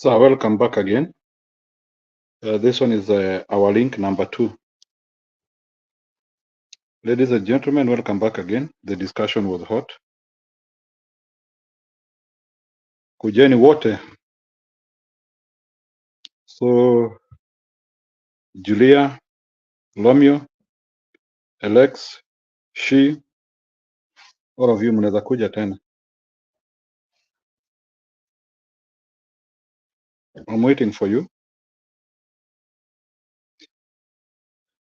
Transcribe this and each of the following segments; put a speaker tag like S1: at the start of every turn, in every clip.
S1: So welcome back again. This one is our link number 2. Ladies and gentlemen, welcome back again. The discussion was hot. Kujeni wote. So Julia, Lomio, Alex, she, all of you mnaweza kuja tena. I'm waiting for you.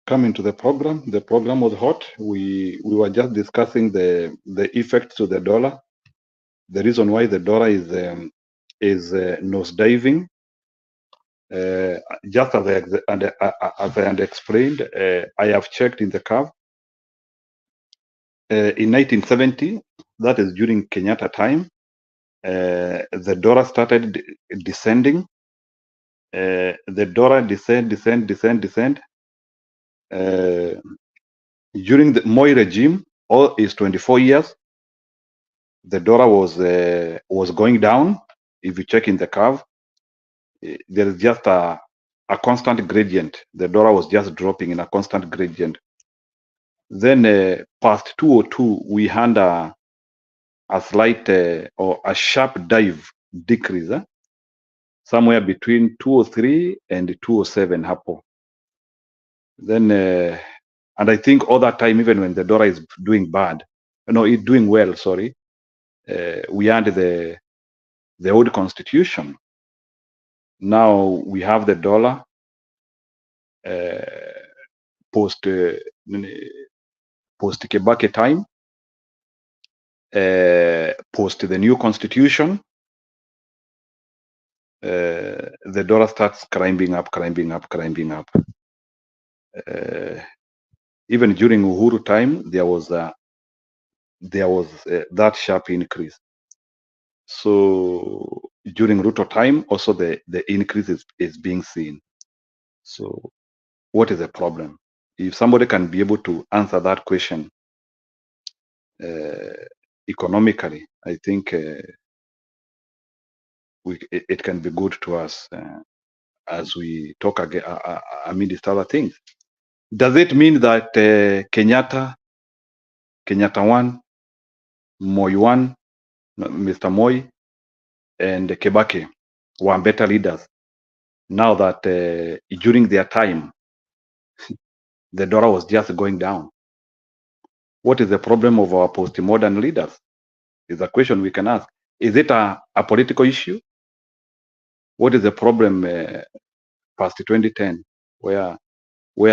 S1: Come into the program. The program was hot. We were just discussing the effect to the dollar. The reason why the dollar is nosediving. Just as I had explained, I have checked in the curve. In 1970, that is during Kenyatta time, the dollar started descending. The dollar descend. During the Moi regime, all is 24 years, the dollar was going down. If you check in the curve, there is just a constant gradient. The dollar was just dropping in a constant gradient. Then past 202, we had a slight or a sharp dive decrease somewhere between 203 and 207 hapo. Then and I think all that time, even when the dollar is doing bad, no, it's doing well, sorry, we had the old constitution. Now we have the dollar post Kibaki time, post the new constitution. The dollar starts climbing up. Even during Uhuru time, there was that sharp increase. So during Ruto time, also the increase is being seen. So what is the problem? If somebody can be able to answer that question economically, I think it can be good to us as we talk again amidst other things. Does it mean that Kenyatta 1, Moi 1, Mr. Moi, and Kibaki were better leaders now that during their time the dollar was just going down? What is the problem of our post-modern leaders? Is a question we can ask. Is it a political issue? What is the problem past 2010 where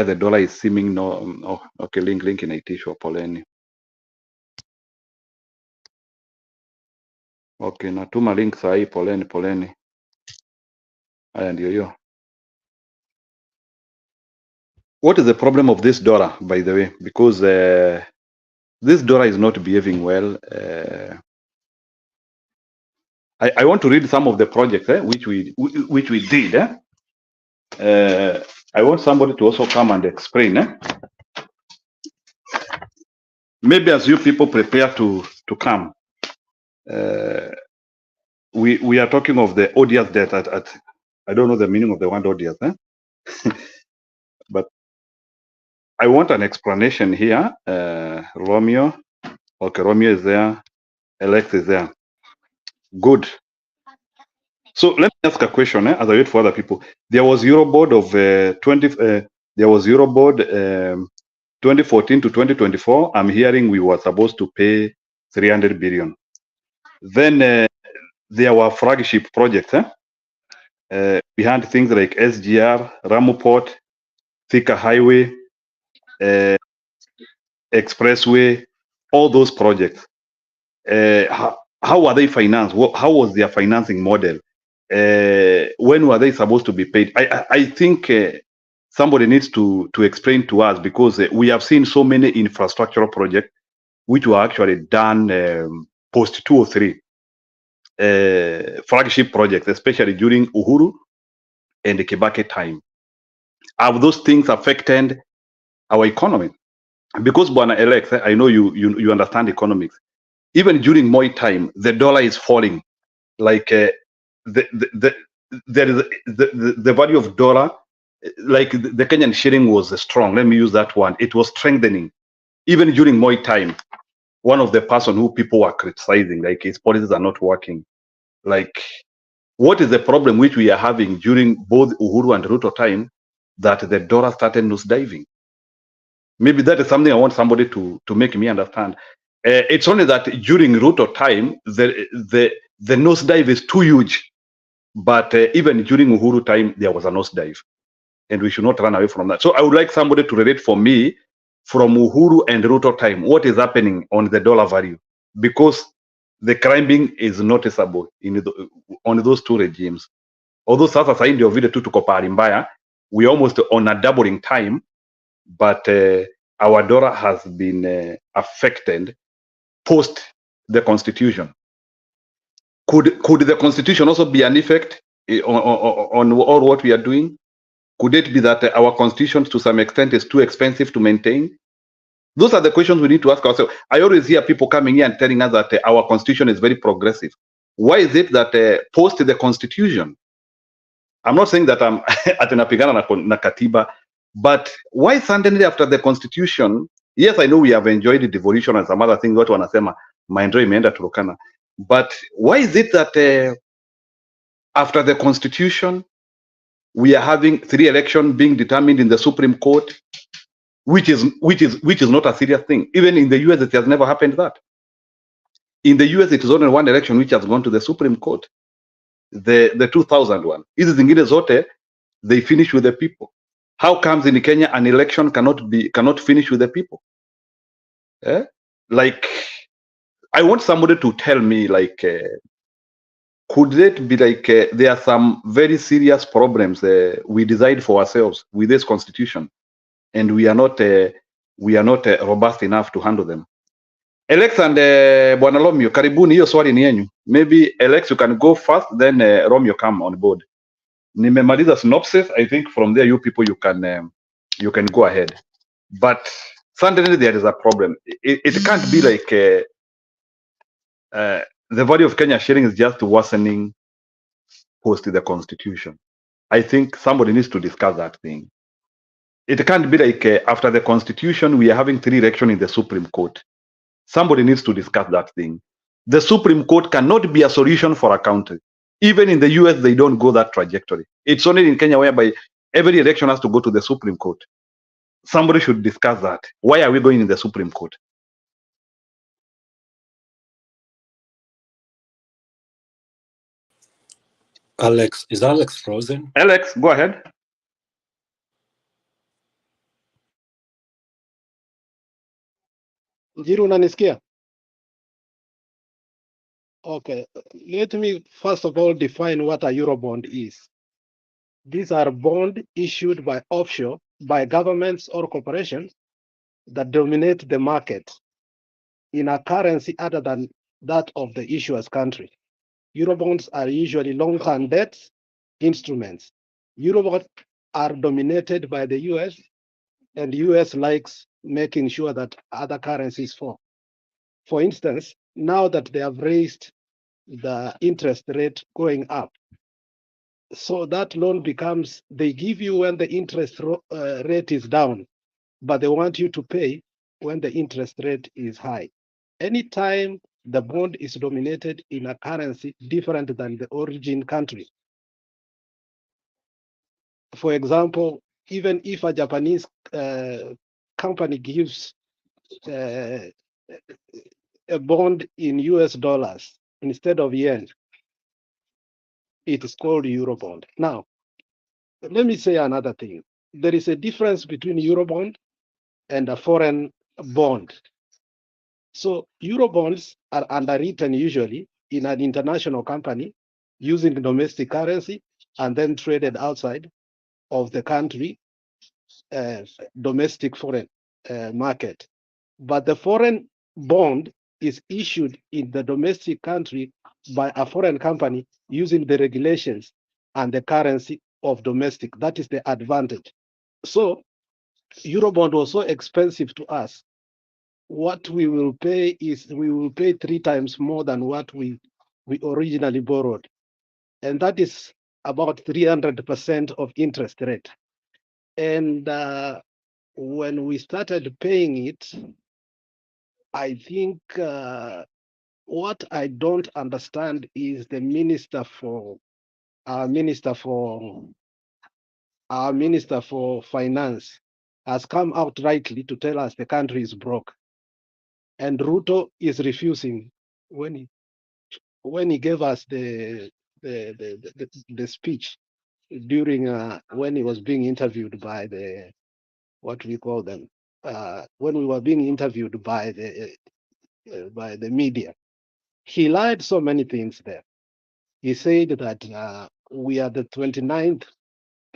S1: the dollar is seeming okay, link inaitishwa, poleni. Okay, natuma link sahi, poleni. Haya ndio hiyo. What is the problem of this dollar, by the way? Because this dollar is not behaving well. I want to read some of the projects which we did. I want somebody to also come and explain. Maybe as you people prepare to come, we are talking of the odious debt at I don't know the meaning of the word odious, but I want an explanation here. Romeo, okay, Romeo is there, Alex is there. Good. So let me ask a question as I wait for other people. There was Euroboard of 2014 to 2024. I'm hearing we were supposed to pay 300 billion. Then there were flagship projects. We had things like SGR, Ramu Port, Thika Highway, Expressway, all those projects. How were they financed? How was their financing model? When were they supposed to be paid? I think somebody needs to explain to us, because we have seen so many infrastructural projects which were actually done post 203 flagship projects, especially during Uhuru and the Kibaki time. Have those things affected our economy? Because Bwana Alex, I know you understand economics. Even during Moi time, the dollar is falling. Like the there is the value of dollar, like the Kenyan shilling was strong. Let me use that one. It was strengthening even during Moi time. One of the person who people were criticizing, like his policies are not working. Like, what is the problem which we are having during both Uhuru and Ruto time, that the dollar started nosediving? Maybe that is something I want somebody to make me understand. It's only that during Ruto time, the nosedive is too huge. But even during Uhuru time, there was a nosedive, and we should not run away from that. So I would like somebody to relate for me from Uhuru and Ruto time, what is happening on the dollar value, because the climbing is noticeable on those two regimes. Although sasa sahi ndio vile tu tuko pahali mbaya, we almost on a doubling time, but our dollar has been affected post the constitution. Could the constitution also be an effect on all what we are doing? Could it be that our constitution to some extent is too expensive to maintain? Those are the questions we need to ask ourselves. I always hear people coming here and telling us that our constitution is very progressive. Why is it that post the constitution, I'm not saying that I'm atinapigana na katiba, but why suddenly after the constitution, yes, I know we have enjoyed the devolution and some other things, watu wanasema maendeleo imeenda Turkana, but why is it that after the constitution, we are having 3 elections being determined in the Supreme Court, which is not a serious thing. Even in the US, it has never happened that. In the US, it is only 1 election which has gone to the Supreme Court, the 2001. Hizi zingine zote, they finish with the people. How comes in Kenya an election cannot finish with the people? Like, I want somebody to tell me, like, could it be like there are some very serious problems we decide for ourselves with this constitution, and we are not robust enough to handle them? Alex and Bwana Romeo, karibuni, hiyo swali ni yenyu. Maybe Alex, you can go first, then Romeo come on board. Nimemaliza synopsis. I think from there you people you can go ahead. But suddenly there is a problem. It can't be like the value of Kenya shilling is just worsening post the constitution. I think somebody needs to discuss that thing. It can't be like after the constitution we are having 3 elections in the Supreme Court. Somebody needs to discuss that thing. The Supreme Court cannot be a solution for a country. Even in the US, they don't go that trajectory. It's only in Kenya whereby every election has to go to the Supreme Court. Somebody should discuss that. Why are we going in the Supreme Court?
S2: Alex, is Alex frozen?
S1: Alex, go ahead.
S3: Njiru, unanisikia? Okay, let me first of all define what a Eurobond is. These are bonds issued by offshore, by governments or corporations that dominate the market in a currency other than that of the issuer's country. Eurobonds are usually long-term debt instruments. Eurobonds are dominated by the US, and US likes making sure that other currencies fall. For instance, now that they have raised the interest rate going up, so that loan becomes, they give you when the interest rate is down, but they want you to pay when the interest rate is high. Anytime the bond is dominated in a currency different than the origin country. For example, even if a Japanese company gives a bond in US dollars instead of yen, it is called Eurobond. Now, let me say another thing. There is a difference between Eurobond and a foreign bond. So Eurobonds are underwritten usually in an international company using domestic currency and then traded outside of the country, domestic foreign market. But the foreign bond is issued in the domestic country by a foreign company using the regulations and the currency of domestic. That is the advantage. So Eurobond was so expensive to us. What we will pay is we will pay 3 times more than what we originally borrowed. And that is about 300% of interest rate. And when we started paying it, I think what I don't understand is the our minister for finance has come out rightly to tell us the country is broke, and Ruto is refusing when he gave us the speech during when he was being interviewed by the, what we call them, when we were being interviewed by the media. He lied so many things there. He said that we are the 29th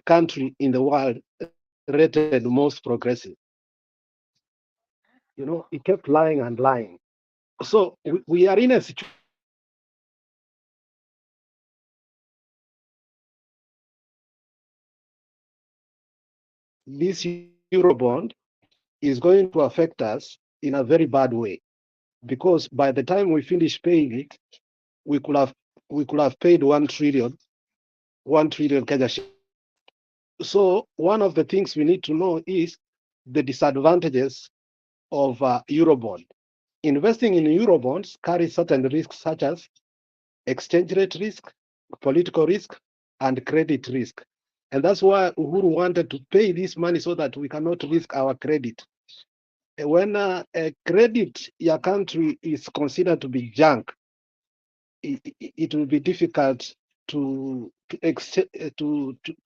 S3: country in the world rated most progressive. You know, he kept lying and lying. So we are in a situation. This Eurobond is going to affect us in a very bad way, because by the time we finish paying it, we could have paid 1 trillion Kenya shillings. So one of the things we need to know is the disadvantages of Eurobond. Investing in Eurobonds carries certain risks such as exchange rate risk, political risk, and credit risk. And that's why Uhuru wanted to pay this money so that we cannot risk our credit. When a credit your country is considered to be junk, it will be difficult to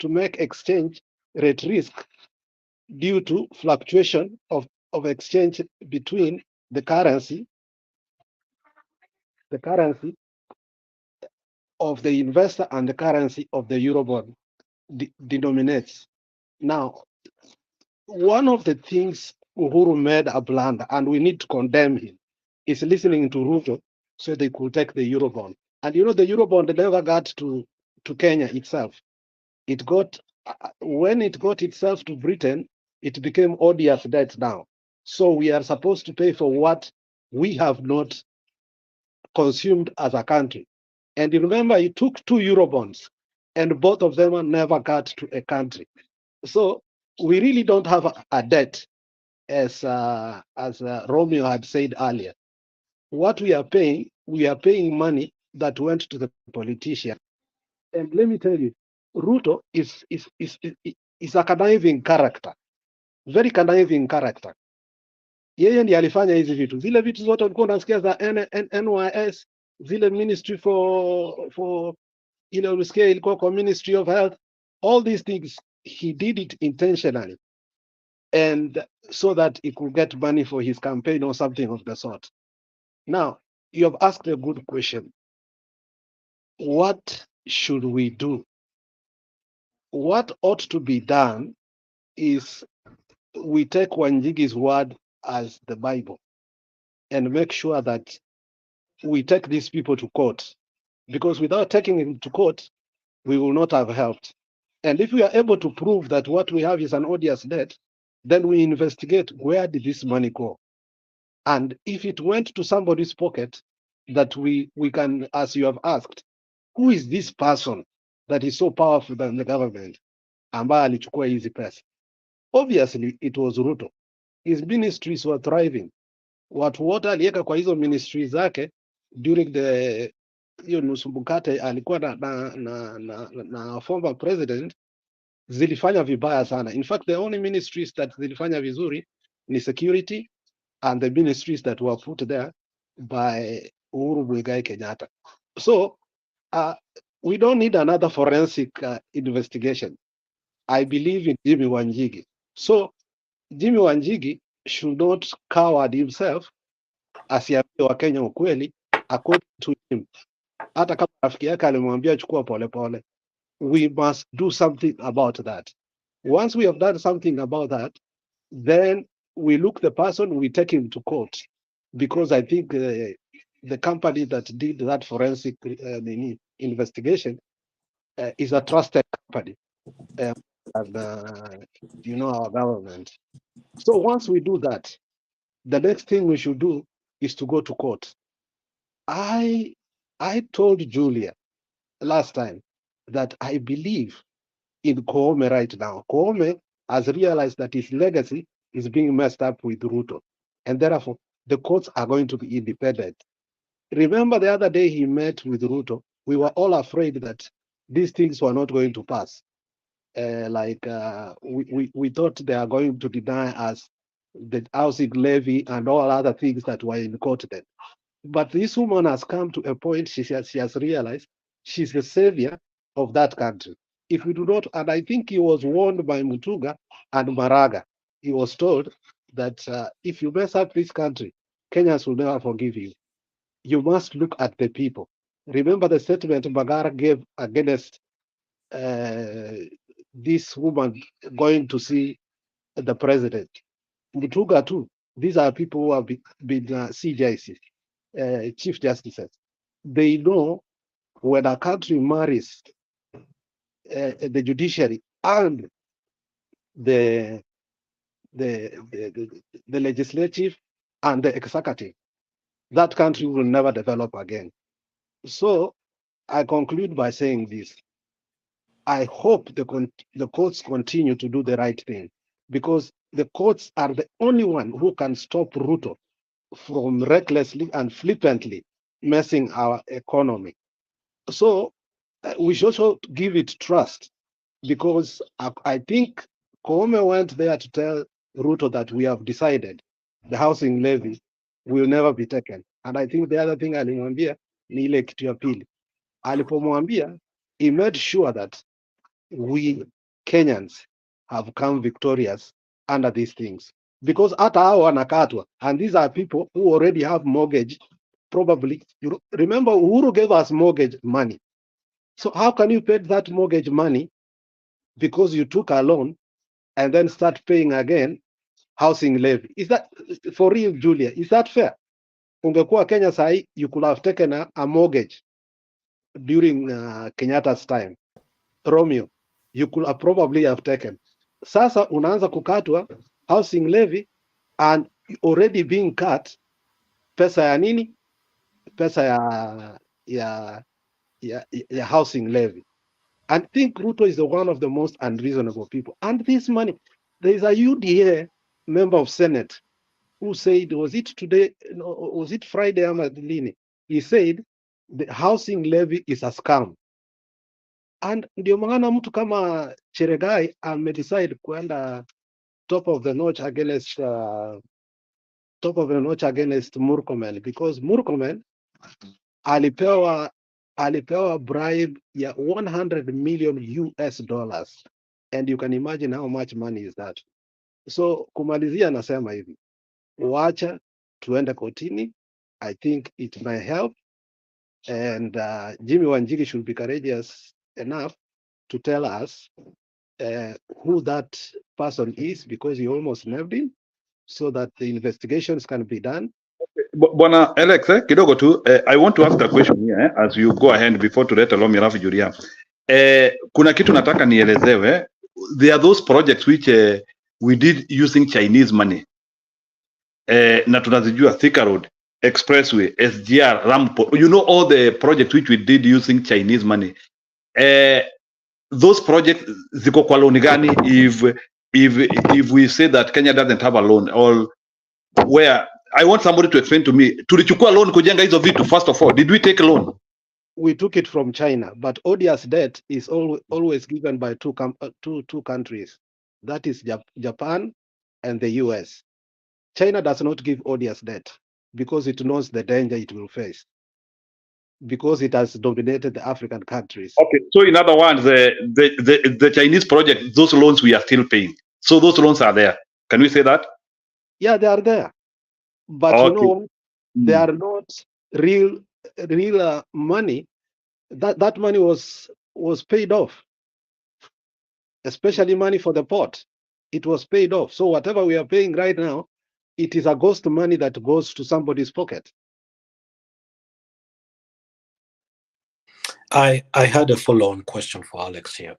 S3: make exchange rate risk due to fluctuation of exchange between the currency of the investor and the currency of the Eurobond denominates. Now, one of the things Uhuru made a blunder, and we need to condemn him, is listening to Ruto so they could take the Eurobond. And you know, the Eurobond never got to Kenya itself. It got, when it got itself to Britain, it became odious debt now. So we are supposed to pay for what we have not consumed as a country. And you remember, it took 2 Eurobonds, and both of them never got to a country. So we really don't have a debt, as Romeo had said earlier. What we are paying money that went to the politician. And let me tell you, Ruto is a conniving character, very conniving character. Yeye ndiye alifanya hizi vitu, zile vitu zote ulikuwa unasikia za NYS, zile ministry for ile ulisikia ilikuwa kwa Ministry of Health, all these things he did it intentionally, and so that he could get money for his campaign or something of the sort. Now, you have asked a good question. What should we do? What ought to be done is we take Wanjigi's word as the Bible and make sure that we take these people to court, because without taking them to court, we will not have helped. And if we are able to prove that what we have is an odious debt, then we investigate, where did this money go? And if it went to somebody's pocket, that we can, as you have asked, who is this person that is so powerful than the government ambaye alichukua hizi pesa? Obviously it was Ruto. His ministries were thriving. Watu wote aliweka kwa hizo ministries zake during the hiyo nusu mkate alikuwa na former president, zilifanya vibaya sana. In fact, the only ministries that zilifanya vizuri ni security and the ministries that were put there by Uhuru Muigai Kenyatta. So we don't need another forensic investigation. I believe in Jimmy Wanjigi. So Jimmy Wanjigi should not coward himself, asiambie Wakenya ukweli according to him. Hata kama rafiki yake alimwambia chukua polepole. We must do something about that. Once we have done something about that, then we look the person, we take him to court, because I think the company that did that forensic investigation is a trusted company, and you know, our government. So once we do that, the next thing we should do is to go to court. I told Julia last time that I believe in Koome right now. Koome has realized that his legacy is being messed up with Ruto, and therefore the courts are going to be independent. Remember the other day he met with Ruto, we were all afraid that these things were not going to pass. We thought they are going to deny us the housing levy and all other things that were in court then. But this woman has come to a point, she has realized she's the savior of that country. If we do not, and I think he was warned by Mutuga and Maraga, he was told that if you mess up this country, Kenyans will never forgive you. You must look at the people. Remember the statement Bagara gave against this woman going to see the president. Mutuga too. These are people who have been CJIC, chief justices. They know when a country marries the judiciary and the legislative and the executive, that country will never develop again. So I conclude by saying this. I hope the courts continue to do the right thing, because the courts are the only one who can stop Ruto from recklessly and flippantly messing our economy. So we should also give it trust, because I think Koome went there to tell Ruto that we have decided the housing levy will never be taken. And I think the other thing alimwambia ni ile kitu ya pili. Alipomwambia, he made sure that we Kenyans have come victorious under these things, because hata hao wanakatwa, and these are people who already have mortgage. Probably, you remember Uhuru gave us mortgage money. So how can you pay that mortgage money because you took a loan and then start paying again housing levy? Is that for real, Julia? Is that fair? Ungekuwa Kenya sahi, you could have taken a mortgage during Kenyatta's time. Romeo, you could have probably have taken. Sasa unaanza kukatwa housing levy and already being cut pesa ya nini? Pesa ya housing levy. I think Ruto is one of the most unreasonable people. And this money, there is a UDA member of Senate who said, was it today? No, was it Friday? He said the housing levy is a scam. And ndio maana mtu kama Cheregai amedecide kwenda top of the notch against Murkomen, because Murkomen alipewa bribe ya 100 million US dollars, and you can imagine how much money is that. So kumalizia nasema hivi, wacha tuende kotini. I think it may help, and Jimmy Wanjigi should be courageous enough to tell us who that person is, because he almost named him, so that the investigations can be done.
S1: Bwana Alex, kidogo tu, I want to ask a question here as you go ahead before tulete Lomi alafu Julia. Kuna kitu nataka nielezewe. There are those projects which we did using Chinese money. Na tunazijua Thika Road, Expressway, SGR, Rampo. You know all the projects which we did using Chinese money. Those projects ziko kwa loan gani if we say that Kenya doesn't have a loan, or where I want somebody to explain to me, tulichukua loan kujenga hizo vitu? First of all, did we take a loan?
S3: We took it from China, but odious debt is always given by two countries. That is Japan and the US. China does not give odious debt because it knows the danger it will face, because it has dominated the African countries.
S1: Okay, so in other words, the Chinese project, those loans we are still paying. So those loans are there. Can we say that?
S3: Yeah, they are there. But
S1: okay.
S3: You know, they are not real money. That money was paid off, especially money for the port. It was paid off. So whatever we are paying right now, it is a ghost money that goes to somebody's pocket.
S2: I had a follow-on question for Alex here.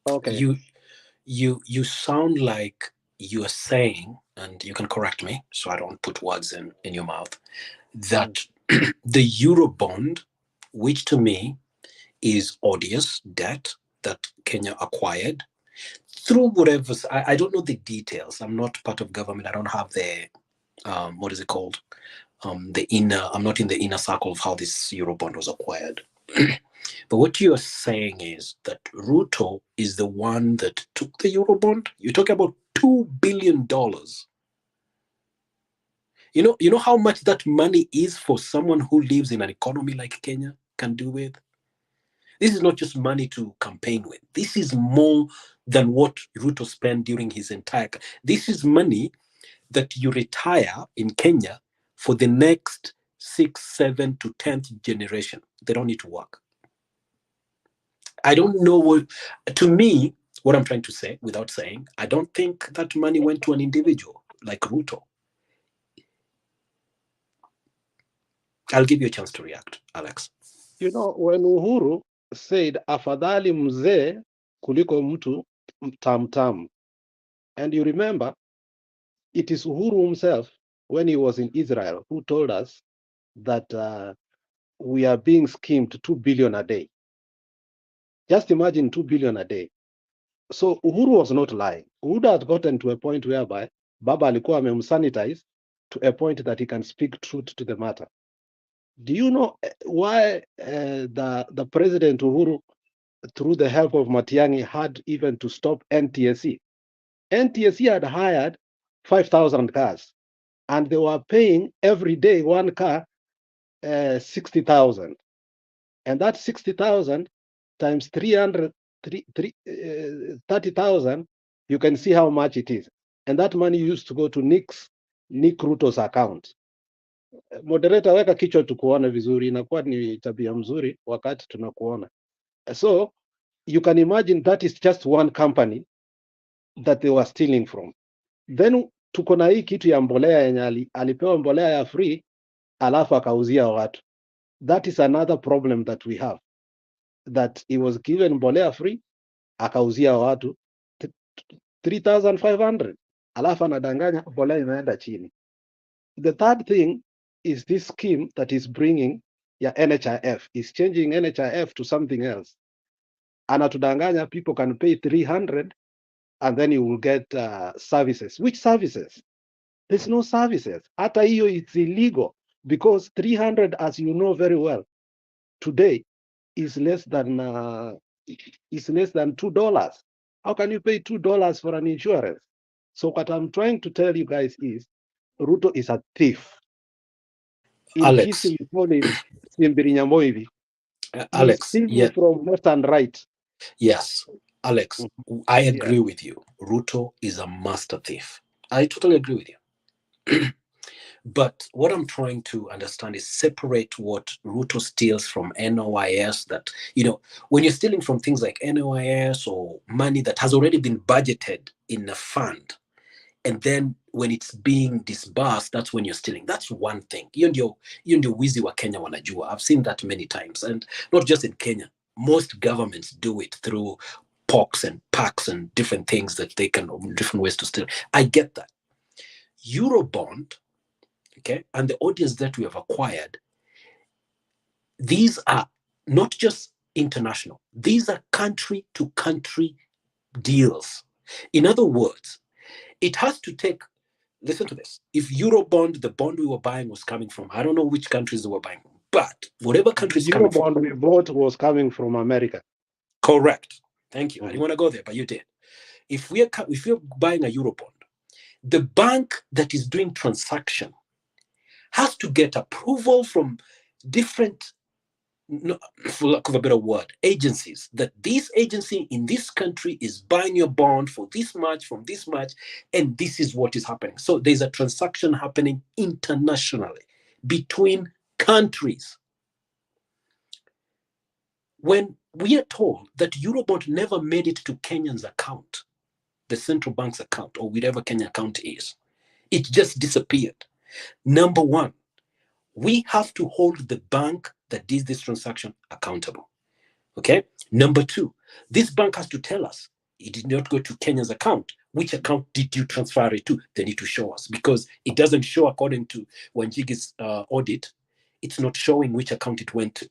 S3: Okay.
S2: You sound like you are saying, and you can correct me so I don't put words in your mouth, that the Eurobond, which to me is odious debt that Kenya acquired through whatever. I don't know the details. I'm not part of government. I don't have the what is it called? The inner. I'm not in the inner circle of how this Eurobond was acquired. But what you're saying is that Ruto is the one that took the Eurobond. You're talking about $2 billion. You know how much that money is for someone who lives in an economy like Kenya can do with? This is not just money to campaign with. This is more than what Ruto spent during his entire. This is money that you retire in Kenya for the next 6th, 7th to 10th generation. They don't need to work. I don't know what, to me, what I'm trying to say without saying, I don't think that money went to an individual like Ruto. I'll give you a chance to react, Alex.
S3: You know, when Uhuru said, afadhali mzee kuliko mtu tamtam, and you remember, it is Uhuru himself, when he was in Israel, who told us that we are being schemed 2 billion a day. Just imagine 2 billion a day. So Uhuru was not lying. Uhuru had gotten to a point whereby Baba alikuwa amemsanitize to a point that he can speak truth to the matter. Do you know why the President Uhuru, through the help of Matiang'i, had even to stop NTSC? NTSC had hired 5,000 cars, and they were paying every day one car 60,000. And that 60,000 times 30,000, you can see how much it is. And that money used to go to Nick Ruto's account. Moderator, weka kichwa tukuone vizuri, inakuwa ni tabia mzuri wakati tunakuona. So you can imagine that is just one company that they were stealing from. Then tuko na hii kitu ya mbolea yenye alipewa mbolea ya free alafu akauzia watu. That is another problem that we have, that he was given mbolea free akauzia watu 3,500 alafu anadanganya mbolea imeenda chini. The third thing is this scheme that is bringing ya NHIF, is changing NHIF to something else. Anatudanganya people can pay 300 and then you will get services. Which services? There's no services. Hata hiyo it's illegal, because 300, as you know very well, today is less than $2. How can you pay $2 for an insurance? So what I'm trying to tell you guys is Ruto is a thief. In
S2: Alex,
S3: history, we call him Simbiri Nyamoivi.
S2: Alex,
S3: yeah, from left and right.
S2: Yes, Alex, I agree with you. Ruto is a master thief. I totally agree with you. But what I'm trying to understand is separate what Ruto steals from NOIS. That, you know, when you're stealing from things like NOIS or money that has already been budgeted in a fund, and then when it's being disbursed, that's when you're stealing. That's one thing. Hiyo ndio wizi wa Kenya wanajua. I've seen that many times, and not just in Kenya. Most governments do it through POCs and PACs and different things that they can, different ways to steal. I get that. Eurobond, okay, and the audience that we have acquired, these are not just international. These are country-to-country deals. In other words, it has to take, listen to this. If Eurobond, the bond we were buying was coming from, I don't know which countries they were buying from, but whatever countries coming from.
S3: Eurobond we bought was coming from America.
S2: Correct. Thank you. I didn't want to go there, but you did. If we're buying a Eurobond, the bank that is doing transaction has to get approval from different, for lack of a better word, agencies, that this agency in this country is buying your bond for this much, from this much, and this is what is happening. So there's a transaction happening internationally between countries. When we are told that Eurobond never made it to Kenyan's account, the central bank's account, or whatever Kenya account is, it just disappeared. Number one, we have to hold the bank that did this transaction accountable. Okay. Number two, this bank has to tell us it did not go to Kenya's account. Which account did you transfer it to? They need to show us, because it doesn't show, according to Wanjigi's audit, it's not showing which account it went to.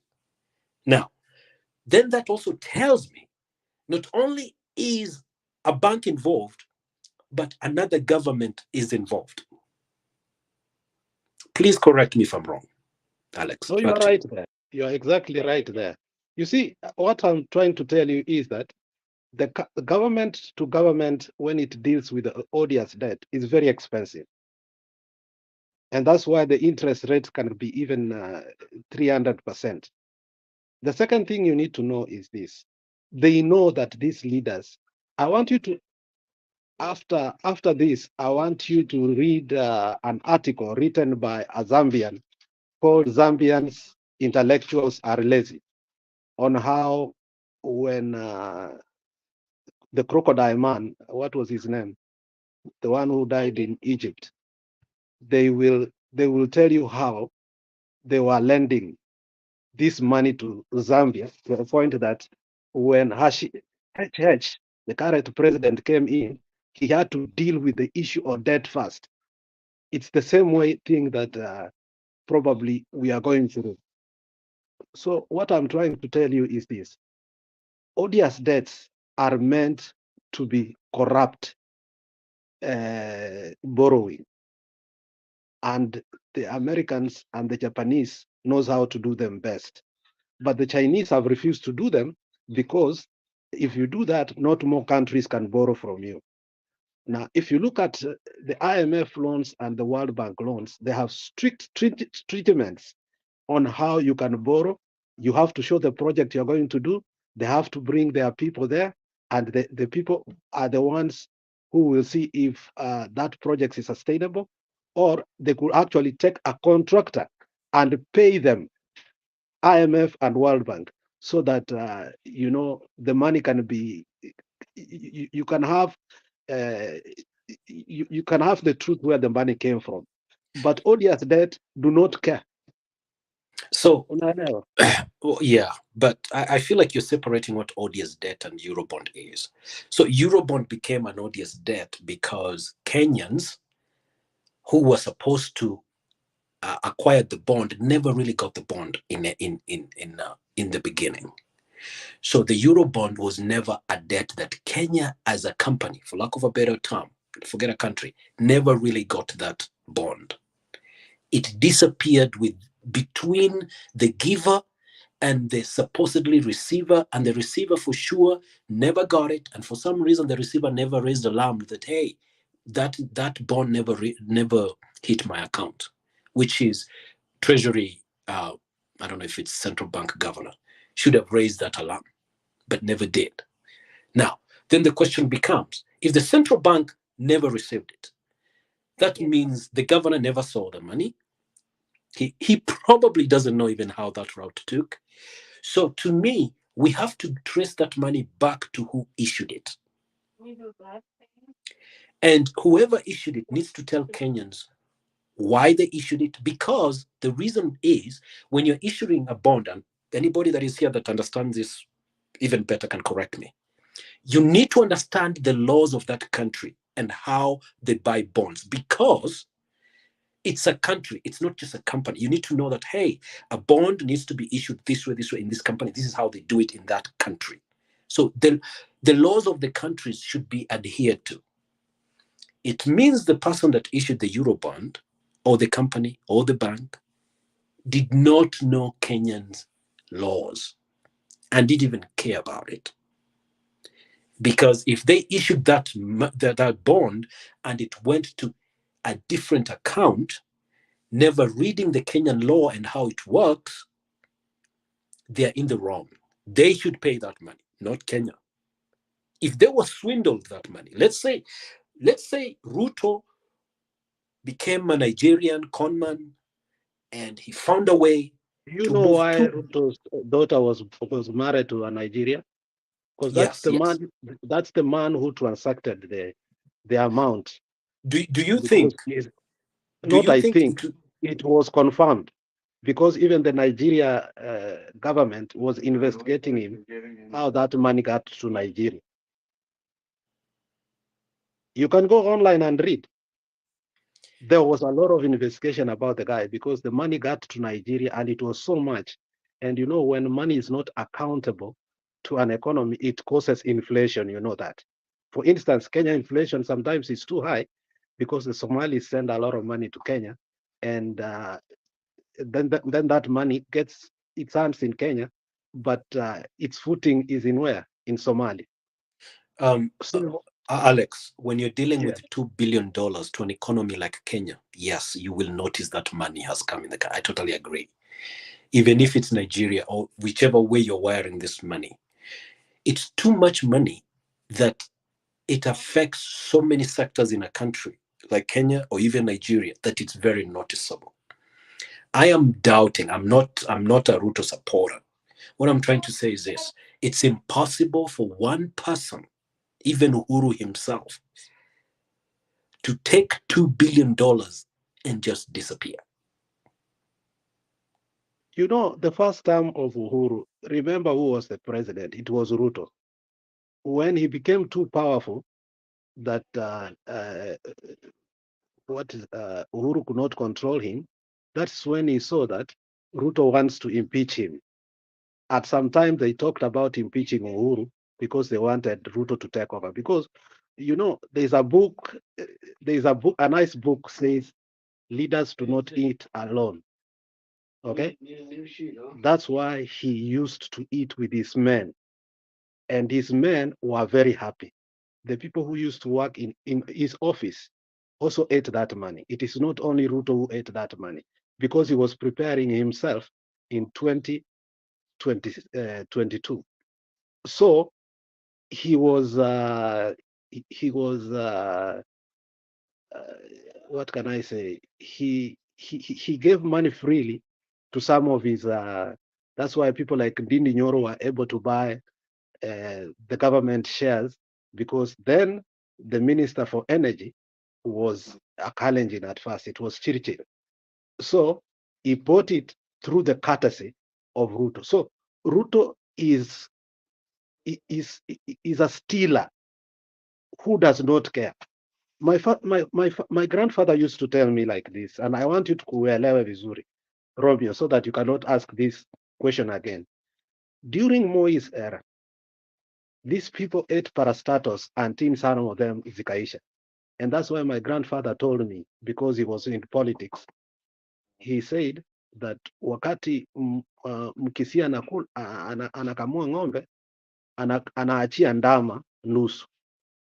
S2: Now, then that also tells me not only is a bank involved, but another government is involved. Please correct me if I'm wrong, Alex.
S3: No, you are right there. You are exactly right there. You see, what I'm trying to tell you is that the government to government, when it deals with the odious debt, is very expensive. And that's why the interest rate can be even 300%. The second thing you need to know is this. They know that these leaders, I want you to, after this, I want you to read an article written by a Zambian called Zambians Intellectuals Are Lazy, on how when the crocodile man, what was his name? The one who died in Egypt, they will tell you how they were lending this money to Zambia to a point that when HH, the current president, came in, he had to deal with the issue of debt first. It's the same way thing that probably we are going through. So what I'm trying to tell you is this. Odious debts are meant to be corrupt borrowing. And the Americans and the Japanese knows how to do them best. But the Chinese have refused to do them because if you do that, not more countries can borrow from you. Now, if you look at the IMF loans and the World Bank loans, they have strict treatments on how you can borrow. You have to show the project you're going to do. They have to bring their people there, and the people are the ones who will see if that project is sustainable, or they could actually take a contractor and pay them, IMF and World Bank, so that the money can be. You can have you can have the truth where the money came from, but odious debt do not care.
S2: So,
S3: Unaelewa?
S2: well, yeah, but I feel like you're separating what odious debt and Eurobond is. So Eurobond became an odious debt because Kenyans who were supposed to acquire the bond never really got the bond in the beginning. So the Eurobond was never a debt that Kenya as a company, for lack of a better term, forget a country, never really got that bond. It disappeared between the giver and the supposedly receiver, and the receiver for sure never got it. And for some reason, the receiver never raised alarm that, hey, that bond never hit my account, which is Treasury, I don't know if it's central bank governor, should have raised that alarm, but never did. Now, then the question becomes, if the central bank never received it, that means the governor never saw the money. He probably doesn't know even how that route took. So to me, we have to trace that money back to who issued it. And whoever issued it needs to tell Kenyans why they issued it, because the reason is when you're issuing a bond, and anybody that is here that understands this even better can correct me, you need to understand the laws of that country and how they buy bonds, because it's a country, it's not just a company. You need to know that, hey, a bond needs to be issued this way, in this company. This is how they do it in that country. So the laws of the countries should be adhered to. It means the person that issued the Eurobond, or the company, or the bank, did not know Kenyan's laws and didn't even care about it. Because if they issued that bond and it went to a different account, never reading the Kenyan law and how it works, they're in the wrong. They should pay that money, not Kenya. If they were swindled that money, let's say Ruto became a Nigerian conman and he found a way
S3: You know why Ruto's daughter was married to a Nigerian? Because that's man. That's the man who transacted the amount.
S2: Do you think?
S3: I think it was confirmed, because even the Nigeria government was investigating him, how that money got to Nigeria. You can go online and read. There was a lot of investigation about the guy because the money got to Nigeria and it was so much. And when money is not accountable, to an economy, it causes inflation. You know that. For instance, Kenya inflation sometimes is too high because the Somalis send a lot of money to Kenya, and then that money gets its hands in Kenya, but its footing is in where? In Somalia. So,
S2: Alex, when you're dealing
S3: yeah.
S2: with $2 billion to an economy like Kenya, yes, you will notice that money has come in the car. I totally agree. Even if it's Nigeria or whichever way you're wiring this money, it's too much money that it affects so many sectors in a country like Kenya or even Nigeria that it's very noticeable. I am doubting. I'm not a Ruto supporter. What I'm trying to say is this: it's impossible for one person, even Uhuru himself, to take $2 billion and just disappear.
S3: You know, the first term of Uhuru, remember who was the president? It was Ruto. When he became too powerful, that Uhuru could not control him, that's when he saw that Ruto wants to impeach him. At some time, they talked about impeaching Uhuru because they wanted Ruto to take over. Because, you know, there's a book, a nice book says, leaders do not eat alone. Okay? That's why he used to eat with his men. And his men were very happy. The people who used to work in his office also ate that money. It is not only Ruto who ate that money because he was preparing himself in 2022. So he was what can I say? He gave money freely to some of his. That's why people like Ndindi Nyoro were able to buy the government shares, because then the minister for energy was a Kalenjin at first. It was Chirchir. So he bought it through the courtesy of Ruto. So Ruto is a stealer who does not care. My grandfather used to tell me like this, and I want you to kuelewa vizuri, Romeo, so that you cannot ask this question again. During Moi's era, these people ate parastatos until some of them zikaisha. And that's why my grandfather told me, because he was in politics, he said that wakati Mkisia anakamua ng'ombe, anaachia ndama nusu.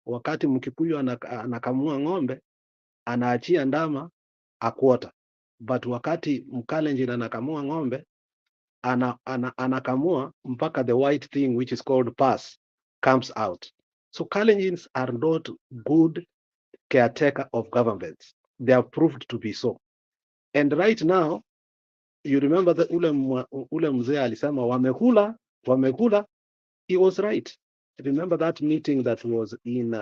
S3: Wakati Mkikuyu anakamua ng'ombe, anaachia ndama a quarter. But wakati Mkalenjin anakamua ng'ombe, anakamua mpaka the white thing which is called pus comes out. So Kalenjins are not good caretaker of governments. They are proved to be so. And right now, you remember that ule mzee alisema wamekula. He was right. Remember that meeting that was in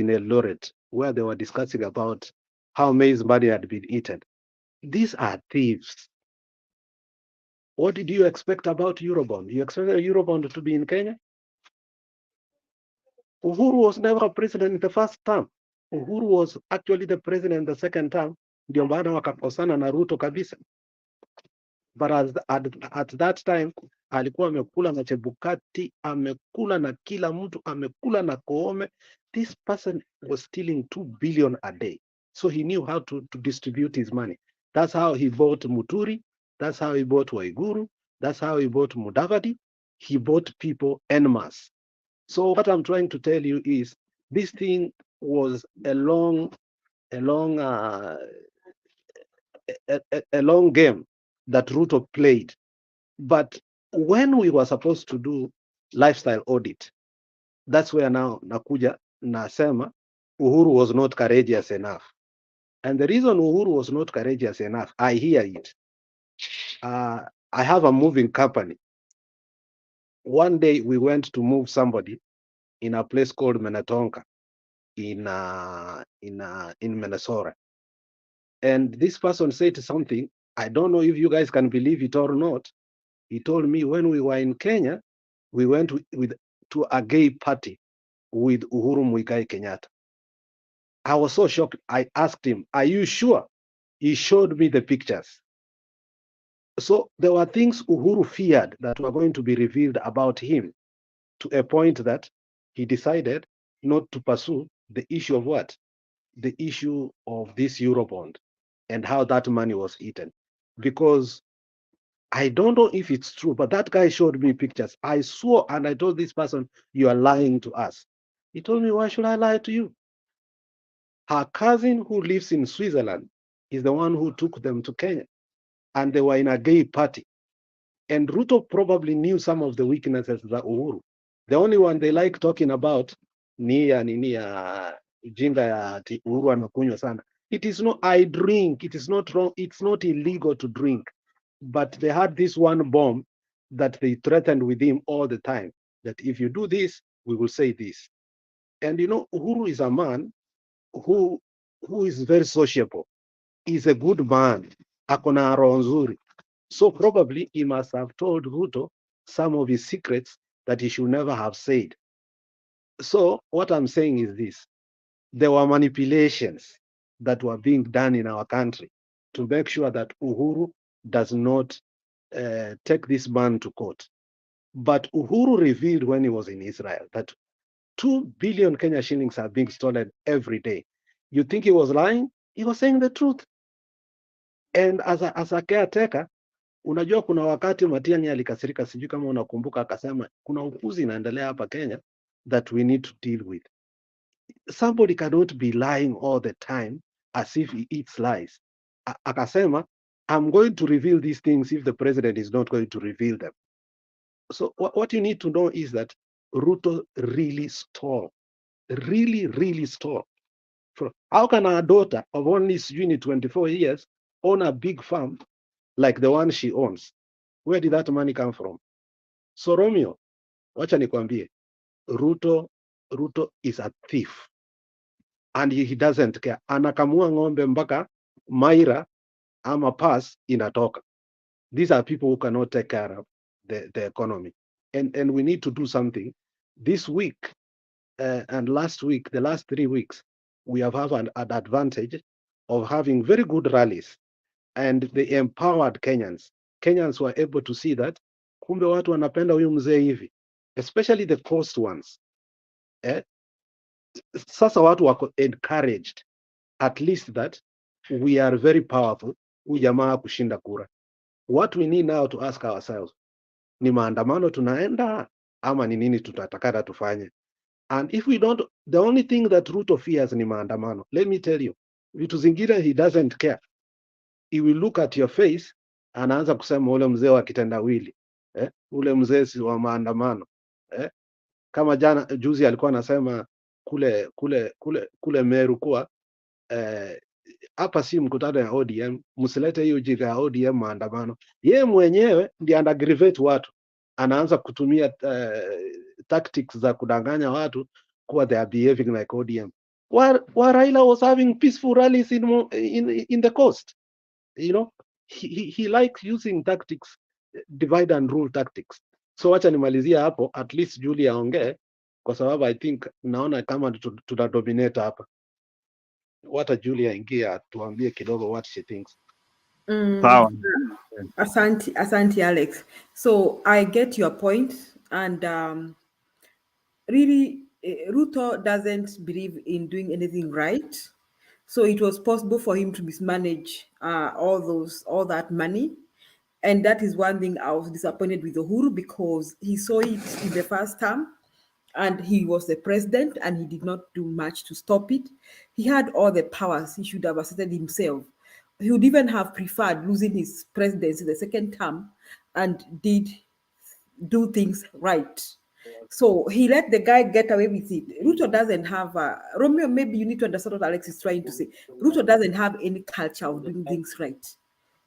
S3: Eldoret, where they were discussing about how maize money had been eaten. These are thieves. What did you expect about Eurobond? You expected Eurobond to be in Kenya? Uhuru was never a president in the first term. Uhuru was actually the president in the second term. Ndio maana wakakosana na Ruto kabisa. But at that time, alikuwa amekula na Chebukati, amekula na kila mtu, amekula na Koome. This person was stealing 2 billion a day. So he knew how to distribute his money. That's how he bought Muturi. That's how he bought Waiguru. That's how he bought Mudavadi. He bought people en masse. So what I'm trying to tell you is this thing was a long game that Ruto played. But when we were supposed to do lifestyle audit, that's where now nakuja nasema Uhuru was not courageous enough. And the reason Uhuru was not courageous enough, I hear it. I have a moving company. One day we went to move somebody in a place called Menetonka in Minnesota. And this person said something, I don't know if you guys can believe it or not. He told me when we were in Kenya, we went to a gay party with Uhuru Muigai Kenyatta. I was so shocked. I asked him, are you sure? He showed me the pictures. So there were things Uhuru feared that were going to be revealed about him, to a point that he decided not to pursue the issue of what? The issue of this Eurobond and how that money was eaten. Because I don't know if it's true, but that guy showed me pictures. I swore and I told this person, you are lying to us. He told me, why should I lie to you? Her cousin who lives in Switzerland is the one who took them to Kenya, and they were in a gay party. And Ruto probably knew some of the weaknesses of Uhuru. The only one they like talking about ni ya nini ya jinga ya ati Uhuru anakunywa sana. It is not, I drink, it is not wrong, it's not illegal to drink. But they had this one bomb that they threatened with him all the time, that if you do this, we will say this. And you know, Uhuru is a man who is very sociable. He's a good man. Akona roho nzuri. So probably he must have told Ruto some of his secrets that he should never have said. So what I'm saying is this: there were manipulations that were being done in our country to make sure that Uhuru does not take this man to court. But Uhuru revealed when he was in Israel that 2 billion Kenya shillings are being stolen every day. You think he was lying? He was saying the truth. And as a caretaker, unajua kuna wakati Matiang'i alikasirika, sijui kama unakumbuka, akasema kuna upuzi inaendelea hapa Kenya that we need to deal with. Somebody cannot be lying all the time as if he eats lies. Akasema, I'm going to reveal these things if the president is not going to reveal them. So what you need to know is that Ruto really stole, really stole. How can a daughter of only 24 years own a big farm like the one she owns? Where did that money come from? So Romeo, wacha nikwambie, Ruto is a thief and he doesn't care. Anakamua ng'ombe mpaka Maira ama pass inatoka. These are people who cannot take care of the economy. And we need to do something. This week and last week, the last 3 weeks, we have an advantage of having very good rallies, and they empowered Kenyans. Kenyans were able to see that kumbe watu wanapenda huyu mzee hivi, especially the coast ones. Sasa watu wako encouraged at least that we are very powerful. Huyu jamaa kushinda kura. What we need now to ask ourselves, ni maandamano tunaenda ama ni nini tutatakana tufanye? And if we don't, the only thing that Ruto fears ni maandamano. Let me tell you, vitu zingine he doesn't care. He will look at your face, anaanza kusema ule mzee wa kitendawili, ule mzee si wa maandamano. Kama juzi alikuwa anasema kule Meru kuwa hapa si mkutano ya ODM, msilete hiyo jina ya ODM maandamano. Yeye mwenyewe ndiye anagrivate watu, anaanza kutumia tactics za kudanganya watu kuwa they are behaving like ODM. While Raila was having peaceful rallies in the coast, you know, he likes using tactics, divide and rule tactics. So wacha nimalizia hapo, at least Julia aongee, kwa sababu I think naona kama tutadominate hapa. Wacha Julia ingia tuambie kidogo what she thinks.
S1: Sawa.
S4: Asante Alex. So I get your point, and really Ruto doesn't believe in doing anything right. So it was possible for him to mismanage all that money. And that is one thing I was disappointed with Uhuru, because he saw it in the first term and he was the president and he did not do much to stop it. He had all the powers. He should have asserted himself. He would even have preferred losing his presidency the second term and did do things right. So he let the guy get away with it. Ruto doesn't have Romeo, maybe you need to understand what Alex is trying to say. Ruto doesn't have any culture of doing things right.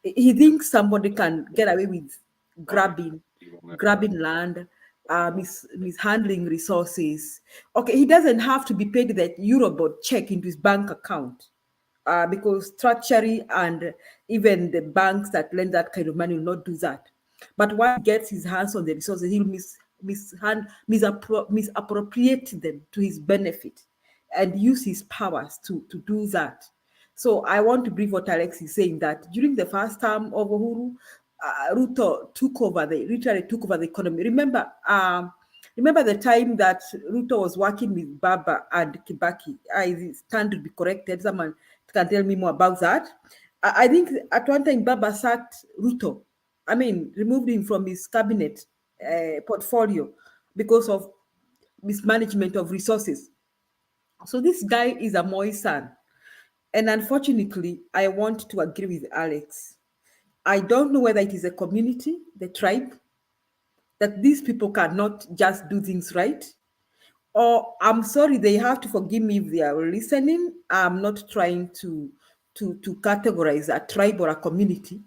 S4: He thinks somebody can get away with grabbing land, mishandling resources. Okay, he doesn't have to be paid that Eurobond check into his bank account, because Treasury and even the banks that lend that kind of money will not do that. But when he gets his hands on the resources, he'll misappropriate them to his benefit and use his powers to do that. So I want to brief what Alex is saying, that during the first term of Uhuru, Ruto literally took over the economy. Remember the time that Ruto was working with Baba and Kibaki. I stand to be corrected. Someone can tell me more about that. I think at one time Baba sacked Ruto. I mean, removed him from his cabinet portfolio because of mismanagement of resources. So this guy is a Moi son. And unfortunately, I want to agree with Alex. I don't know whether it is a community, the tribe, that these people cannot just do things right. Or I'm sorry, they have to forgive me if they are listening. I'm not trying to categorize a tribe or a community.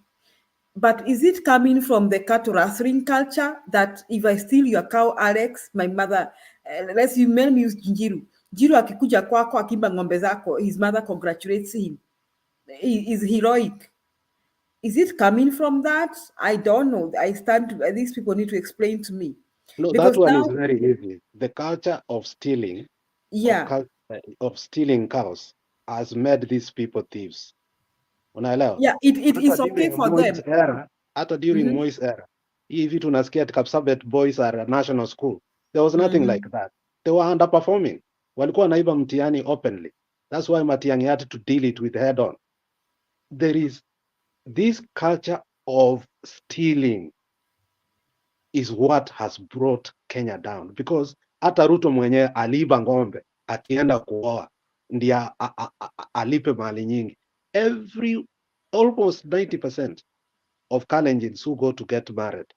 S4: But is it coming from the cattle rustling culture that if I steal your cow, Alex, my mother, let's you use Njiru. Njiru akikuja kwako akimba ng'ombe zako, his mother congratulates him. He is heroic. Is it coming from that? I don't know. These people need to explain to me.
S3: No,
S4: Because
S3: that one
S4: now,
S3: is very easy. The culture of stealing,
S4: yeah,
S3: of stealing cows has made these people thieves. Unaelewa?
S4: yeah, it is
S3: Hata
S4: okay
S3: during
S4: for
S3: Moi's
S4: them.
S3: era, hata during
S4: Mhm.
S3: Moi's era, hii vitu unasikia ati Kapsabet boys are a national school. There was nothing
S4: Mhm.
S3: like that. They were underperforming. Walikuwa wanaiba mtihani openly. That's why Matiang'i had to deal it with head on. There is this culture of stealing is what has brought Kenya down, because hata Ruto mwenyewe aliiba ng'ombe akienda kuoa ndiye alipe mali nyingi. Almost 90% of Kalenjins who go to get married,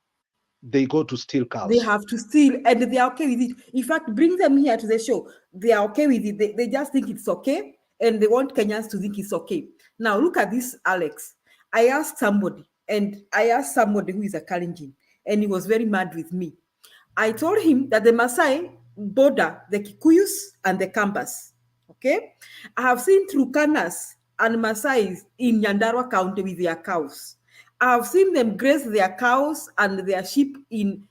S3: they go to steal cows.
S4: They have to steal, and they are okay with it. In fact, bring them here to the show. They are okay with it. They just think it's okay, and they want Kenyans to think it's okay. Now, look at this, Alex. I asked somebody who is a Kalenjin, and he was very mad with me. I told him that the Maasai border the Kikuyus and the Kambas. Okay? I have seen Turkanas and Maasais in Nyandarua County with their cows. I have seen them graze their cows and their sheep in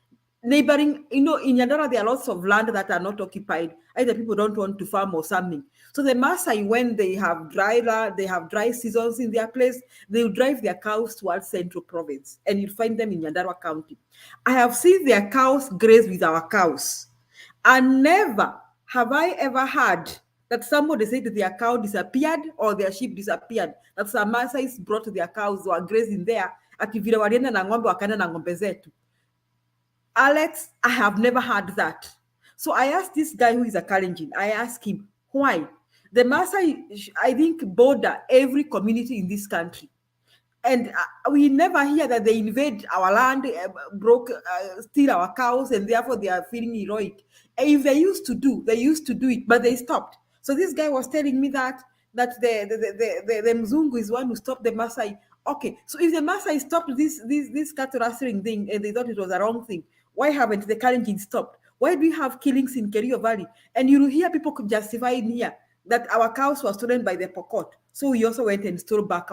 S4: neighboring, in Nyandarua, there are lots of land that are not occupied. Either people don't want to farm or something. So the Maasai, when they have dry seasons in their place, they'll drive their cows towards Central Province, and you'll find them in Nyandarua County. I have seen their cows graze with our cows. And never have I ever heard that somebody said that their cow disappeared or their sheep disappeared. That some Maasais brought their cows who are grazing there. Ati vile walienda na ng'ombe wakaenda na ng'ombe zetu. Alex, I have never heard that. So I asked this guy who is a Kalenjin, I asked him, why? The Maasai, I think, border every community in this country. And we never hear that they invade our land, steal our cows, and therefore they are feeling heroic. If they used to do it, but they stopped. So this guy was telling me that the Mzungu is one who stopped the Maasai. Okay, so if the Maasai stopped this cattle rustling thing and they thought it was a wrong thing, why haven't the Kalenjin stopped? Why do you have killings in Kerio Valley? And you will hear people justify in here that our cows were stolen by the Pokot. So we also went and stole back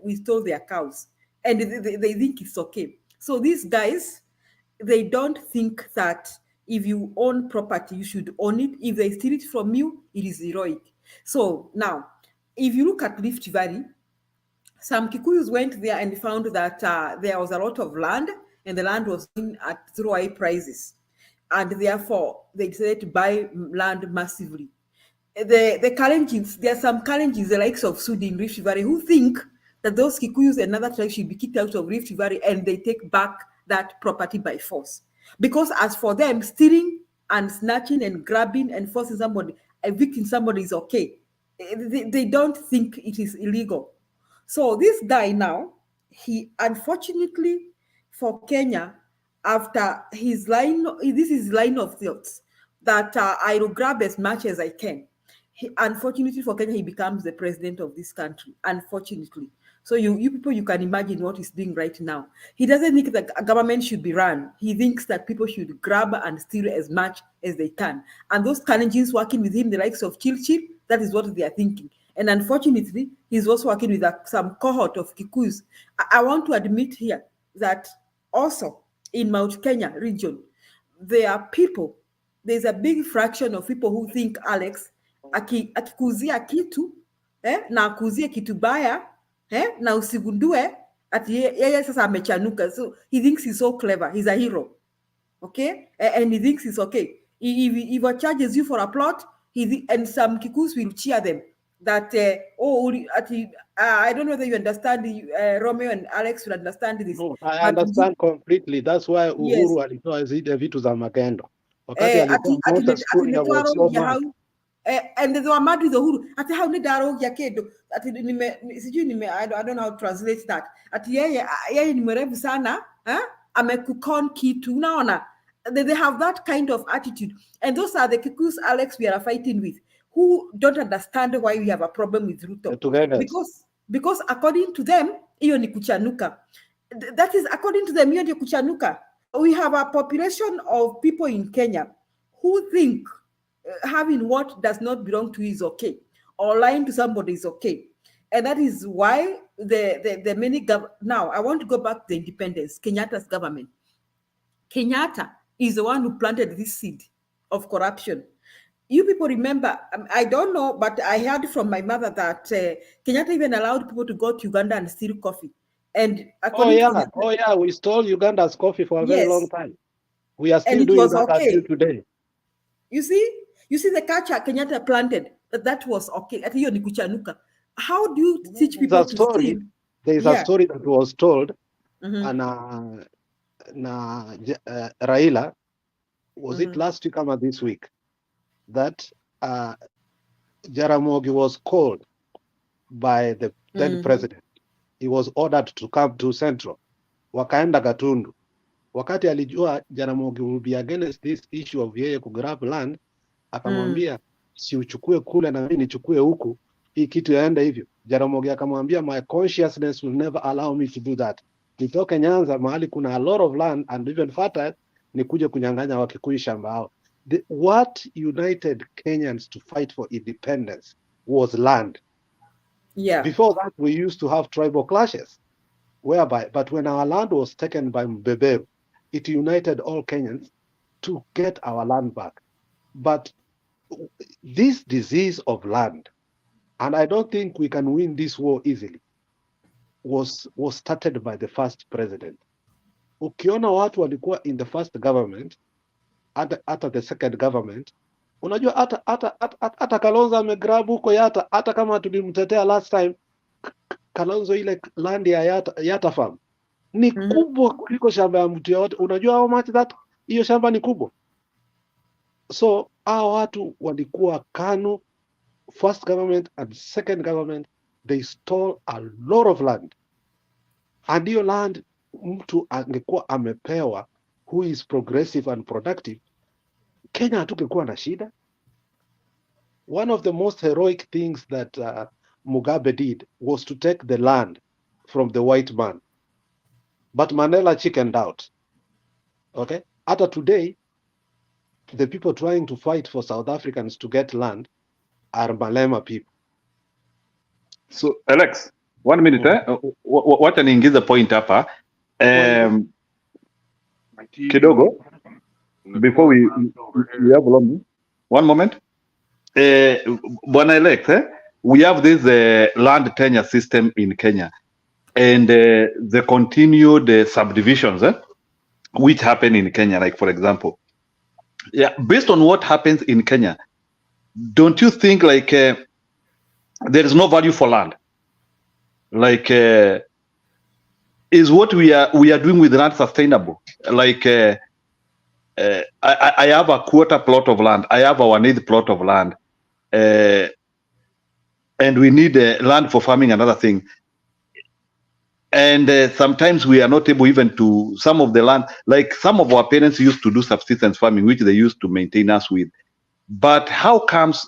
S4: we stole their cows. And they think it's okay. So these guys, they don't think that if you own property, you should own it. If they steal it from you, it is heroic. So now, if you look at Rift Valley, some Kikuyus went there and found that there was a lot of land, and the land was at throwaway prices. And therefore, they decided to buy land massively. The Kalenjins, there are some Kalenjins, the likes of Sudi in Rift Valley, who think that those Kikuyus and other tribes should be kicked out of Rift Valley, and they take back that property by force. Because as for them, stealing and snatching and grabbing and forcing somebody, evicting somebody is okay. They don't think it is illegal. So this guy now, he unfortunately for Kenya, after his line of thoughts that I will grab as much as I can. Unfortunately for Kenya, he becomes the president of this country. Unfortunately. So you people, you can imagine what he's doing right now. He doesn't think that a government should be run. He thinks that people should grab and steal as much as they can. And those Kalenjins working with him, the likes of Chilchil, that is what they are thinking. And unfortunately, he's also working with some cohort of Kikuyus. I want to admit here that also in Mount Kenya region, there are people, there's a big fraction of people who think Alex, akikuzia kitu, na akuzie kitu baya, na usigundue, Ati yeye sasa amechanuka. So he thinks he's so clever. He's a hero. Okay? And he thinks it's okay. If he charges you for a plot, and some Kikus will cheer them that, I don't know whether you understand, Romeo and Alex will understand this.
S3: No, I
S4: But
S3: understand completely. That's why
S4: yes.
S3: Uhuru alitoa zile vitu za magendo. Wakati alitoa
S4: Ati
S3: Moses Kuria was so mad.
S4: And they were mad with Uhuru. Ati how ni daro ya kedo. Ati I don't know how to translate that. Ati yeye ni mwerevu sana, amekukon kitu. Unaona? They have that kind of attitude. And those are the Kikus, Alex, we are fighting with, who don't understand why we have a problem with Ruto. Because according to them, hiyo ni kuchanuka. That is, according to them, hiyo ni kuchanuka. We have a population of people in Kenya who think having what does not belong to you is okay, or lying to somebody is okay. And that is why the many now I want to go back to the independence, Kenyatta's government. Kenyatta is the one who planted this seed of corruption. You people remember, I don't know, but I heard from my mother that Kenyatta even allowed people to go to Uganda and steal coffee. And
S3: we stole Uganda's coffee for a very long time. We are still doing that until today.
S4: You see the culture Kenyatta planted, that was okay. How do you teach people to steal?
S3: There is a story that was told, and Raila, was it last week or this week, that Jaramogi was called by the then president. He was ordered to come to Central. Wakaenda Gatundu. Wakati alijua Jaramogi will be against this issue of yeye kugrab land, akamwambia si uchukue kule na mimi nichukue huku, hii kitu yaenda hivyo. Jaramogi akamwambia my consciousness will never allow me to do that. Nitoke Nyanza mahali kuna a lot of land and even fertile, nikuje kunyang'anya Wakikuyu shamba hao. What united Kenyans to fight for independence was land.
S4: Yeah.
S3: Before that, we used to have tribal clashes, but when our land was taken by Mbeberu, it united all Kenyans to get our land back. But this disease of land, and I don't think we can win this war easily, was started by the first president. Ukiona watu walikuwa in the first government, hata the second government, unajua hata Kalonzo amegrab huko Yatta, hata kama tulimtetea last time, Kalonzo ile land ya Yatta farm ni kubwa kuliko shamba ya mtu yote. Unajua how much that hiyo shamba ni kubwa. So hao watu walikuwa KANU, first government and second government, they stole a lot of land. And hiyo land mtu angekuwa amepewa who is progressive and productive, Kenya hatukekuwa na shida. One of the most heroic things that Mugabe did was to take the land from the white man. But Mandela chickened out. Okay? After today, the people trying to fight for South Africans to get land are Malema people.
S1: So, Alex, 1 minute. Wacha niingize point hapa. Kidogo, before we have long. 1 moment. Bwana Alex, we have this land tenure system in Kenya, and the continued subdivisions which happen in Kenya, like for example, based on what happens in Kenya, don't you think like there is no value for land? Like, is what we are doing with land sustainable? Like, I have a quarter plot of land. I have a 1/8 plot of land, and we need land for farming, another thing. And sometimes we are not able even to some of the land. Like some of our parents used to do subsistence farming, which they used to maintain us with. But how comes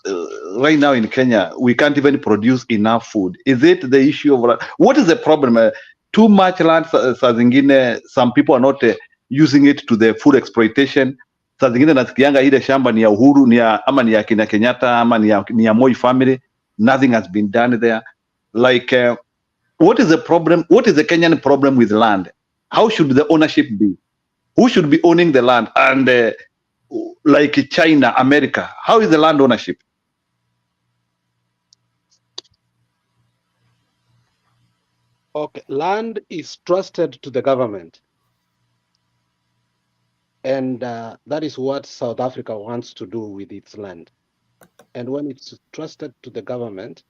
S1: right now in Kenya we can't even produce enough food? Is it the issue of what is the problem? Too much land. Saa zingine some people are not using it to the full exploitation. Saa zingine nasikianga ile shamba ni ya Uhuru, ama ni ya kina Kenyatta, ama ni ya Moi family. Nothing has been done there. Like, what is the problem? What is the Kenyan problem with land? How should the ownership be? Who should be owning the land? And like China, America, how is the land ownership?
S3: Okay, land is trusted to the government. And that is what South Africa wants to do with its land. And when it's trusted to the government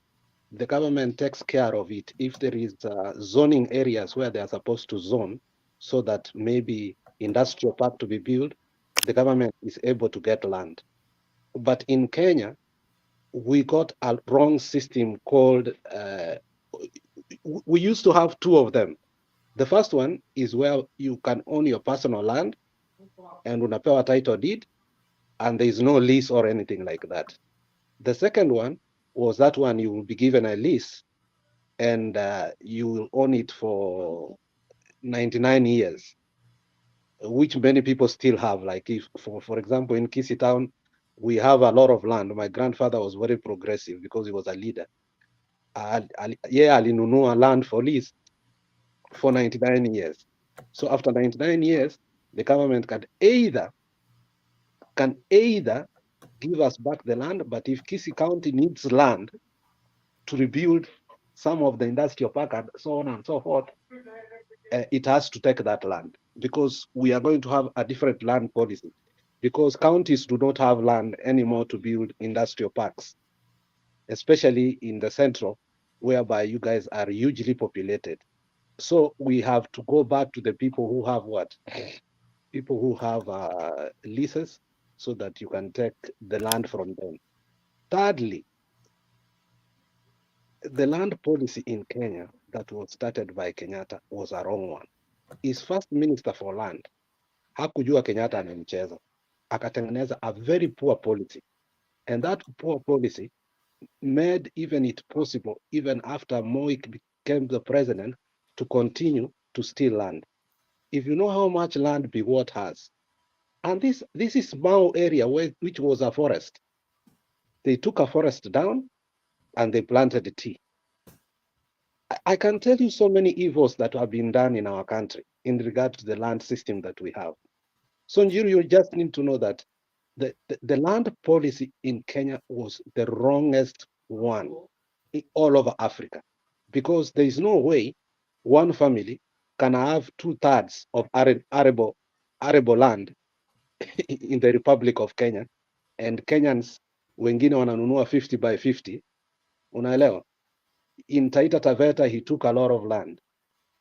S3: takes care of it. If there is zoning areas where they are supposed to zone so that maybe industrial park to be built, the government is able to get land. But in Kenya, we got a wrong system called, we used to have two of them. The first one is where you can own your personal land and unapewa title deed, and there is no lease or anything like that. The second one was that one you will be given a lease and you will own it for 99 years, which many people still have. Like if, for example, in Kisii Town, we have a lot of land. My grandfather was very progressive because he was a leader. Alinunua land for lease for 99 years. So after 99 years, the government can either give us back the land, but if Kisii County needs land to rebuild some of the industrial park and so on and so forth, it has to take that land, because we are going to have a different land policy, because counties do not have land anymore to build industrial parks, especially in the central, whereby you guys are hugely populated. So we have to go back to the people who have what? People who have leases, so that you can take the land from them. Thirdly, the land policy in Kenya that was started by Kenyatta was a wrong one. His first minister for land hakujua Kenyatta amemcheza, akatengeneza a very poor policy, and that poor policy made even it possible, even after Moi became the president, to continue to steal land. If you know how much land Biwott has, and this is Mau area, which was a forest. They took a forest down and they planted tea. I can tell you so many evils that have been done in our country in regard to the land system that we have. So Njiru, you just need to know that the land policy in Kenya was the wrongest one all over Africa, because there is no way one family can have 2/3 of arable land in the Republic of Kenya, and Kenyans wengine wananunua 50 by 50. Unaelewa? In Taita Taveta, he took a lot of land.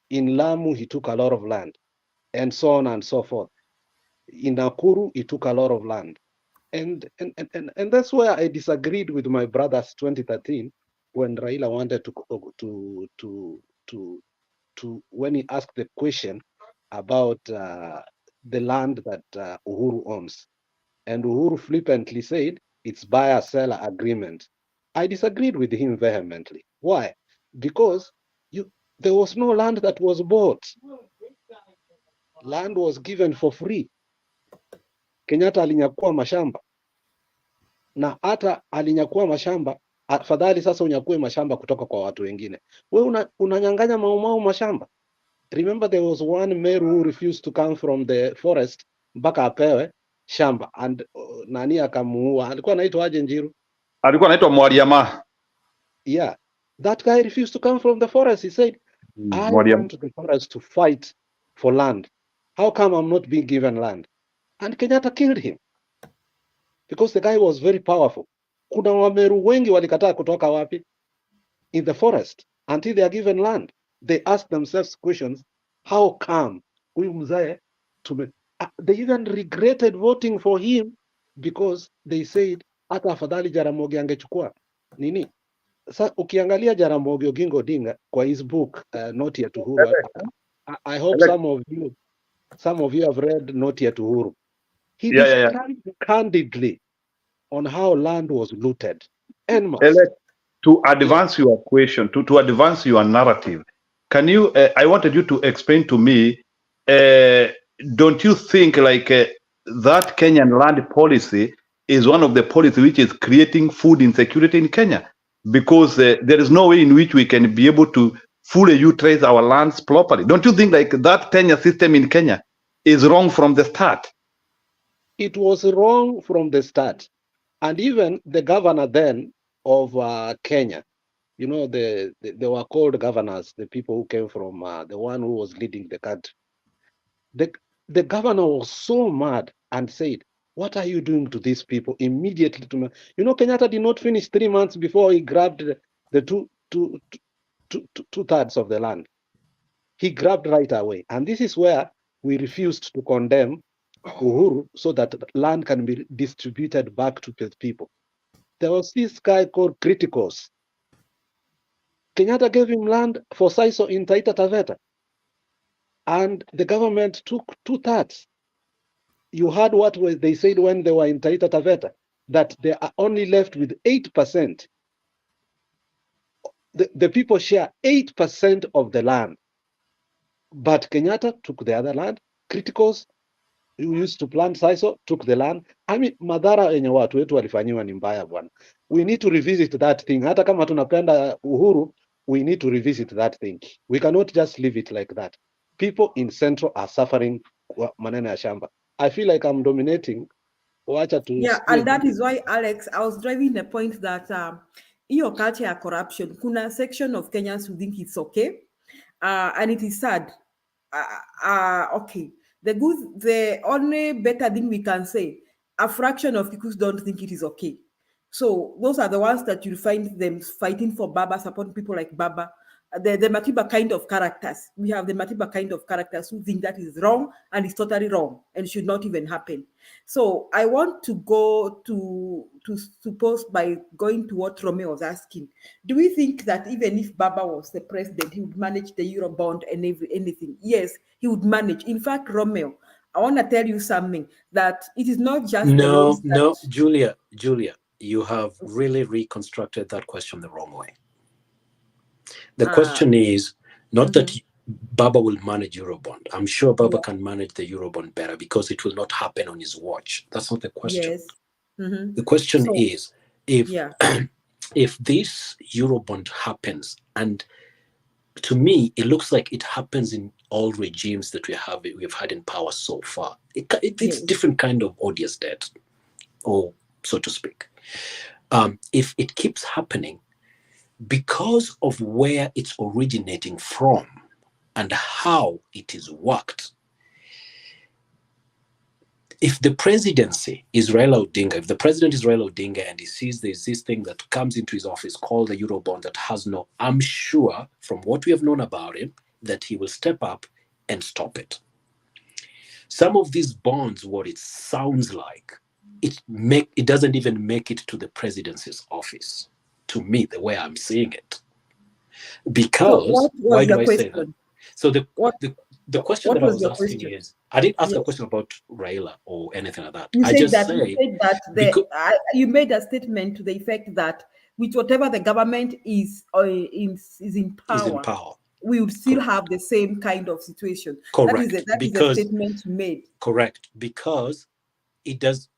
S3: In Lamu, he took a lot of land, and so on and so forth. In Nakuru, he took a lot of land. And that's where I disagreed with my brothers 2013, when Raila wanted to when he asked the question about the land that Uhuru owns, and Uhuru flippantly said it's buyer-seller agreement. I disagreed with him vehemently. Why? Because there was no land that was bought. Land was given for free. Kenyatta alinyakua mashamba, na hata alinyakua mashamba, afadhali sasa unyakue mashamba kutoka kwa watu wengine. Wewe unanyang'anya Maumau mashamba. Remember, there was one Meru who refused to come from the forest mpaka apewe shamba, and nani akamuua. Alikuwa anaitwa aje Njiru?
S1: Alikuwa anaitwa Mwaliama.
S3: Yeah, that guy refused to come from the forest. He said, I went to the forest to fight for land. How come I'm not being given land? And Kenyatta killed him because the guy was very powerful. Kuna Wameru wengi walikataa kutoka wapi? In the forest until they are given land. They ask themselves questions, how come huyu mzee they even regretted voting for him, because they said hata afadhali Jaramogi angechukua nini. Sa ukiangalia Jaramogi Oginga Odinga kwa his book Not Yet Uhuru, I hope some of you have read Not Yet Uhuru. He described candidly on how land was looted. And
S1: to advance your question, to advance your narrative, can you? I wanted you to explain to me. Don't you think like that Kenyan land policy is one of the policies which is creating food insecurity in Kenya? Because there is no way in which we can be able to fully utilize our lands properly. Don't you think like that tenure system in Kenya is wrong from the start?
S3: It was wrong from the start. And even the governor then of Kenya, you know, they were called governors, the people who came from the one who was leading the country. The governor was so mad and said, "What are you doing to these people?" Immediately, you know, Kenyatta did not finish 3 months before he grabbed the two-thirds of the land. He grabbed right away, and this is where we refused to condemn Uhuru so that land can be distributed back to the people. There was this guy called Criticos. Kenyatta gave him land for Saiso in Taita Taveta, and the government took 2/3. You heard what they said when they were in Taita Taveta, that they are only left with 8%. The people share 8% of the land. But Kenyatta took the other land. Criticals who used to plant Saiso took the land. I mean, madhara yenye watu wetu walifanyiwa ni mbaya bwana. We need to revisit that thing. Hata kama tunapenda Uhuru, we need to revisit that thing. We cannot just leave it like that. People in Central are suffering maneno ya shamba. I feel like I'm dominating.
S4: Yeah, and that is why, Alex, I was driving the point that your culture of corruption, kuna section of Kenyans who think it's okay, and it is sad. Okay, the only better thing we can say, a fraction of Kikus don't think it is okay. So those are the ones that you'll find them fighting for Baba, supporting people like Baba. The Matiba kind of characters. We have the Matiba kind of characters who think that is wrong and it's totally wrong and should not even happen. So I want to go to suppose by going to what Romeo was asking. Do we think that even if Baba was the president, he would manage the Eurobond and anything? Yes, he would manage. In fact, Romeo, I want to tell you something, that it is not just
S2: no, Julia, you have really reconstructed that question the wrong way. The question is not that Baba will manage Eurobond. I'm sure Baba can manage the Eurobond better because it will not happen on his watch. That's not the question.
S4: Yes.
S2: The question is if this Eurobond happens, and to me, it looks like it happens in all regimes that we've had in power so far. It's different kind of odious debt, or so to speak. If it keeps happening, because of where it's originating from and how it is worked, if the presidency is Raila Odinga, if the president is Raila Odinga and he sees there's this thing that comes into his office called the Eurobond that has no, I'm sure from what we have known about him, that he will step up and stop it. Some of these bonds, what it sounds like, it doesn't even make it to the presidency's office. To me, the way I'm seeing it, because why do I say that? So the question that I was asking is, I didn't ask a question about Raila or anything like that.
S4: You made a statement to the effect that with whatever the government is in power, we would still have the same kind of situation.
S2: Correct.
S4: That is the statement you made.
S2: Correct, because it does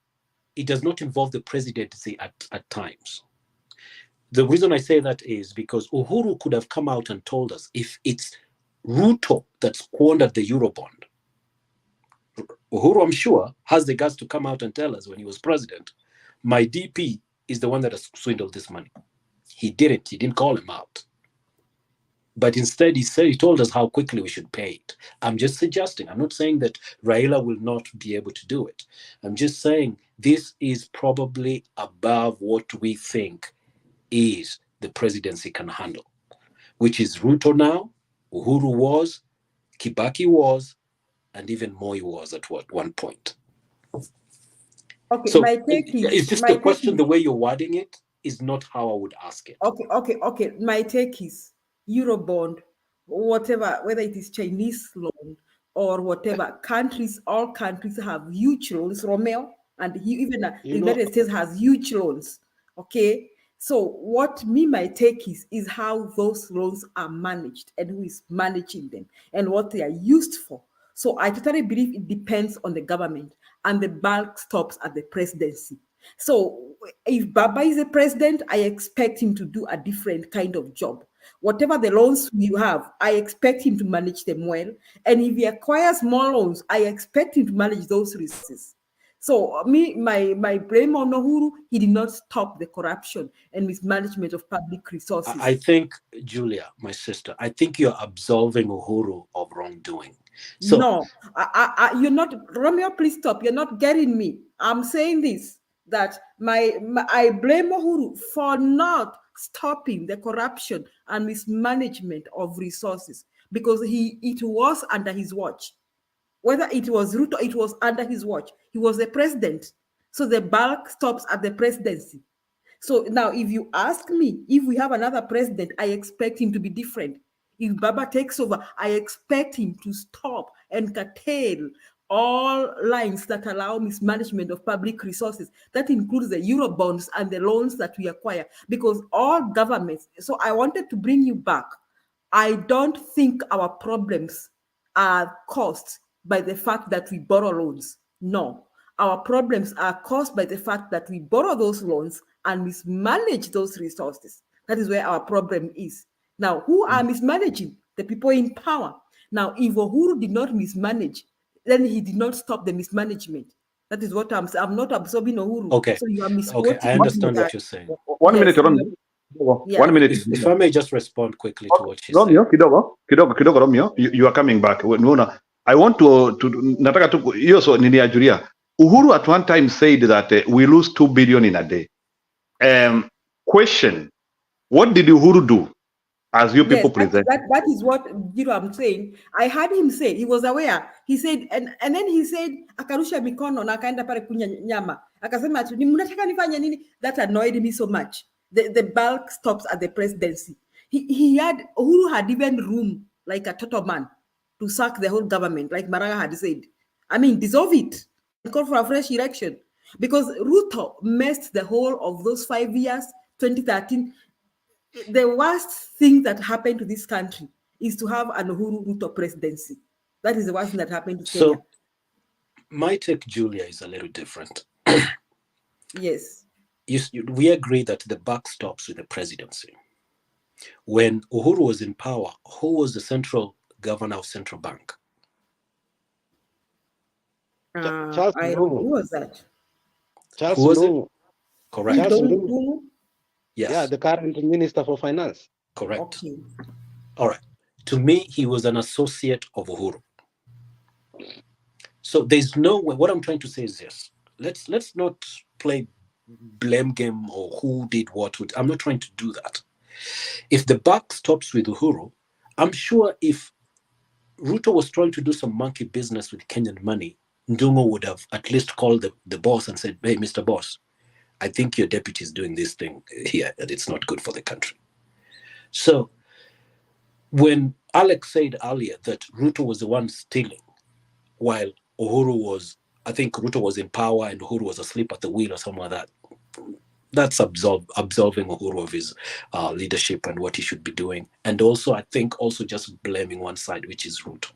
S2: not involve the presidency at times. The reason I say that is because Uhuru could have come out and told us if it's Ruto that squandered the Eurobond. Uhuru, I'm sure, has the guts to come out and tell us when he was president, my DP is the one that has swindled this money. He didn't call him out. But instead, he told us how quickly we should pay it. I'm just suggesting, I'm not saying that Raila will not be able to do it. I'm just saying this is probably above what we think is the presidency can handle, which is Ruto now, Uhuru was, Kibaki was, and even Moi was at one point.
S4: Okay,
S2: so it's just the question, the way you're wording it is not how I would ask it.
S4: Okay. My take is Eurobond, whatever, whether it is Chinese loan or whatever, all countries have huge loans, Romeo, and even the United States has huge loans. Okay. So what my take is how those loans are managed and who is managing them and what they are used for. So I totally believe it depends on the government and the bulk stops at the presidency. So if Baba is a president, I expect him to do a different kind of job. Whatever the loans you have, I expect him to manage them well. And if he acquires more loans, I expect him to manage those risks. So my blame on Uhuru, he did not stop the corruption and mismanagement of public resources.
S2: I think, Julia, my sister, I think you're absolving Uhuru of wrongdoing. So
S4: no, you're not, Romeo, please stop. You're not getting me. I'm saying this, that I blame Uhuru for not stopping the corruption and mismanagement of resources, because it was under his watch. Whether it was Ruto, it was under his watch. He was the president. So the bulk stops at the presidency. So now, if you ask me, if we have another president, I expect him to be different. If Baba takes over, I expect him to stop and curtail all lines that allow mismanagement of public resources. That includes the Eurobonds and the loans that we acquire, because all governments. So I wanted to bring you back. I don't think our problems are caused by the fact that we borrow loans. No, our problems are caused by the fact that we borrow those loans and mismanage those resources. That is where our problem is. Now, who are mismanaging? The people in power. Now, if Uhuru did not mismanage, then he did not stop the mismanagement. That is what I'm not absorbing Uhuru.
S2: Okay.
S4: So you are misquoting.
S2: Okay, I understand what you're saying.
S1: 1 minute,
S4: Yes.
S1: Romeo.
S4: Yeah.
S1: 1 minute.
S2: If I may just respond quickly to what she said.
S1: Romeo, kidogo, Romeo, you are coming back. I want to nataka tu hiyo, so niliajulia. Uhuru at one time said that we lose 2 billion in a day. Question: what did Uhuru do? As you people present,
S4: that is what I'm saying. I heard him say he was aware. He said, and then he said akarusha mikono na akaenda pale kunya nyama. Akasema ati mnataka nifanye nini? That annoyed me so much. The bulk stops at the presidency. Uhuru had even room, like a total man, to sack the whole government, like Maraga had said. I mean, dissolve it and call for a fresh election, because Ruto messed the whole of those 5 years, 2013. The worst thing that happened to this country is to have an Uhuru Ruto presidency. That is the worst thing that happened to Kenya.
S2: So my take, Julia, is a little different.
S4: Yes.
S2: We agree that the buck stops with the presidency. When Uhuru was in power, who was the central governor of central bank?
S3: Charles
S4: who was that?
S3: Charles
S2: Who was it?
S3: Lungu.
S2: Correct.
S3: Charles
S4: Lungu?
S3: Lungu.
S2: Yes.
S3: Yeah, the current Minister for Finance.
S2: Correct.
S4: Okay.
S2: All right. To me, he was an associate of Uhuru. So there's no way. What I'm trying to say is this: let's not play blame game or who did what. I'm not trying to do that. If the buck stops with Uhuru, I'm sure if Ruto was trying to do some monkey business with Kenyan money, Ndungu would have at least called the boss and said, "Hey, Mr. Boss, I think your deputy is doing this thing here, and it's not good for the country." So when Alex said earlier that Ruto was the one stealing, while Uhuru was, I think Ruto was in power and Uhuru was asleep at the wheel or something like that, that's absolving Uhuru of his leadership and what he should be doing. And also, I think also just blaming one side, which is Ruto.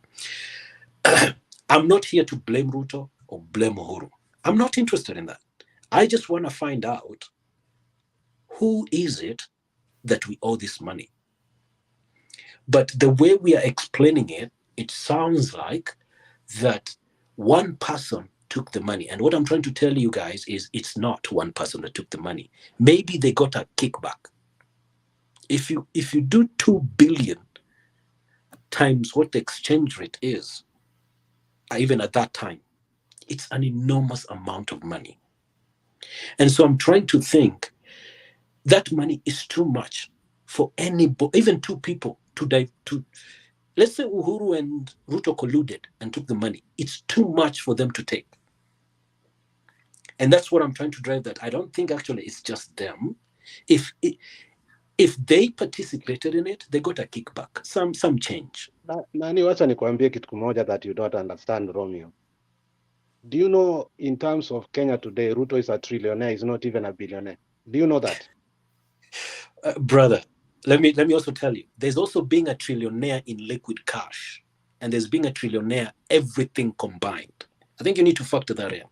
S2: I'm not here to blame Ruto or blame Uhuru. I'm not interested in that. I just want to find out who is it that we owe this money. But the way we are explaining it, it sounds like that one person took the money. And what I'm trying to tell you guys is it's not one person that took the money. Maybe they got a kickback. If you do 2 billion times what the exchange rate is, even at that time, it's an enormous amount of money. And so I'm trying to think that money is too much for anybody, even two people to let's say Uhuru and Ruto colluded and took the money. It's too much for them to take. And that's what I'm trying to drive, that I don't think actually it's just them. If they participated in it, they got a kickback, some change.
S3: Nani, wacha nikuambie kitu kimoja that you don't understand, Romeo. Do you know, in terms of Kenya today, Ruto is a trillionaire, he's not even a billionaire. Do you know that?
S2: Brother, let me also tell you, there's also being a trillionaire in liquid cash, and there's being a trillionaire everything combined. I think you need to factor that in.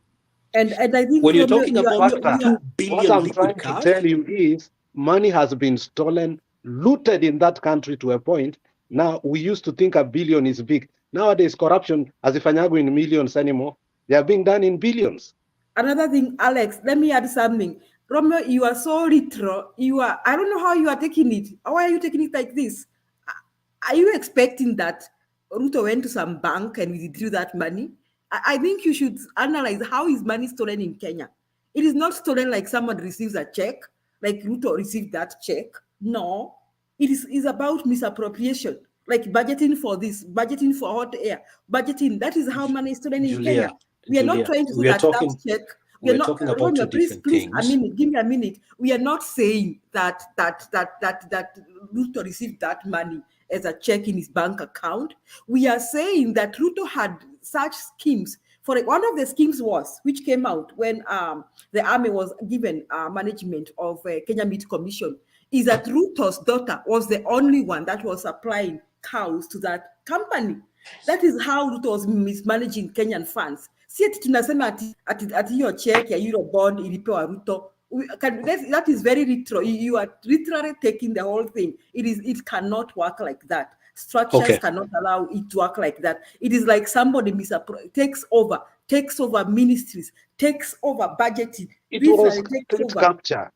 S4: And I think
S2: when you're talking about 2 billion
S3: what I'm
S2: liquid
S3: trying
S2: cash,
S3: to tell you is money has been stolen, looted in that country to a point. Now we used to think a billion is big. Nowadays corruption hazifanyagwi in millions anymore. They are being done in billions.
S4: Another thing, Alex, let me add something. Romeo, you are so retro. I don't know how you are taking it. Why are you taking it like this? Are you expecting that Ruto went to some bank and withdrew that money? I think you should analyze how is money stolen in Kenya. It is not stolen like someone receives a check, like Ruto received that check. No, it is about misappropriation, like budgeting for this, budgeting for hot air, budgeting. That is how money is stolen in Kenya. We are not trying to say
S2: we are
S4: that
S2: talking.
S4: check.
S2: We are talking about
S4: Romeo,
S2: two different
S4: please,
S2: things.
S4: a minute, give me a minute. We are not saying that Ruto received that money as a check in his bank account. We are saying that Ruto had such schemes. For one of the schemes which came out when the army was given management of Kenya Meat Commission, is that Ruto's daughter was the only one that was supplying cows to that company. That is how Ruto was mismanaging Kenyan funds. Si ati tunasema ati hiyo check ya Eurobond ilipewa Ruto. That is very retro. You are literally taking the whole thing. It cannot work like that. Structures cannot allow it to work like that. It is like somebody takes over ministries, takes over budgeting.
S3: It was state capture.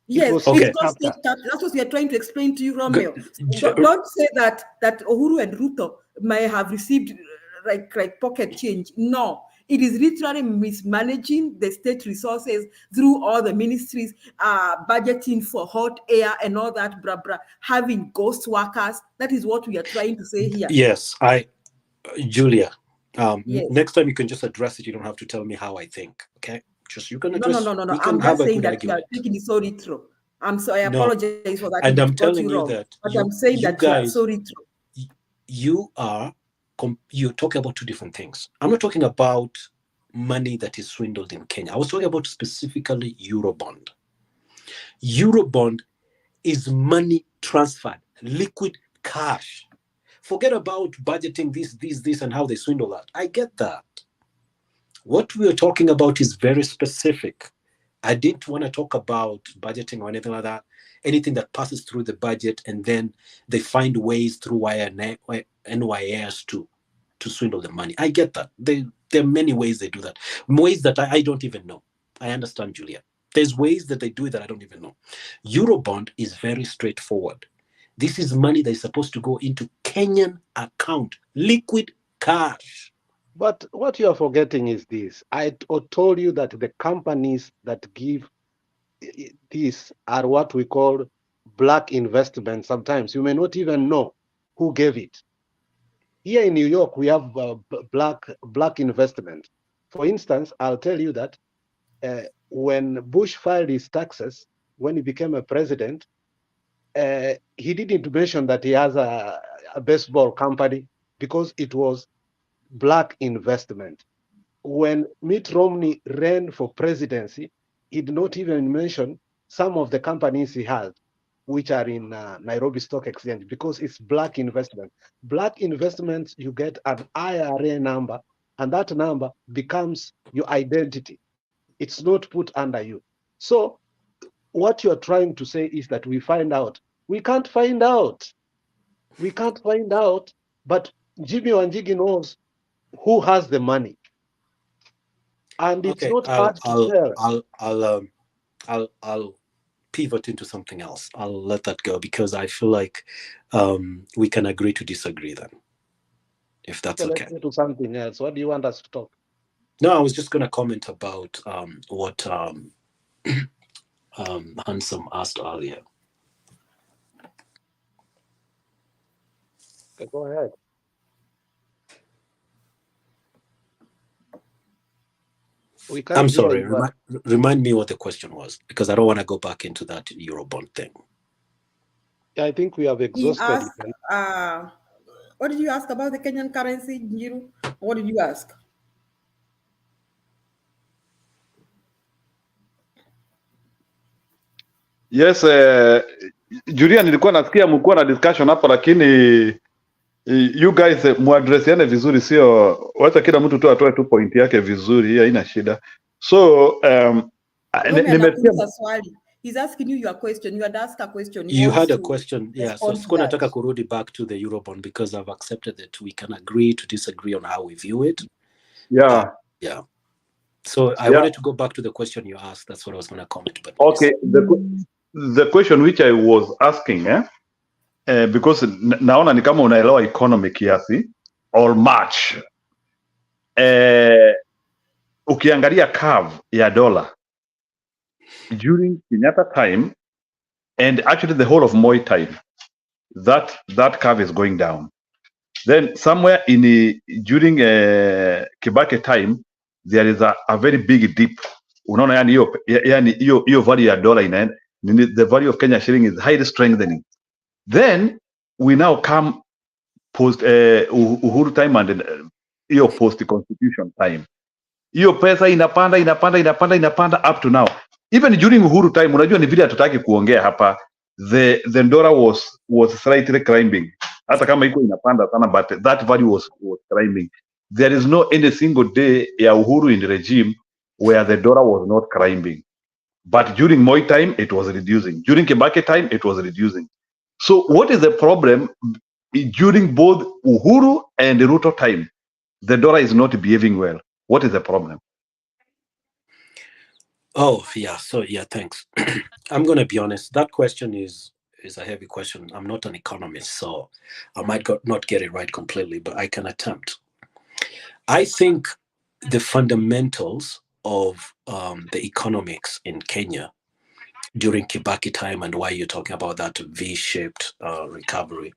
S4: Yes, it's not state capture. That's what we are trying to explain to you, Romeo. Don't say that Uhuru and Ruto may have received like pocket change. No. It is literally mismanaging the state resources through all the ministries, budgeting for hot air and all that, having ghost workers. That is what we are trying to say here.
S2: Yes, Julia.
S4: Yes.
S2: Next time you can just address it. You don't have to tell me how I think. Okay, you can address.
S4: No. I'm just saying that you are taking it so retro. I'm sorry. I apologize for that.
S2: And I'm telling you that.
S4: But I'm saying that you are so retro.
S2: You're talking about two different things. I'm not talking about money that is swindled in Kenya. I was talking about specifically Eurobond. Eurobond is money transferred, liquid cash. Forget about budgeting this, and how they swindle that. I get that. What we are talking about is very specific. I didn't want to talk about budgeting or anything like that. Anything that passes through the budget and then they find ways through NYS to swindle the money. I get that. There are many ways they do that. Ways that I don't even know. I understand, Julia. There's ways that they do it that I don't even know. Eurobond is very straightforward. This is money that is supposed to go into Kenyan account, liquid cash.
S3: But what you are forgetting is this. I told you that the companies that give this are what we call black investment. Sometimes you may not even know who gave it. Here in New York, we have black investment. For instance, I'll tell you that when Bush filed his taxes, when he became a president, he didn't mention that he has a baseball company because it was black investment. When Mitt Romney ran for presidency, he did not even mention some of the companies he has, which are in Nairobi Stock Exchange, because it's black investment. Black investments, you get an IRA number, and that number becomes your identity. It's not put under you. So what you're trying to say is that we find out. We can't find out. We can't find out, but Jimmy Wanjigi knows who has the money. And it's not hard to tell.
S2: I'll pivot into something else. I'll let that go because I feel like we can agree to disagree then, if that's okay.
S3: Let's go to something else. What do you want us to talk?
S2: No, I was just going to comment about what Handsome asked earlier.
S3: Okay, go ahead.
S2: I'm sorry. Remind me what the question was, because I don't want to go back into that Eurobond thing.
S3: I think we have exhausted.
S4: What did you ask about the Kenyan currency, Njiru? What did you ask?
S1: Yes, Julia, nilikuwa nasikia mkuwa na discussion hapo, lakini you guys muadresiane vizuri, sio wacha kila mtu tu atoe tu point yake vizuri, hiyo haina shida. So
S4: he's asking you your question. You had asked a question.
S2: You had a question, yeah. So sikuwa nataka kurudi back to the Eurobond because I've accepted that we can agree to disagree on how we view it.
S1: Yeah.
S2: Yeah. So I
S1: Yeah.
S2: wanted to go back to the question you asked. That's what I was going to comment. But
S1: Okay, the question which I was asking, because naona ni kama unaelewa economy kiasi or much. Ukiangalia curve ya dollar during Kenyatta time and actually the whole of Moi time, that curve is going down. Then somewhere during Kibaki time there is a very big dip. Unaona yani hiyo value ya dollar the value of Kenya shilling is highly strengthening. Then we now come post Uhuru time and hiyo post constitution time. Hiyo pesa inapanda up to now. Even during Uhuru time, unajua ni vile hatutaki kuongea hapa, the dollar was slightly climbing. Hata kama iko inapanda sana, but that value was climbing. There is no any single day ya Uhuru in the regime where the dollar was not climbing. But during Moi time, it was reducing. During Kibaki time, it was reducing. So what is the problem during both Uhuru and Ruto time? The dollar is not behaving well. What is the problem?
S2: oh yeah, so yeah, thanks. I'm going to be honest. That question is a heavy question. I'm not an economist, so I might not get it right completely, but I can attempt. I think the fundamentals of the economics in Kenya during Kibaki time and why you're talking about that V-shaped recovery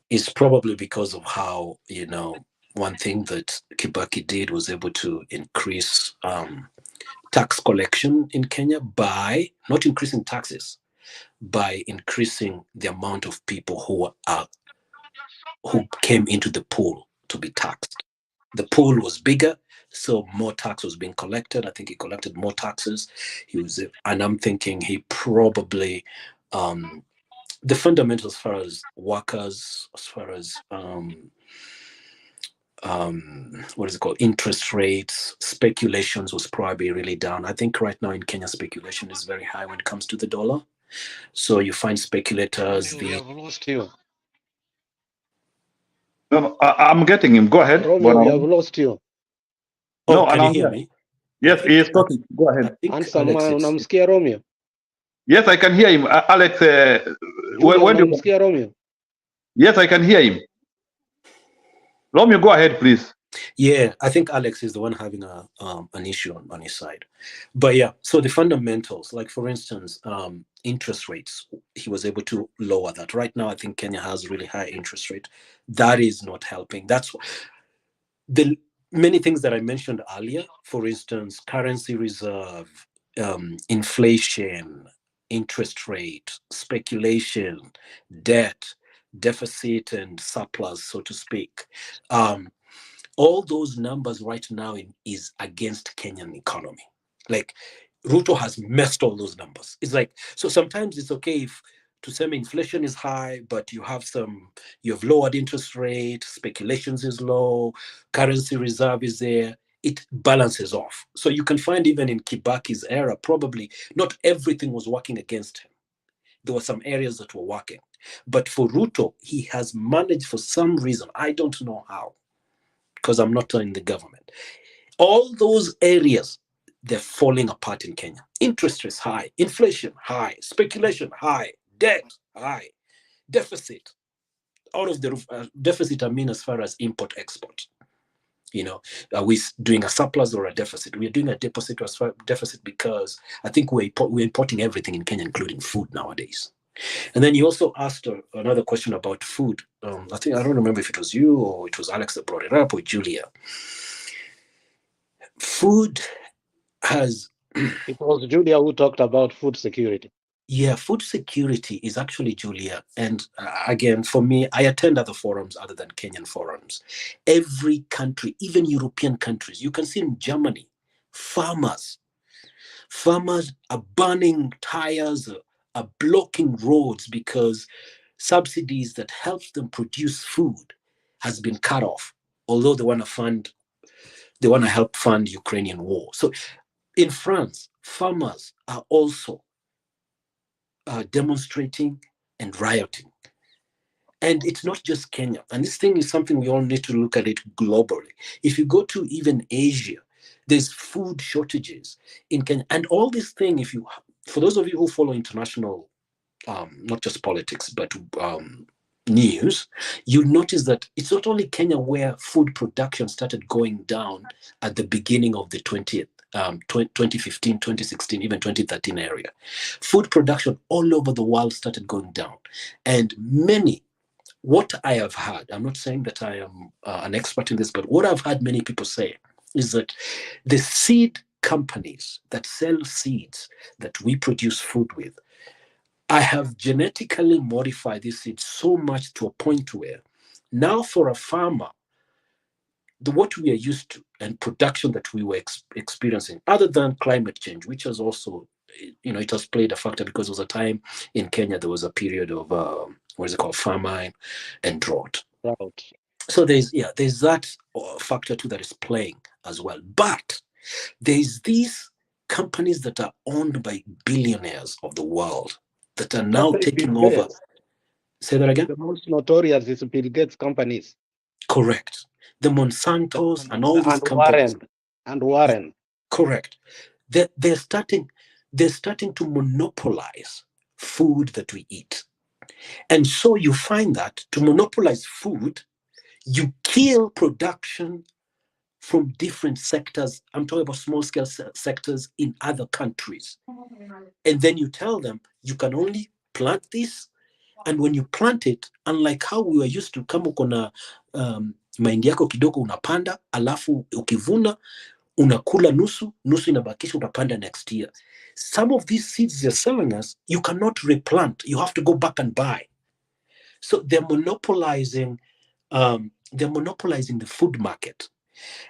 S2: is probably because of how, one thing that Kibaki did was able to increase tax collection in Kenya by not increasing taxes, by increasing the amount of people who came into the pool to be taxed. The pool was bigger, so more tax was being collected. I think he collected more taxes. And I'm thinking he probably the fundamentals as far as workers, as far as what is it called, interest rates, speculations was probably really down. I think right now in Kenya, speculation is very high when it comes to the dollar. So you find speculators.
S3: We have lost you.
S1: No, I'm getting him. Go ahead.
S3: Romeo, we have lost you.
S1: No,
S2: can you hear me?
S1: Yes, he is talking. Go ahead.
S3: Answer man, unamsikia Romeo?
S1: Yes, I can hear him. Alex, when you...
S3: unamsikia Romeo?
S1: Yes, I can hear him. Romeo, go ahead, please.
S2: Yeah, I think Alex is the one having an issue on his side. But yeah, so the fundamentals, like for instance, interest rates, he was able to lower that. Right now, I think Kenya has really high interest rate. That is not helping. That's the many things that I mentioned earlier. For instance, currency reserve, inflation, interest rate, speculation, debt, deficit and surplus, so to speak. All those numbers right now is against Kenyan economy. Like Ruto has messed all those numbers. It's like, so sometimes it's okay if to say inflation is high, but you have lowered interest rate, speculations is low, currency reserve is there, it balances off. So you can find even in Kibaki's era, probably not everything was working against him. There were some areas that were working. But for Ruto, he has managed for some reason, I don't know how, because I'm not in the government. All those areas, they're falling apart in Kenya. Interest rates high, inflation high, speculation high, debt high, deficit. Out of the roof, deficit, I mean as far as import-export. Are we doing a surplus or a deficit? We are doing a deficit because I think we're importing everything in Kenya, including food nowadays. And then you also asked another question about food. I don't remember if it was you or it was Alex that brought it up, or Julia. Food has...
S3: It was Julia who talked about food security.
S2: Yeah, food security is actually Julia. And again, for me, I attend other forums other than Kenyan forums. Every country, even European countries, you can see in Germany, farmers are burning tires, are blocking roads because subsidies that helps them produce food has been cut off, although they want to help fund Ukrainian war. So in France, farmers are also demonstrating and rioting. And it's not just Kenya. And this thing is something we all need to look at it globally. If you go to even Asia, There's food shortages in Kenya. And all this thing, for those of you who follow international, not just politics, but news, you notice that it's not only Kenya where food production started going down at the beginning of the 2015, 2016, even 2013 area. Food production all over the world started going down. And what I have heard, I'm not saying that I am an expert in this, but what I've heard many people say is that the seed companies that sell seeds that we produce food with, I have genetically modified these seeds so much to a point where now for a farmer, what we are used to and production that we were experiencing, other than climate change, which has also, it has played a factor, because there was a time in Kenya, there was a period of, famine and drought. So there's that factor too that is playing as well. But there's these companies that are owned by billionaires of the world that are now taking over. Say that again?
S3: The most notorious is Bill Gates companies.
S2: Correct. The Monsantos and all these companies.
S3: Warren.
S2: Correct. They're starting to monopolize food that we eat. And so you find that to monopolize food, you kill production from different sectors. I'm talking about small scale sectors in other countries. And then you tell them you can only plant this. And when you plant it, unlike how we were used to, kama uko na mahindi yako kidogo unapanda, alafu ukivuna unakula nusu inabakisha utapanda next year. Some of these seeds they're selling us, you cannot replant. You have to go back and buy. So they're monopolizing the food market.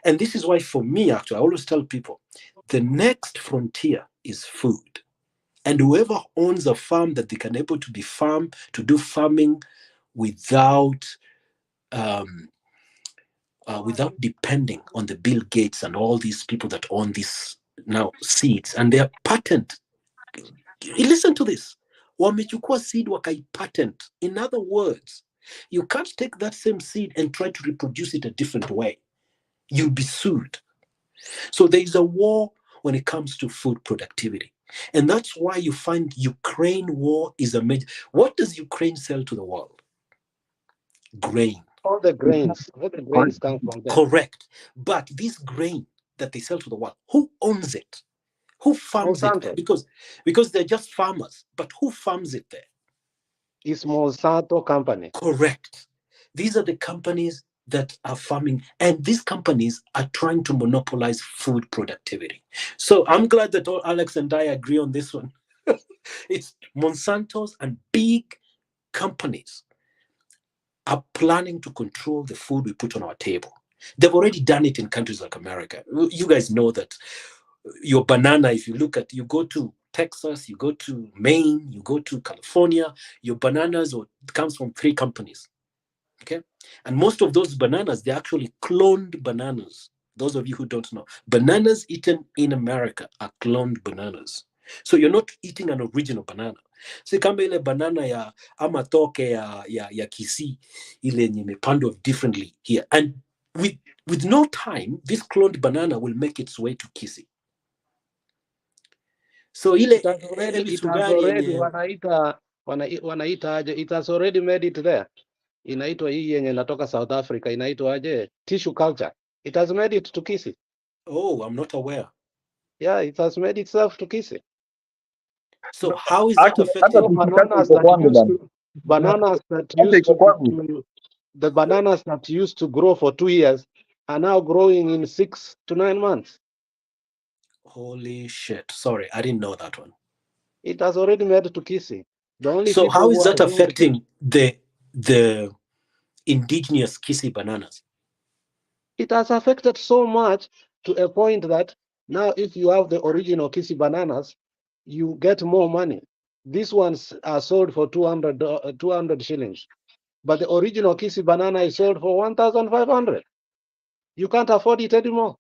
S2: And this is why, for me, actually, I always tell people, the next frontier is food. And whoever owns a farm that they can able to do farming without depending on the Bill Gates and all these people that own these now seeds, and their patent. Listen to this. Wamechukua seed wakai patent. In other words, you can't take that same seed and try to reproduce it a different way. You'll be sued. So there is a war when it comes to food productivity. And that's why you find Ukraine war is a major. What does Ukraine sell to the world? Grain.
S3: All the grains come from there.
S2: Correct. But this grain that they sell to the world, who owns it? Who farms
S3: Monsanto.
S2: it? Because they're just farmers. But who farms it there?
S3: It's Monsanto company.
S2: Correct. These are the companies that are farming, and these companies are trying to monopolize food productivity. So I'm glad that Alex and I agree on this one. It's Monsanto's and big companies are planning to control the food we put on our table. They've already done it in countries like America. You guys know that your banana, if you go to Texas, you go to Maine, you go to California, your bananas comes from 3 companies. Okay, and most of those bananas, they're actually cloned bananas. Those of you who don't know, bananas eaten in America are cloned bananas. So you're not eating an original banana. So kama ile banana ya amatoke ya Kisii, ile imepandwa differently here, and with no time, this cloned banana will make its way to Kisii. So ile
S3: it has already made it there. Inaitwa hii yenye natoka South Africa, inaitwa aje? Tissue culture. It has made it to Kisii.
S2: Oh, I'm not aware.
S3: Yeah, it has made itself to Kisii.
S2: So how is that affecting
S3: the bananas that used to grow for 2 years are now growing in 6 to 9 months?
S2: Holy shit. Sorry, I didn't know that one.
S3: It has already made it to Kisii.
S2: So how is that affecting the indigenous Kisii bananas?
S3: It has affected so much to a point that now if you have the original Kisii bananas, you get more money. These ones are sold for 200 shillings. But the original Kisii banana is sold for 1,500. You can't afford it anymore.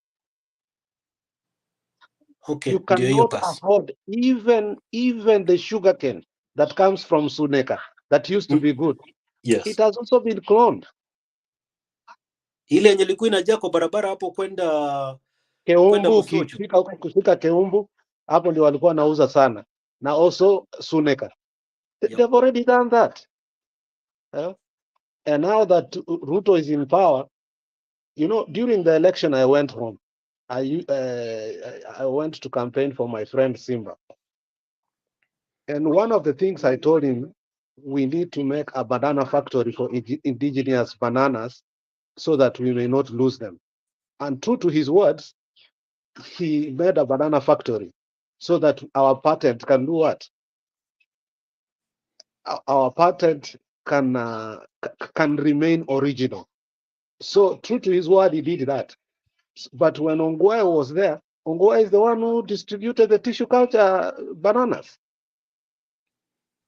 S2: Okay,
S3: you cannot afford even the sugarcane that comes from Suneka that used to be good.
S2: Yes.
S3: It has also been cloned.
S2: Ile yenye ilikuwa inajaa kwa barabara hapo kwenda
S3: Keumbu,
S2: Busocho.
S3: ukifika Keumbu, hapo ndio walikuwa wanauza sana. Na also Suneka.
S2: Yep.
S3: They've already done that. And now that Ruto is in power, you know, during the election, I went home. I went to campaign for my friend Simba. And one of the things I told him, we need to make a banana factory for indigenous bananas so that we may not lose them. And true to his words, he made a banana factory so that our patent can do what? Our patent can remain original. So true to his word, he did that. But when Ongwae was there, Ongwae is the one who distributed the tissue culture bananas.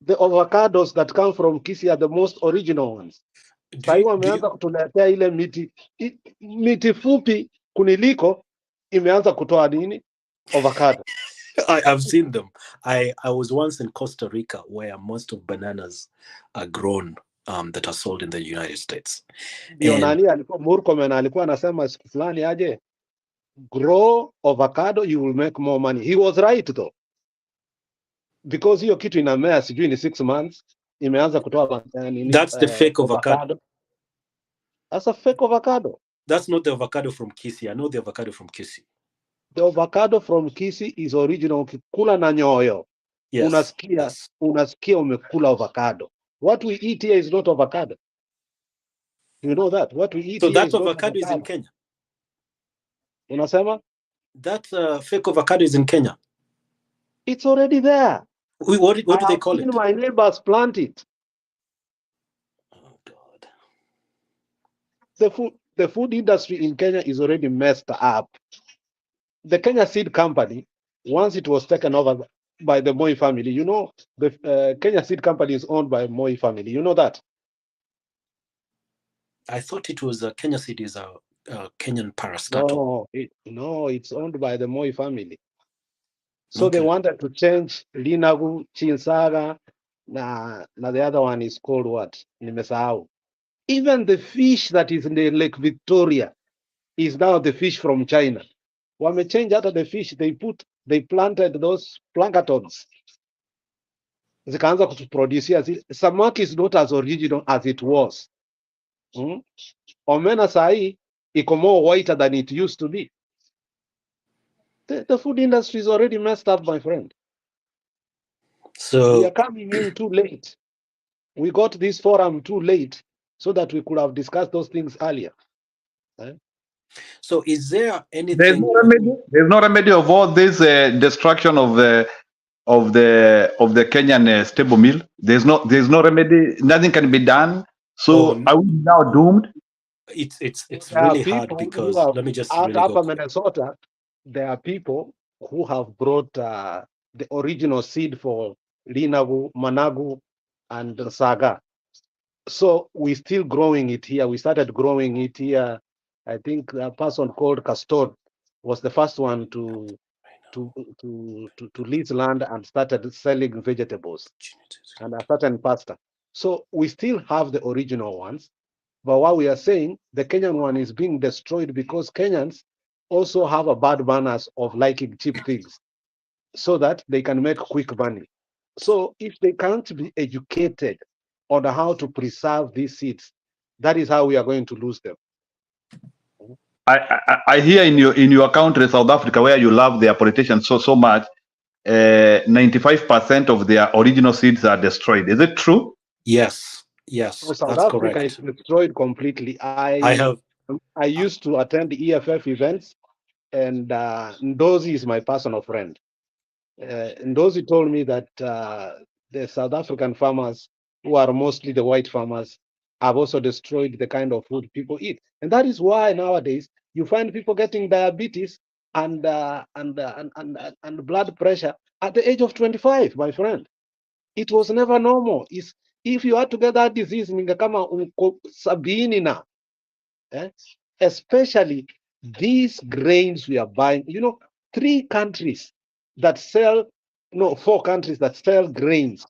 S3: The avocados that come from Kisii are the most original ones. Sahii wameanza kutuletea ile miti fupi kuniliko imeanza kutoa nini? Avocado.
S2: I've seen them. I was once in Costa Rica where most of bananas are grown that are sold in the United States.
S3: Ndio nani alikuwa Murkomen alikuwa anasema siku fulani aje, grow avocado, you will make more money. He was right though. Because hiyo kitu inamea sijui ni 6 months imeanza kutoa nini?
S2: That's the fake avocado.
S3: That's a fake avocado.
S2: That's not the avocado from Kisii. I know the avocado from Kisii.
S3: The avocado from Kisii is original. Ukikula na nyoyo,
S2: Yes.
S3: unasikia umekula avocado. What we eat here is not avocado. You know that? What we eat
S2: so
S3: here
S2: that
S3: is
S2: avocado is in Kenya.
S3: Unasema?
S2: That fake avocado is in Kenya.
S3: It's already there.
S2: What do they call it?
S3: My neighbors plant it.
S2: Oh God.
S3: The food industry in Kenya is already messed up. The Kenya Seed Company, once it was taken over by the Moi family, you know, the Kenya Seed Company is owned by Moi family. You know that?
S2: I thought it was Kenya Seed is a Kenyan parastatal.
S3: No, it's owned by the Moi family. So they wanted to change Linagu, Chinsaga, na the other one is called what? Nimesahau. Even the fish that is in the Lake Victoria is now the fish from China. Wame change out of the fish, they planted those planktons. Zikaanza kutuproducia. Samaki is not as original as it was. Omena sahi iko more whiter than it used to be. The food industry is already messed up, my friend.
S2: So
S3: we are coming in too late. We got this forum too late so that we could have discussed those things earlier.
S2: So is there anything?
S1: There's no remedy of all this destruction of the Kenyan stable mill. There's no remedy. Nothing can be done. So are we now doomed?
S2: It's really hard because let me just really go.
S3: Minnesota, there are people who have brought the original seed for Linagu, Managu, and Saga. So we're still growing it here. We started growing it here. I think a person called Castor was the first one to lease land and started selling vegetables and a certain pastor. So we still have the original ones. But what we are saying, the Kenyan one is being destroyed because Kenyans also have a bad manners of liking cheap things so that they can make quick money. So if they can't be educated on how to preserve these seeds, that is how we are going to lose them.
S1: I hear in your country, South Africa, where you love their politicians so much, 95% of their original seeds are destroyed. Is it true?
S2: Yes,
S3: so South
S2: that's
S3: Africa
S2: correct.
S3: is destroyed completely. I used to attend the EFF events, and Ndozi is my personal friend. Ndozi told me that the South African farmers, who are mostly the white farmers, have also destroyed the kind of food people eat. And that is why nowadays you find people getting diabetes and blood pressure at the age of 25, my friend. It was never normal. If you had to get that disease, sabini na. Especially these grains we are buying. You know, 4 countries that sell grains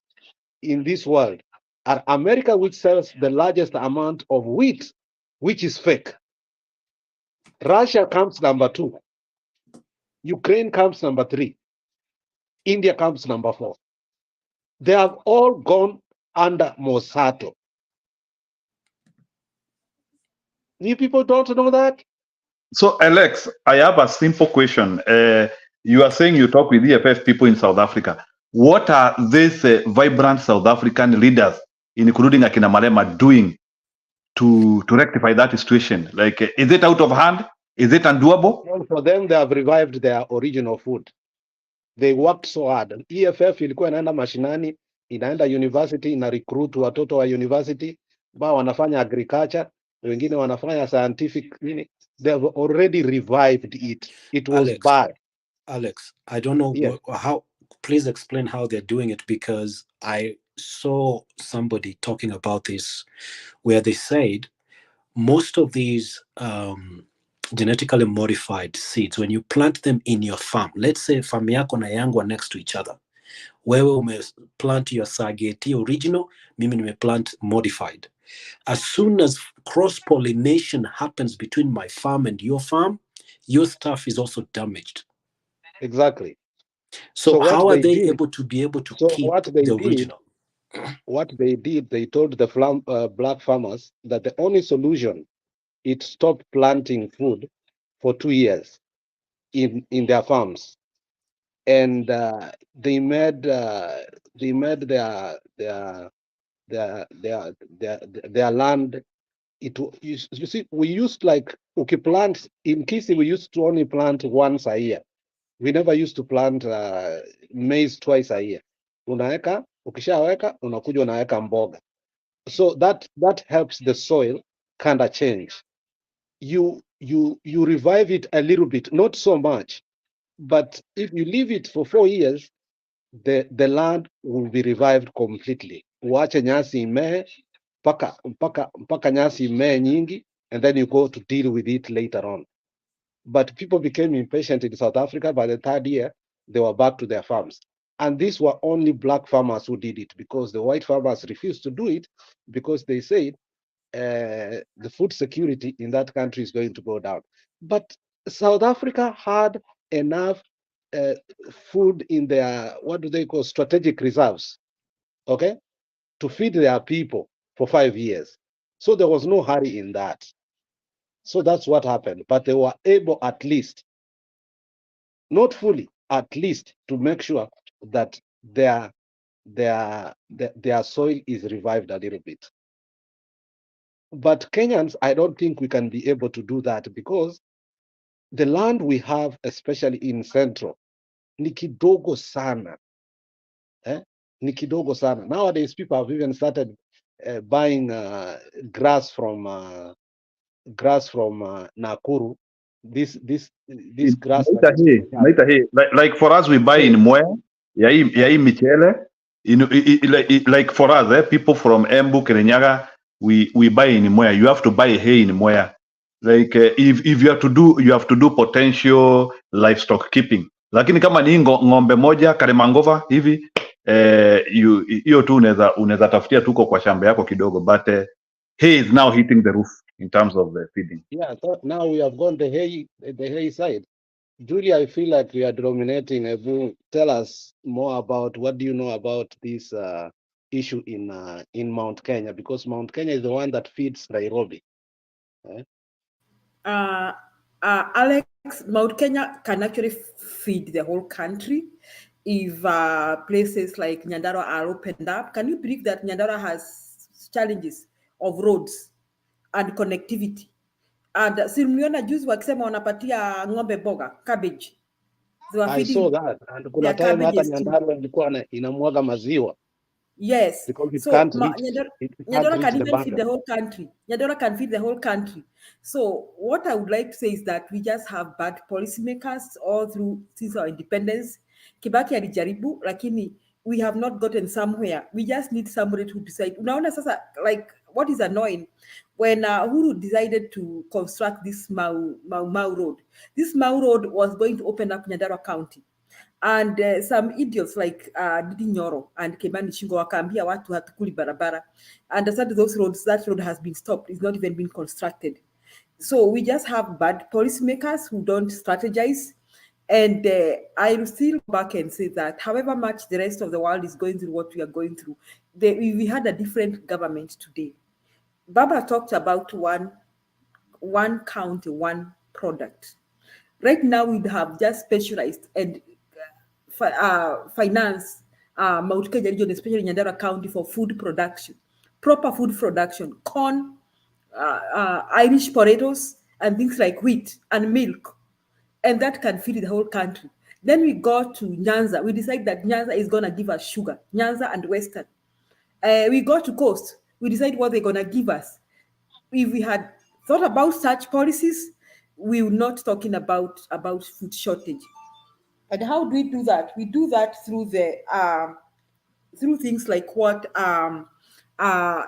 S3: in this world are America, which sells the largest amount of wheat, which is fake. Russia comes number 2. Ukraine comes number 3. India comes number 4. They have all gone under Monsanto. You people don't know that?
S1: So, Alex, I have a simple question. You are saying you talk with EFF people in South Africa. What are these vibrant South African leaders, including Akina Malema, doing to rectify that situation? Like, is it out of hand? Is it undoable?
S3: Well, for them, they have revived their original food. They worked so hard. EFF ilikuwa inaenda mashinani, inaenda university, ina recruit watoto wa university, ba wanafanya agriculture, wengine wanafanya scientific nini. They have already revived it. It was
S2: Alex,
S3: bad.
S2: Alex, I don't know
S3: Yes.
S2: how. Please explain how they're doing it, because I saw somebody talking about this, where they said most of these genetically modified seeds, when you plant them in your farm, let's say farm yako na yangu are next to each other, wewe umeplant your Sageti original, mimi nimeplant modified. As soon as cross-pollination happens between my farm and your farm, your stuff is also damaged.
S3: Exactly.
S2: So
S3: what
S2: how are they
S3: did-
S2: able to
S3: So
S2: keep
S3: what they
S2: the
S3: did-
S2: original?
S3: What they did, they told the black farmers that the only solution is stop planting food for 2 years in their farms, and they made their land. You see, we used like plant in Kisii, we used to only plant once a year. We never used to plant maize twice a year. Unaweka, ukishaweka, unakuja unaweka mboga. So that helps the soil kind of change. You revive it a little bit, not so much, but if you leave it for 4 years, the land will be revived completely. Uache nyasi imee mpaka nyasi imee nyingi, and then you go to deal with it later on. But people became impatient in South Africa. By the 3rd year, they were back to their farms. And these were only black farmers who did it, because the white farmers refused to do it, because they said the food security in that country is going to go down. But South Africa had enough food in their, what do they call, strategic reserves, okay, to feed their people for 5 years. So there was no hurry in that. So that's what happened. But they were able, at least, not fully, at least, to make sure that their soil is revived a little bit. But Kenyans, I don't think we can be able to do that, because the land we have, especially in Central, ni kidogo sana. Ni kidogo sana. Nowadays, people have even started buying grass from Nakuru. This grass.
S1: Naita hii. Like for us, we buy in Mwea. Ya hii michele. Like for us, people from Embu, Kirinyaga, we buy in Mwea. You have to buy hay in Mwea. Like if you have to do potential livestock keeping. Lakini kama ni ng'ombe moja Karimangova hivi hiyo tu unaweza tafutia tuko kwa shamba yako kidogo, but hay is now hitting the roof in terms of feeding.
S3: Yeah, so now we have gone the hay side. Julia, I feel like we are dominating. Tell us more about, what do you know about this issue in Mount Kenya, because Mount Kenya is the one that feeds Nairobi.
S4: Alex, Mount Kenya can actually feed the whole country if places like Nyandarua are opened up. Can you believe that Nyandarua has challenges of roads and connectivity? And si mliona juzi wakisema wanapatia ng'ombe boga, cabbage.
S3: I saw that. And kuna time hata Nyandarua ilikuwa inamwaga maziwa.
S4: Yes.
S3: Because it
S4: so
S3: can't reach,
S4: Nyandarua can even feed the whole country. Nyandarua can feed the whole country. So what I would like to say is that we just have bad policymakers all through since our independence. Kibaki alijaribu, lakini we have not gotten somewhere. We just need somebody to decide. Unaona sasa, like, what is annoying, when Uhuru decided to construct this Mau Road. This Mau Road was going to open up Nyandarua County. And some idiots like Didi Nyoro and Kimani Shingo wakaambia watu hatukuli barabara. And aside that road has been stopped. It's not even been constructed. So we just have bad policymakers who don't strategize. And I will still go back and say that however much the rest of the world is going through what we are going through, we had a different government today. Baba talked about one county, one product. Right now, we have just specialized and finance Mount Kenya region, especially Nyandera County, for food production, proper food production, corn, Irish potatoes, and things like wheat and milk, and that can feed the whole country. Then we got to Nyanza. We decided that Nyanza is going to give us sugar, Nyanza and Western. We got to Coast. We decided what they're going to give us. If we had thought about such policies, we were not talking about food shortage. And how do we do that? We do that through through things like what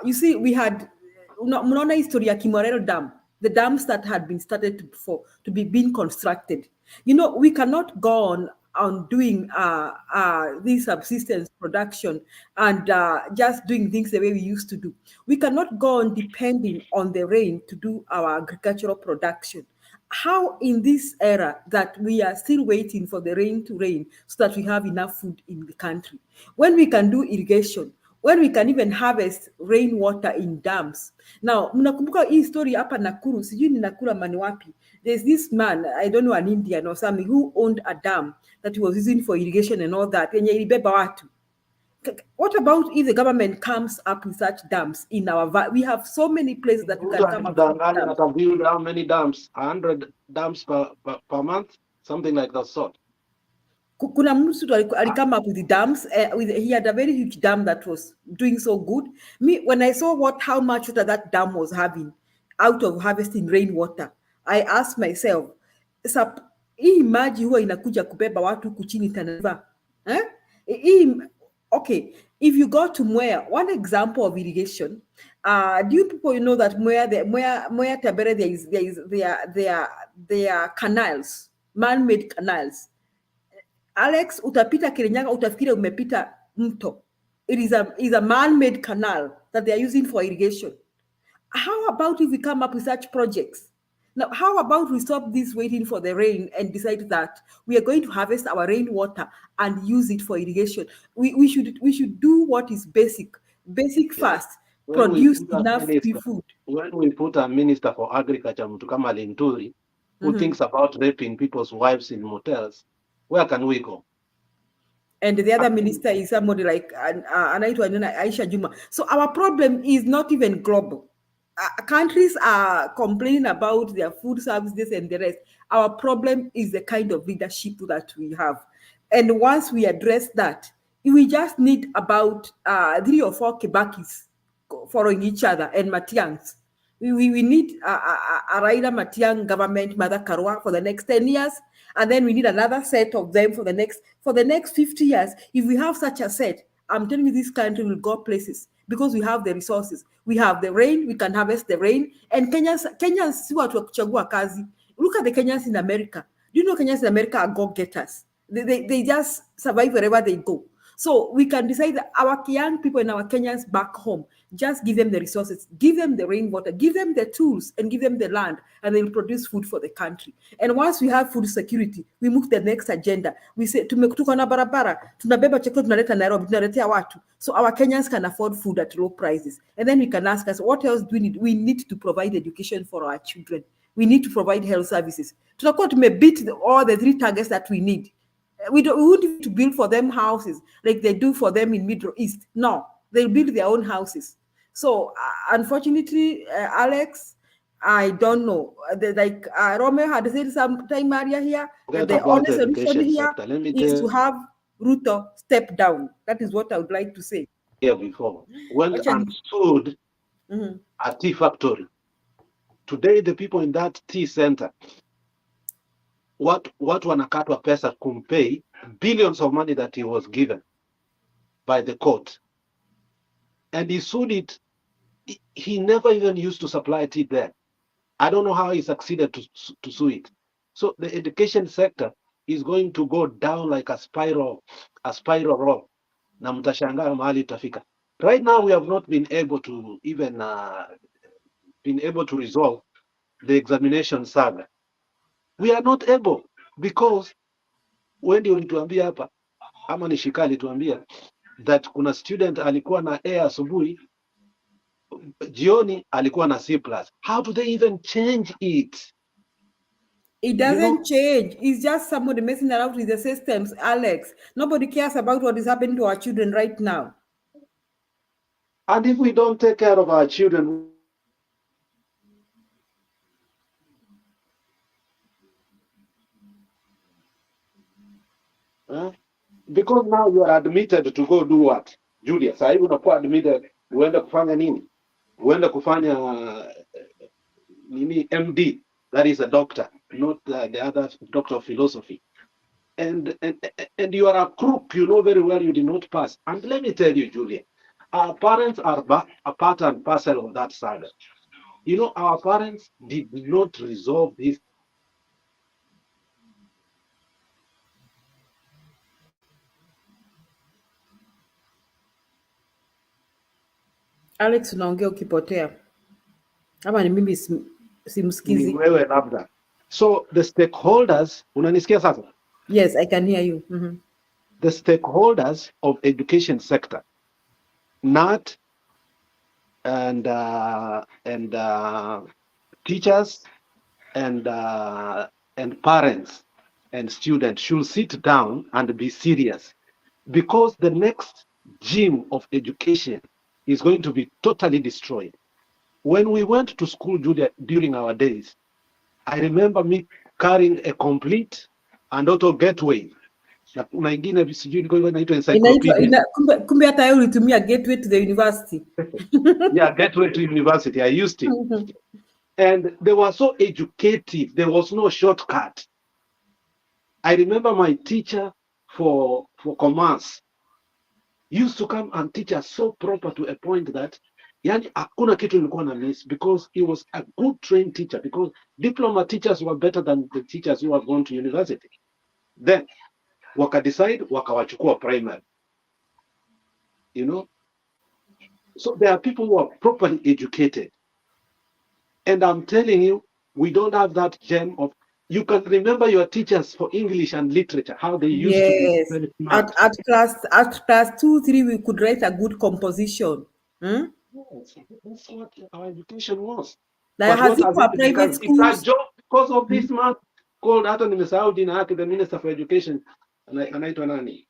S4: you see, we had mnaona history ya Kimorero Dam, the dams that had been started to be being constructed. You know, we cannot go on doing this subsistence production and just doing things the way we used to do. We cannot go on depending on the rain to do our agricultural production. How in this era that we are still waiting for the rain to rain so that we have enough food in the country, when we can do irrigation, when we can even harvest rainwater in dams. Now, mnakumbuka hii story hapa Nakuru, sijui ni Nakuru ama ni wapi. There's this man, I don't know, an Indian or something, who owned a dam that he was using for irrigation and all that. Yenye ilibeba watu. What about if the government comes up with such dams in our we have so many places that we can come up with dams.
S3: Build how many dams? 100 dams per month, something like that sort.
S4: Kuna mtu alikama up with the dams. He had a very huge dam that was doing so good. Me, when I saw how much water that dam was having out of harvesting rainwater, I asked myself, hii maji huwa inakuja kubeba watu huku chini Tana River. Okay, if you go to Mwea, one example of irrigation, do you people know that Mwea Tabere, there are canals, man-made canals. Alex, utapita Kirinyaga, utafikiri umepita mto. It is a man-made canal that they are using for irrigation. How about if we come up with such projects? Now, how about we stop this waiting for the rain and decide that we are going to harvest our rainwater and use it for irrigation? We should do what is basic first. Produce enough food.
S3: When we put a minister for agriculture, Mtukama Linturi, who thinks about raping people's wives in motels, where can we go?
S4: And the other minister is somebody like anaitwa Aisha Juma. So our problem is not even global. Countries are complaining about their food services and the rest. Our problem is the kind of leadership that we have. And once we address that, we just need about 3 or 4 Kibakis following each other and Matiangs. We need a Raila Matiang government, Mother Karua, for the next 10 years. And then we need another set of them for the next 50 years. If we have such a set, I'm telling you, this country will go places because we have the resources. We have the rain, we can harvest the rain. And Kenyans si watu wa kuchagua kazi. Look at the Kenyans in America. Do you know Kenyans in America are go-getters? They just survive wherever they go. So we can decide that our young people and our Kenyans back home, just give them the resources, give them the rainwater, give them the tools, and give them the land, and they will produce food for the country. And once we have food security, we move to the next agenda. We say, tuko na barabara, tunabeba chakula tunaleta Nairobi, tunaletea watu. So our Kenyans can afford food at low prices. And then we can ask us, what else do we need? We need to provide education for our children. We need to provide health services. Tunakuwa tumebeat all the 3 targets that we need. We wouldn't need to build for them houses like they do for them in Middle East. No, they'll build their own houses. So unfortunately, Alex, I don't know. Romeo had said sometime, Maria here, the only solution here is to have Ruto step down. That is what I would like to say.
S3: Here before, when understood a tea factory. Today, the people in that tea center, what wanakatwa pesa kumpay billions of money that he was given by the court, and he sued it. He never even used to supply tea there. I don't know how he succeeded to sue it. So the education sector is going to go down like a spiral roll. Na mtashangaa mahali utafika. Right now we have not been able to even resolve the examination saga. We are not able because Wendi ulituambia hapa ama ni Shika alituambia that kuna student alikuwa na A asubuhi, jioni alikuwa na C+. How do they even change it?
S4: It doesn't change. It's just somebody messing around with the systems, Alex. Nobody cares about what is happening to our children right now.
S3: And if we don't take care of our children, because now you are admitted to go do what? Julia, sasa hivi unakuwa admitted uende kufanya nini? Uende kufanya nini? MD, that is a doctor, not the other doctor of philosophy. And you are a crook, you know very well you did not pass. And let me tell you, Julia, our parents are a part and parcel of that saga. You know, our parents did not resolve this.
S4: Alex, unaongea ukipotea. Ama ni mimi simsikizi.
S3: Ni wewe labda. So the stakeholders, unanisikia sasa?
S4: Yes, I can hear you. Mm-hmm.
S3: The stakeholders of education sector, NAT and teachers and parents and students should sit down and be serious, because the next gym of education is going to be totally destroyed. When we went to school, Julia, during our days, I remember me carrying a complete and auto gateway. Na kuna ingine sijui ilikuwa inaitwa encyclopedia.
S4: Kumbe hata wewe ulitumia gateway to the university.
S3: Yeah, gateway to university. I used it. And they were so educative. There was no shortcut. I remember my teacher for commerce used to come and teach us so proper to a point that yani hakuna kitu nilikuwa na miss, because he was a good trained teacher, because diploma teachers were better than the teachers who have gone to university. Then wakadecide wakawachukua primary, you know. So there are people who are properly educated, and I'm telling you, we don't have that gem of, you can remember your teachers for English and literature, how they used to be very smart.
S4: At class 2-3 we could write a good composition.
S3: Yes, that's what our education was.
S4: Like
S3: But what has
S4: hazikuwa
S3: it become?
S4: private schools.
S3: It's a job because of this man called, hata nimesahau jina yake, the Minister for Education, anaitwa nani?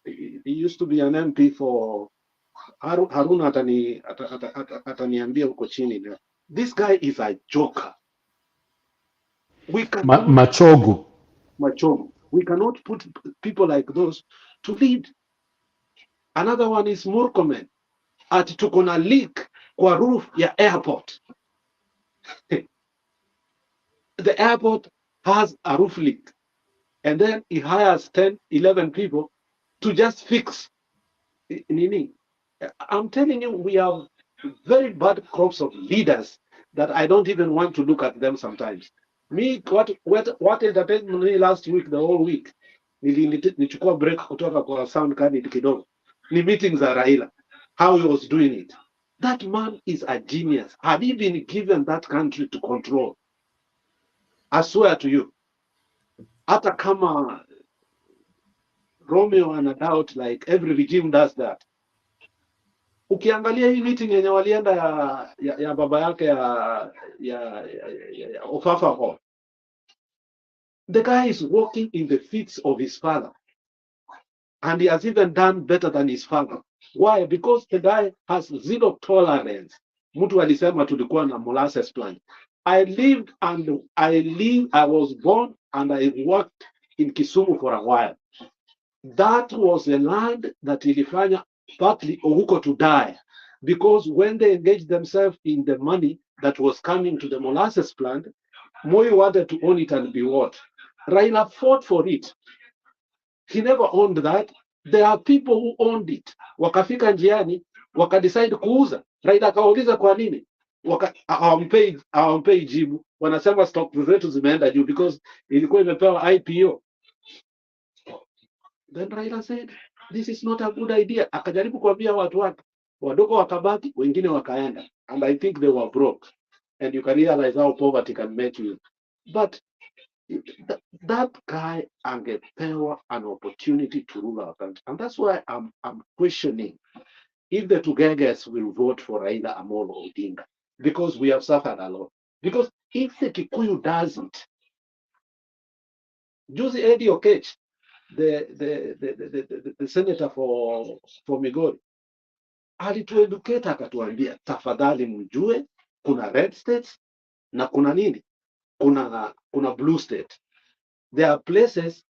S3: He used to be an MP for Haruna, ataniambia huko chini. This guy is a joker. We cannot
S5: Machogu.
S3: We cannot put people like those to lead. Another one is Murkomen. Ati tuko na leak kwa roof ya airport. The airport has a roof leak, and then he hires 10, 11 people to just fix nini. I'm telling you, we have very bad crops of leaders that I don't even want to look at them sometimes. Me, what entertained me last week, the whole week, nilichukua break kutoka kwa sound card kidogo, ni meetings za Raila, how he was doing it. That man is a genius. Had he been given that country to control, I swear to you, hata kama Romeo and a doubt, like every regime does that. Ukiangalia hii meeting yenye walienda ya baba yake ya Ofafa Hall, the guy is walking in the feet of his father, and he has even done better than his father. Why? Because the guy has zero tolerance. Mtu alisema tulikuwa na molasses plant. I was born and I worked in Kisumu for a while. That was a land that ilifanya partly Ohuko to die, because when they engaged themselves in the money that was coming to the molasses plant, Moi wanted to own it and be what? Raila fought for it. He never owned that. There are people who owned it. Wakafika njiani, wakadecide kuuza. Raila akauliza kwa nini? Hawampei jibu. Wanasema stock zetu zimeenda juu because ilikuwa imepewa IPO. Then Raila said, this is not a good idea. Akajaribu kuambia watu wake, wadogo wakabaki, wengine wakaenda. And I think they were broke. And you can realize how poverty can make you. But
S5: That guy angepewa an opportunity to rule our country. And that's why I'm questioning if the Tugeges will vote for Raila Amolo Odinga, because we have suffered a lot. Because if the Kikuyu does it, Juzi Eddie Okech, the senator for Migori, alitueducate akatuambia, tafadhali mjue kuna red states na kuna nini, kuna blue state. There are places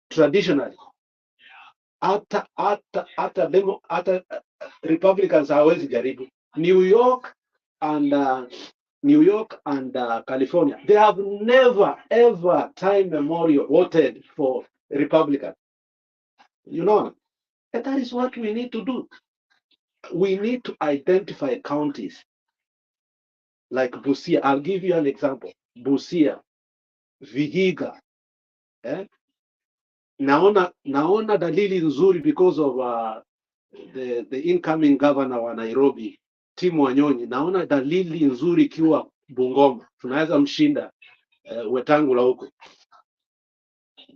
S5: traditionally hata Republicans hawezi jaribu. New York and California, they have never ever time memorial voted for Republican. You know, and that is what we need to do. We need to identify counties like Busia. I'll give you an example. Busia, Vihiga. Naona dalili nzuri because of the incoming governor wa Nairobi, Tim Wanyonyi. Naona dalili nzuri ikiwa Bungoma tunaweza mshinda Wetangula huko.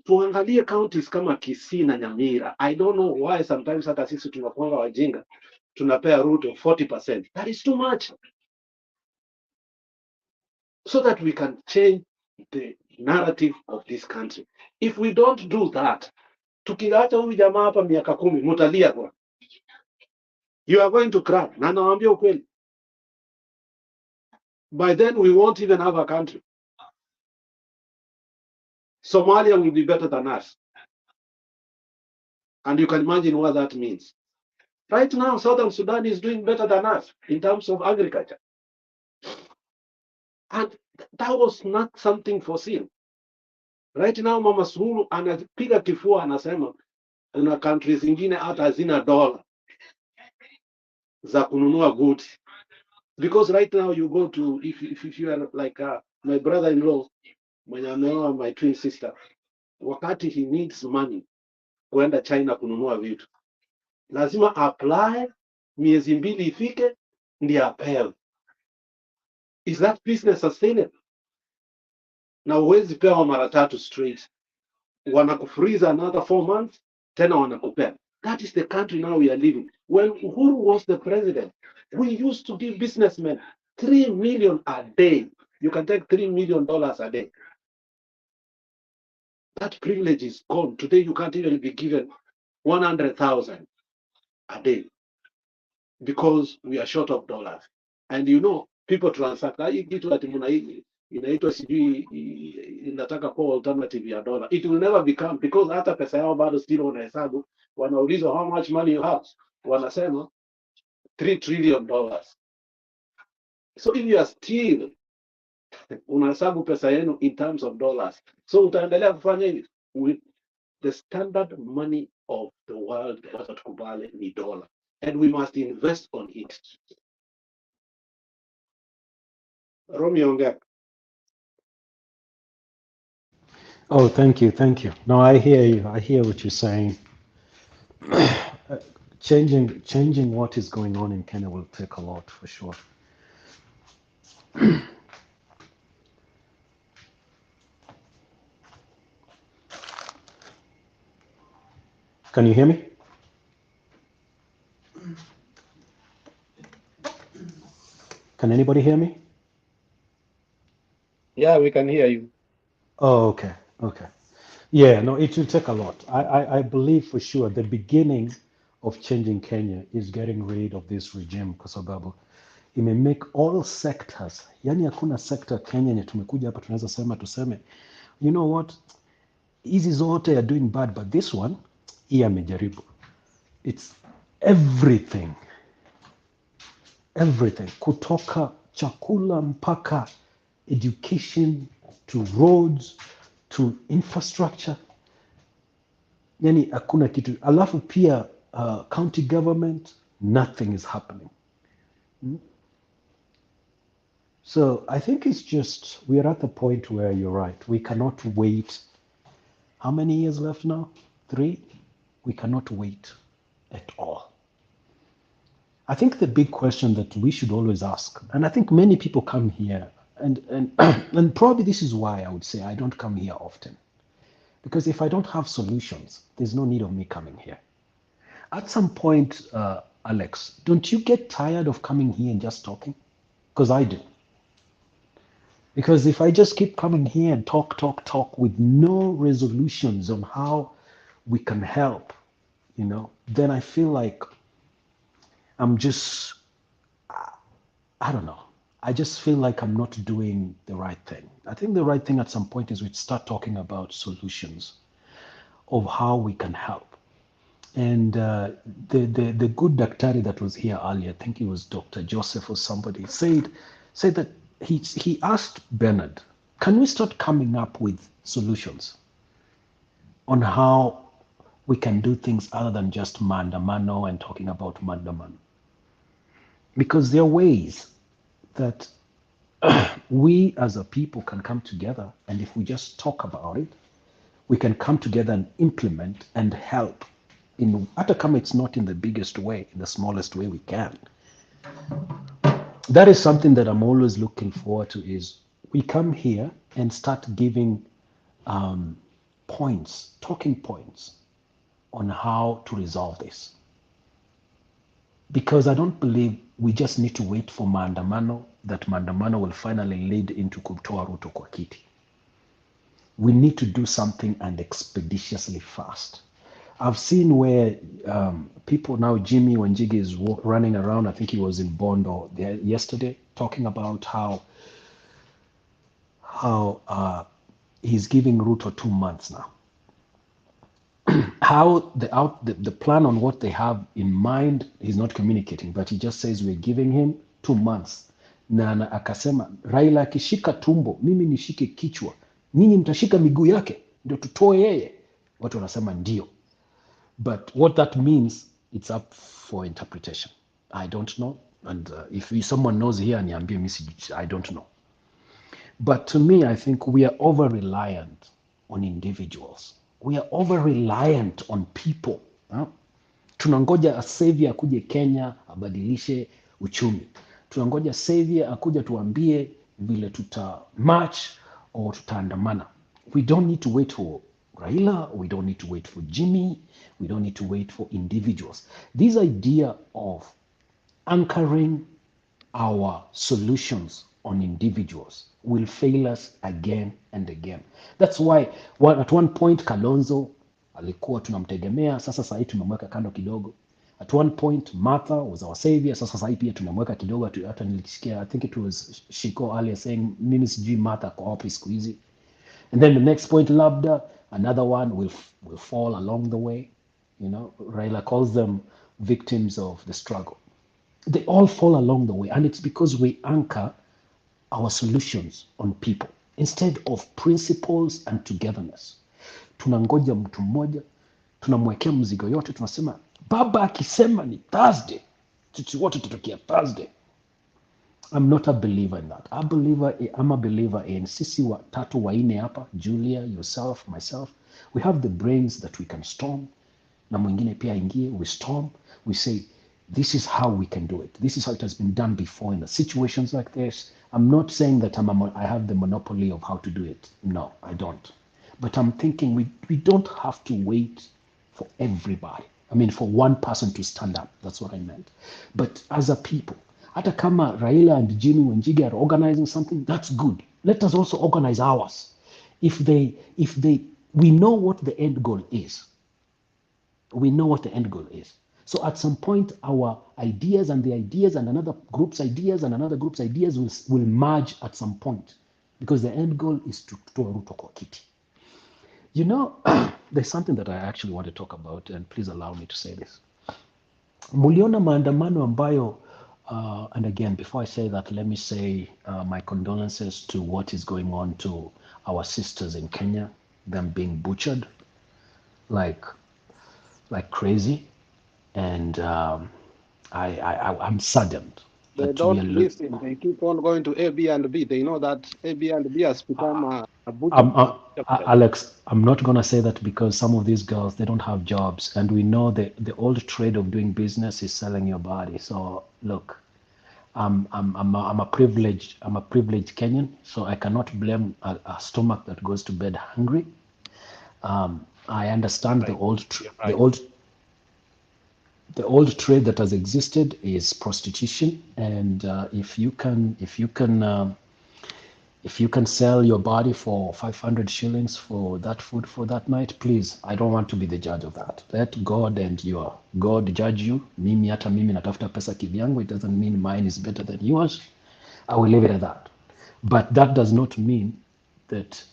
S5: Tuangalie counties kama Kisii na Nyamira. I don't know why sometimes hata sisi tunakuanga wajinga, tunapea Ruto 40%. That is too much. So that we can change the narrative of this country. If we don't do that, tukiacha huyu jamaa hapa miaka 10, mutalia kwa. You are going to cry. Na nawaambia ukweli. By then we won't even have a country. Somalia will be better than us. And you can imagine what that means. Right now, Southern Sudan is doing better than us in terms of agriculture. And that was not something foreseen. Right now, Mama Suluhu anapiga kifua anasema kuna countries zingine hata hazina dola za kununua goods. Because right now you go to, if you are like my brother-in-law, mwenye ameoa my twin sister, wakati he needs money kuenda China kununua vitu, lazima apply, miezi 2 ifike ndiye apewe. Is that business sustainable? Na uwezi pewa mara 3 straight, wanakufreeze another 4 months, tena wanakupea. That is the country now we are living. When Uhuru was the president, we used to give businessmen 3 million a day. You can take $3 million a day. That privilege is gone. Today you can't even be given 100,000 a day because we are short of dollars. And you know, people transact. Kitu ati inaitwa sijui inataka kuwa alternative ya dollar. It will never become, because hata pesa yao bado still wanahesabu. Wanaulizwa how much money you have, wanasema $3 trillion. So if you are still unahesabu pesa yenu in terms of dollars, so utaendelea kufanya hivi. With the standard money of the world, watakubali ni dollar, and we must invest on it. Romy, ongea.
S2: Oh, thank you. No, I hear you. I hear what you're saying. Changing what is going on in Kenya will take a lot, for sure. Can you hear me? Can anybody hear me?
S3: Yeah, we can hear you.
S2: Oh, okay. Yeah, no, it will take a lot. I believe for sure the beginning of changing Kenya is getting rid of this regime, kwa sababu ime make all sectors, yani hakuna sector Kenya yenye tumekuja hapa tunaweza tuseme, you know what, hizi zote are doing bad, but this one, hii amejaribu. It's everything, kutoka chakula mpaka education to roads to infrastructure, yani hakuna kitu. Alafu pia county government, nothing is happening. So I think it's just, we are at the point where you're right. We cannot wait. How many years left now? 3? We cannot wait at all. I think the big question that we should always ask, and I think many people come here
S6: and and probably this is why I would say I don't come here often, because if I don't have solutions, there's no need of me coming here. At some point, Alex, don't you get tired of coming here and just talking? Because I do. Because if I just keep coming here and talk with no resolutions on how we can help, then I feel like I'm just, I don't know. I just feel like I'm not doing the right thing. I think the right thing at some point is we start talking about solutions of how we can help. And the good daktari that was here earlier, I think it was Dr. Joseph or somebody, said that he asked Bernard, can we start coming up with solutions on how we can do things other than just mandamano and talking about mandamano? Because there are ways that we as a people can come together, and if we just talk about it, we can come together and implement and help in hata kama it's not in the biggest way, in the smallest way we can. That is something that I'm always looking forward to, is we come here and start giving points, talking points on how to resolve this. Because I don't believe we just need to wait for maandamano, that maandamano will finally lead into kumtoa Ruto kwa kiti. We need to do something, and expeditiously fast. I've seen where people now, Jimmy Wanjigi is running around, I think he was in Bondo there yesterday, talking about how he's giving Ruto 2 months now. How the plan on what they have in mind, he's not communicating, but he just says we're giving him 2 months. Na akasema Raila akishika tumbo, mimi nishike kichwa, nyinyi mtashika miguu yake ndio tutoe yeye. Watu wanasema ndio. But what that means, it's up for interpretation. I don't know. And if someone knows here, niambie message, I don't know. But to me, I think we are over-reliant on individuals. We are over-reliant on people. Tunangoja a savior akuje Kenya abadilishe uchumi. Tunangoja savior akuja tuambie vile tuta march or tutaandamana. We don't need to wait for Raila, we don't need to wait for Jimmy, we don't need to wait for individuals. This idea of anchoring our solutions on individuals will fail us again and again. That's why at one point Kalonzo alikuwa tunamtegemea, sasa sahi tumemweka kando kidogo. At one point Martha was our savior, sasa sahi pia tumemweka kidogo. Hata nilisikia, I think it was Shiko earlier saying mimi sijui Martha kwa wapi siku hizi. And then the next point, labda, another one will fall along the way. Raila calls them victims of the struggle. They all fall along the way, and it's because we anchor our solutions on people instead of principles and togetherness. Tunangoja mtu mmoja, tunamwekea mzigo yote, tunasema baba akisema ni Thursday, sisi wote tutokea Thursday. I'm not a believer in that. I'm a believer in sisi watatu waine hapa, Julia, yourself, myself. We have the brains that we can storm. Na mwingine pia ingie, we storm. We say, this is how we can do it. This is how it has been done before in the situations like this. I'm not saying that I have the monopoly of how to do it. No, I don't. But I'm thinking we don't have to wait for everybody. I mean, for one person to stand up. That's what I meant. But as a people, hata kama Raila and Jimmy Wanjigi are organizing something, that's good. Let us also organize ours. We know what the end goal is. We know what the end goal is. So at some point, our ideas and the ideas and another group's ideas and another group's ideas will merge at some point, because the end goal is to Ruto kwa kiti. There's something that I actually want to talk about, and please allow me to say this. Muliona maandamano ambayo, and again, before I say that, let me say my condolences to what is going on to our sisters in Kenya, them being butchered like crazy. And I'm saddened.
S3: They don't listen. They keep on going to Airbnb. They know that Airbnb has become a butcher.
S6: Alex, I'm not going to say that, because some of these girls, they don't have jobs. And we know the old trade of doing business is selling your body. So look, I'm a privileged Kenyan, so I cannot blame a stomach that goes to bed hungry. I understand
S3: Right. You're right.
S6: the old trade that has existed is prostitution, and if you can sell your body for 500 shillings for that food for that night, please, I don't want to be the judge of that. Let God and your God judge you. Mimi hata mimi natafuta pesa kivyangu, it doesn't mean mine is better than yours. I will leave it at that. But that does not mean that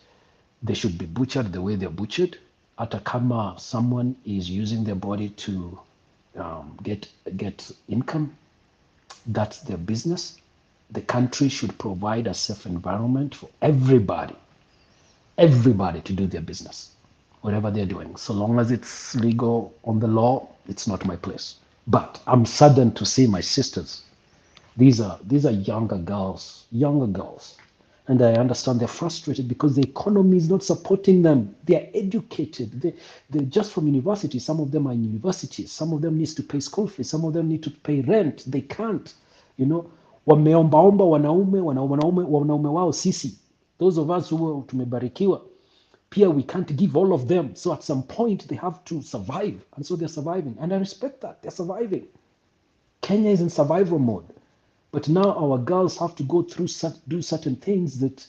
S6: they should be butchered the way they're butchered. Hata kama someone is using their body to get income, that's their business. The country should provide a safe environment for everybody to do their business, whatever they're doing. So long as it's legal on the law, it's not my place. But I'm saddened to see my sisters. These are younger girls, and I understand they're frustrated because the economy is not supporting them. They are educated. They're just from university. Some of them are in universities. Some of them needs to pay school fees. Some of them need to pay rent. They can't, wameombaomba wanaume wao sisi. Those of us who tumebarikiwa, pia we can't give all of them. So at some point they have to survive, and so they're surviving. And I respect that. They're surviving. Kenya is in survival mode. But now our girls have to go through do certain things that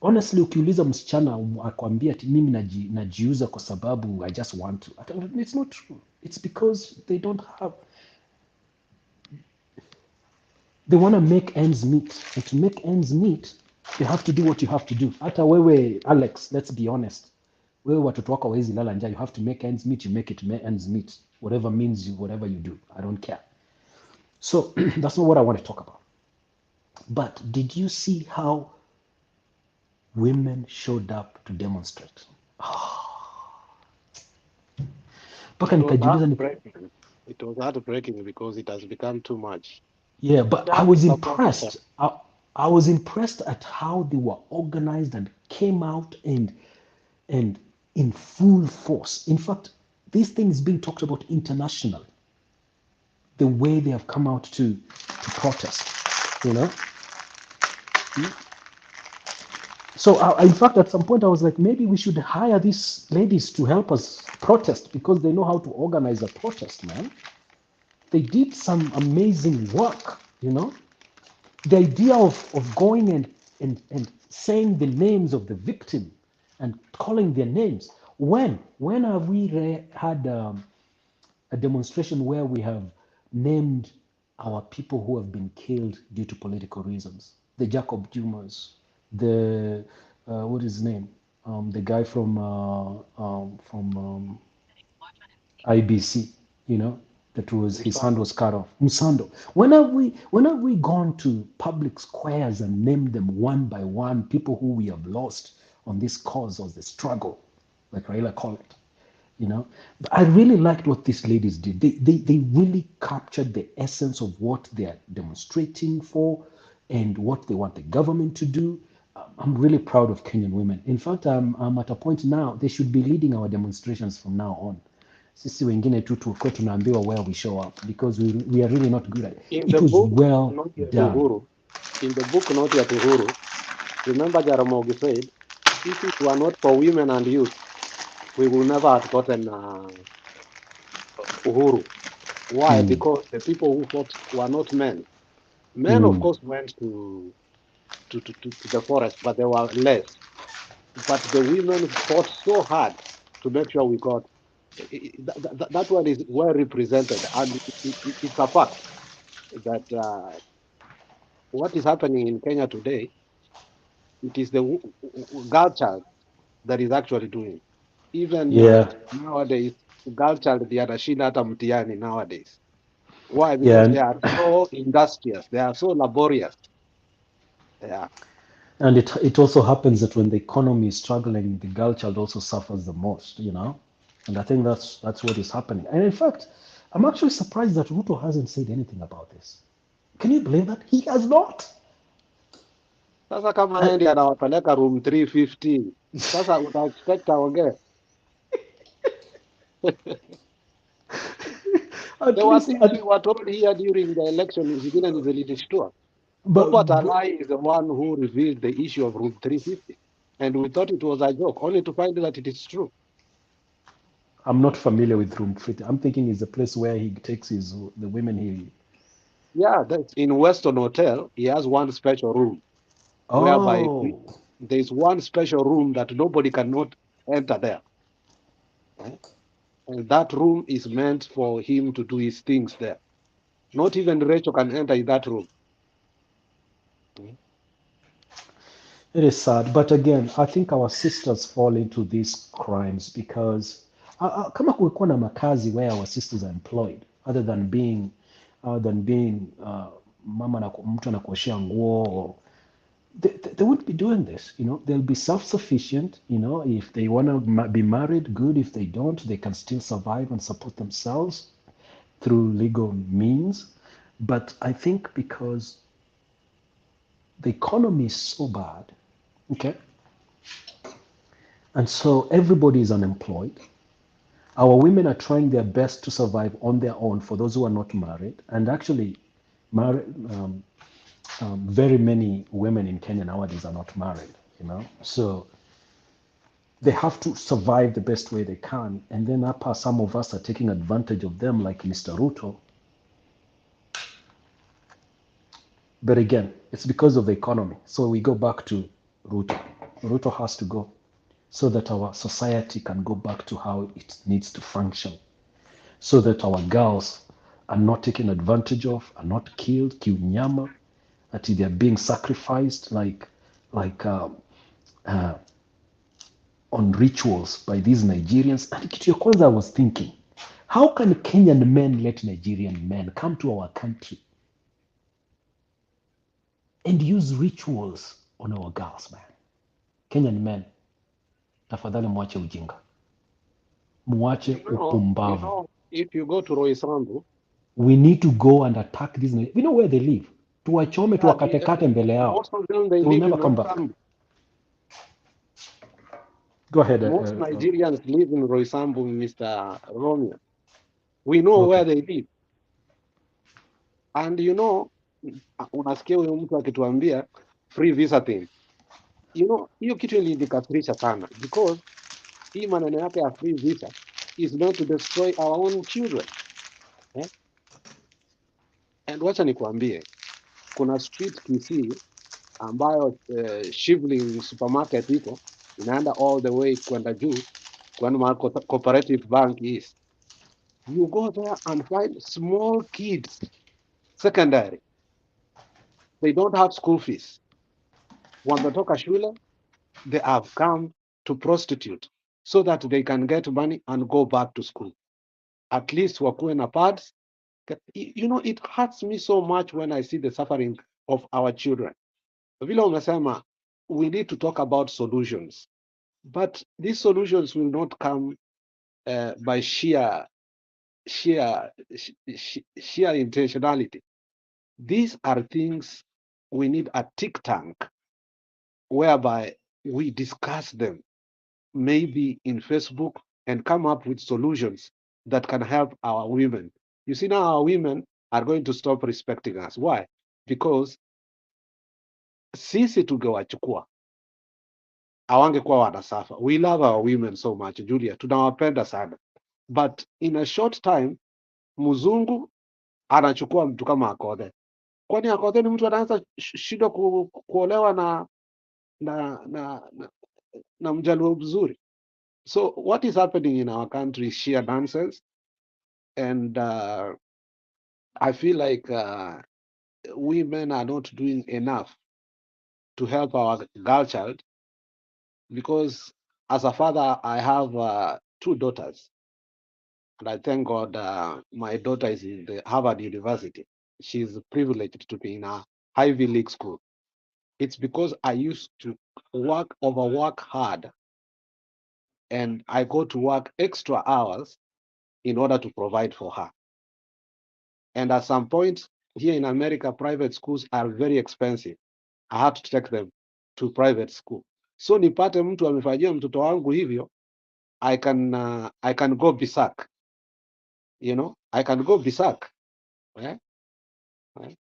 S6: honestly, ukiuliza msichana akwambia ati mimi najiuza kwa sababu I just want to. It's not true. It's because they don't have. They want to make ends meet. And to make ends meet, you have to do what you have to do. Hata wewe Alex, let's be honest. Wewe watoto wako hawezi lala njaa. You have to make ends meet. You make it ends meet. Whatever means you, whatever you do. I don't care. So that's not what I want to talk about. But did you see how women showed up to demonstrate? Mpaka
S3: It was
S6: nikajiuliza
S3: heartbreaking. It was heartbreaking because it has become too much.
S6: yeah, but I
S3: That
S6: was
S3: support
S6: impressed. I was impressed at how they were organized and came out and in full force. In fact, this thing is being talked about internationally. The way they have come out to protest, So in fact, at some point I was like, maybe we should hire these ladies to help us protest because they know how to organize a protest, man. They did some amazing work, The idea of going and saying the names of the victim and calling their names. When have we had a demonstration where we have named our people who have been killed due to political reasons? The Jacob Jumas, the what is his name? The guy from IBC, that was his hand was cut off. Musando. When have we gone to public squares and named them one by one, people who we have lost on this cause of the struggle, like Raila called it? But I really liked what these ladies did. They really captured the essence of what they are demonstrating for and what they want the government to do. I'm really proud of Kenyan women. In fact, I'm at a point now, they should be leading our demonstrations from now on. Sisi wengine tu tuko tunaambiwa where we show up because we are really not good at it.
S3: in
S6: It
S3: the
S6: was
S3: book,
S6: well
S3: not yet
S6: done.
S3: Uhuru. In the book, not yet Uhuru. Remember Jaramogi said, if it were not for women and youth, we will never have gotten Uhuru. Why? Because the people who fought were not men. Men, of course, went to the forest, but they were less. But the women fought so hard to make sure we got that one is well represented, and it's a fact that what is happening in Kenya today, it is the girl child that is actually doing. Even
S6: Yeah,
S3: nowadays, girl child they are hata mtihani nowadays. Why?
S6: yeah.
S3: Because they are so industrious, they are so laborious. Yeah.
S6: And it also happens that when the economy is struggling, the girl child also suffers the most, And I think that's what is happening. And in fact, I'm actually surprised that Ruto hasn't said anything about this. Can you believe that? He has not.
S3: Sasa kama yeye ndiye anawapeleka room 315, sasa uta expect aongee.
S6: At
S3: There were
S6: least,
S3: things we were told here during the election, zingine ni zilitishtua. Robert
S6: but
S3: Alai is the one who revealed the issue of Route 350. And we thought it was a joke, only to find that it is true.
S6: I'm not familiar with Room 50. I'm thinking it's a place where he takes the women he.
S3: Yeah, that's in Weston Hotel, he has one special room whereby
S6: Oh,
S3: there's one special room that nobody cannot enter there. Eh? And that room is meant for him to do his things there. Not even Rachel can enter in that room.
S6: it is sad. But again, I think our sisters fall into these crimes because kama kulikuwa na makazi where our sisters are employed other than being mama na mtu anakuoshea nguo or they wouldn't be doing this. They'll be self-sufficient. If they want to be married, good. If they don't, they can still survive and support themselves through legal means. But I think because the economy is so bad, okay, and so everybody is unemployed. Our women are trying their best to survive on their own for those who are not married. And actually, very many women in Kenya nowadays are not married. So they have to survive the best way they can. And then some of us are taking advantage of them, like Mr. Ruto. But again, it's because of the economy. So we go back to Ruto. Ruto has to go so that our society can go back to how it needs to function, so that our girls are not taken advantage of, are not killed, kiunyama, that they are being sacrificed like on rituals by these Nigerians. And kitu ya kwanza I was thinking, how can Kenyan men let Nigerian men come to our country and use rituals on our girls, man? Kenyan men, tafadhali mwache ujinga, mwache upumbavu.
S3: If you go to Roysambu,
S6: We need to go and attack these. We know where they live. Tuwachome, tuwakatekate mbele yao.
S3: most of them they
S6: They will
S3: live in
S6: never come back.
S3: Roysambu.
S6: Go ahead.
S3: Most Nigerians live in Roysambu, Mr. Romeo. We know
S6: Okay.
S3: where they live. And unasikia huyo mtu akituambia free visa thing. Hiyo kitu ilinikasirisha sana because hii maneno yake ya free visa is meant to destroy our own children. And wacha nikuambie, kuna street Kisii ambayo Shivling supermarket iko inaenda all the way kwenda juu kwenda mahali Cooperative Bank is. You go there and find small kids, secondary. They don't have school fees. Wametoka shule, they have come to prostitute so that they can get money and go back to school. At least wakuwe na pads. It hurts me so much when I see the suffering of our children. Vile umesema, we need to talk about solutions. But these solutions will not come by sheer intentionality. These are things we need a think tank whereby we discuss them, maybe in Facebook, and come up with solutions that can help our women. You see, now our women are going to stop respecting us. Why? Because sisi tungewachukua hawangekuwa wanasafa. We love our women so much, Julia, tunawapenda sana, but in a short time mzungu anachukua mtu kama Akothee. Kwani Akothee ni mtu anaanza shida kuolewa na mjaluo mzuri? So what is happening in our country is sheer nonsense, and I feel like women are not doing enough to help our girl child, because as a father I have 2 daughters, and I thank God my daughter is in the Harvard University. She's privileged to be in a Ivy League school. It's because I used to overwork hard, and I go to work extra hours in order to provide for her. And at some point here in America, private schools are very expensive. I had to take them to private school. So nipate mtu amefanyia mtoto wangu hivyo, I can go berserk.
S5: You know, I can go Bisak. Eh? Eh?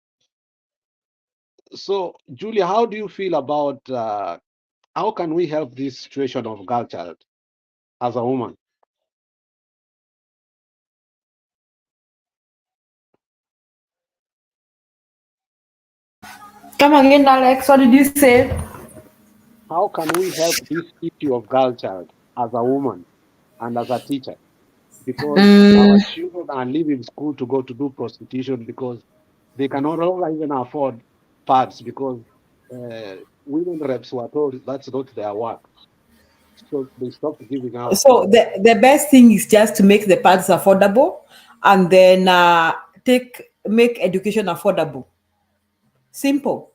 S5: So, Julia, how do you feel about how can we help this situation of girl child as a woman?
S4: Come again, Alex. What did you say?
S5: How can we help this issue of girl child as a woman and as a teacher? Because our children are leaving school to go to do prostitution because they can no longer even afford pads because women reps were told that's not their work. So they stopped giving out.
S4: So the best thing is just to make the pads affordable, and then make education affordable. Simple.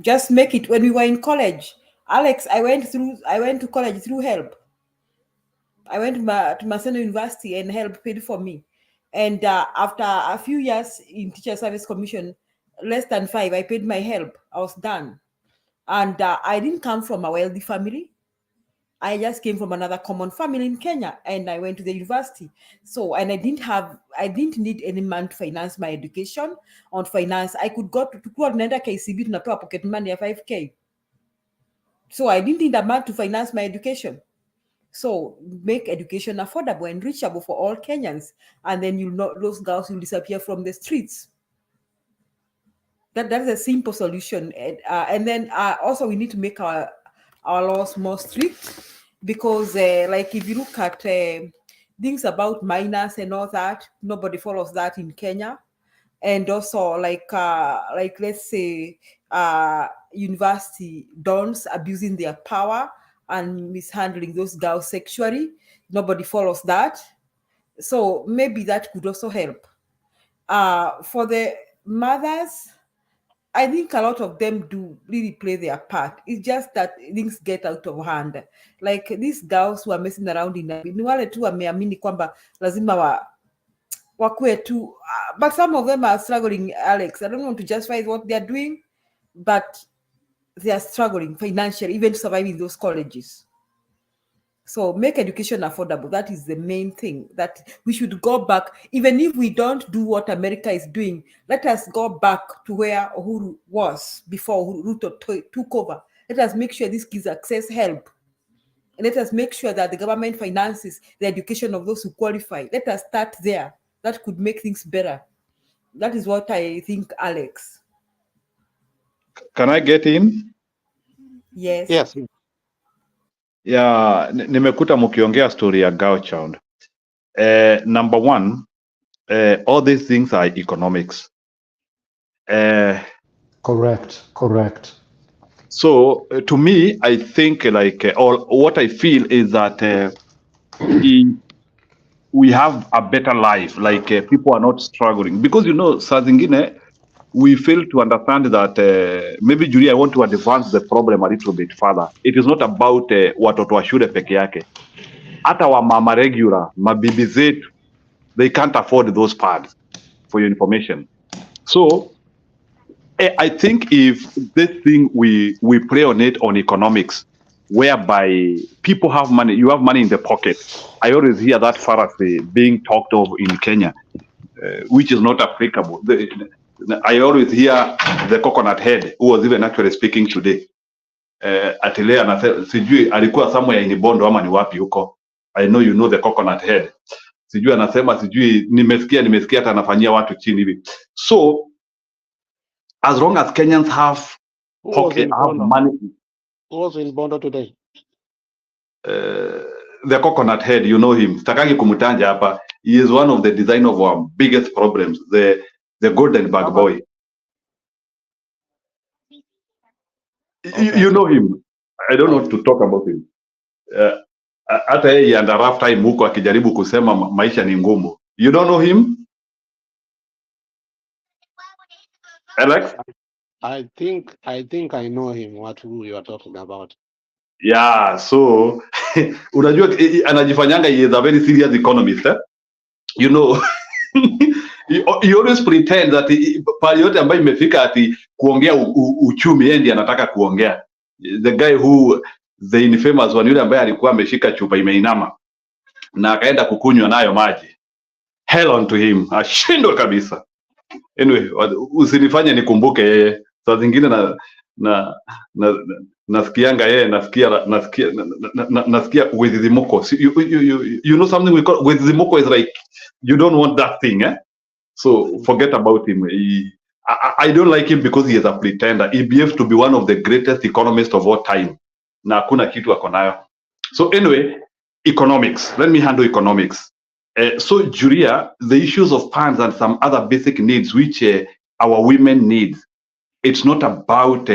S4: Just make it. When we were in college, Alex, I went to college through HELP. I went to Maseno University and HELP paid for me. And after a few years in Teacher Service Commission, less than 5, I paid my HELP. I was done. And I didn't come from a wealthy family. I just came from another common family in Kenya, and I went to the university. So, and I didn't need any man to finance my education. On finance, I could go to another KCB to pocket money of 5K. So I didn't need a man to finance my education. So make education affordable and reachable for all Kenyans, and then those girls will disappear from the streets. That is a simple solution. And then also we need to make our laws more strict, because like if you look at things about minors and all that, nobody follows that in Kenya. And also like let's say university dons abusing their power and mishandling those girls sexually, nobody follows that. So maybe that could also help. For the mothers, I think a lot of them do really play their part. It's just that things get out of hand. Like these girls who are messing around ni wale tu wameamini kwamba lazima wakue tu, but some of them are struggling, Alex. I don't want to justify what they're doing, but they are struggling financially, even to survive in those colleges. So make education affordable. That is the main thing, that we should go back. Even if we don't do what America is doing, let us go back to where Uhuru was before Ruto took over. Let us make sure these kids access help. And let us make sure that the government finances the education of those who qualify. Let us start there. That could make things better. That is what I think, Alex.
S1: Can I get in?
S4: Yes.
S5: Yes.
S1: Yeah, nimekuta mkiongea story ya girl child. Number one, all these things are economics.
S6: Correct.
S1: So to me, I think like, or what I feel is that we have a better life, like people are not struggling, because saa zingine we fail to understand that maybe Julia, I want to advance the problem a little bit further. It is not about watoto wa shule peke yake. Hata wa mama regular, mabibi zetu, they can't afford those pads, for your information. So I think if this thing we play on it on economics, whereby people have money, you have money in the pocket. I always hear that fallacy being talked of in Kenya, which is not applicable. I always hear the coconut head, who was even actually speaking today. Atile anasema sijui alikuwa somewhere in Bondo ama ni wapi huko. I know you know the coconut head. Sijui anasema sijui nimesikia hata anafanyia watu chini hivi. So as long as Kenyans have pocket, have money.
S5: Who was in Bondo today?
S1: The coconut head, you know him. Sitakangi kumutanja hapa. He is one of the design of our biggest problems. The golden bag boy. Okay. You know him. I don't want to talk about him. Hata yeye under rough time huko akijaribu kusema maisha ni ngumu. You don't know him? Alex?
S5: I think I know him, who you are talking about.
S1: Yeah, so unajua anajifanyanga he is a very serious economist, eh? You know. He always pretend that pale yote ambayo imefika ati kuongea uchumi yeye ndiye anataka kuongea. The guy who the infamous one, yule ambaye alikuwa ameshika chupa imeinama. na akaenda kukunywa nayo maji. Hell on to him, ashindwe kabisa. Anyway, usinifanye nikumbuke yeye. Saa zingine na nasikianga yeye, nasikia Wethimuko. You know something we call Wethimuko is like you don't want that thing, eh? So forget about him. I don't like him because he is a pretender. He behaves to be one of the greatest economists of all time. Na hakuna kitu ako nayo. So anyway, economics. Let me handle economics. So Julia, the issues of funds and some other basic needs which our women need, it's not about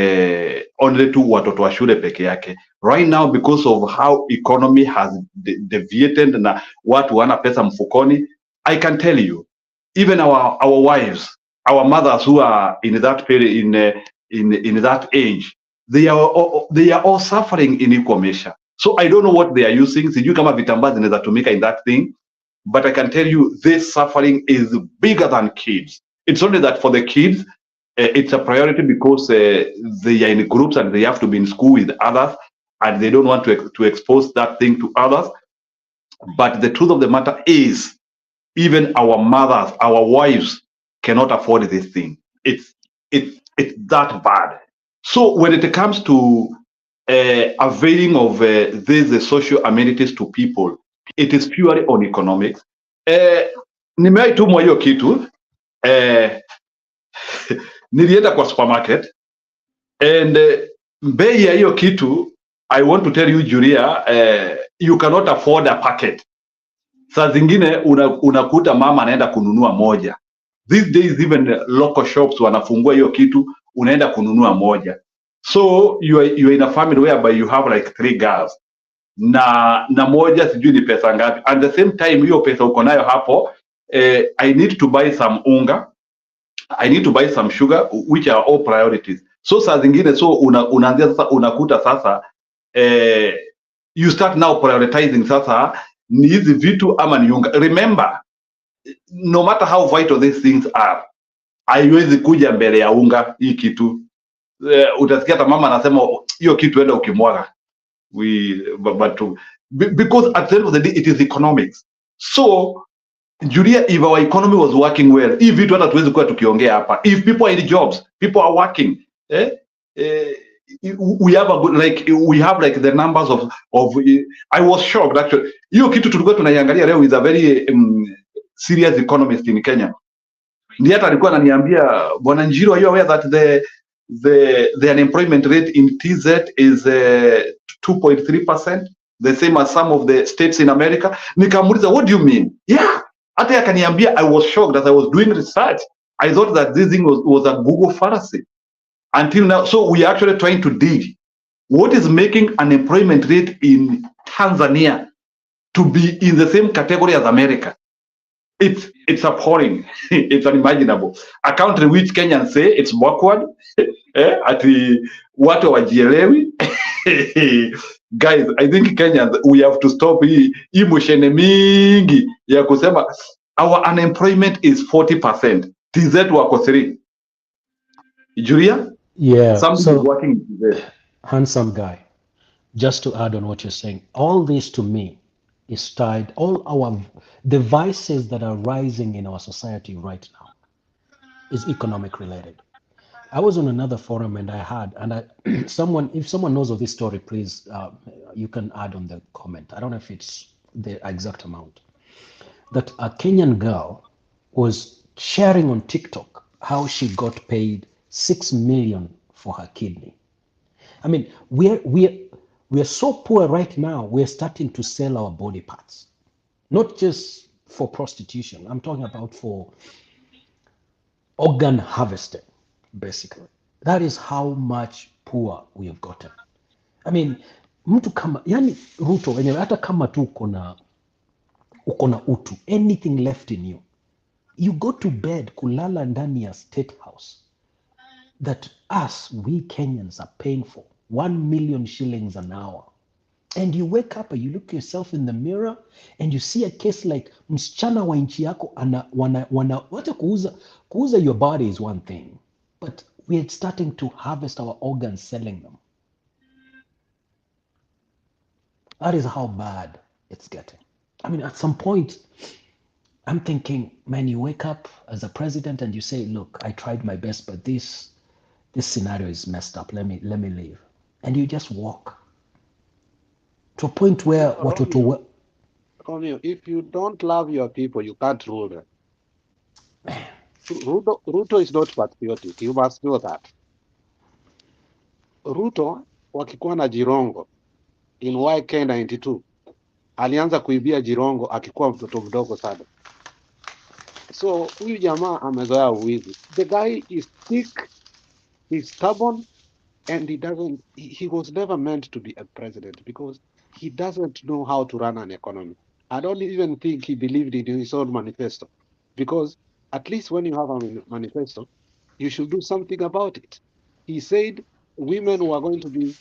S1: only tu watoto wa shule peke yake. Right now, because of how economy has deviated na watu wana pesa mfukoni, I can tell you, even our wives, our mothers who are in that period, in that age, they are all suffering in equal measure. So I don't know what they are using. Sijui kama vitambaa zinaweza tumika in that thing. But I can tell you this suffering is bigger than kids. It's only that for the kids, it's a priority because they are in groups and they have to be in school with others and they don't want to expose that thing to others. But the truth of the matter is, even our mothers, our wives cannot afford this thing. It's that bad. So when it comes to availing of these social amenities to people, it is purely on economics. Nimewahi tumwa hiyo kitu nilienda kwa supermarket and bei ya hiyo kitu, I want to tell you Julia, you cannot afford a packet. Saa zingine unakuta mama anaenda kununua moja. These days even local shops wanafungua hiyo kitu, unaenda kununua moja. So you are in a family whereby you have like 3 girls. Na moja sijui ni pesa ngapi. At the same time hiyo pesa uko nayo hapo, I need to buy some unga, I need to buy some sugar, which are all priorities. So saa zingine so unaanzia sasa, unakuta sasa you start now prioritizing sasa ni hizi vitu ama ni unga. Remember, no matter how vital these things are, haiwezi kuja mbele ya unga hii kitu. Utasikia hata mama anasema hiyo kitu enda ukimwaga. Because at the end of the day it is economics. So Julia, if our economy was working well, if vitu hata tuwezi kuwa tukiongea hapa, if people are in jobs, people are working, we have a good, we have like the numbers of I was shocked actually. Hiyo kitu tulikuwa tunaiangalia leo with a very serious economist in Kenya. Ndiye hata alikuwa ananiambia, Bwana Njiro, are you aware that the unemployment rate in TZ is 2.3%, the same as some of the states in America? Nikamuuliza, what do you mean? Yeah, hata akaniambia. I was shocked as I was doing research. I thought that this thing was a Google fallacy until now. So we are actually trying to dig what is making unemployment rate in Tanzania to be in the same category as America. It's appalling. It's unimaginable. A country which Kenyans say it's backward, ati watu wajielewi. Guys, I think Kenyans, we have to stop hii mushene mingi ya kusema our unemployment is 40%. TZ wako 3. Julia?
S6: Yeah.
S1: Something
S6: So
S1: is working in TZ.
S6: handsome guy, just to add on what you're saying, all this to me is tied, the vices that are rising in our society right now is economic related. I was on another forum and if someone knows of this story, please, you can add on the comment. I don't know if it's the exact amount. That a Kenyan girl was sharing on TikTok how she got paid 6 million for her kidney. I mean, we're so poor right now, we're starting to sell our body parts. Not just for prostitution. I'm talking about for organ harvesting, basically. That is how much poor we have gotten. I mean, mtu kama, yani Ruto, anyway, hata kama tu uko na utu, anything left in you, you go to bed kulala ndani ya State House that we Kenyans are paying for 1 million shillings an hour. And you wake up and you look yourself in the mirror and you see a case like msichana wa nchi yako wacha kuuza your body is one thing, but we're starting to harvest our organs, selling them. That is how bad it's getting. I mean, at some point, I'm thinking, man, you wake up as a president and you say, look, I tried my best, but this scenario is messed up. Let me leave. And you just walk to a point where
S5: No,
S6: watoto
S5: Romeo, if you don't love your people, you can't rule them. Ruto is not patriotic. You must know that. Ruto wakikuwa na Jirongo in YK 92 alianza kuibia Jirongo akikuwa mtoto mdogo sana. So huyu jamaa amezoea uwizi. The guy is thick, he's stubborn, and he was never meant to be a president because he doesn't know how to run an economy. I don't even think he believed in his own manifesto because at least when you have a manifesto, you should do something about it. He said women were going to be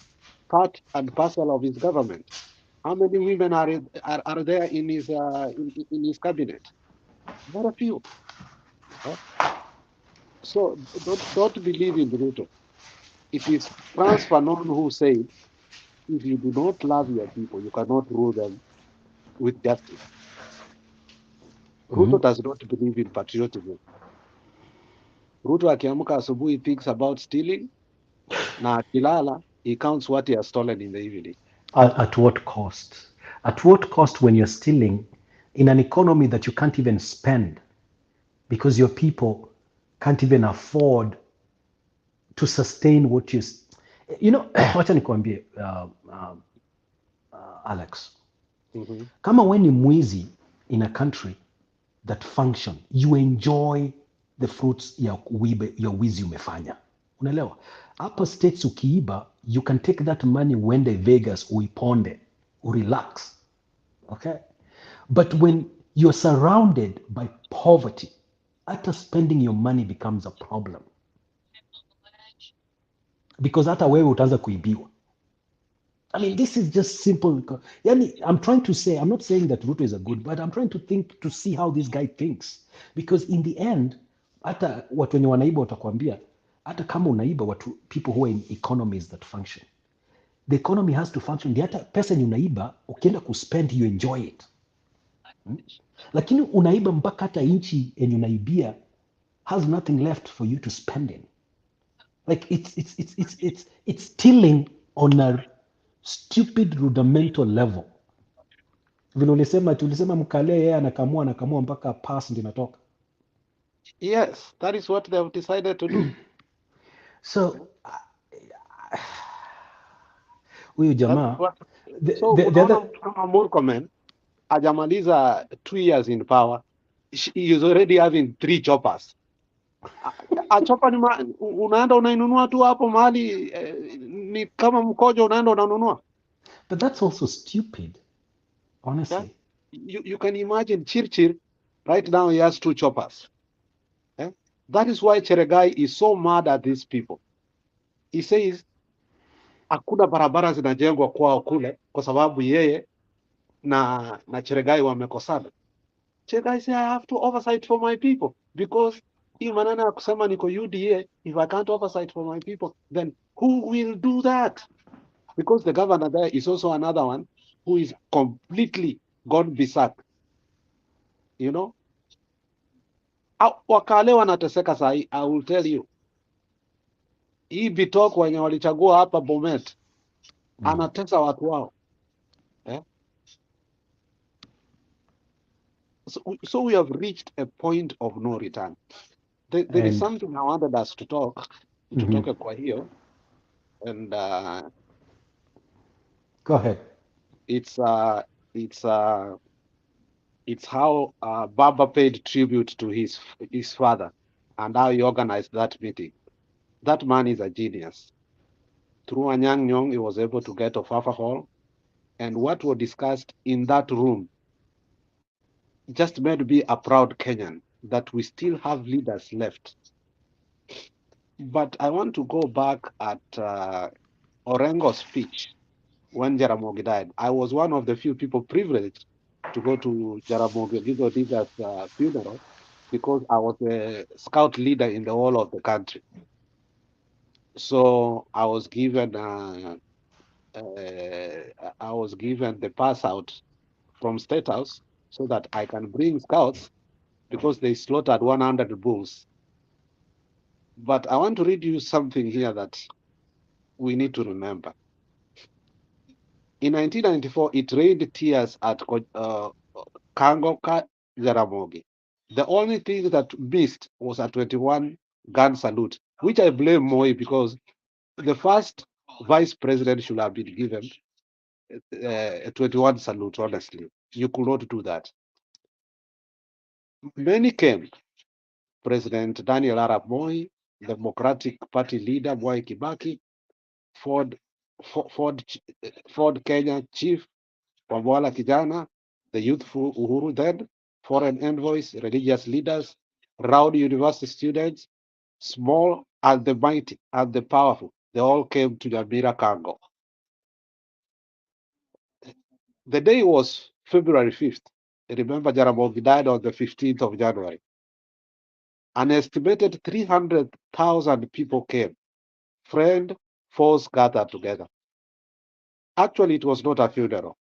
S5: part and parcel of his government. How many women are there in his cabinet? Very few. eh? So don't believe in Ruto. It is Frans Fanon who said, if you do not love your people, you cannot rule them with justice. Ruto does not believe in patriotism. Ruto akiamka asubuhi thinks about stealing, na akilala he counts what he has stolen in the evening.
S6: at what cost? At what cost when you're stealing in an economy that you can't even spend because your people can't even afford to sustain what you know, wacha nikwambie Alex,
S5: Mhm.
S6: kama we ni mwizi in a country that function, you enjoy the fruits ya wizi umefanya, unaelewa? Hapa states ukiiba, you can take that money uende Vegas uiponde urelax, okay? But when you're surrounded by poverty, hata spending your money becomes a problem because hata wewe utaanza kuibiwa. I mean, this is just simple. Yani, I'm not saying that Ruto is a good, but I'm trying to think to see how this guy thinks. Because in the end, hata watu wenye wanaiba watakwambia, hata kama unaiba people who are in economies that function. The economy has to function. Hata pesa yenye unaiba, ukienda kuspend, you enjoy it. Lakini unaiba mpaka hata inchi yenye unaibia has nothing left for you to spend in. Like it's stealing on a stupid rudimental level. Vile tulisema mkale yeye anakamua mpaka pass ndio inatoka.
S5: Yes, that is what they have decided to do.
S6: So huyu jamaa
S5: So
S6: the
S5: unaona
S6: other
S5: mtu kama Murkomen hajamaliza 2 years in power, he is already having 3 choppers. Achopa unaenda unainunua tu hapo mahali ni kama mkojo unaenda unanunua.
S6: but that's also stupid, honestly.
S5: Yeah? You can imagine Chirchir right now he has 2 choppers. Yeah? That is why Cheregai is so mad at these people. He says hakuna barabara zinajengwa kwao kule kwa sababu yeye na Cheregai wamekosana. Cheregai say I have to oversight for my people because hii maneno ya kusema niko UDA, if I can't oversight for my people, then who will do that? Because the governor there is also another one who is completely gone berserk. You know? Wakale wanateseka sahi, I will tell you. Hii Bitok wenye walichagua hapa Bomet, anatesa watu wao. Eh? So we have reached a point of no return. There is something I wanted us to talk, tutoke kwa hiyo, and
S6: go ahead.
S5: It's how Baba paid tribute to his father and how he organized that meeting. That man is a genius. Through Anyang' Nyong, he was able to get Ofafa Hall, and what was discussed in that room just made me a proud Kenyan that we still have leaders left. But I want to go back at Orengo's speech when Jaramogi died. I was one of the few people privileged to go to Jaramogi Oginga's funeral because I was a scout leader in the whole of the country. So I was given the pass out from State House so that I can bring scouts because they slaughtered 100 bulls. But I want to read you something here that we need to remember. In 1994, it rained tears at Kangoka, Jaramogi. The only thing that missed was a 21 gun salute, which I blame Moi because the first vice president should have been given a 21 salute, honestly. You could not do that. Many came. President Daniel Arap Moi, Democratic Party leader Mwai Kibaki, Ford, Ford, Ford Kenya chief Wabwala Kijana, the youthful Uhuru then, foreign envoys, religious leaders, rowdy university students, small and the mighty and the powerful. They all came to Nyamira Kango. The day was February 5th. Remember, Jaramogi died on the 15th of January. An estimated 300,000 people came. Friend, foes gathered together. Actually, it was not a funeral.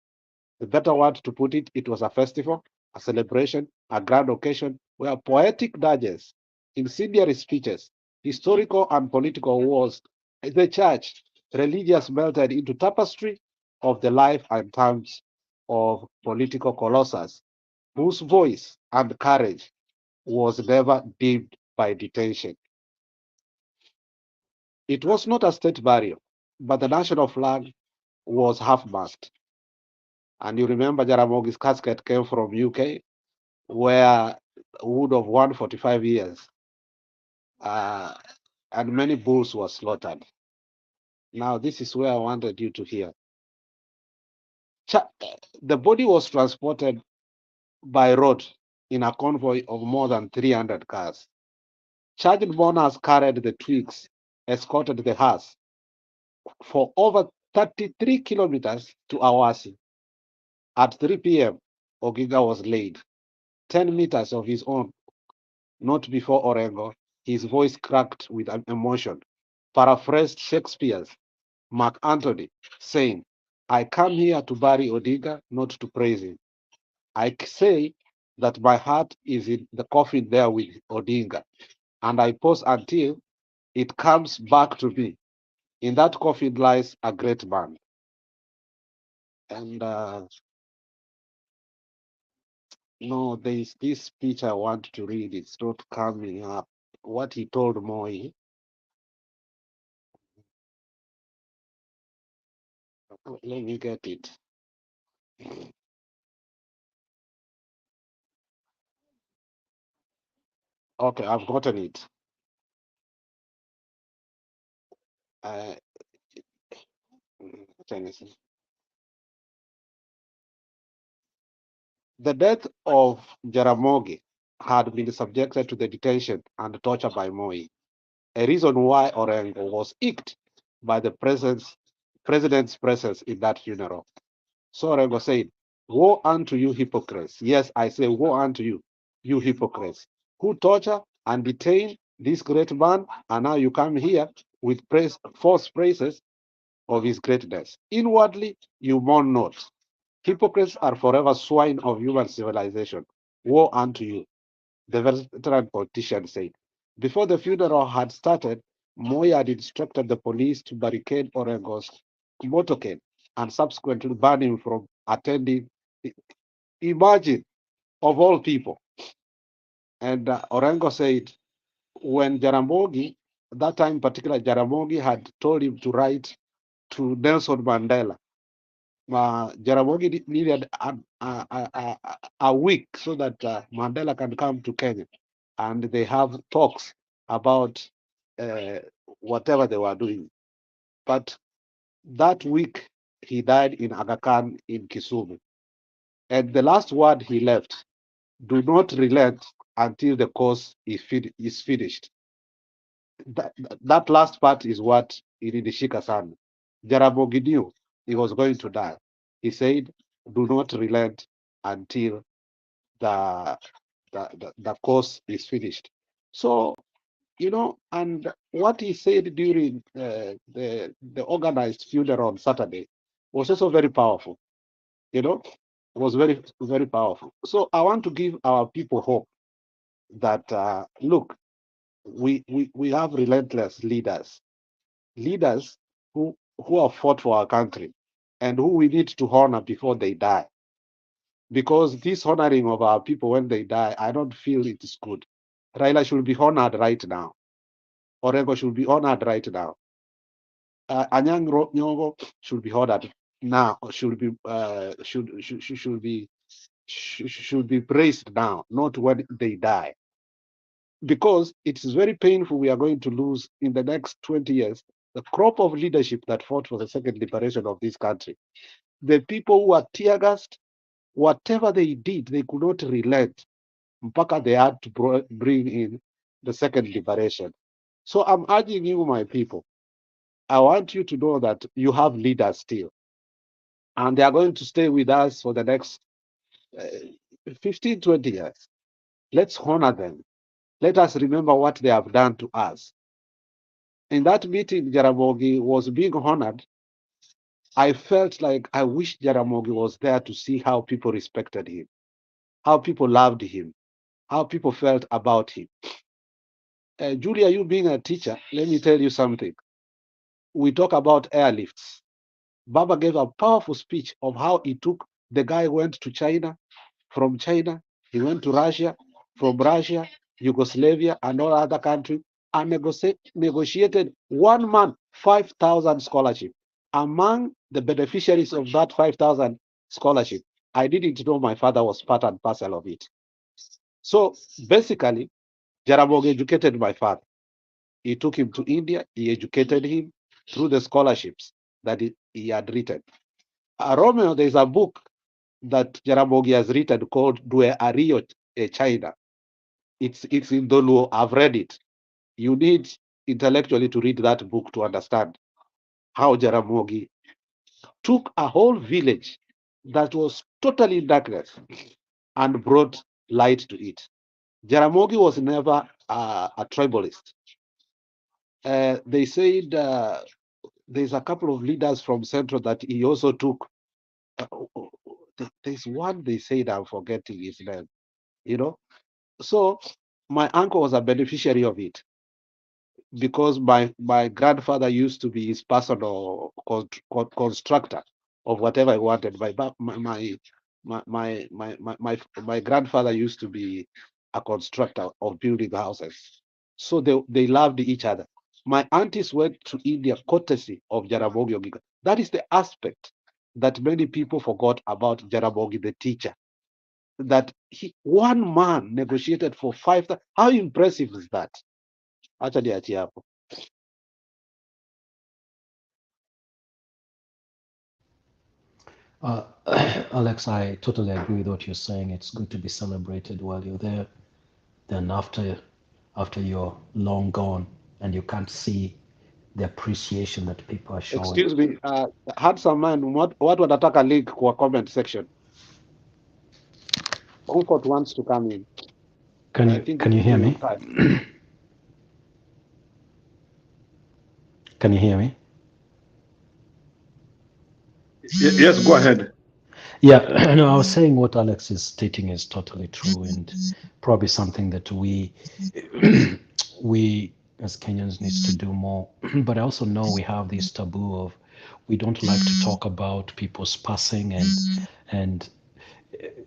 S5: The better word to put it, it was a festival, a celebration, a grand occasion where poetic dirges, incendiary speeches, historical and political wars, the church, religious melted into tapestry of the life and times of political colossus, whose voice and courage was never dimmed by detention. It was not a state burial, but the national flag was half-mast. And you remember Jaramogi's casket came from UK, where would have won 45 years, and many bulls were slaughtered. Now, this is where I wanted you to hear. The body was transported by road in a convoy of more than 300 cars. Charged mourners carried the twigs, escorted the hearse for over 33 kilometers to Awasi. At 3 p.m., Oginga was laid, 10 meters of his own, not before Orengo. His voice cracked with emotion, paraphrased Shakespeare's Mark Antony, saying, I come here to bury Odinga, not to praise him. I say that my heart is in the coffin there with Odinga, and I pause until it comes back to me. In that coffin lies a great man. And no, there is this speech I want to read. It's not coming up. What he told Moi. Let me get it. Okay, I've gotten it. Tennessee. The death of Jaramogi had been subjected to the detention and torture by Moi, a reason why Orengo was icked by the president's presence in that funeral. So Orengo said, woe unto you hypocrites. Yes, I say, woe unto you, you hypocrites, who torture and detain this great man, and now you come here with false praises of his greatness. Inwardly, you mourn not. Hypocrites are forever swine of human civilization. Woe unto you, the veteran politician said. Before the funeral had started, Moi had instructed the police to barricade Orengo's motorcade and subsequently ban him from attending. Imagine, of all people. And Orengo said, when Jaramogi, that time particular, Jaramogi had told him to write to Nelson Mandela. Jaramogi needed a week so that Mandela can come to Kenya, and they have talks about whatever they were doing. But that week, he died in Aga Khan in Kisumu. And the last word he left, do not relent until the cause is finished. That last part is what ilinishika sana. Jaramogi knew he was going to die. He said, do not relent until the course is finished. So, and what he said during the organized funeral on Saturday was also very powerful. was very, very powerful. So I want to give our people hope that look, we have relentless leaders, leaders who have fought for our country and who we need to honor before they die. Because this honoring of our people when they die, I don't feel it is good. Raila should be honored right now. Orengo should be honored right now. Anyang' Nyong'o should be honored now. Should be praised now, not when they die. Because it is very painful. We are going to lose in the next 20 years the crop of leadership that fought for the second liberation of this country. The people who are tear gassed, whatever they did, they could not relent. Mpaka they had to bring in the second liberation. So I'm urging you, my people, I want you to know that you have leaders still, and they are going to stay with us for the next 15, 20 years. Let's honor them. Let us remember what they have done to us. In that meeting, Jaramogi was being honored. I felt like I wish Jaramogi was there to see how people respected him, how people loved him, how people felt about him. Julia, you being a teacher, let me tell you something. We talk about airlifts. Baba gave a powerful speech of how he took the guy went to China, from China, he went to Russia, from Russia, Yugoslavia, and all other countries, and negotiated 1 month 5,000 scholarship. Among the beneficiaries of that 5,000 scholarship, I didn't know my father was part and parcel of it. So basically, Jaramogi educated my father. He took him to India, he educated him through the scholarships that he had written. Romeo, there's a book that Jaramogi has written called Due Ario China. It's in Doluo. I've read it. You need intellectually to read that book to understand how Jaramogi took a whole village that was totally in darkness and brought light to it. Jaramogi was never a tribalist. They said there's a couple of leaders from Central that he also took. There's one they said, I'm forgetting his name, you know. So my uncle was a beneficiary of it because my grandfather used to be his personal constructor of whatever I wanted. My grandfather used to be a constructor of building houses. So they loved each other. My aunties went to India courtesy of Jaramogi Oginga. That is the aspect that many people forgot about Jaramogi, the teacher. That one man negotiated for 5,000. How impressive is that? Actually, hapo.
S6: Alex, I totally agree with what you're saying. It's good to be celebrated while you're there. Then after you're long gone and you can't see the appreciation that people are showing.
S5: Excuse me, handsome man, what wanataka link kwa comment section? Comfort wants to come in.
S6: Can you hear me? Can you hear me?
S1: Yes, go ahead.
S6: Yeah, no, I was saying what Alex is stating is totally true and probably something that we as Kenyans needs to do more. But I also know we have this taboo of we don't like to talk about people's passing and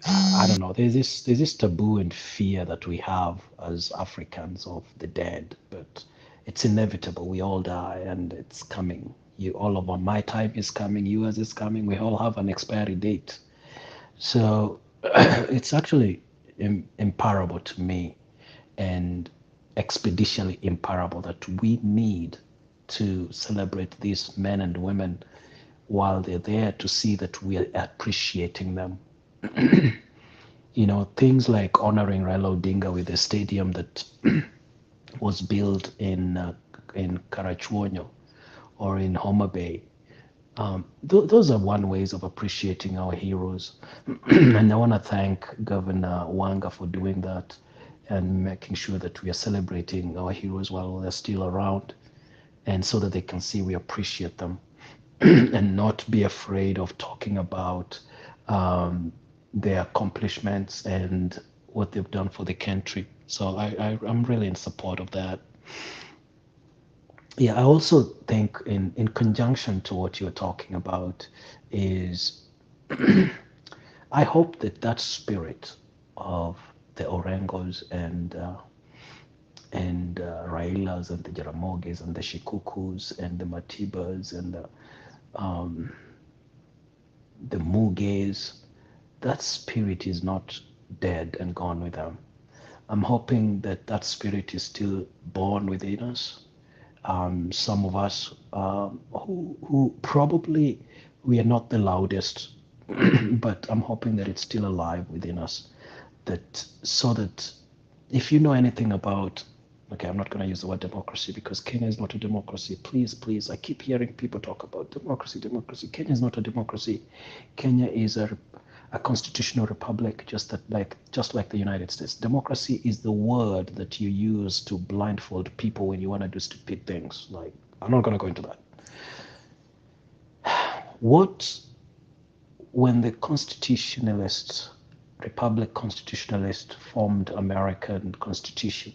S6: I don't know. There's this taboo and fear that we have as Africans of the dead, but it's inevitable. We all die, and it's coming. All of my time is coming. Yours is coming. We all have an expiry date. So it's actually imparable to me, and expeditionally imparable that we need to celebrate these men and women while they're there to see that we are appreciating them. You know, things like honoring Raila Odinga with a stadium that was built in Karachuonyo or in Homa Bay. Those are one ways of appreciating our heroes. And I want to thank Governor Wanga for doing that and making sure that we are celebrating our heroes while they're still around, and so that they can see we appreciate them and not be afraid of talking about their accomplishments and what they've done for the country. So I'm really in support of that. Yeah, I also think in conjunction to what you're talking about is I hope that that spirit of the Orengos and Railas and the Jaramoges and the Shikukus and the Matibas and the Muges, that spirit is not dead and gone with them. I'm hoping that that spirit is still born within us. Some of us who probably we are not the loudest, but I'm hoping that it's still alive within us. That so that if you know anything about, okay, I'm not going to use the word democracy because Kenya is not a democracy. Please, please, I keep hearing people talk about democracy, democracy. Kenya is not a democracy. Kenya is a constitutional republic, just like the United States. Democracy is the word that you use to blindfold people when you want to do stupid things. Like, I'm not going to go into that. When the constitutionalists, Republic constitutionalists formed American Constitution,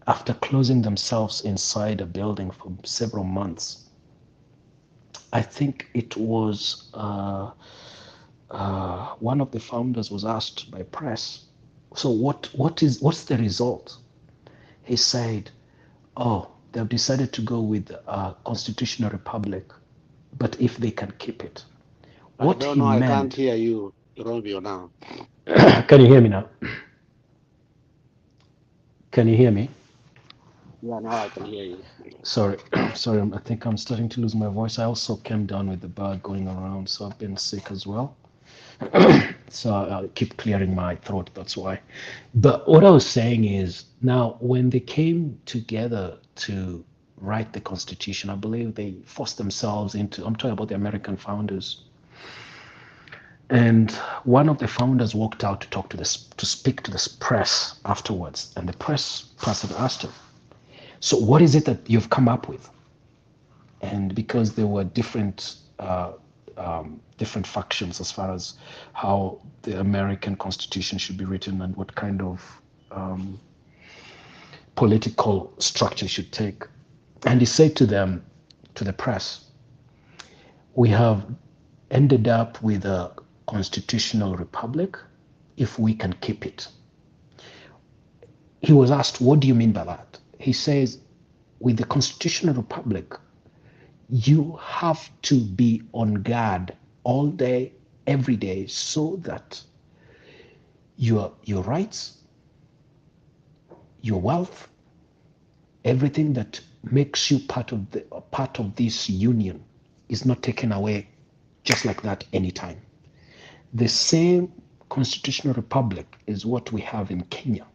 S6: after closing themselves inside a building for several months, I think it was one of the founders was asked by press, so what's the result? He said, oh, they've decided to go with a constitutional republic, but if they can keep it. What
S5: I don't
S6: he
S5: know, I
S6: meant,
S5: can't hear you, Romeo, now.
S6: can you hear me now? Can you hear me?
S5: Yeah, now I can hear you.
S6: Sorry, sorry, I think I'm starting to lose my voice. I also came down with the bug going around, so I've been sick as well. So I'll keep clearing my throat, that's why. But what I was saying is, now when they came together to write the Constitution, I believe they forced themselves into, I'm talking about the American founders. And one of the founders walked out to talk to speak to the press afterwards. And the press person asked him, so what is it that you've come up with? And because there were different different factions as far as how the American Constitution should be written and what kind of political structure should take. And he said to them, to the press, we have ended up with a constitutional republic if we can keep it. He was asked, what do you mean by that? He says, with the constitutional republic, you have to be on guard all day, every day, so that your rights, your wealth, everything that makes you part of this union is not taken away just like that anytime. The same constitutional republic is what we have in Kenya.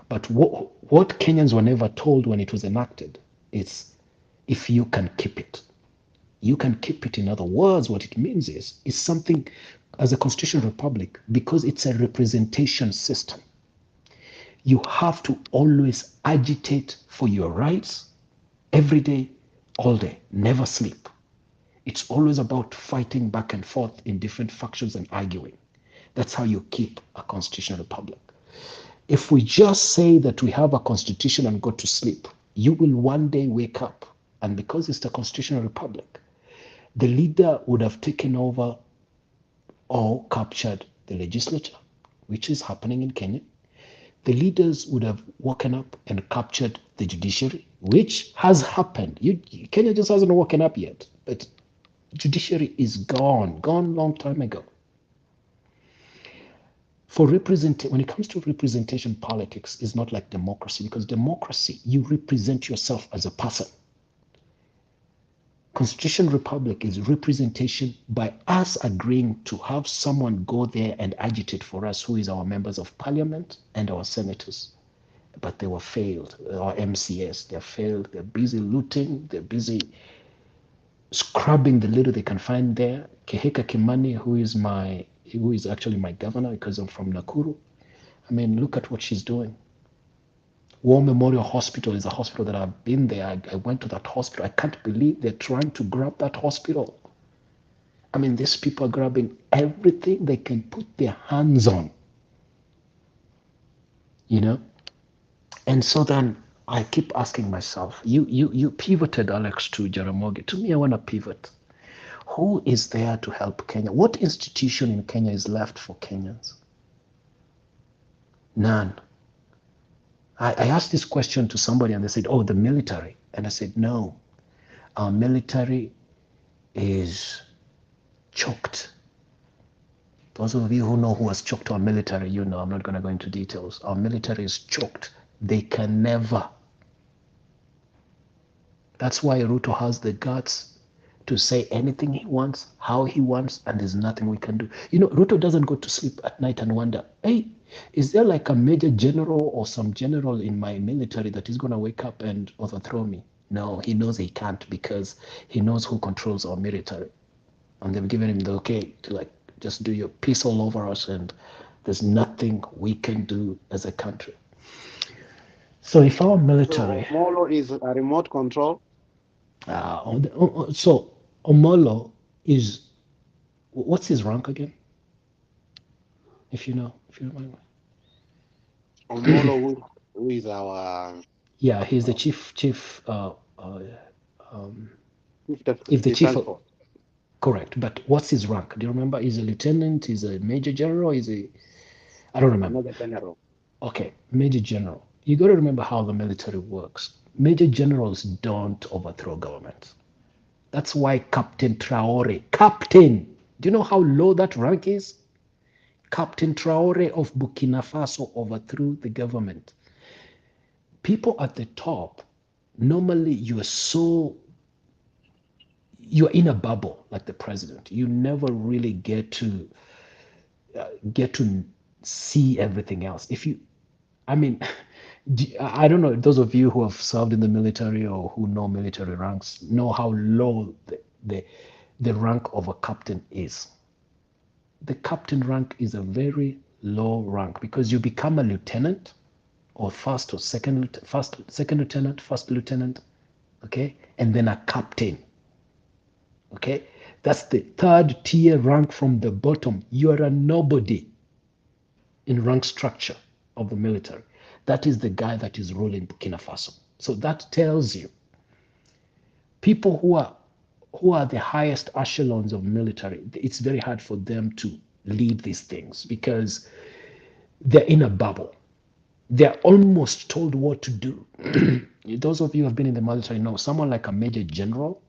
S6: But what Kenyans were never told when it was enacted is if you can keep it. You can keep it. In other words, what it means is it's something as a constitutional republic, because it's a representation system. You have to always agitate for your rights every day, all day, never sleep. It's always about fighting back and forth in different factions and arguing. That's how you keep a constitutional republic. If we just say that we have a constitution and go to sleep, you will one day wake up, and because it's a constitutional republic, the leader would have taken over or captured the legislature, which is happening in Kenya. The leaders would have woken up and captured the judiciary, which has happened. Kenya just hasn't woken up yet, but judiciary is gone long time ago. When it comes to representation, politics is not like democracy, because democracy, you represent yourself as a person. Constitutional republic is representation by us agreeing to have someone go there and agitate for us, who is our members of parliament and our senators. But they were failed. Our MCS, they're failed. They're busy looting. They're busy scrubbing the little they can find there. Keheka Kimani, who is actually my governor because I'm from Nakuru. I mean, look at what she's doing. War Memorial Hospital is a hospital that I've been there. I went to that hospital. I can't believe they're trying to grab that hospital. I mean, these people are grabbing everything they can put their hands on, you know. And so then I keep asking myself, you pivoted, Alex, to Jaramogi. To me, I want to pivot. Who is there to help Kenya? What institution in Kenya is left for Kenyans? None. I asked this question to somebody and they said, oh, the military. And I said, no, our military is choked. Those of you who know who has choked our military, you know, I'm not going to go into details. Our military is choked. They can never. That's why Ruto has the guts to say anything he wants, how he wants, and there's nothing we can do. You know, Ruto doesn't go to sleep at night and wonder, hey, is there like a major general or some general in my military that is going to wake up and overthrow me? No, he knows he can't because he knows who controls our military. And they've given him the okay to like just do your peace all over us, and there's nothing we can do as a country. So if our military...
S5: So Molo is a remote control?
S6: So Omolo is... What's his rank again? If you know, if you remember.
S5: Omolo, who is our...
S6: Yeah, he's the chief
S5: chief
S6: if the chief
S5: defense
S6: of,
S5: force.
S6: correct, but what's his rank? Do you remember? Is a lieutenant, is a major general, is a... I don't remember.
S5: Another general.
S6: Okay, major general. You got to remember how the military works. Major generals don't overthrow governments. That's why Captain Traore, Captain, do you know how low that rank is? Captain Traore of Burkina Faso overthrew the government. People at the top, normally you're in a bubble like the president. You never really get to see everything else. I don't know, those of you who have served in the military or who know military ranks know how low the rank of a captain is. The captain rank is a very low rank because you become a lieutenant or second lieutenant, first lieutenant, okay, and then a captain, okay. That's the third tier rank from the bottom. You are a nobody in rank structure of the military. That is the guy that is ruling Burkina Faso. So that tells you people who are the highest echelons of military, it's very hard for them to lead these things because they're in a bubble. They're almost told what to do. Those of you who have been in the military know someone like a major general,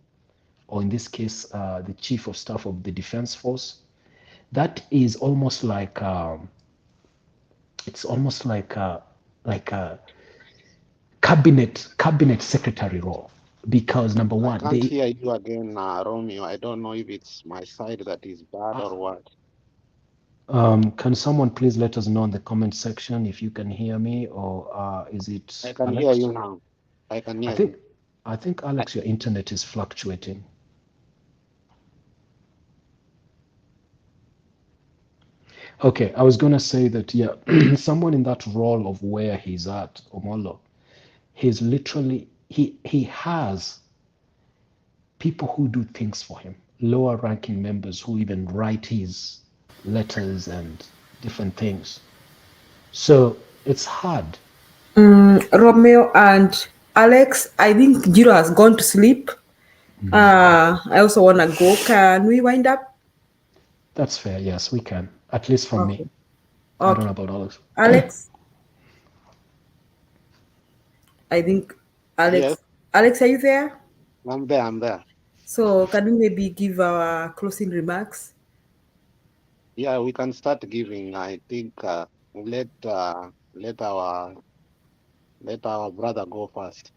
S6: or in this case, the chief of staff of the defense force. That is almost like it's almost like a cabinet secretary role, because number one,
S5: I can't hear you again, Romeo. I don't know if it's my side that is bad or what.
S6: Can someone please let us know in the comment section if you can hear me, or is it
S5: I can
S6: Alex?
S5: hear you now. I can hear you.
S6: I think Alex, your internet is fluctuating. Okay, I was gonna say that, yeah, someone in that role of where he's at, Omolo, he's literally he has people who do things for him, lower ranking members who even write his letters and different things. So it's hard.
S4: Romeo and Alex, I think Jiro has gone to sleep. I also want to go. Can we wind up?
S6: That's fair. Yes, we can. At least from me. I don't know about Alex.
S4: Alex? I think Alex.
S5: Yes.
S4: Alex, are you there?
S5: I'm there.
S4: So can we maybe give our closing remarks?
S5: Yeah, we can start giving. I think let our brother go first.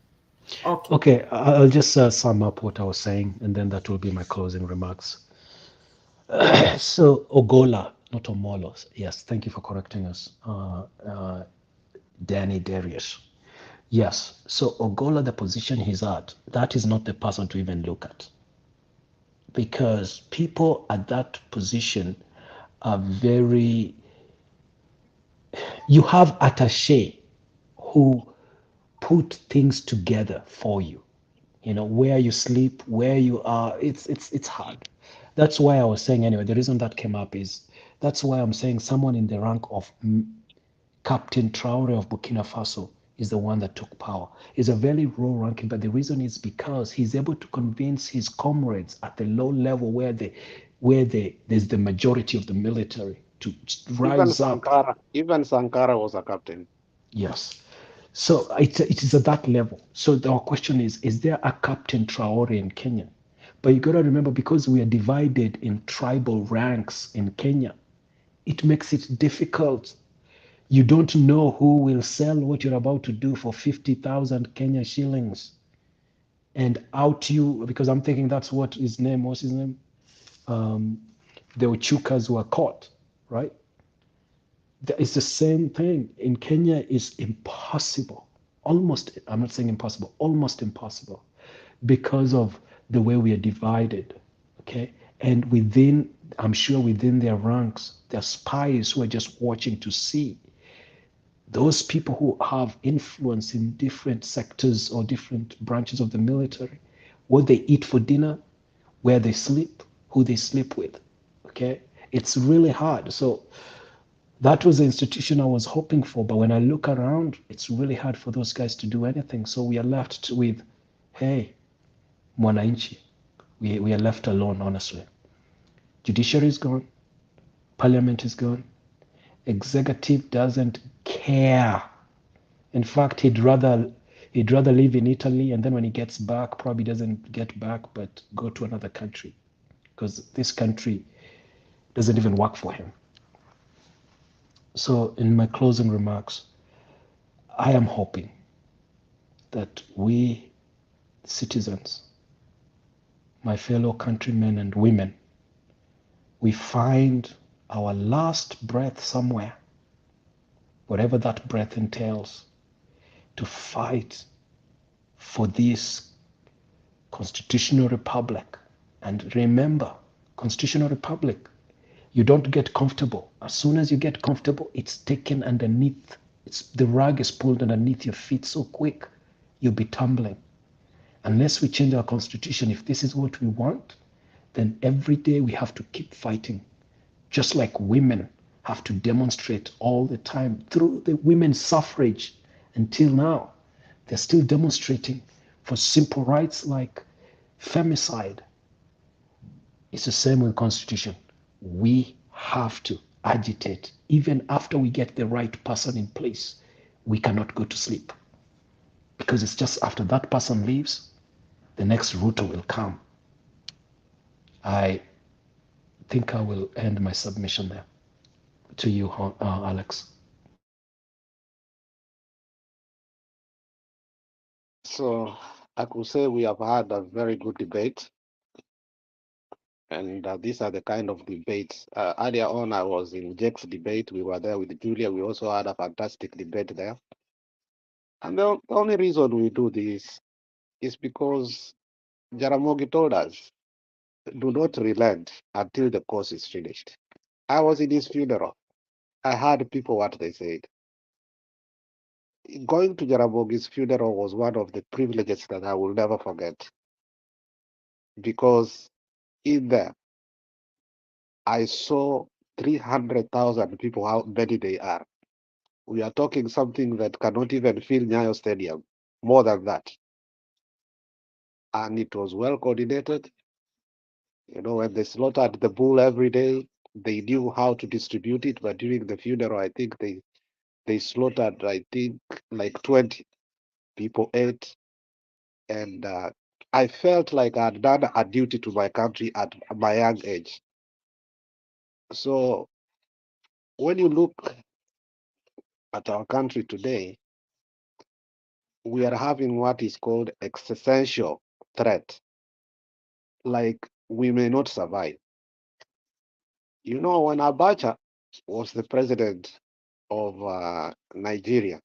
S6: Okay, I'll just sum up what I was saying, and then that will be my closing remarks. So Ogola, not Omolo. Yes, thank you for correcting us, Danny Darius. Yes, so Ogola, the position he's at, that is not the person to even look at, because people at that position are very... You have attaché who put things together for you. You know, where you sleep, where you are. It's hard. That's why I was saying anyway. The reason that came up is that's why I'm saying someone in the rank of Captain Traore of Burkina Faso is the one that took power. It's a very low ranking, but the reason is because he's able to convince his comrades at the low level where there's the majority of the military to rise up.
S3: Even Sankara was a captain.
S6: Yes. So it is at that level. So our question is there a Captain Traore in Kenya? But you got to remember, because we are divided in tribal ranks in Kenya, it makes it difficult. You don't know who will sell what you're about to do for 50,000 Kenya shillings and out you, because I'm thinking that's what his name, what's his name? The Ochukas were caught, right? It's the same thing. In Kenya, it's impossible. Almost, I'm not saying impossible, almost impossible because of the way we are divided, okay? And within, I'm sure within their ranks, there are spies who are just watching to see those people who have influence in different sectors or different branches of the military, what they eat for dinner, where they sleep, who they sleep with, okay? It's really hard. So that was the institution I was hoping for. But when I look around, it's really hard for those guys to do anything. So we are left with, hey, Mwananchi, we are left alone, honestly. Judiciary is gone. Parliament is gone. Executive doesn't care. In fact, he'd rather live in Italy, and then when he gets back, probably doesn't get back, but go to another country, because this country doesn't even work for him. So in my closing remarks, I am hoping that we citizens, my fellow countrymen and women, we find our last breath somewhere, whatever that breath entails, to fight for this constitutional republic. And remember, constitutional republic, you don't get comfortable. As soon as you get comfortable, it's taken underneath. The rug is pulled underneath your feet so quick, you'll be tumbling. Unless we change our constitution, if this is what we want, then every day we have to keep fighting. Just like women have to demonstrate all the time through the women's suffrage until now. They're still demonstrating for simple rights like femicide. It's the same with constitution. We have to agitate. Even after we get the right person in place, we cannot go to sleep. Because it's just after that person leaves, the next Ruto will come. I think I will end my submission there. To you, Alex.
S3: So I could say we have had a very good debate. And these are the kind of debates. Earlier on, I was in Jake's debate. We were there with Julia. We also had a fantastic debate there. And the only reason we do this is because Jaramogi told us, do not relent until the course is finished. I was in his funeral. I heard people what they said. Going to Jaramogi's funeral was one of the privileges that I will never forget. Because in there, I saw 300,000 people, how many they are. We are talking something that cannot even fill Nyayo Stadium, more than that. And it was well coordinated. You know, when they slaughtered the bull every day, they knew how to distribute it. But during the funeral, I think they slaughtered, I think, like 20 people ate. And I felt like I had done a duty to my country at my young age. So when you look at our country today, we are having what is called existential threat. Like we may not survive. You know, when Abacha was the president of Nigeria,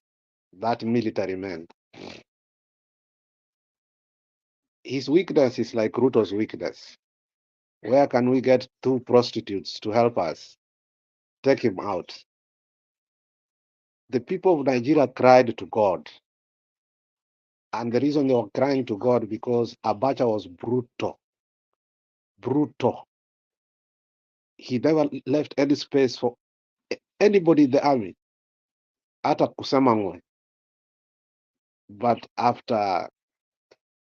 S3: that military man, his weakness is like Ruto's weakness. Where can we get two prostitutes to help us take him out? The people of Nigeria cried to God. And the reason they were crying to God because Abacha was brutal. Brutal.
S5: he never left any space for anybody in the army, hata kusema ngwe. But after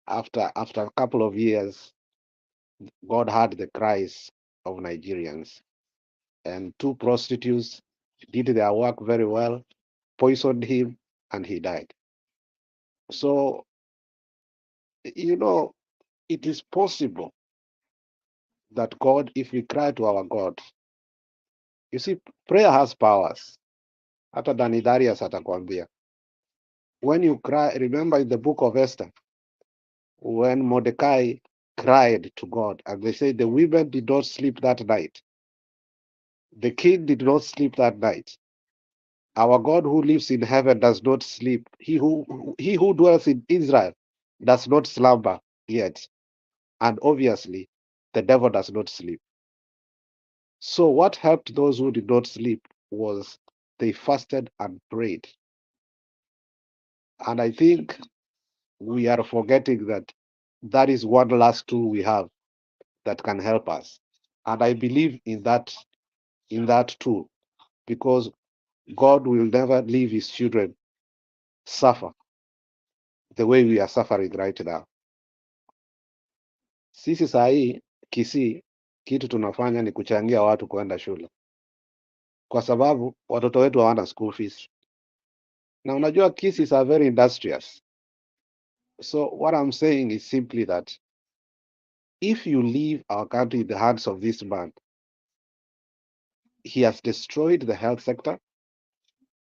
S5: a couple of years, God heard the cries of Nigerians, and 2 prostitutes did their work very well, poisoned him, and he died. So, you know, it is possible that God, if we cry to our God, you see, prayer has powers. Hata Daniel atakwambia. When you cry, remember in the book of Esther, when Mordecai cried to God, and they say the women did not sleep that night. The king did not sleep that night. Our God who lives in heaven does not sleep. He who dwells in Israel does not slumber yet. And obviously, the devil does not sleep. So what helped those who did not sleep was they fasted and prayed. And I think we are forgetting that that is one last tool we have that can help us. And I believe in that tool, because God will never leave his children suffer the way we are suffering right now. Sisi saa hii Kisii, kitu tunafanya ni kuchangia watu kuenda shule, kwa sababu watoto wetu hawana school fees. Na unajua Kisii are very industrious. So what I'm saying is simply that if you leave our country in the hands of this man, he has destroyed the health sector,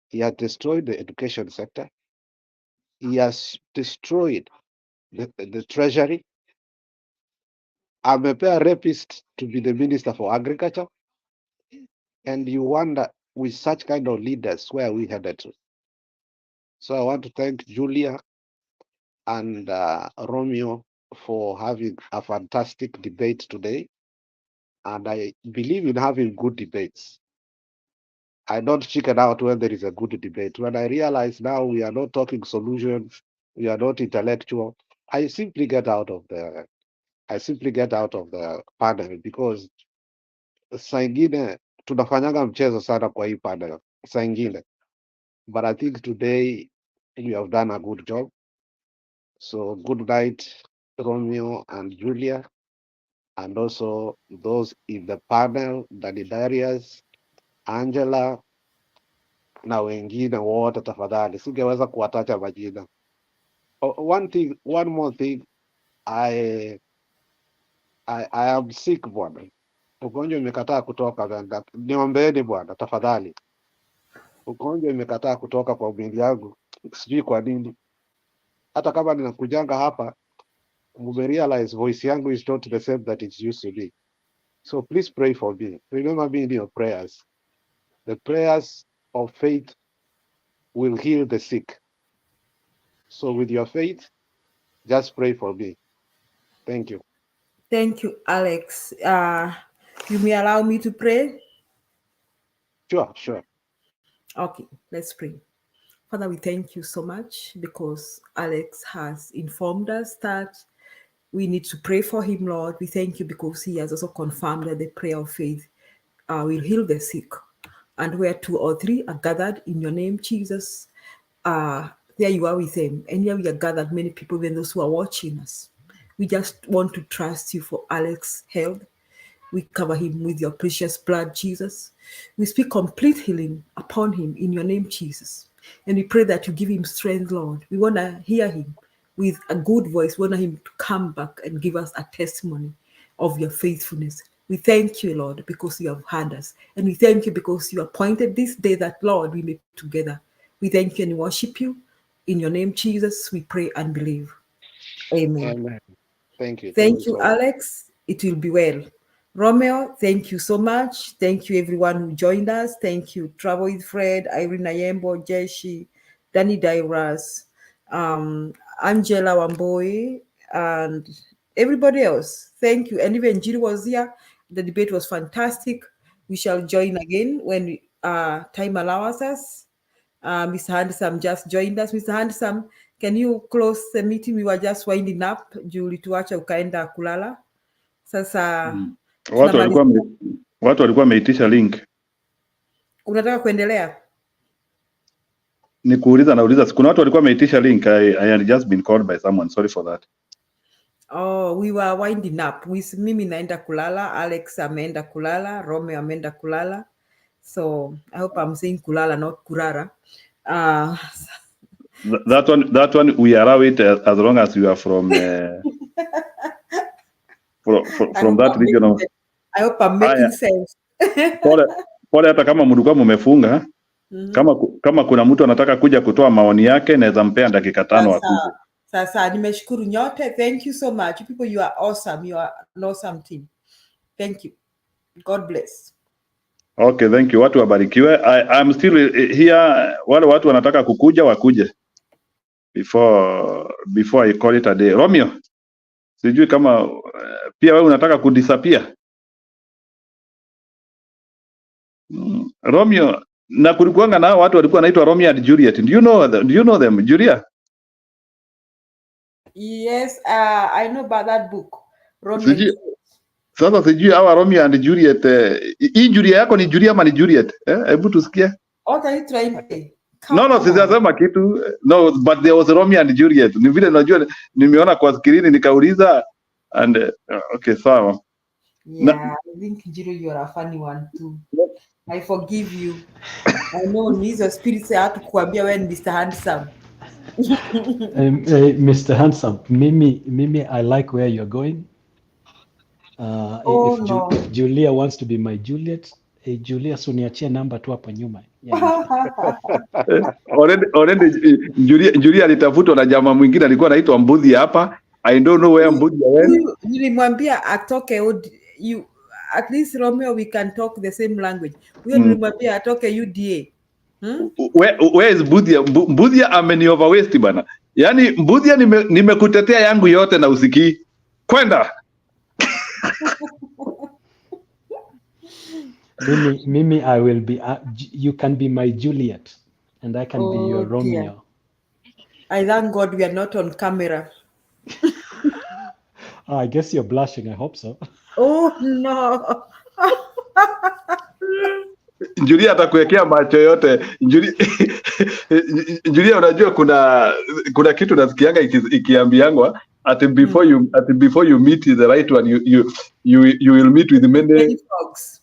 S5: he has destroyed the education sector, he has destroyed the treasury. Amepea rapist to be the minister for agriculture, and you wonder, with such kind of leaders, where are we headed to? So I want to thank Julia and Romeo for having a fantastic debate today, and I believe in having good debates. I don't chicken out when there is a good debate. When I realize now we are not talking solutions, we are not intellectual, I simply get out of the panel, because saa ingine tunafanyaga mchezo sana kwa hii panel saa ingine, but I think today we have done a good job. So good night, Romeo and Julia, and also those in the panel, Dani Darius, Angela na wengine wote, tafadhali singeweza kuwataja majina. One more thing, I am sick bwana, ugonjwa imekataa kutoka. Niombeeni bwana tafadhali, ugonjwa imekataa kutoka kwa mwili yangu, sijui kwa nini. Hata kama ninakujanga hapa, mumerealize voice yangu is not the same that it used to be. So please pray for me. Remember me in your prayers. The prayers of faith will heal the sick. So with your faith, just pray for me. Thank you.
S4: Thank you, Alex. You may allow me to pray?
S5: Sure.
S4: Okay, let's pray. Father, we thank you so much because Alex has informed us that we need to pray for him, Lord. We thank you because he has also confirmed that the prayer of faith will heal the sick. And where 2 or 3 are gathered in your name, Jesus, there you are with them. And here we are gathered, many people, even those who are watching us. We just want to trust you for Alex's health. We cover him with your precious blood, Jesus. We speak complete healing upon him in your name, Jesus. And we pray that you give him strength, Lord. We want to hear him with a good voice. We want him to come back and give us a testimony of your faithfulness. We thank you, Lord, because you have heard us. And we thank you because you appointed this day that, Lord, we meet together. We thank you and worship you. In your name, Jesus, we pray and believe. Amen.
S5: Amen. Thank you.
S4: Thank you,
S5: so much.
S4: Alex. It will be well. Romeo, thank you so much. Thank you, everyone who joined us. Thank you, Travel with Fred, Irene Ayembo, Jeshi, Danny Dairas, Angela Wamboi, and everybody else. Thank you. And even Jiri was here. The debate was fantastic. We shall join again when time allows us. Mr. Handsome just joined us. Mr. Handsome, can you close the meeting? We were just winding up. Juu ulituacha ukaenda kulala. Sasa
S1: Watu walikuwa Watu walikuwa wameitisha link.
S4: Unataka kuendelea?
S1: Nauliza, kuna watu walikuwa wameitisha link. I had just been called by someone. Sorry for that.
S4: Oh, we were winding up. Mimi naenda kulala, Alex ameenda kulala, Romeo ameenda kulala. So I hope I'm saying kulala, not kurara.
S1: That one we allow it as long as you are from from that region of.
S4: I hope I'm making sense.
S1: Pole hata kama mlikuwa mmefunga. Kama kuna mtu anataka kuja kutoa maoni yake, naweza mpea dakika 5 akuje.
S4: Sasa nimeshukuru nyote. Thank you so much. You people, you are awesome. You are an awesome team. Thank you. God bless.
S1: Okay, thank you. Watu wabarikiwe. I'm still here. Wale watu wanataka kukuja wakuje before I call it a day. Romeo, sijui kama pia wewe unataka kudisappear. Romeo, na kulikuanga na watu walikuwa wanaitwa Romeo and Juliet. Do you know them, Julia?
S4: Yes, I know about that book. Romeo.
S1: Sasa sijui hawa Romeo and Juliet. Hii Julia yako ni Julia ama ni Juliet? Hebu tusikie.
S4: What are you trying to say?
S1: No, sijasema kitu. No, but there was Romeo and Juliet. Ni vile najua nimeona kwa skrini nikauliza and okay, sawa.
S4: Yeah, I think Jiro, you are a funny one too. I forgive you. I know Nizo spirits have to kuambia when Mr. Handsome.
S6: Mr. Handsome, Mimi, I like where you're going. If Julia wants to be my Juliet, Julia, suniachie namba tu hapo nyuma.
S1: Already Julia alitafutwa na jamaa mwingine alikuwa anaitwa Mbudhi hapa. I don't know where Mbudhi went.
S4: Nilimwambia atoke you at least Romeo, we can talk the same language. Huyo nilimwambia atoke UDA.
S1: Where is Mbudhi? Mbudhi ameni overwaste bana. Yaani Mbudhi nimekutetea yangu yote na usikii. Kwenda.
S6: Mimi, I will be. You can be my Juliet, and I can be your Romeo.
S4: Dear. I thank God we are not on camera.
S6: I guess you're blushing. I hope so.
S4: Oh no.
S1: Julia atakuwekea macho yote. Julia, unajua kuna kitu nasikianga ikiambiangwa at before you meet the right one, you will meet with many frogs.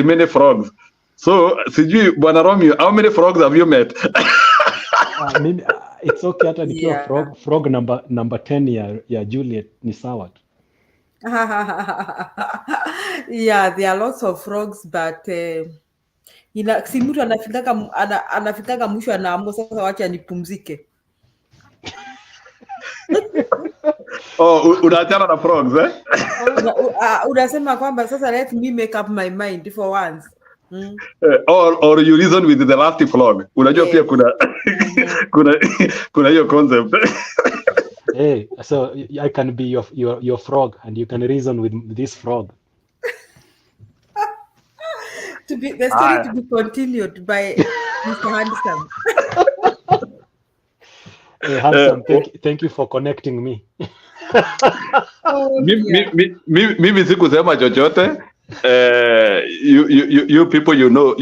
S1: Many frogs. So sijui bwana Romeo, how many frogs have you met?
S6: It's okay hata nikiwa frog number 10 ya Juliet ni sawa tu.
S4: Yeah, there are lots of frogs, but si mtu anafikaga mwisho anaamua sasa wacha nipumzike.
S1: Unaachana na frogs
S4: unasema kwamba sasa let me make up my mind for once.
S1: Or you reason with the last frog. Unajua pia kuna hiyo concept.
S6: Hey, so I can be your frog and you can reason with this frog.
S4: The story to be continued by Mr. Handsome.
S6: Hey, Handsome, thank you for connecting me.
S1: Mimi sikusema chochote. You people you know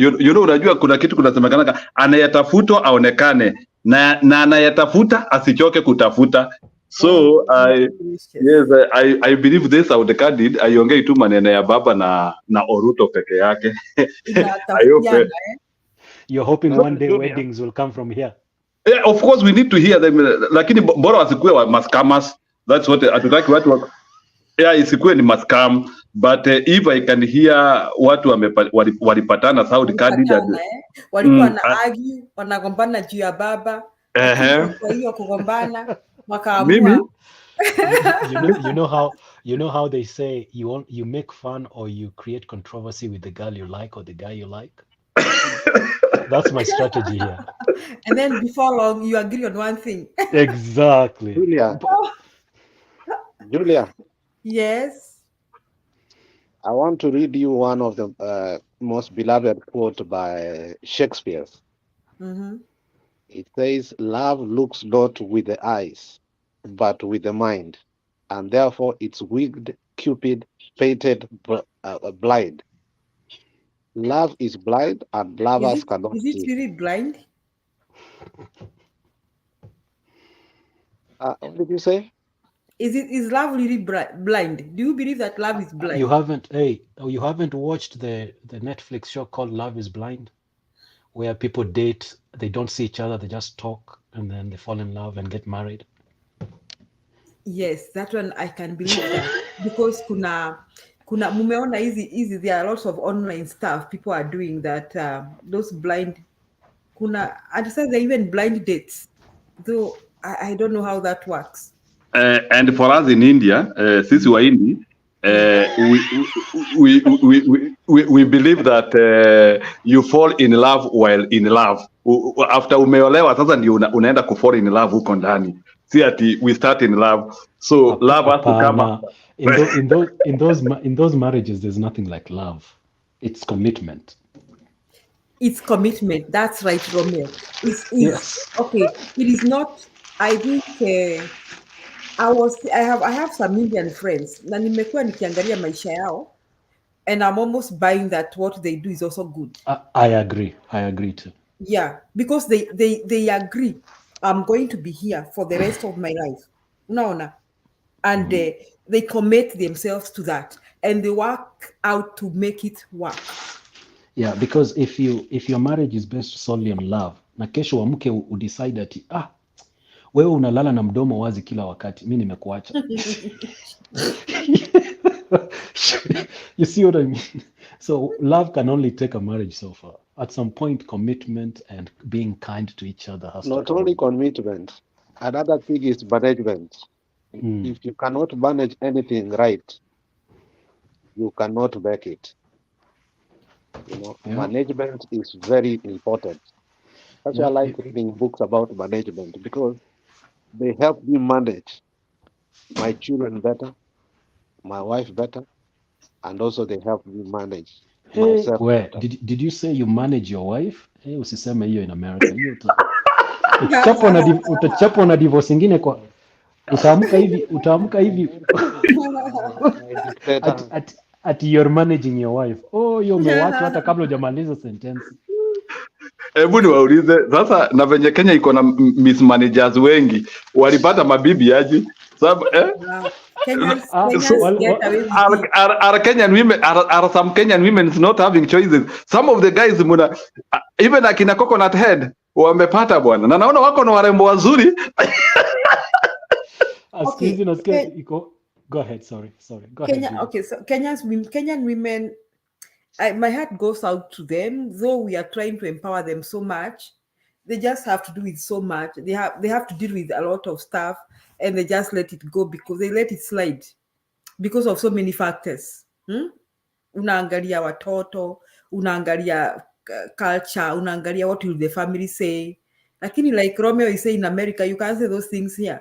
S1: unajua kuna kitu kunasemekana anayetafutwa aonekane na anayetafuta asichoke kutafuta. So I believe this out candid aiongei tu maneno ya baba na Oruto peke yake.
S6: You're hoping one day weddings will come from here.
S1: Yeah, of course we need to hear them, lakini bora wasikuwe wa mascammers. That's what hatutaki watu isikuwe ni mascam, but if I can hear watu walipatana Saudi candidate
S4: walikuwa na argue wanagombana juu ya baba. Kwa hiyo kugombana wakaamua.
S6: you know how they say you make fun or you create controversy with the girl you like or the guy you like. That's my strategy here.
S4: And then before long you agree on one thing.
S6: Exactly.
S3: Julia.
S4: Yes.
S3: I want to read you one of the most beloved quote by Shakespeare. It says, "Love looks not with the eyes, but with the mind, and therefore it's wicked, cupid, fated, blind.
S5: Love is blind and lovers cannot
S4: Is it
S5: see.
S4: really blind?
S5: What did you say?
S4: Is love really blind? Do you believe that love is blind?
S6: You haven't watched the Netflix show called Love is Blind, where people date, they don't see each other, they just talk, and then they fall in love and get married.
S4: Yes, that one I can believe that because kuna mumeona hizi there are lots of online stuff people are doing that those blind and it says they're even blind dates, though I don't know how that works.
S1: And for us in India, sisi wa Hindi, we believe that you fall in love while in love. After umeolewa sasa ndio unaenda ku fall in love huko ndani. See ati we start in love. So love has to come up.
S6: In those marriages, there's nothing like love. It's commitment.
S4: It's commitment. That's right, Romeo.
S6: Yes.
S4: Okay. It is not. I think I have some Indian friends na nimekuwa nikiangalia maisha yao, and I'm almost buying that what they do is also good.
S6: I agree too.
S4: Yeah, because they agree I'm going to be here for the rest of my life. No. And they commit themselves to that and they work out to make it work.
S6: Yeah, because if your marriage is based solely on love, na kesho wamke udecide ati wewe unalala na mdomo wazi kila wakati, mimi nimekuacha. You see what I mean? So love can only take a marriage so far. At some point, commitment and being kind to each other has
S5: Not
S6: to
S5: only commitment. Another thing is management. If you cannot manage anything right, you cannot make it. Management is very important. That's why I like reading books about management, because they help me manage my children better, my wife better, and also they help me manage myself.
S6: Where did you say you manage your wife? Usiseme hiyo in America. Hiyo utachapwa na divorce ingine kwa utaamka hivi at you're managing your wife. Hiyo umewachwa hata kabla hujamaliza sentence.
S1: Hebu niwaulize sasa, na venye Kenya iko na mismanagers wengi, walipata mabibi aje? Sababu are Kenyan women, are some Kenyan women not having choices? Some of the guys even akina Coconut Head wamepata bwana, na naona wako na warembo wazuri.
S6: Go ahead, sorry. Go ahead.
S4: Okay, so Kenyan women, my heart goes out to them, though we are trying to empower them so much. They just have to do it so much. They have to deal with a lot of stuff, and they just let it go because they let it slide because of so many factors. Unaangalia watoto, unaangalia culture, unaangalia what will the family say. Lakini like Romeo is saying in America, you can't say those things here.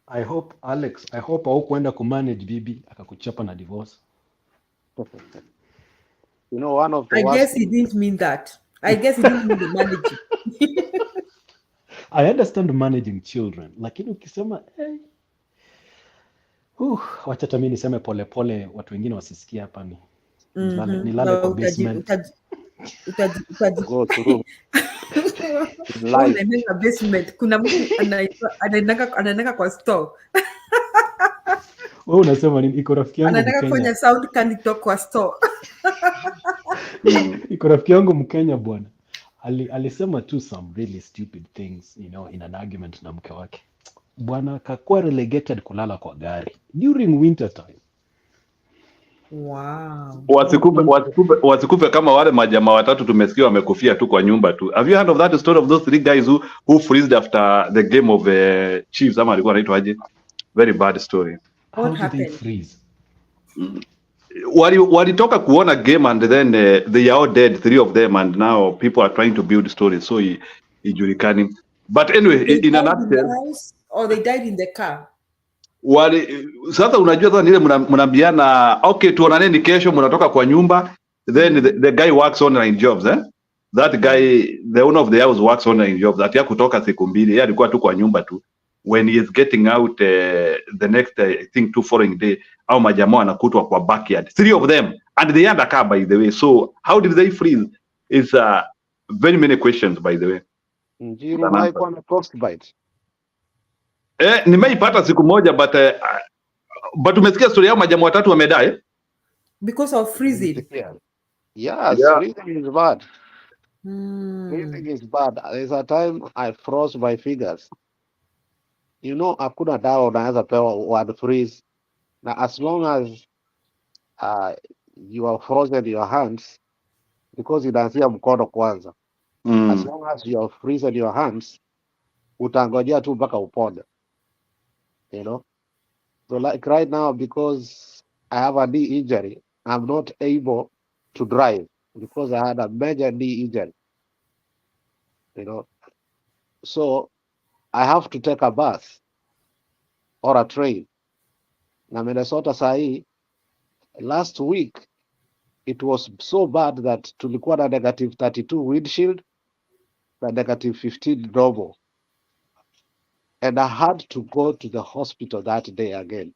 S6: I hope haukuenda kumanage bibi akakuchapa na divorce.
S5: One of the
S4: guess he didn't mean that. I guess he didn't mean the managing.
S6: I understand managing children, lakini ukisema wacha mimi niseme pole, watu wengine wasisikia hapa nilale kwa basement.
S5: Go through.
S4: Basement. Kuna mtu anaenda kwa store.
S6: Wewe unasema nini? Iko rafiki yangu Mkenya.
S4: Anataka kufanya sound candy talk kwa store.
S6: Iko rafiki yangu Mkenya bwana. Alisema tu some really stupid things, in an argument na mke wake. Bwana akakuwa relegated kulala kwa gari during winter time.
S4: Wow.
S1: Wasikupe kama wale majamaa watatu tumesikia wamekufia tu kwa nyumba tu. Have you heard of that story of those 3 guys who freezed after the game of Chiefs ama alikuwa anaitwa aje? Very bad story.
S6: How did they freeze?
S1: Walitoka kuona game and then they are all dead, 3 of them, and now people are trying to build stories so ijulikani. But anyway, in a nutshell,
S4: or they died in the car.
S1: Sasa unajua sasa nile mnaambiana okay tuonaneni kesho, mnatoka kwa nyumba, then the guy works online jobs that guy, the owner of the house works online jobs. Atia kutoka siku mbili, yeye alikuwa tu kwa nyumba tu. When he is getting out the next I think 2 following day, au majamaa wanakutwa kwa backyard, 3 of them, and they undercover, by the way. So how did they freeze? It's very many questions, by the way.
S5: Njiru haikuwa na frostbite.
S1: Nimeipata siku moja, but umesikia story yao majamaa watatu wamedai
S4: because of freezing.
S5: Yes,
S1: Yeah.
S5: freezing is bad. Freezing is bad. There's a time I froze my fingers. You know, hakuna dawa unaweza pewa one freeze. Now, as long as you are frozen your hands, because inaanzia mkono kwanza. As long as you are frozen your hands, utangojea tu mpaka upone. You know? So like right now, because I have a knee injury, I'm not able to drive because I had a major knee injury. You know? So I have to take a bus or a train. Na Minnesota sahi, last week, it was so bad that tulikuwa na negative 32 windshield na negative 15 normal. And I had to go to the hospital that day again.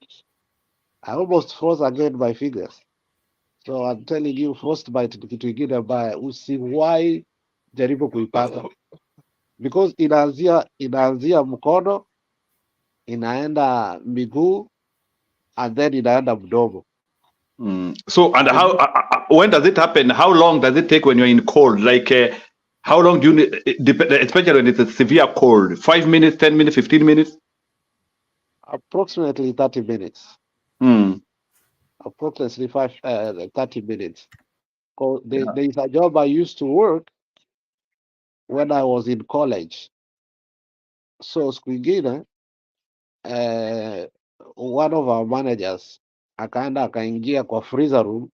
S5: I almost froze again my fingers. So I'm telling you, frostbite ni kitu ingine mbaya. Usiwahi jaribu kuipata. Because inaanzia mkono, inaenda miguu, and then inaenda mdomo.
S1: So, and how when does it happen? How long does it take when you're in cold? Like, how long do you need, especially when it's a severe cold? 5 minutes, 10 minutes, 15 minutes?
S5: Approximately 30 minutes. Approximately 30 minutes. There is a job I used to work when I was in college. So siku ingine, one of our managers akaenda akaingia kwa freezer room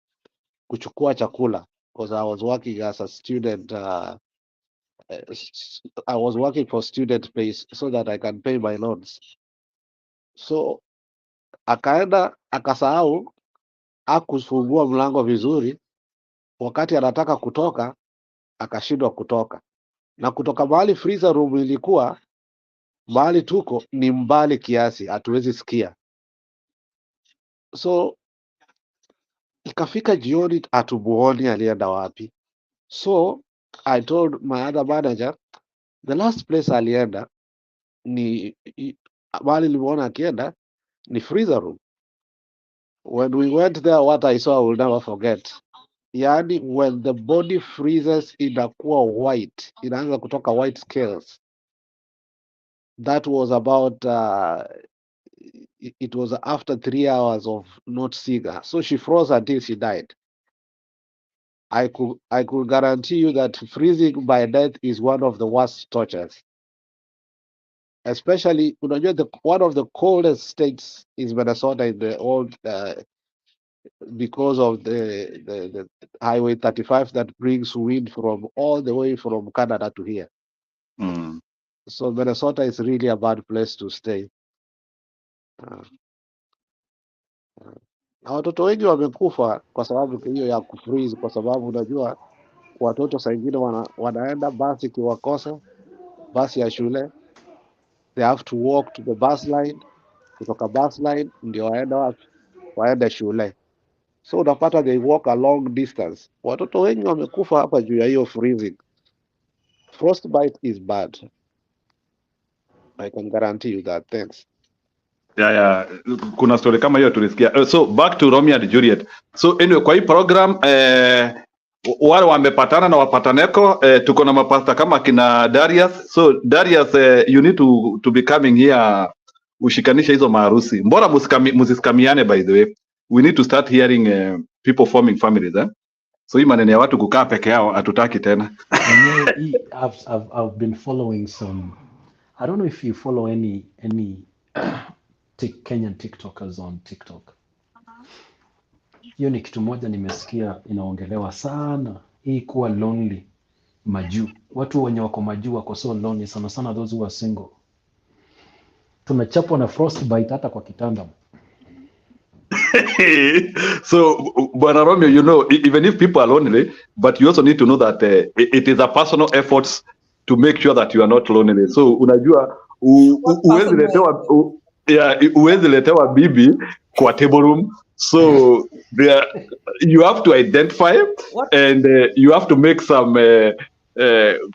S5: kuchukua chakula, because I was working as a student. I was working for student pays so that I can pay my loans. So akaenda akasahau akufungua mlango vizuri, wakati anataka kutoka akashindwa kutoka, na kutoka mahali freezer room ilikuwa, mahali tuko ni mbali kiasi, hatuwezi sikia. So ikafika jioni, hatumuoni alienda wapi. So I told my other manager, the last place alienda ni mahali nilimuona akienda ni freezer room. When we went there, what I saw I will never forget. Yani, when the body freezes inakuwa white, inaanza kutoka white scales. That was about it was after 3 hours of not seeing her. So she froze until she died. I could guarantee you that freezing by death is one of the worst tortures. Especially, one of the coldest states is Minnesota in the old, because of the Highway 35 that brings wind from all the way from Canada to here. So Minnesota is really a bad place to stay. Na watoto wengi wamekufa kwa sababu hiyo ya kufreeze, kwa sababu unajua watoto saa ingine wanaenda basi kiwakosa, basi ya shule, they have to walk to the bus line, kutoka bus line ndio waende shule. So unapata they walk a long distance. Watoto wengi wamekufa hapa juu ya hiyo freezing. Frostbite is bad. I can guarantee you that. Thanks.
S1: Yeah. Kuna story kama hiyo tulisikia. So back to Romeo and Juliet. So anyway, kwa hii program wale wamepatana na wapataneko, tuko na mapasta kama kina Darius. So Darius, you need to be coming here, ushikanisha hizo maharusi. Mbona musiskamiane? By the way, we need to start hearing people forming families. So hii maneno ya watu kukaa peke yao hatutaki tena.
S6: I've been following some, I don't know if you follow any Kenyan TikTokers on TikTok. Hiyo ni kitu moja nimesikia inaongelewa sana, hii kuwa lonely majuu. Watu wenye wako majuu wako so lonely, sana sana those who are single. Tunachapwa na frostbite hata kwa kitanda.
S1: So Bwana Romeo, you know, even if people are lonely, but you also need to know that it is a personal effort to make sure that you are not lonely. So unajua uwezi letewa Yeah, huwezi letewa bibi kwa table room. So there, you have to identify
S4: What?
S1: and you have to make some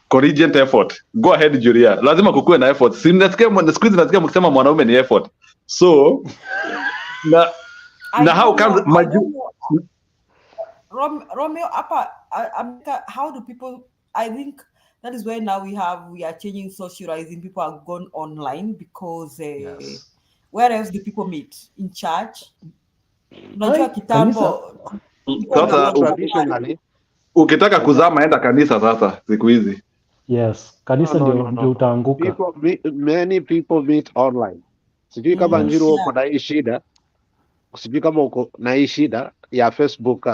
S1: cogent effort. Go ahead, Julia. Lazima kukuwe na effort. Siku hizi nasikia mkisema mwanaume ni effort. So na how comes
S4: Romeo, how do people? I think that is why now we are changing socializing. People are gone online because
S6: Yes.
S4: where else do people meet? In church? Unajua
S6: Right.
S4: kitambo.
S1: sasa
S5: Traditionally,
S1: ukitaka kuzama enda kanisa sasa siku hizi.
S6: Yes, kanisa ndio utaanguka.
S5: many people meet online. Sijui kama
S6: Yes.
S5: Njiru uko na hii shida, sijui kama uko na hii shida ya Facebook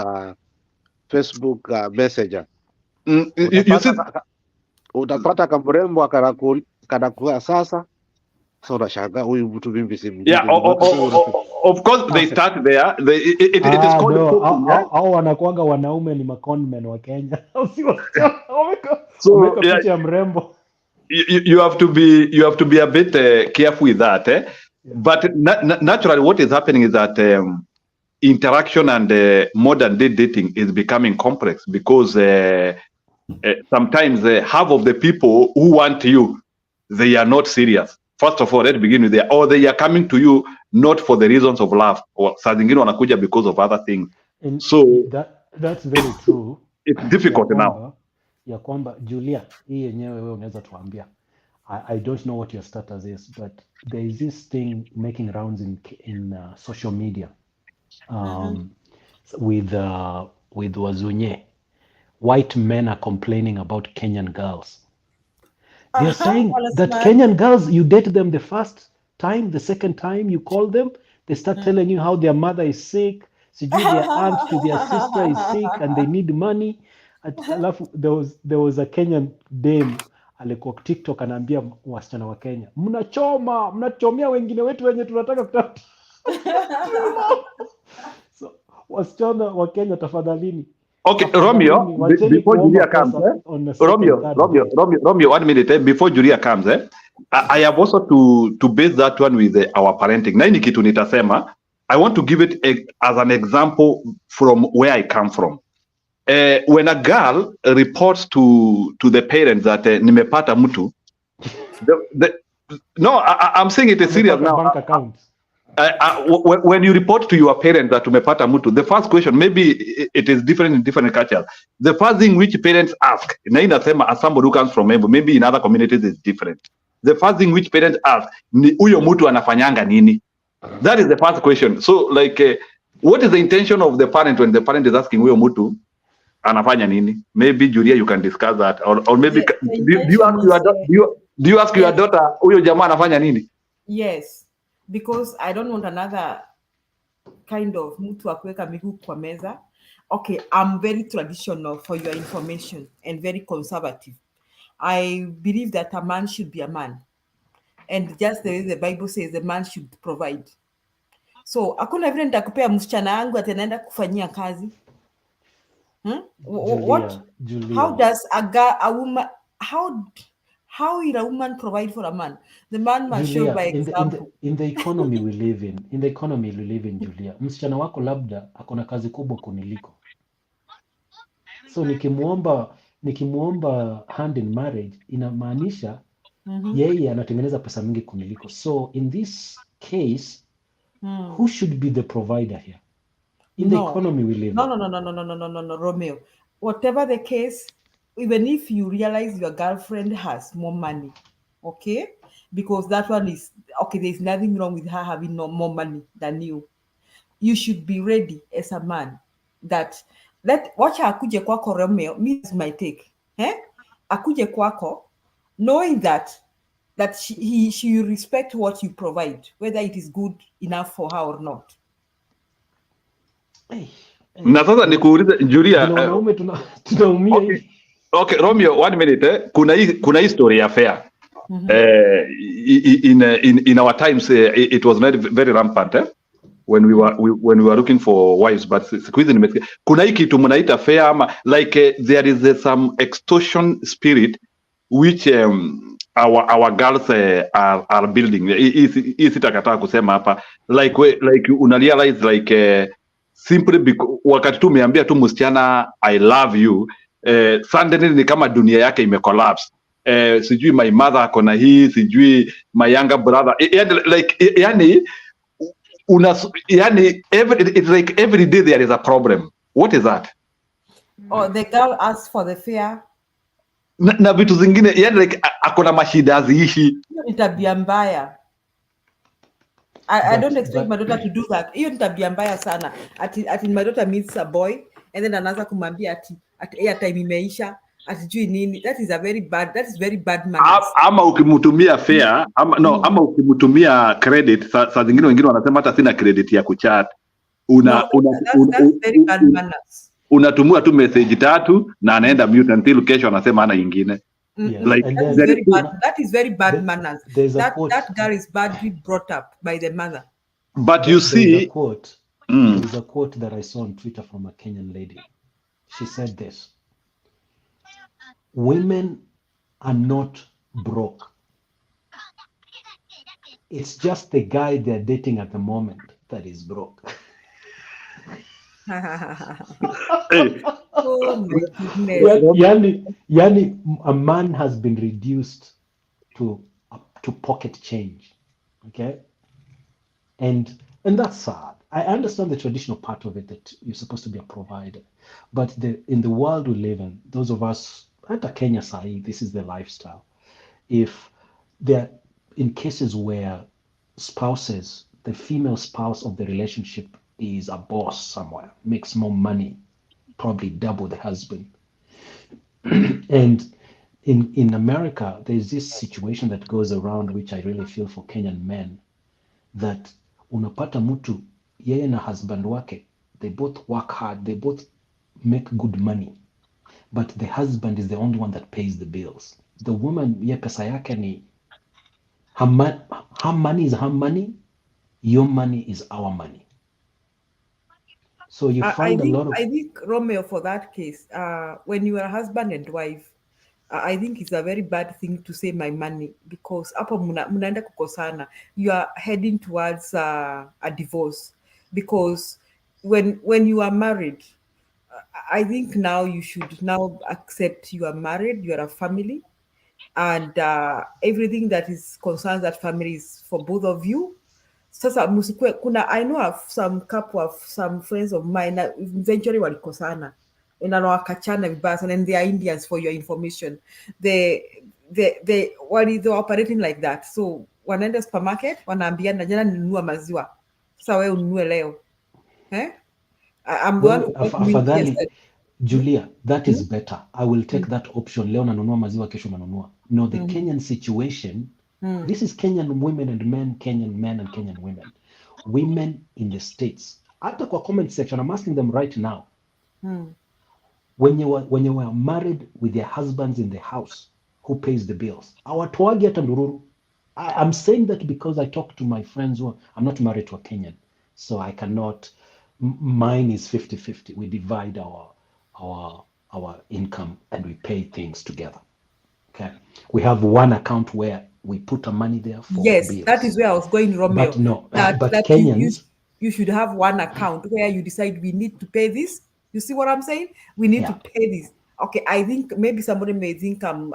S5: Messenger.
S1: You see,
S5: Utapata kamrembo kanakuwa sasa, so unashangaa huyu mtu mimi simjui.
S1: yeah, of course they start there. It is called coaching, yeah?
S6: Au wanakuanga wanaume ni maconmen wa Kenya.
S1: So,
S6: Wameka
S1: yeah,
S6: picha ya mrembo.
S1: you have to be a bit careful with that, eh? But naturally what is happening is that interaction and modern day dating is becoming complex because sometimes half of the people who want you, they are not serious. First of all, let's begin with that. Or they are coming to you not for the reasons of love, or saa zingine wanakuja because of other things.
S6: And
S1: So
S6: that's very true.
S1: it's difficult now.
S6: Ya kwamba Julia, hii yenyewe wewe unaweza tuambia. I don't know what your status is, but there is this thing making rounds in social media with Wazunye. White men are complaining about Kenyan girls. They're saying that Kenyan girls, you date them the first time, the second time you call them, they start telling you how their mother is sick, sijui their aunt to their sister is sick and they need money. Alafu there was a Kenyan dame alikuwa TikTok anaambia wasichana wa Kenya, mnachomea wengine wetu wenye tunataka kutafuta. So wasichana wa Kenya tafadhalini.
S1: Okay, Romeo, before Julia comes, Romeo, 1 minute, before Julia comes, I have also to base that one with our parenting. Na hii kitu nitasema, I want to give it as an example from where I come from. When a girl reports to the parents that nimepata mtu, no, I'm saying it is serious now.
S6: Bank account.
S1: When you report to your parents that umepata mtu, the first question, maybe it is different in different cultures. The first thing which parents ask, na inasema as somebody who comes from Embu, maybe in other communities is different. The first thing which parents ask, ni huyo mtu anafanyanga nini? That is the first question. So like, what is the intention of the parent when the parent is asking huyo mtu anafanya nini? Maybe Julia, you can discuss that, or maybe do you ask your daughter huyo jamaa anafanya nini?
S4: Yes, because I don't want another kind of mtu akuweka miguu kwa meza. Okay, I'm very traditional for your information and very conservative. I believe that a man should be a man, and just the way the Bible says, the man should provide. So hakuna vile nitakupea msichana wangu ataenda kufanyia kazi. What?
S6: Julia.
S4: How does a woman? How will a woman provide for a man? The man must show by example.
S6: In the economy we live in, Julia, msichana wako labda akona kazi kubwa kuniliko. So nikimuomba hand in marriage inamaanisha yeye anatengeneza pesa mingi kuniliko. So in this case, who should be the provider here? In the economy we live in.
S4: No, Romeo. Whatever the case, even if you realize your girlfriend has more money, okay? Because that one is, okay, there's nothing wrong with her having more money than you. You should be ready as a man that wacha akuje kwako Romeo, me is my take. Akuje kwako, knowing that she will respect what you provide, whether it is good enough for her or not.
S1: Na sasa nikuulize Julia,
S6: wanaume tunaumia hivi.
S1: Okay, Romeo, 1 minute. Kuna hii story ya fair. In our times, it was very rampant when we were looking for wives, but siku hizi nimesikia kuna hii kitu mnaita fair ama like there is some extortion spirit which our girls are building. Hii sitakataa kusema hapa, like una realize like simply because wakati tu umeambia tu msichana I love you, suddenly ni kama dunia yake imecollapse. Sijui my mother akona hii, sijui my younger brother, yani it's like every day there is a problem. What is that?
S4: Or the girl asks for the fare.
S1: Na vitu zingine, yani like akona mashida haziishi.
S4: Hiyo ni tabia mbaya. I don't expect my daughter to do that. Hiyo ni tabia mbaya sana. Ati my daughter meets a boy and then anaanza kumwambia ati airtime imeisha, atijui nini. That is very bad manners.
S1: Ama ukimtumia fare, ama ukimtumia credit, saa zingine wengine wanasema hata sina credit ya kuchat.
S4: That's very bad manners.
S1: Unatumua tu message 3 na anaenda mute until kesho anasema hana nyingine.
S6: Yes.
S1: Like
S4: that is very bad manners. That girl is badly brought up by the mother.
S1: But you see,
S6: there's a quote that I saw on Twitter from a Kenyan lady. She said this: women are not broke. It's just the guy they're dating at the moment that is broke.
S1: hey,
S4: Oh my goodness.
S6: Yani, a man has been reduced to pocket change, okay, and that's sad. I understand the traditional part of it, that you're supposed to be a provider, but in the world we live in, those of us at Kenya Sai, this is the lifestyle. If there, in cases where spouses, the female spouse of the relationship is a boss somewhere, makes more money, probably double the husband. And in America, there's this situation that goes around, which I really feel for Kenyan men, that unapata mtu yeye na husband wake, they both work hard, they both make good money, but the husband is the only one that pays the bills. The woman, ye pesa yake ni, her money is her money, your money is our money. So you find
S4: I think, Romeo, for that case, when you are husband and wife, I think it's a very bad thing to say my money, because hapo mnaenda kukosana. You are heading towards a divorce, because when you are married, I think now you should now accept you are married, you are a family, and everything that is concerns that family is for both of you. Sasa musikwe, I know of some couple of some friends of mine that eventually walikosana and wakachana vibaya sana, and they are Indians, for your information. They were operating like that. So wanaenda supermarket, wanaambiana jana ninunua maziwa, sasa wewe ununue leo. I'm going
S6: afadhali Julia, that is better. I will take that option. Leo nanunua maziwa, kesho nanunua. No, the Kenyan situation, this is Kenyan women and men, Kenyan men and Kenyan women. Women in the States. Hata kwa comment section, I'm asking them right now. When you were married with their husbands in the house, who pays the bills? Hawatoagi hata ndururu. I'm saying that because I talk to my friends who I'm not married to a Kenyan, so I cannot. Mine is 50-50. We divide our income and we pay things together. Okay, we have one account where we put our money there for bills.
S4: That is where I was going, Romeo.
S6: But no,
S4: that
S6: Kenyans,
S4: you should have one account where you decide we need to pay this. You see what I'm saying? We need to pay this. Okay, I think maybe somebody may think I'm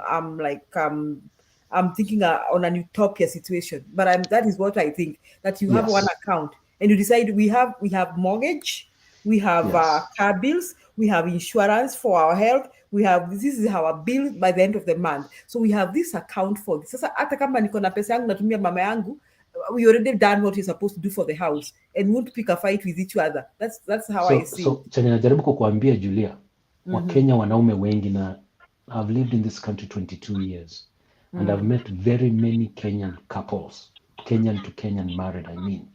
S4: thinking on an utopia situation, but that is what I think, that you have one account and you decide we have mortgage, we have car bills, we have insurance for our health, this is our bill by the end of the month. So we have this account for this. Sasa hata kama niko na pesa yangu natumia mama yangu, we already done what you're supposed to do for the house and won't pick a fight with each other. That's how I see.
S6: So chenye najaribu kukuambia Julia, Wakenya wanaume wengi, na I've lived in this country 22 years and I've met very many Kenyan couples, Kenyan to Kenyan married, I mean.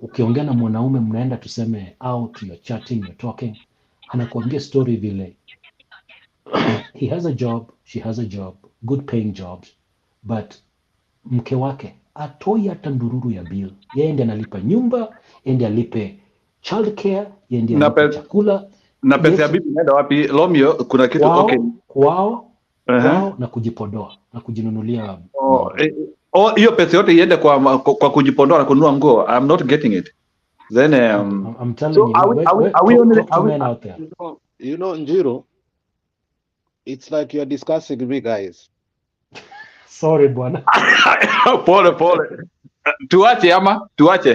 S6: Ukiongea na mwanaume, mnaenda tuseme out, you're chatting, you're talking, anakuambia story vile he has a job, she has a job, good paying jobs, but mke wake atoi hata ndururu ya bill. Yeye ndiye analipa nyumba, yeye ndiye alipe childcare, yeye ndiye alipe chakula.
S1: Na pesa ya bibi inaenda wapi? Romeo, kuna kitu
S6: kwao kwao na kujipodoa na kujinunulia mambo.
S1: Hiyo pesa yote iende kwa kujipondoa na kununua nguo. I'm not getting it. Then
S6: I'm telling
S1: so
S6: you,
S1: are we only,
S6: talk to men out there.
S3: You know, Njiro, it's like you're discussing me, guys.
S6: Sorry bwana.
S1: pole. Tuache ama tuache.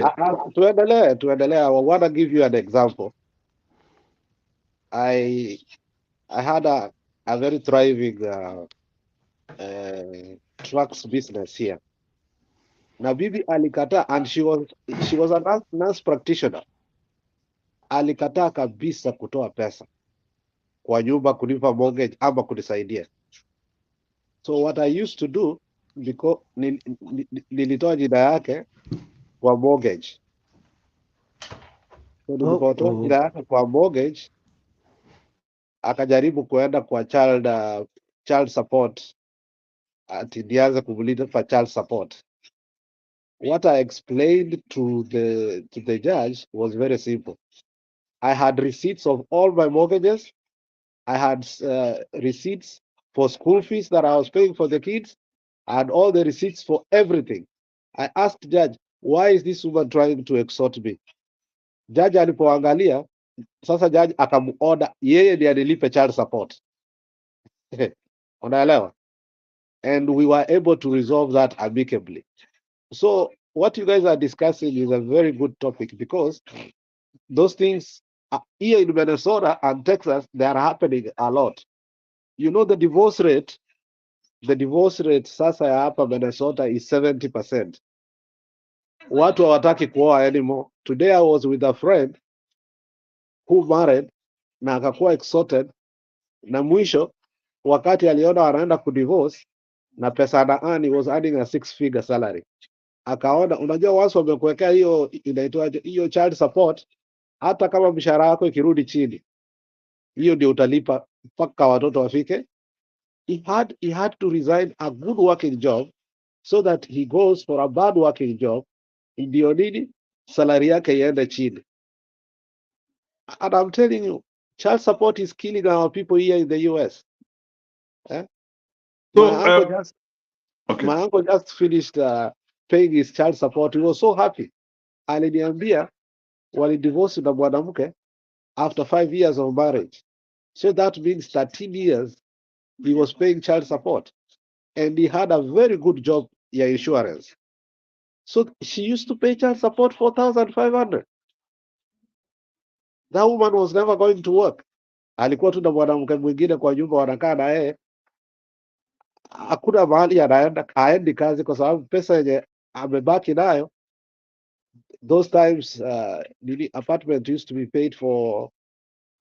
S3: Tuendelee. I want to give you an example. I had a very thriving trucks business here. Na bibi alikata, and she was a nurse practitioner. Alikataa kabisa kutoa pesa kwa nyumba kulipa mortgage ama kunisaidia. So what I used to do, because nilitoa jina yake kwa mortgage. So nilipotoa jina yake kwa mortgage, akajaribu kuenda kwa child support, ati nianze kumulipa child support. What I explained to the judge was very simple. I had receipts of all my mortgages. I had receipts for school fees that I was paying for the kids. I had all the receipts for everything. I asked judge, why is this woman trying to extort me? Judge alipoangalia, sasa judge akamuorder yeye ndiye anilipe child support. Unaelewa? And we were able to resolve that amicably. So what you guys are discussing is a very good topic, because those things here in Minnesota and Texas, they are happening a lot. You know, the divorce rate sasa ya hapa Minnesota is 70%. Watu hawataki kuoa anymore. Today I was with a friend who married na akakuwa extorted, na mwisho wakati aliona wanaenda kudivorce na pesa ana earn, he was earning a 6-figure salary. Akaona, unajua once wamekuwekea hiyo inaitwa hiyo child support, hata kama mshahara wako ikirudi chini, hiyo ndio utalipa mpaka watoto wafike. He had to resign a good working job so that he goes for a bad working job, ndio nini salary yake iende chini. And I'm telling you, child support is killing our people here in the US. So my uncle just finished paying his child support. He was so happy. Aliniambia walidivorce na mwanamke after 5 years of marriage. So that means 13 years he was paying child support, and he had a very good job ya insurance. So she used to pay child support $4,500. That woman was never going to work. Alikuwa tu na mwanamke mwingine kwa nyumba, wanakaa na yeye, hakuna mahali anaenda, haendi kazi kwa sababu pesa yenye amebaki nayo. Those times apartment used to be paid for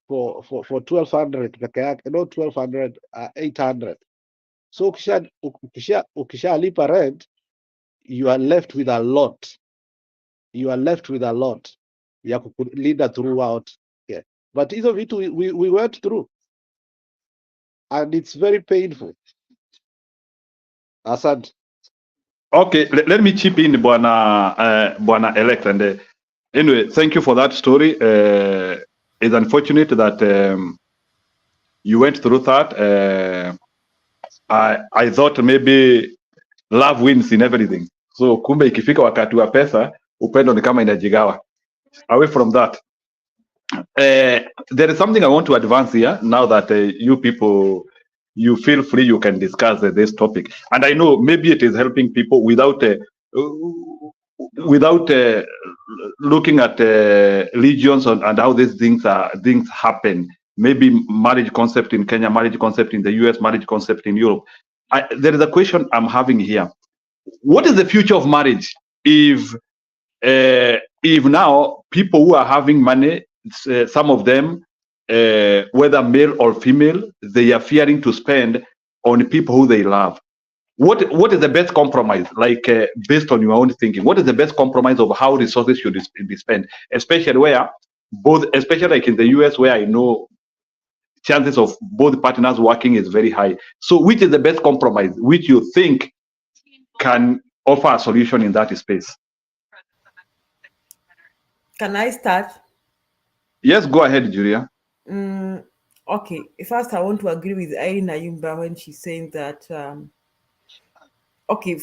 S3: $1,200 peke yake, not $1,200, $800. So ukishalipa rent, you are left with a lot. You are left with a lot ya kulinda throughout. Yeah. But hizo vitu we went through, and it's very painful. Asante.
S1: Okay, let me chip in, Bwana Elect, and anyway, thank you for that story. It's unfortunate that you went through that. I thought maybe love wins in everything. So kumbe ikifika wakati wa pesa, upendo ni kama inajigawa. Away from that, there is something I want to advance here now that you people, you feel free, you can discuss this topic. And I know maybe it is helping people without looking at religions and how these things happen. Maybe marriage concept in Kenya, marriage concept in the US, marriage concept in Europe. There is a question I'm having here. What is the future of marriage if now people who are having money, some of them, whether male or female, they are fearing to spend on people who they love? What is the best compromise, like based on your own thinking? What is the best compromise of how resources should be spent, especially like in the US, where I know chances of both partners working is very high. So which is the best compromise, which you think can offer a solution in that space?
S4: Can I start?
S1: Yes, go ahead, Julia.
S4: Okay, first I want to agree with Irene Ayumba when she's saying that, okay,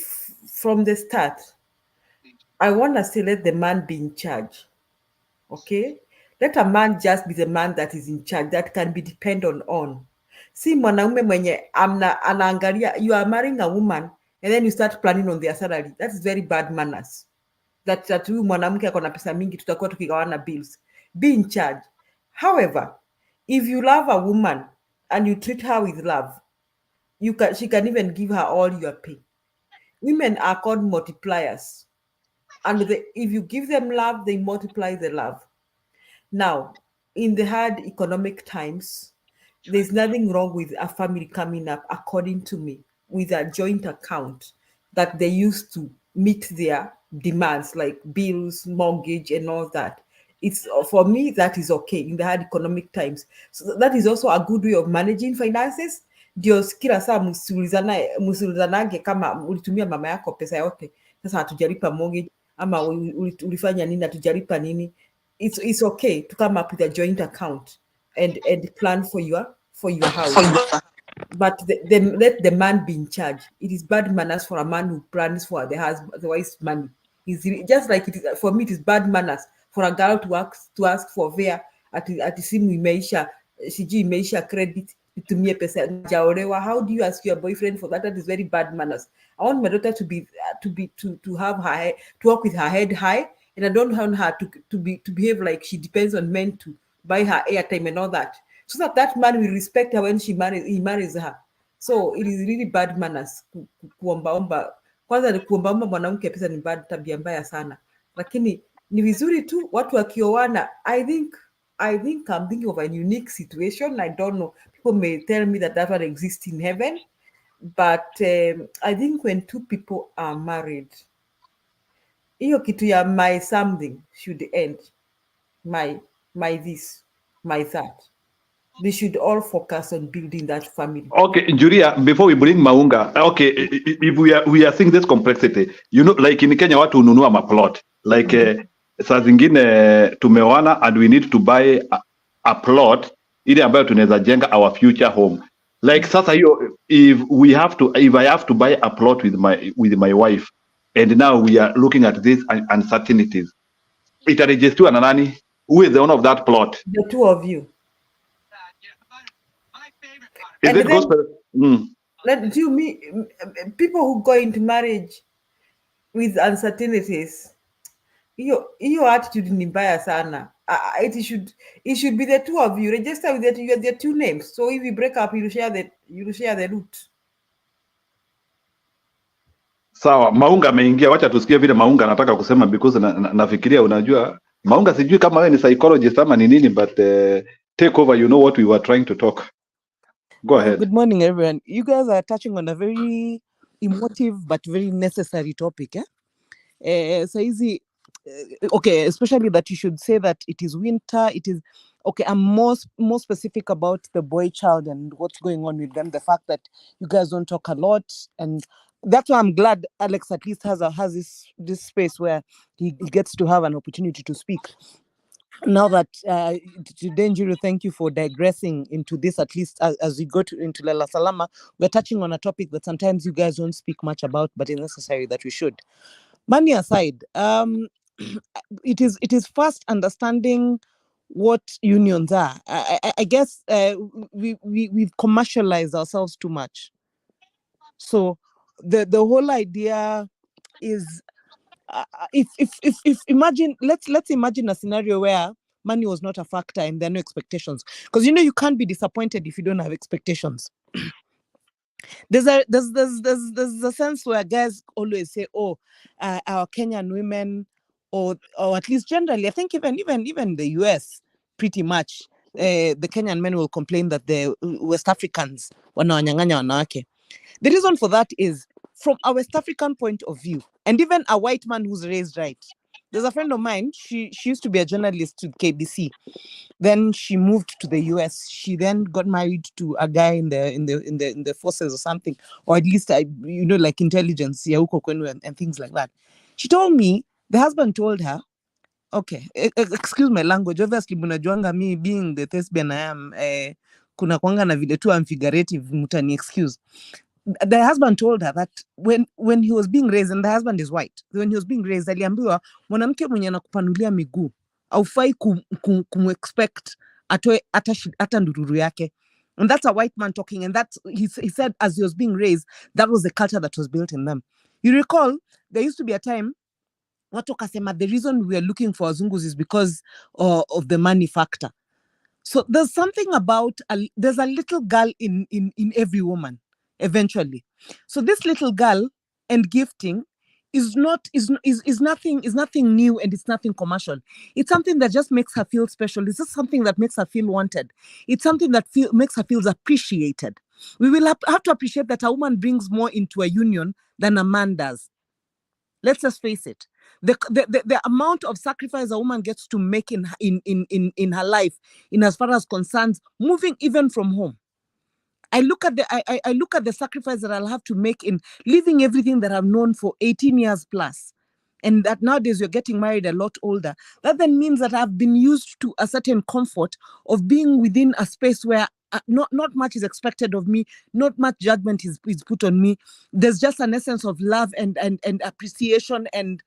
S4: from the start, I want to say let the man be in charge. Okay, let a man just be the man that is in charge, that can be depended on. Si mwanaume mwenye anaangalia, you are marrying a woman and then you start planning on their salary. That is very bad manners. That huyu mwanamke ako na pesa mingi, tutakuwa tukigawana bills. Be in charge. However, if you love a woman and you treat her with love, she can even give her all your pay. Women are called multipliers, and if you give them love, they multiply the love. Now, in the hard economic times, there's nothing wrong with a family coming up, according to me, with a joint account that they used to meet their demands like bills, mortgage, and all that. It's, for me, that is okay in the hard economic times. So that is also a good way of managing finances. Ndio kila saa msiulizanage kama ulitumia mama yako pesa yote, sasa hatujalipa mortgage, ama ulifanya nini, hatujalipa nini. It's okay to come up with a joint account and plan for your house. But let the man be in charge. It is bad manners for a man who plans for the wife's money. It's just like it is, for me, it is bad manners for a girl to ask for fare at simu imeisha, sijui imeisha credit, itumie pesa jaolewa. How do you ask your boyfriend for that? That is very bad manners. I want my daughter to have her head, to walk with her head high, and I don't want her to behave like she depends on men to buy her airtime and all that, so that man will respect her when he marries her. So it is really bad manners kuombaomba. Kwanza ni kuombaomba mwanamke pesa ni bad, tabia mbaya sana, lakini ni vizuri tu watu wakioana. I think I'm thinking of a unique situation. I don't know, people may tell me that one exists in heaven, but I think when two people are married, hiyo kitu ya my something should end. My this, my that. They should all focus on building that family.
S1: Okay, Julia, before we bring Maunga, okay, if we are seeing this complexity, you know, like in Kenya watu ununua maplot, like saa zingine tumeoana and we need to buy a plot ili ambayo tunaweza jenga our future home. Like sasa hiyo, if I have to buy a plot with my wife, and now we are looking at this uncertainties, itaregistriwa na nani? Who is the owner of that plot?
S4: The two of you.
S1: Is
S4: And
S1: it gospel?
S4: People who go into marriage with uncertainties, your attitude ni mbaya sana. It should be the two of you. Register with the two names. So if you break up, you share the root.
S1: Sawa, Maunga ameingia, wacha tusikie vile Maunga anataka kusema, because nafikiria unajua Maunga, sijui kama wewe ni psychologist ama ni nini, but take over, you know what we were trying to talk. Go ahead.
S7: Good morning, everyone. You guys are touching on a very emotive but very necessary topic. So easy. Okay, especially that you should say that it is winter. It is okay. I'm more specific about the boy child and what's going on with them. The fact that you guys don't talk a lot, and that's why I'm glad Alex at least has this space where he gets to have an opportunity to speak. Now that today, Njuru, thank you for digressing into this, at least as we go into Lala Salama. We're touching on a topic that sometimes you guys don't speak much about, but it's necessary that we should. Money aside, it is first understanding what unions are. I guess we've commercialized ourselves too much. So the whole idea is, if imagine, let's imagine a scenario where money was not a factor and there are no expectations, because you can't be disappointed if you don't have expectations. There's a sense where guys always say, oh, our Kenyan women, or at least generally, I think even the US, pretty much, the Kenyan men will complain that the West Africans wanawanyang'anya wanawake. The reason for that is, from a West African point of view, and even a white man who's raised right. There's a friend of mine, she used to be a journalist with KBC. Then she moved to the US. She then got married to a guy in the forces or something, or at least like intelligence, and things like that. She told me the husband told her, okay, excuse my language, obviously munajuanga me being the thespian I am, kuna kwanga na vile tu figurative, mutani excuse. The husband told her that when he was being raised, and the husband is white, when he was being raised, aliambiwa mwanamke mwenye anakupanulia miguu aufai kumexpect atoe hata ndururu yake. And that's a white man talking, and that's he said as he was being raised, that was the culture that was built in them. You recall there used to be a time watu wakasema the reason we are looking for wazungus is because of the money factor. So there's something about there's a little girl in every woman eventually. So this little girl and gifting is nothing new, and it's nothing commercial. It's something that just makes her feel special. It's just something that makes her feel wanted. It's something that makes her feel appreciated. We will have to appreciate that a woman brings more into a union than a man does. Let's just face it. The amount of sacrifice a woman gets to make in her life, in as far as concerns moving even from home. I look at the sacrifice that I'll have to make in leaving everything that I've known for 18 years plus. And that nowadays you're getting married a lot older. That then means that I've been used to a certain comfort of being within a space where not much is expected of me, not much judgment is put on me. There's just an essence of love and appreciation and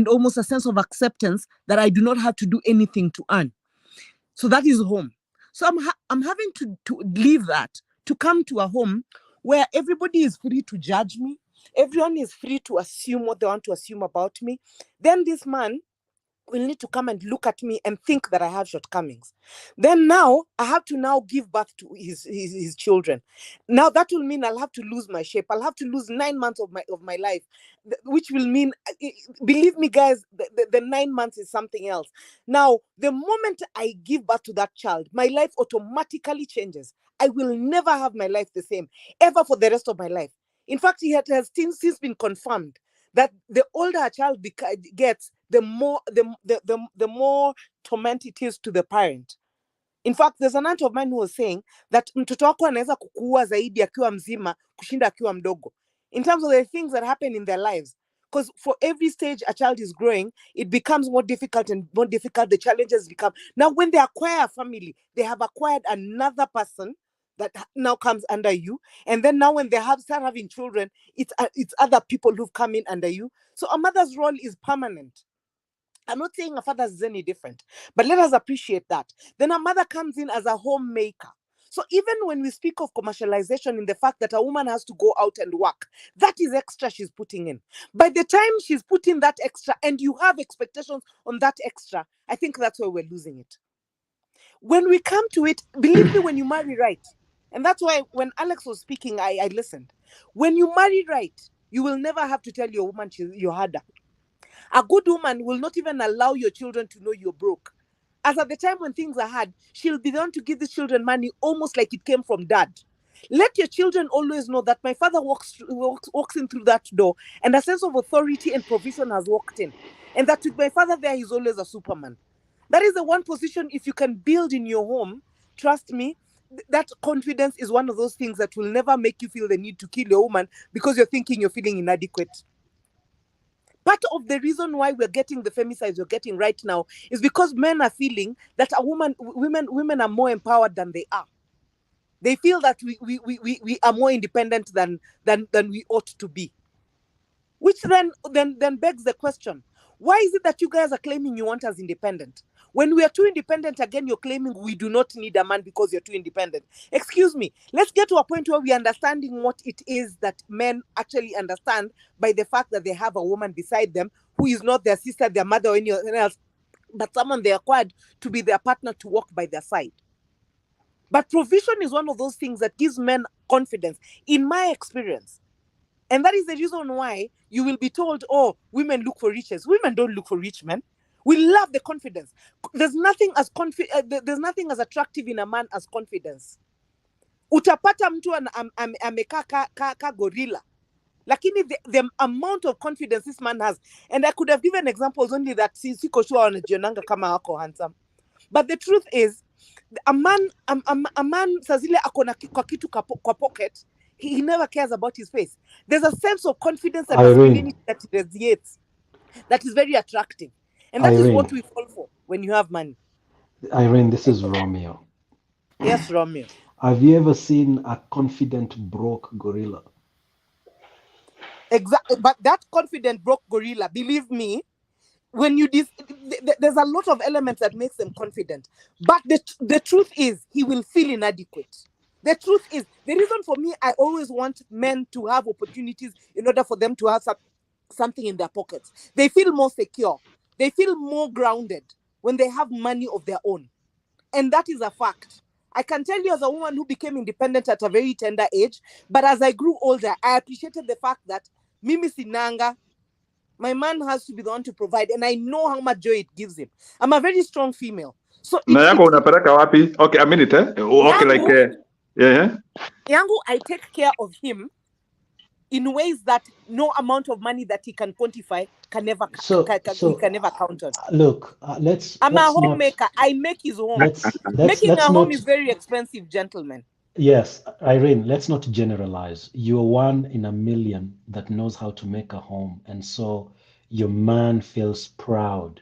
S7: almost a sense of acceptance that I do not have to do anything to earn. So that is home. So I'm having to leave that to come to a home where everybody is free to judge me. Everyone is free to assume what they want to assume about me. Then this man will need to come and look at me and think that I have shortcomings. Then now I have to now give birth to his children. Now that will mean I'll have to lose my shape. I'll have to lose 9 months of my life, which will mean, believe me guys, the 9 months is something else. Now, the moment I give birth to that child, my life automatically changes. I will never have my life the same ever for the rest of my life. In fact, it has since been confirmed that the older a child gets, the more torment it is to the parent. In fact, there's an aunt of mine who was saying that mtoto wako anaweza kukua zaidi akiwa mzima kushinda akiwa mdogo. In terms of the things that happen in their lives. Because for every stage a child is growing, it becomes more difficult and more difficult. The challenges become. Now, when they acquire a family, they have acquired another person that now comes under you. And then now when they start having children, it's other people who've come in under you. So a mother's role is permanent. I'm not saying a father's is any different, but let us appreciate that. Then a mother comes in as a homemaker. So even when we speak of commercialization in the fact that a woman has to go out and work, that is extra she's putting in. By the time she's putting that extra and you have expectations on that extra, I think that's where we're losing it. When we come to it, believe me, when you marry right, and that's why when Alex was speaking, I listened. When you marry right, you will never have to tell your woman you're harder. A good woman will not even allow your children to know you're broke. As at the time when things are hard, she'll be the one to give the children money almost like it came from dad. Let your children always know that my father walks in through that door and a sense of authority and provision has walked in. And that with my father there, he's always a superman. That is the one position, if you can build in your home, trust me, that confidence is one of those things that will never make you feel the need to kill your woman because you're thinking you're feeling inadequate. Part of the reason why we're getting the femicides we're getting right now is because men are feeling that women are more empowered than they are. They feel that we are more independent than we ought to be. Which then begs the question, why is it that you guys are claiming you want us independent? When we are too independent, again, you're claiming we do not need a man because you're too independent. Excuse me. Let's get to a point where we're understanding what it is that men actually understand by the fact that they have a woman beside them who is not their sister, their mother, or anyone else, but someone they acquired to be their partner to walk by their side. But provision is one of those things that gives men confidence, in my experience. And that is the reason why you will be told, oh, women look for riches. Women don't look for rich men. We love the confidence. There's nothing as attractive in a man as confidence. Utapata mtu amekaa ka gorilla. Lakini the amount of confidence this man has, and I could have given examples only that siko sure wanajionanga kama wako handsome. But the truth is, a man sazile akona kwa kitu kwa pocket, he never cares about his face. There's a sense of confidence and masculinity that radiates that is very attractive. And that is what we fall for when you have money.
S6: Irene, this is Romeo.
S7: Yes, Romeo.
S6: Have you ever seen a confident broke gorilla?
S7: Exactly. But that confident broke gorilla, believe me, when you there's a lot of elements that makes them confident. But the truth is, he will feel inadequate. The truth is, the reason for me, I always want men to have opportunities in order for them to have something in their pockets. They feel more secure. They feel more grounded when they have money of their own. And that is a fact. I can tell you as a woman who became independent at a very tender age, but as I grew older, I appreciated the fact that mimi sinanga, my man has to be the one to provide, and I know how much joy it gives him. I'm a very strong female. So
S1: Na yako unapeleka wapi? Okay, a minute. Okay,
S7: yangu,
S1: like
S7: yangu, I take care of him in ways that no amount of money that he can quantify can never he can never count on.
S6: Look,
S7: I'm a homemaker. I make his home. Making a home is very expensive, gentlemen.
S6: Yes, Irene, let's not generalize. You're one in a million that knows how to make a home. And so your man feels proud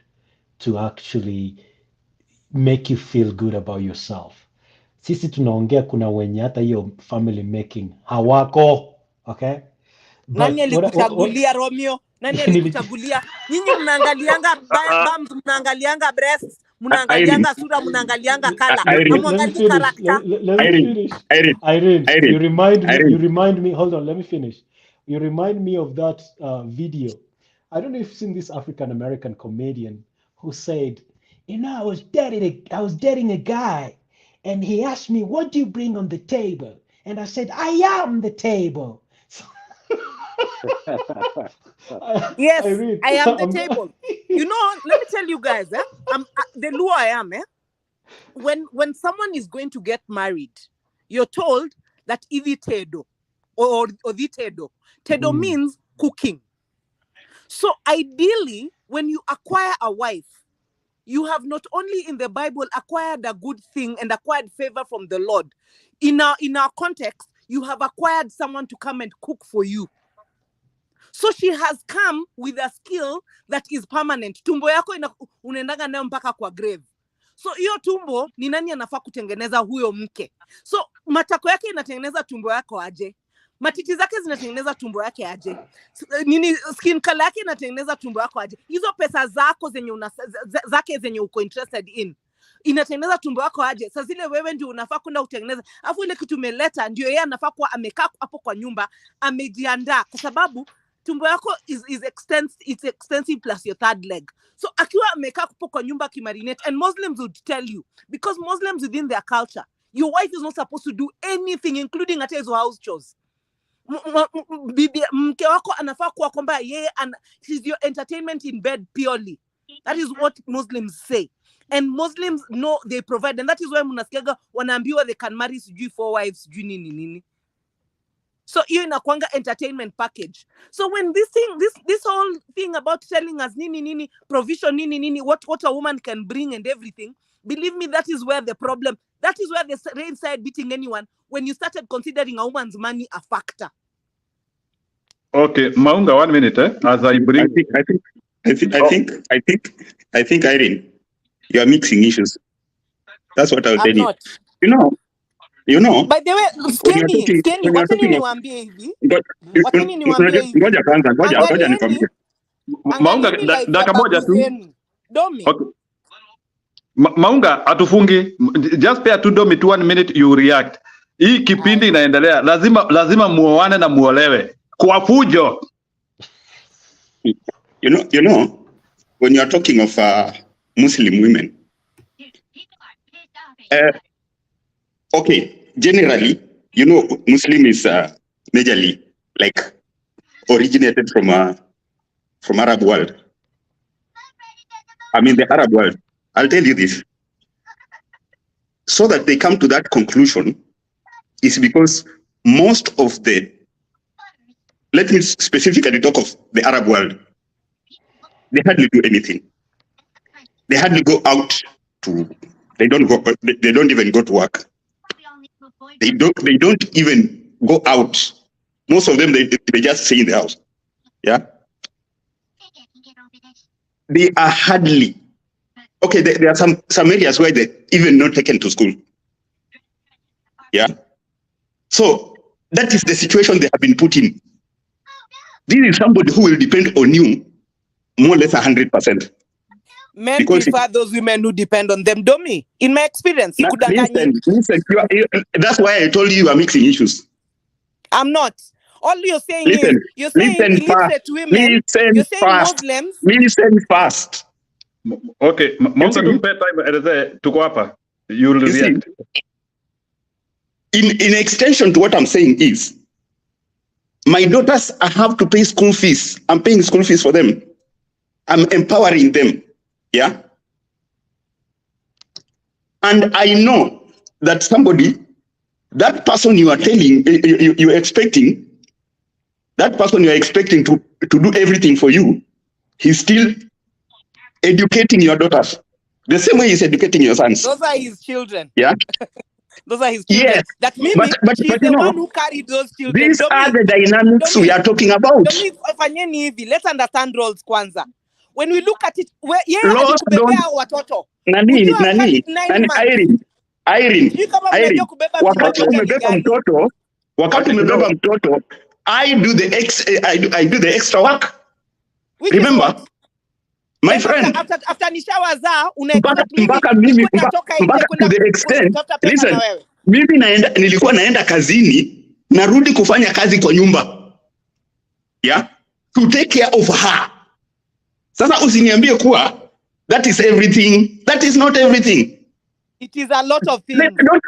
S6: to actually make you feel good about yourself. Sisi tunaongea kuna wenye hata hiyo family making hawako, okay?
S7: Nani alikuchagulia Romeo? Nani alikuchagulia? Nyinyi mnaangalianga bams, mnaangalianga breasts, mnaangalianga sura, mnaangalianga kala. Hamwangalii karakta.
S6: Irene, you remind me, hold on, let me finish. You remind me of that video. I don't know if you've seen this African American comedian who said, you know, I was dating a guy and he asked me, what do you bring on the table? And I said, I am the table.
S7: Yes, Irene, I am the table. You know, let me tell you guys, the Luo I am, when someone is going to get married, you're told that ivi tedo or the tedo. Tedo means cooking. So ideally, when you acquire a wife, you have not only in the Bible acquired a good thing and acquired favor from the Lord. In our context, you have acquired someone to come and cook for you. So she has come with a skill that is permanent. Tumbo yako unaendaga nayo mpaka kwa grave. So hiyo tumbo ni nani anafaa kutengeneza huyo mke? So matako yake inatengeneza tumbo yako aje? Matiti zake zinatengeneza tumbo yake aje? Nini skin color yake inatengeneza tumbo yako aje? Hizo pesa zako zenye uko interested in inatengeneza tumbo yako aje? Sasa zile wewe ndio unafaa kwenda kutengeneza. Alafu ile kitu umeleta ndio yeye anafaa kuwa amekaa hapo kwa nyumba amejiandaa, kwa sababu tumbo yako is extensive plus your third leg. So akiwa amekaa hapo kwa nyumba kimarinate, and Muslims would tell you, because Muslims within their culture, your wife is not supposed to do anything including at hizo house chores. Mke wako anafaa kuwa kwamba yeye she's your entertainment in bed purely. That is what Muslims say. And Muslims know they provide, and that is why mnasikiaga wanaambiwa they can marry sijui 4 wives sijui nini. So hiyo inakuanga entertainment package. So when this whole thing about telling us nini provision nini what a woman can bring and everything, believe me, that is where the problem, that is where the rain started beating anyone, when you started considering a woman's money a factor.
S1: Okay, Maunga, 1 minute. As I bring,
S8: I think, Irene, you are mixing issues. That's what I'll tell you. You know.
S7: By the way, Kenny, wateni niwaambie hivi.
S8: Ngoja kwanza, ngoja nikwambie.
S1: Maunga, dakika moja tu.
S7: Domi.
S1: Okay. Maunga, atufungi. Just pay to Domi 1 minute, you react. Hii kipindi inaendelea. Lazima muoane na muolewe. Kwa fujo.
S8: You know, when you are talking of Muslim women, okay, generally, you know, Muslim is majorly like originated from Arab world. I mean, the Arab world. I'll tell you this. So that they come to that conclusion is because most of the, let me specifically talk of the Arab world. They hardly do anything. They hardly go out to, they don't even go to work. They don't even go out. Most of them, they just stay in the house. Yeah. They are hardly, okay, there are some areas where they're even not taken to school. Yeah. So that is the situation they have been put in. This is somebody who will depend on you more or less 100%.
S7: Men
S8: Because
S7: prefer those women who depend on them. Domi, in my experience,
S8: now,
S7: sikudanganyi.
S8: listen, that's why I told you are mixing issues.
S7: I'm not. All you're saying is,
S8: Listen,
S7: you're saying
S8: listen fast.
S7: illiterate women, you're saying
S8: fast.
S7: Muslims.
S8: Listen fast.
S1: Okay, Maunga tumpe time eleze tuko hapa. You will
S8: You see,
S1: react.
S8: in extension to what I'm saying is, my daughters, I have to pay school fees. I'm paying school fees for them. I'm empowering them. Yeah. And I know that somebody, that person you are telling, you're expecting, that person you are expecting to do everything for you, he's still educating your daughters. The same way he's educating your sons.
S7: Those are his children.
S8: Yeah.
S7: Those are his children.
S8: Yes.
S7: That Mimi,
S8: But
S7: she's
S8: you
S7: the
S8: know,
S7: one who carried those children.
S8: these are the dynamics we are talking about.
S7: Domi, fanyeni hivi. Let's understand roles kwanza. When we look at it, where
S8: Laws
S7: alikubebea hao watoto.
S8: Nani,
S7: Would you have carried 9 months?
S8: Irene,
S7: Sijui kama
S8: Irene,
S7: mnajua kubeba
S8: wakati
S7: mtoto gani
S8: umebeba
S7: gani.
S8: mtoto, wakati
S1: Okay,
S8: umebeba
S1: no.
S8: mtoto, I do the extra work.
S7: Which is
S8: Remember,
S7: what?
S8: my
S7: Then
S8: friend,
S7: after nishawazaa una
S8: mpaka
S7: expect mimi
S8: mimi
S7: nikuwe natoka nje
S8: mpaka to
S7: kwenda
S8: the extent,
S7: kutafuta pesa na
S8: listen,
S7: wewe.
S8: mimi nilikuwa naenda kazini, narudi kufanya kazi kwa nyumba. Yeah? To take care of her. Sasa usiniambie kuwa that is everything. That is not everything.
S7: It is a lot of things.
S8: Don't,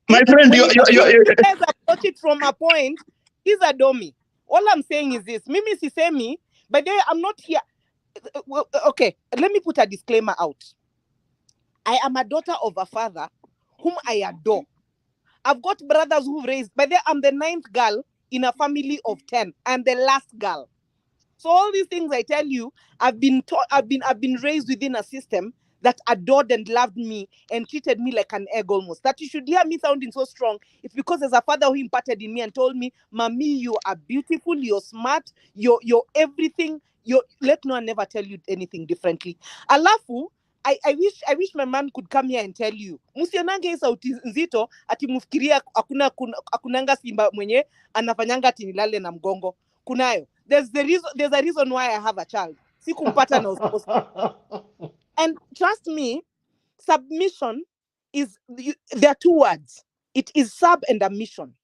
S8: my friend,
S7: When
S8: you
S7: guys approach it from a point, he's a dummy. All I'm saying is this. Mimi sisemi, but then I'm not here. Well, okay, let me put a disclaimer out. I am a daughter of a father whom I adore. I've got brothers who raised, but then I'm the 9th girl in a family of 10. I'm the last girl. So all these things I tell you, I've been raised within a system that adored and loved me and treated me like an egg almost. That you should hear me sounding so strong. It's because there's a father who imparted in me and told me, "Mommy, you are beautiful, you're smart, you're everything. Let no one never tell you anything differently." Alafu, I wish my man could come here and tell you. Musionange hii sauti nzito ati mufikiria akunanga simba mwenye anafanyanga ati nilale na mgongo. Kunayo. There's a reason why I have a child. Sikumpata na usiposi. And trust me, submission there are 2 words. It is sub and a mission.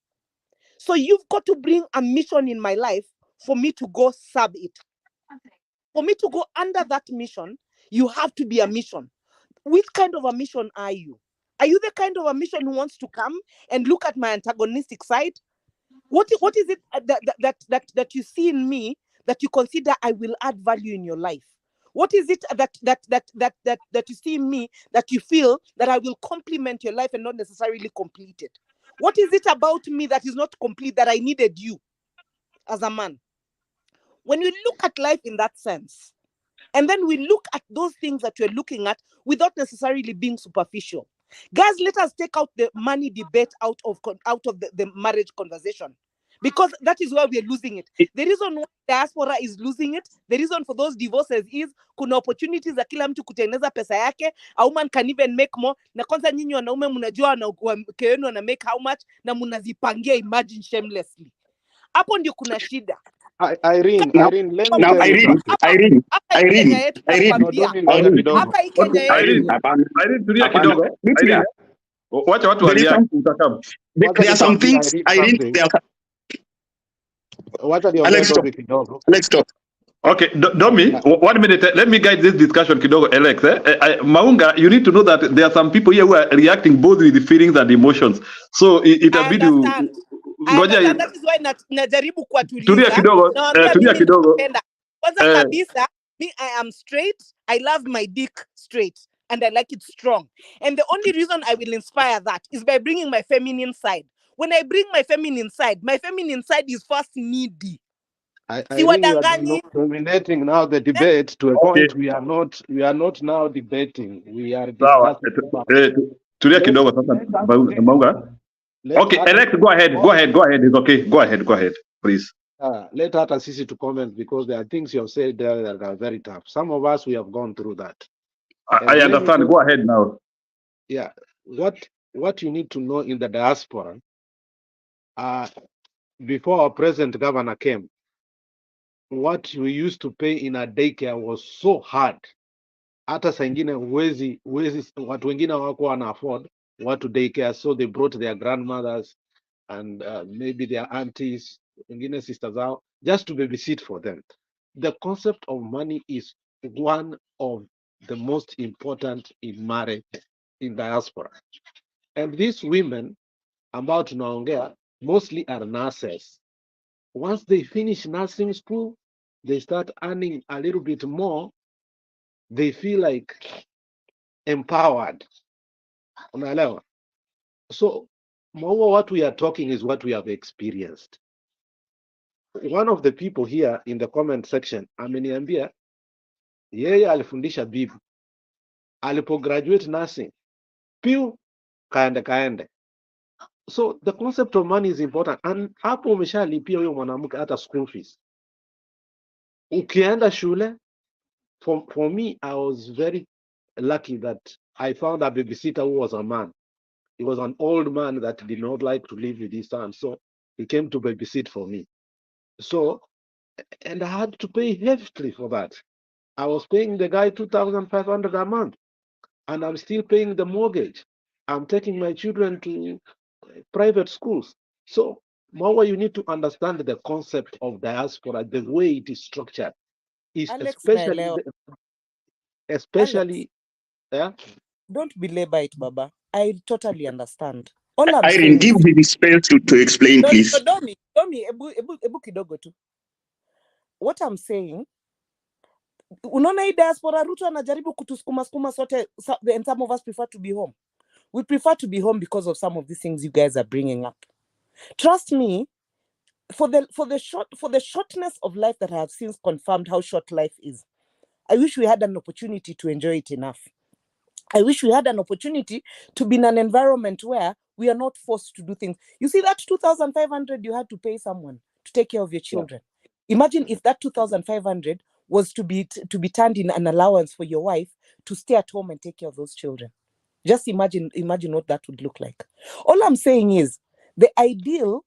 S7: So you've got to bring a mission in my life for me to go sub it. For me to go under that mission, you have to be a mission. Which kind of a mission are you? Are you the kind of a mission who wants to come and look at my antagonistic side? What is it that you see in me that you consider I will add value in your life? What is it that you see in me that you feel that I will complement your life and not necessarily complete it? What is it about me that is not complete that I needed you as a man? When we look at life in that sense, and then we look at those things that we're looking at without necessarily being superficial. Guys, let us take out the money debate out of the marriage conversation, because that is where we're losing it. The reason why diaspora is losing it, the reason for those divorces is kuna opportunities za kila mtu kutengeneza pesa yake. A woman can even make more. Na kwanza nyinyi wanaume mnajua na mke wenu ana make how much na mnazipangia, imagine, shamelessly. Hapo ndio kuna shida.
S3: Irene,
S8: Now,
S3: let me
S8: now,
S3: tell you
S8: Irene,
S7: hapa Kenya yetu
S1: Tulia kidogo. Irene, wacha watu waliake utakam.
S8: There are some things, Irene, let's talk.
S1: Okay, Domi, 1 minute. Let me guide this discussion kidogo, Alex. Maunga, you need to know that there are some people here who are reacting both with the feelings and emotions. So it a bit
S7: ngoja, that is why najaribu kuwatuliza.
S1: Tulia kidogo.
S7: Kwanza kabisa, me, I am straight. I love my dick straight and I like it strong. And the only reason I will inspire that is by bringing my feminine side. When I bring my feminine side is first needy.
S3: You are dominating now the debate to a point we are not now debating. We are discussing.
S1: Tulia kidogo sasa, Maunga. Okay, Alex, go ahead. It's okay. Go ahead, please.
S3: Let Hata Sisi to comment, because there are things you have said there that are very tough. Some of us, we have gone through that.
S1: I understand. Go ahead now.
S3: Yeah. What
S5: what you need to know in the diaspora, before our present governor came, what we used to pay in a daycare was so hard. Hata saa ingine huwezi watu wengine hawakuwa wana afford watu daycare, so they brought their grandmothers and maybe their aunties, wengine sisters zao, just to babysit for them. The concept of money is one of the most important in marriage in diaspora. And these women ambao tunaongea mostly are nurses. Once they finish nursing school, they start earning a little bit more. They feel like empowered. Unaelewa? So what we are talking is what we have experienced. One of the people here in the comment section ameniambia yeye alifundisha bibi, alipo graduate nursing piu kaende. So the concept of money is important, and hapo umeshalipia huyo mwanamke hata school fees. Ukienda shule, for me, I was very lucky that I found a babysitter who was a man. He was an old man that did not like to live with his son, so he came to babysit for me. So, and I had to pay heavily for that. I was paying the guy 2,500 a month, and I'm still paying the mortgage. I'm taking my children to private schools. So, Mawa, you need to understand the concept of diaspora, the way it is structured, is
S7: Alex,
S5: especially, yeah.
S7: Don't belabor it, Baba. I totally understand. All I'm
S8: Irene,
S7: saying
S8: give
S7: is,
S8: me the space to explain, please.
S7: Domi, ebu kidogo tu. What I'm saying, unaona hii diaspora Ruto anajaribu kutusukuma sote, and some of us prefer to be home. We prefer to be home because of some of these things you guys are bringing up. Trust me, for the shortness of life that I have since confirmed how short life is, I wish we had an opportunity to enjoy it enough. I wish we had an opportunity to be in an environment where we are not forced to do things. You see that 2,500 you had to pay someone to take care of your children. Yeah. Imagine if that 2,500 was to be turned in an allowance for your wife to stay at home and take care of those children. Just imagine what that would look like. All I'm saying is the ideal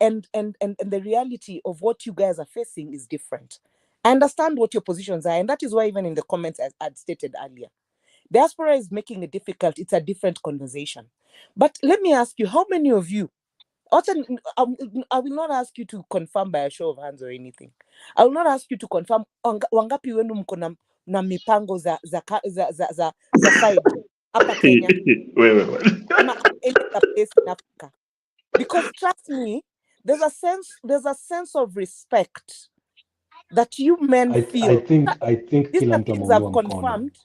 S7: and the reality of what you guys are facing is different. I understand what your positions are, and that is why even in the comments as I'd stated earlier, diaspora is making it difficult. It's a different conversation. But let me ask you, how many of you, I will not ask you to confirm by a show of hands or anything. I will not ask you to confirm wangapi wenu mko na mipango za side hapa Kenya. Because trust me, there's a sense of respect that you men feel.
S6: I think
S7: these are things I've confirmed.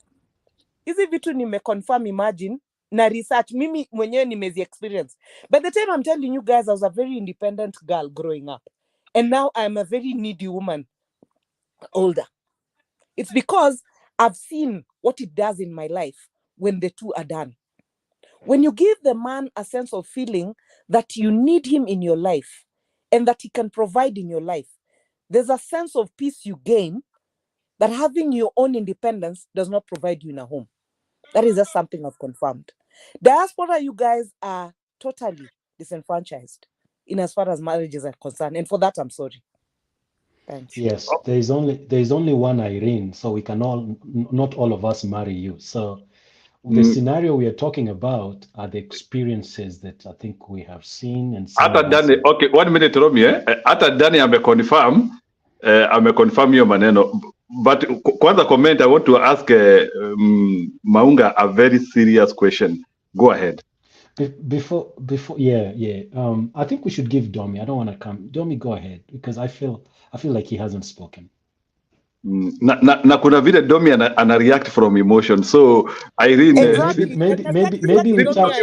S7: Hizi vitu nimeconfirm, imagine na research mimi mwenyewe nimezi experience. By the time I'm telling you guys, I was a very independent girl growing up, and now I'm a very needy woman older. It's because I've seen what it does in my life when the two are done. When you give the man a sense of feeling that you need him in your life and that he can provide in your life, there's a sense of peace you gain that having your own independence does not provide you in a home. That is just something I've confirmed. Diaspora, you guys are totally disenfranchised in as far as marriages are concerned. And for that, I'm sorry. Thanks.
S6: Yes, there is only one Irene, so we can not all of us marry you. So the scenario we are talking about are the experiences that I think we have seen and seen.
S1: Hata Dani, okay, 1 minute Romy, hata Dani ameconfirm hiyo maneno. But kwanza comment, I want to ask Maunga a very serious question. Go ahead.
S6: Before, yeah. I think we should give Domi. I don't want to come. Domi, go ahead, because I feel like he hasn't spoken.
S1: Na kuna vile Domi ana react from emotion. So Irene,
S7: exactly.
S6: maybe we touched.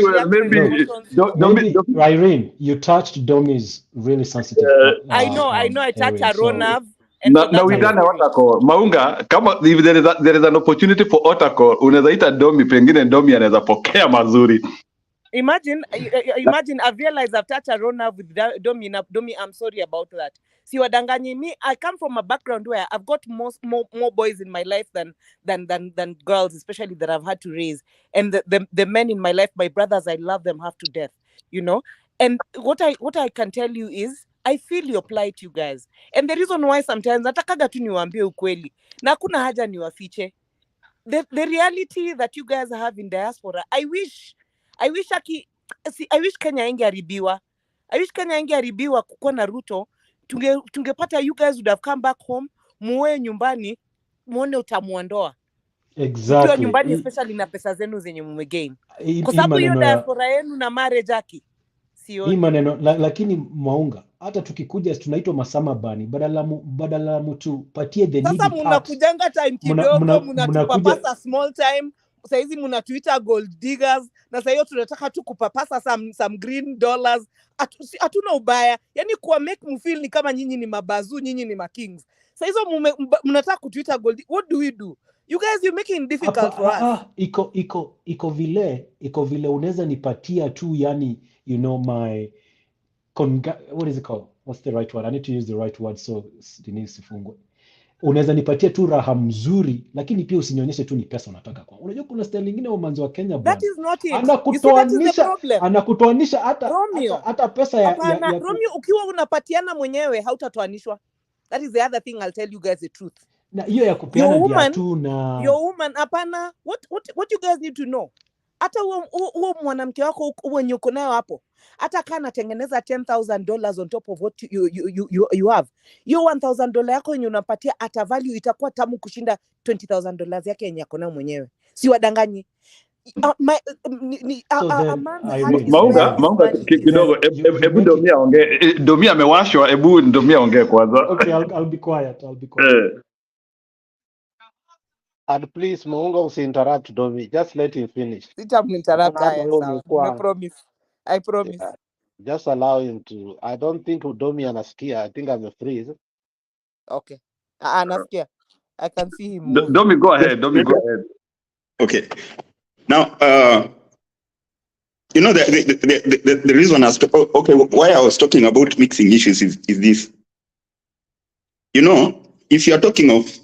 S6: Irene, you touched Domi's really sensitive.
S7: I know. I touched her Ronav.
S1: Na uitana Otacall. Maunga, kama if there is an opportunity for Otacall, unaweza ita Domi, pengine Domi anaweza pokea mazuri.
S7: Imagine, imagine I've realized I've touched a raw nerve with Domi. Domi, I'm sorry about that. See, wadanganyi me, I come from a background where I've got more boys in my life than girls, especially that I've had to raise. And the men in my life, my brothers, I love them half to death, you know. And what I can tell you is, I feel your plight, you guys. And the reason why sometimes natakaga tu niwaambie ukweli na hakuna haja niwafiche. The reality that you guys have in diaspora, I wish Kenya ingeharibiwa. I wish Kenya ingeharibiwa kukuwa na Ruto. Tungepata, you guys would have come back home, muwe nyumbani, muone utamuondoa. Mkiwa
S6: Exactly.
S7: nyumbani, especially na pesa zenu zenye mumegain.
S6: Hii
S7: Kwa sababu hiyo
S6: maneno ya
S7: diaspora yenu na marriage haki.
S6: hii
S7: Sioni.
S6: maneno lakini Mwaunga, hata tukikuja tunaitwa masama bani, badala mtupatie the
S7: Sasa
S6: needy part,
S7: mnakujanga time
S6: mna
S7: kidogo,
S6: mna
S7: mnatupapasa
S6: mnakuja
S7: small time. Saizi mnatuita gold diggers, na sasa hiyo tunataka tu kupapasa some green dollars. Hatuna ubaya, yani kuwa make mfeel ni kama nyinyi ni mabazu, nyinyi ni makings. Sasa hizo mnataka kutuita gold. What do we do? You guys, you're making it difficult for us.
S6: iko vile unaweza nipatia tu, yani, you know, my what is it called? What's the right word? I need to use the right word so nisifungwe. Unaweza nipatia tu raha mzuri, lakini pia usinionyeshe tu ni pesa unataka kwa. Unajua kuna style nyingine wa manzi wa Kenya bwana.
S7: That is not it. You see, that is the problem.
S6: Anakutoanisha
S7: Romeo,
S6: hata pesa ya
S7: Romeo, ukiwa unapatiana mwenyewe hautatoanishwa. That is the other thing, I'll tell you guys the truth.
S6: na hiyo ya kupeana viatu na
S7: your woman, hapana. What you guys need to know, hata huo mwanamke wako wenye uko nayo hapo, hata kana anatengeneza $10,000 on top of what you have, hiyo $1,000 yako yenye unapatia ata value itakuwa tamu kushinda $20,000 yake yenye yako nayo mwenyewe. Si wadanganyi.
S1: Maunga kidogo, hebu Domia ongee. Domia amewashwa, hebu Domia ongee kwanza.
S6: Okay, I'll be quiet.
S3: And please, Maunga, usi-interrupt Domi. Just let him finish.
S7: Interrupt. I promise.
S3: Yeah. Just allow him to. I don't think Domi anasikia. I think I'm a freeze.
S7: Okay. Anasikia. I can see him moving.
S1: Domi, go ahead.
S8: Okay. Now, you know, the reason why I was talking about mixing issues is this. You know, if you are talking of,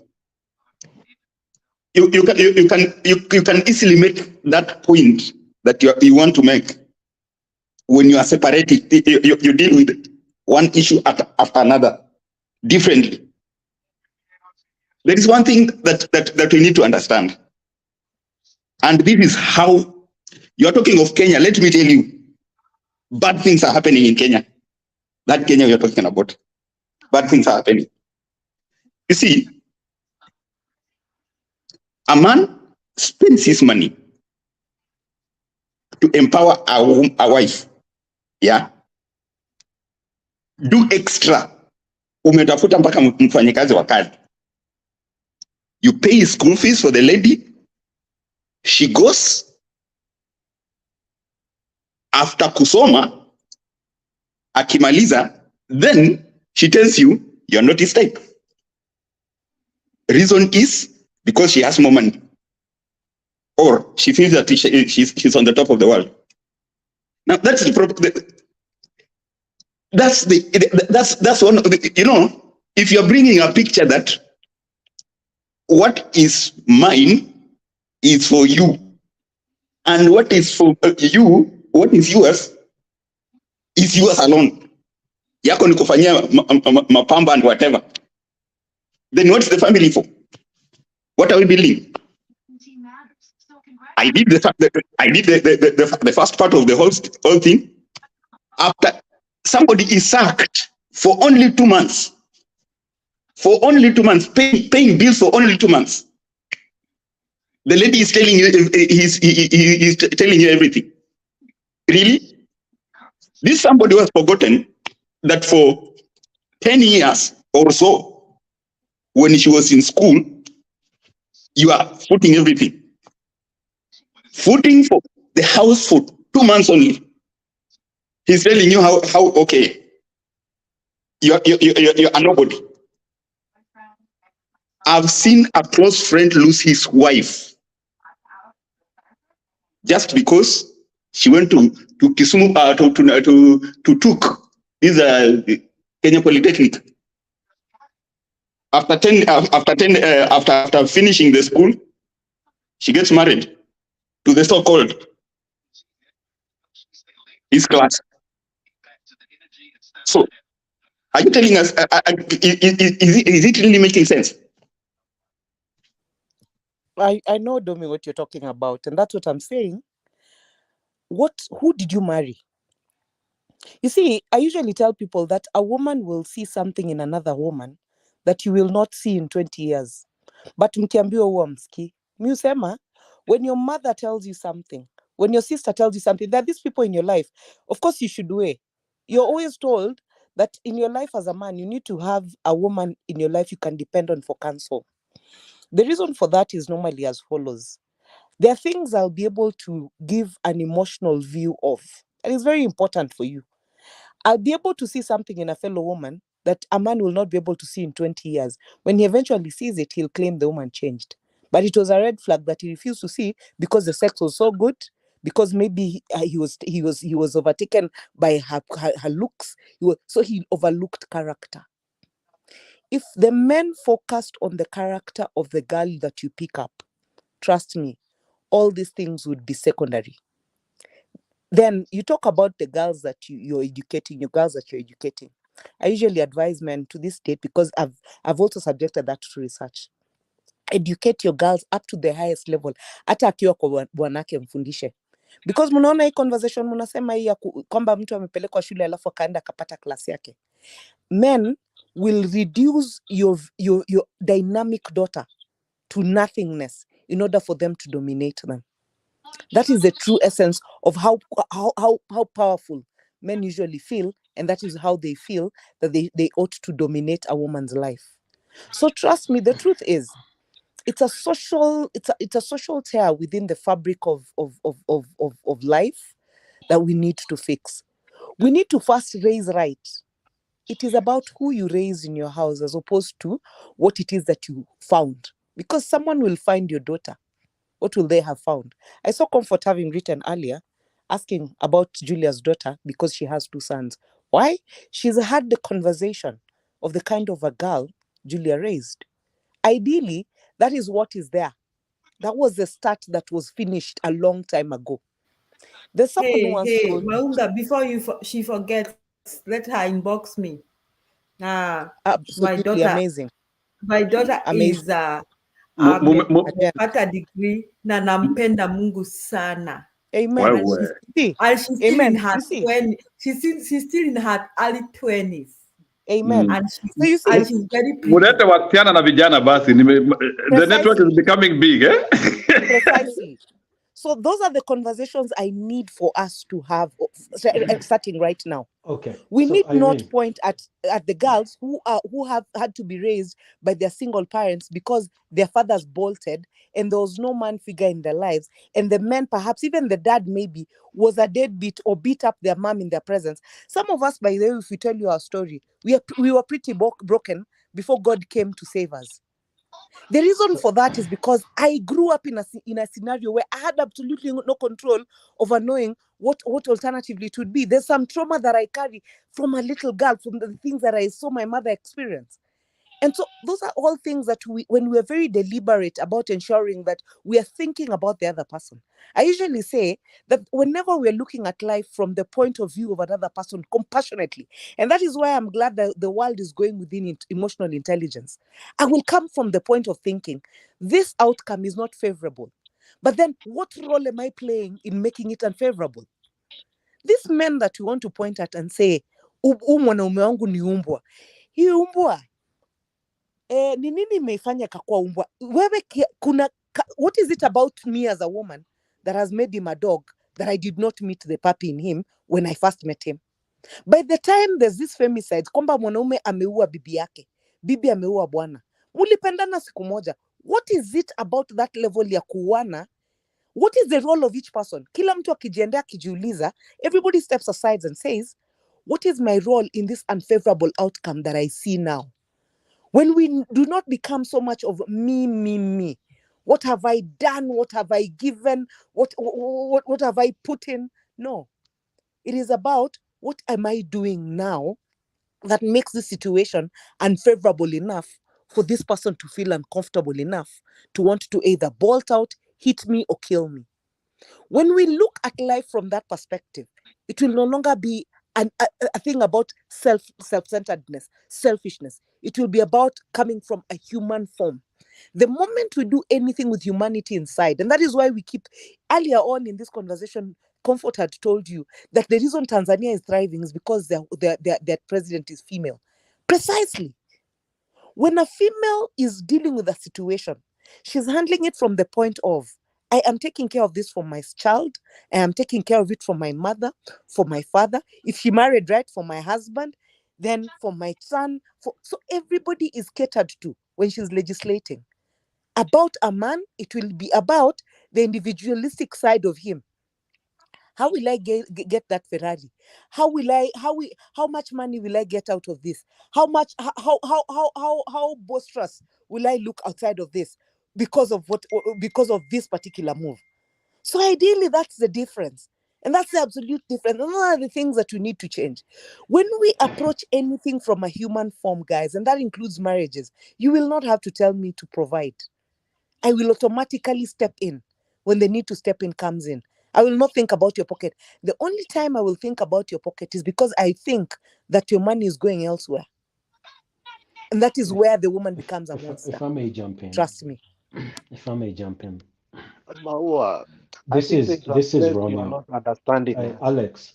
S8: you can easily make that point that you want to make when you are separated. You deal with one issue after another differently. There is one thing that we need to understand, and this is how you are talking of Kenya. Let me tell you, bad things are happening in Kenya. That Kenya we are talking about, bad things are happening. You see, a man spends his money to empower a wife. Yeah. Do extra. Umetafuta mpaka mfanyikazi wa kazi. You pay school fees for the lady. She goes. After kusoma, akimaliza, then she tells you you're not his type. Reason is because she has more money, or she feels that she's on the top of the world. Now that's the problem. That's one of the, you know, if you're bringing a picture that what is mine is for you, and what is for you, what is yours is yours alone. Yako ni kufanyia mapamba and whatever. Then what's the family for? What are we building? I did the first part of the whole thing. After somebody is sacked for only 2 months, paying bills for only 2 months, the lady is telling you, he's telling you everything. Really? This somebody has forgotten that for 10 years or so, when she was in school, you are footing everything. Footing for the house for 2 months only. He's telling you how okay, you're a nobody. I've seen a close friend lose his wife just because She went to Kisumu to Tuk, this Kenya Polytechnic. After finishing the school, she gets married to the so-called his class. So, are you telling us? Is it really making sense?
S7: I know, Domi, what you're talking about, and that's what I'm saying. Who did you marry? You see, I usually tell people that a woman will see something in another woman that you will not see in 20 years. But mkiambiwa huwa msikii. Mi husema, when your mother tells you something, when your sister tells you something, there are these people in your life, of course you should weigh. You're always told that in your life as a man, you need to have a woman in your life you can depend on for counsel. The reason for that is normally as follows. There are things I'll be able to give an emotional view of, and it's very important for you. I'll be able to see something in a fellow woman that a man will not be able to see in 20 years. When he eventually sees it, he'll claim the woman changed. But it was a red flag that he refused to see because the sex was so good, because maybe he was overtaken by her looks. So he overlooked character. If the men focused on the character of the girl that you pick up, trust me, all these things would be secondary. Then you talk about the girls that you're educating, your girls that you're educating. I usually advise men to this state because I've also subjected that to research. Educate your girls up to the highest level. Hata akiwa kwa bwanake mfundishe. Because mnaona hii conversation mnasema hii kwamba mtu amepelekwa shule alafu akaenda akapata klasi yake. Men will reduce your dynamic daughter to nothingness in order for them to dominate them. That is the true essence of how powerful men usually feel, and that is how they feel that they ought to dominate a woman's life. So trust me, the truth is, it's a social tear within the fabric of life that we need to fix. We need to first raise right. It is about who you raise in your house as opposed to what it is that you found. Because someone will find your daughter. What will they have found? I saw Comfort having written earlier, asking about Julia's daughter because she has 2 sons. Why? She's had the conversation of the kind of a girl Julia raised. Ideally, that is what is there. That was the start that was finished a long time ago. There's someone who once told me,
S4: Maunda, before she forgets, let her inbox me.
S7: absolutely
S4: my daughter,
S7: amazing.
S4: My daughter
S7: Amazing.
S4: is
S7: Agenda.
S4: amepata degree na nampenda Mungu sana.
S7: Amen.
S1: Well,
S4: And she's still
S7: Amen.
S4: in her
S7: You see?
S4: 20s. She's still in her early 20s.
S7: Amen.
S4: And
S7: So you see,
S4: she's very pretty.
S1: mulete wasichana na vijana basi. The network is becoming big, eh?
S7: Precisely. So those are the conversations I need for us to have starting right now.
S6: Okay.
S7: We
S6: so
S7: need not
S6: Irene,
S7: point at the girls who have had to be raised by their single parents because their fathers bolted and there was no man figure in their lives, and the men, perhaps even the dad maybe, was a deadbeat or beat up their mom in their presence. Some of us, by the way, if we tell you our story, we were pretty broken before God came to save us. The reason for that is because I grew up in a scenario where I had absolutely no control over knowing what alternatively it would be. There's some trauma that I carry from a little girl, from the things that I saw my mother experience. And so those are all things that when we are very deliberate about ensuring that we are thinking about the other person. I usually say that whenever we're looking at life from the point of view of another person compassionately, and that is why I'm glad that the world is going within emotional intelligence, I will come from the point of thinking, this outcome is not favorable. But then what role am I playing in making it unfavorable? These men that we want to point at and say, mwanaume wangu ni umbwa. Hii umbwa, ni nini imeifanya kakua umbwa? Wewe what is it about me as a woman that has made him a dog that I did not meet the puppy in him when I first met him? By the time there's this femicide, kwamba mwanaume ameua bibi yake, bibi ameua bwana, mulipendana siku moja. What is it about that level ya kuuana? What is the role of each person? Kila mtu akijiendea akijiuliza, everybody steps aside and says, what is my role in this unfavorable outcome that I see now? When we do not become so much of me, what have I done? What have I given? What have I put in? No, it is about what am I doing now that makes this situation unfavorable enough for this person to feel uncomfortable enough to want to either bolt out, hit me, or kill me. When we look at life from that perspective, it will no longer be a thing about self-centeredness, selfishness. It will be about coming from a human form. The moment we do anything with humanity inside, and that is why we keep, earlier on in this conversation, Comfort had told you that the reason Tanzania is thriving is because their president is female. Precisely. When a female is dealing with a situation, she's handling it from the point of, I am taking care of this for my child. I am taking care of it for my mother, for my father. If she married, right, for my husband, then for my son. So everybody is catered to when she's legislating. About a man, it will be about the individualistic side of him. How will I get that Ferrari? How much money will I get out of this? How boisterous will I look outside of this because of this particular move? So ideally, that's the difference. And that's the absolute difference. And one of the things that we need to change. When we approach anything from a human form, guys, and that includes marriages, you will not have to tell me to provide. I will automatically step in when the need to step in comes in. I will not think about your pocket. The only time I will think about your pocket is because I think that your money is going elsewhere. And that is where the woman becomes a monster.
S6: If I may jump in.
S7: Trust me.
S6: If I may jump in.
S3: Maua,
S6: This is
S3: place you are
S6: Romeo.
S3: not understanding us.
S6: Alex.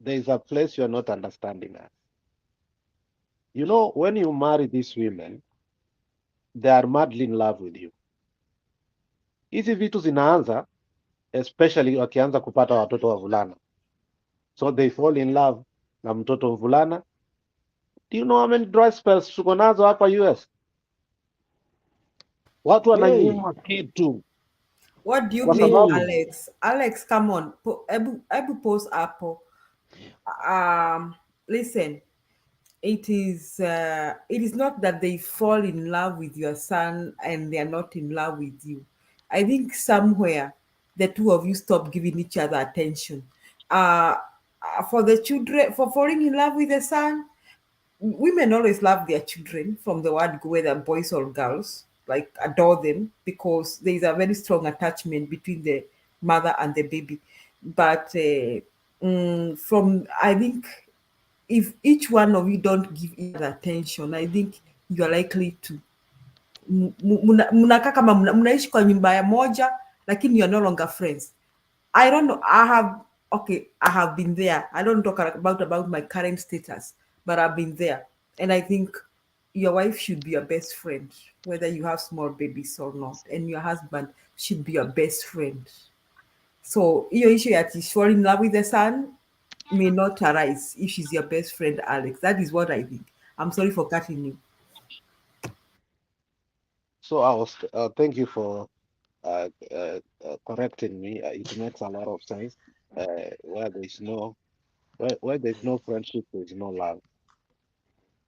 S3: There is a place you are not understanding us. You know, when you marry these women, they are madly in love with you. Hizi vitu zinaanza especially wakianza kupata watoto wavulana, so they fall in love na mtoto mvulana. Do you know how many dry spells tuko nazo hapa US? Watu wananyimwa kitu.
S4: What do you
S3: Kwa
S4: mean,
S3: sababu
S4: Alex? Alex, come on. Ebu post hapo. Listen, it is not that they fall in love with your son and they are not in love with you. I think somewhere the two of you stop giving each other attention. For the children, for falling in love with the son, women always love their children from the word go, whether boys or girls, like adore them because there is a very strong attachment between the mother and the baby. But from, I think, if each one of you don't give each other attention, I think you are likely to mnakaa kama mnaishi kwa nyumba ya moja lakini you're no longer friends. I don't know, I have been there. I don't talk about my current status, but I've been there. And I think your wife should be your best friend, whether you have small babies or not, and your husband should be your best friend. So your issue that she's falling in love with the son may not arise if she's your best friend, Alex. That is what I think. I'm sorry for cutting you.
S3: so I was thank you for correcting me. It makes a lot of sense. Where there's no friendship, there's no love.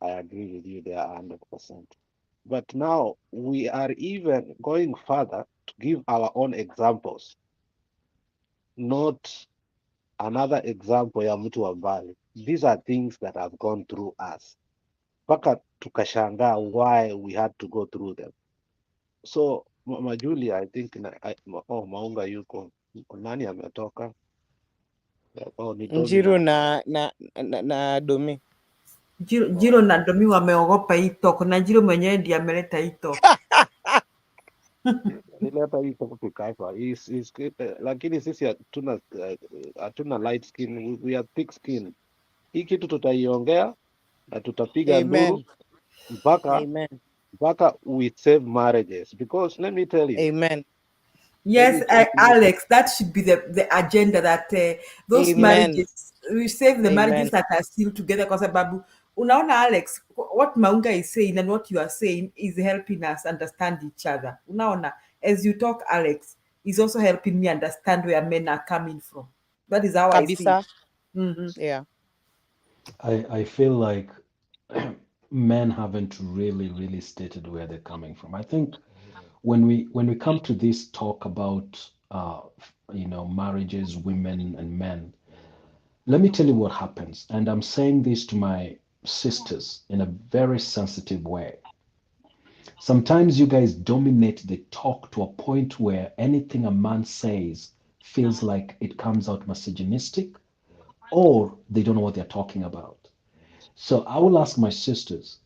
S3: I agree with you there 100%. But now we are even going further to give our own examples, not another example ya mtu wa mbali. These are things that have gone through us mpaka tukashangaa why we had to go through them. So Mama Julia, I think Maunga yuko, nani ametoka? Ni Domi
S7: Njiru na Domi.
S4: Jiro na Domi wameogopa hii talk na Jiro mwenyewe ndiye ameleta hii talk.
S3: Nileta hii topic hapa. Lakini sisi hatuna light skin, we are thick skin. Hii kitu tutaiongea na tutapiga nduru mpaka we save marriages, because let me tell you.
S7: Amen.
S4: Yes, Alex, that should be the agenda, that those marriages, we save the marriages that are still together. Because Babu, unaona Alex, what Maunga is saying and what you are saying is helping us understand each other. Unaona, as you talk, Alex, is also helping me understand where men are coming from. That is how I see it. Mm-hmm.
S7: Yeah.
S6: I feel like men haven't really stated where they're coming from. I think when we come to this talk about marriages, women and men. Let me tell you what happens. And I'm saying this to my sisters in a very sensitive way. Sometimes you guys dominate the talk to a point where anything a man says feels like it comes out misogynistic, or they don't know what they're talking about. So I will ask my sisters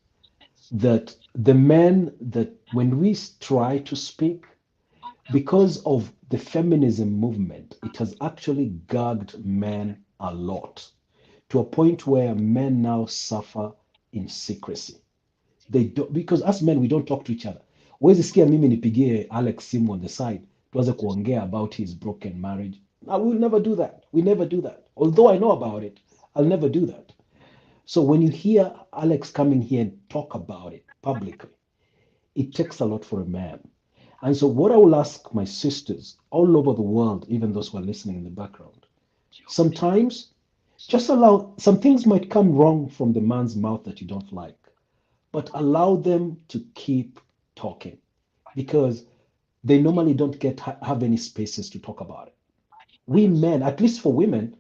S6: that the men that when we try to speak, because of the feminism movement, it has actually gagged men a lot to a point where men now suffer in secrecy. They don't, because as men we don't talk to each other. Huwezi sikia mimi nipigie Alex simu on the side tuanze kuongea about his broken marriage. I will never do that. We never do that. Although I know about it, I'll never do that. So when you hear Alex coming here and talk about it publicly, it takes a lot for a man. And so what I will ask my sisters all over the world, even those who are listening in the background, sometimes just allow, some things might come wrong from the man's mouth that you don't like, but allow them to keep talking because they normally don't have any spaces to talk about it. We men, at least for women,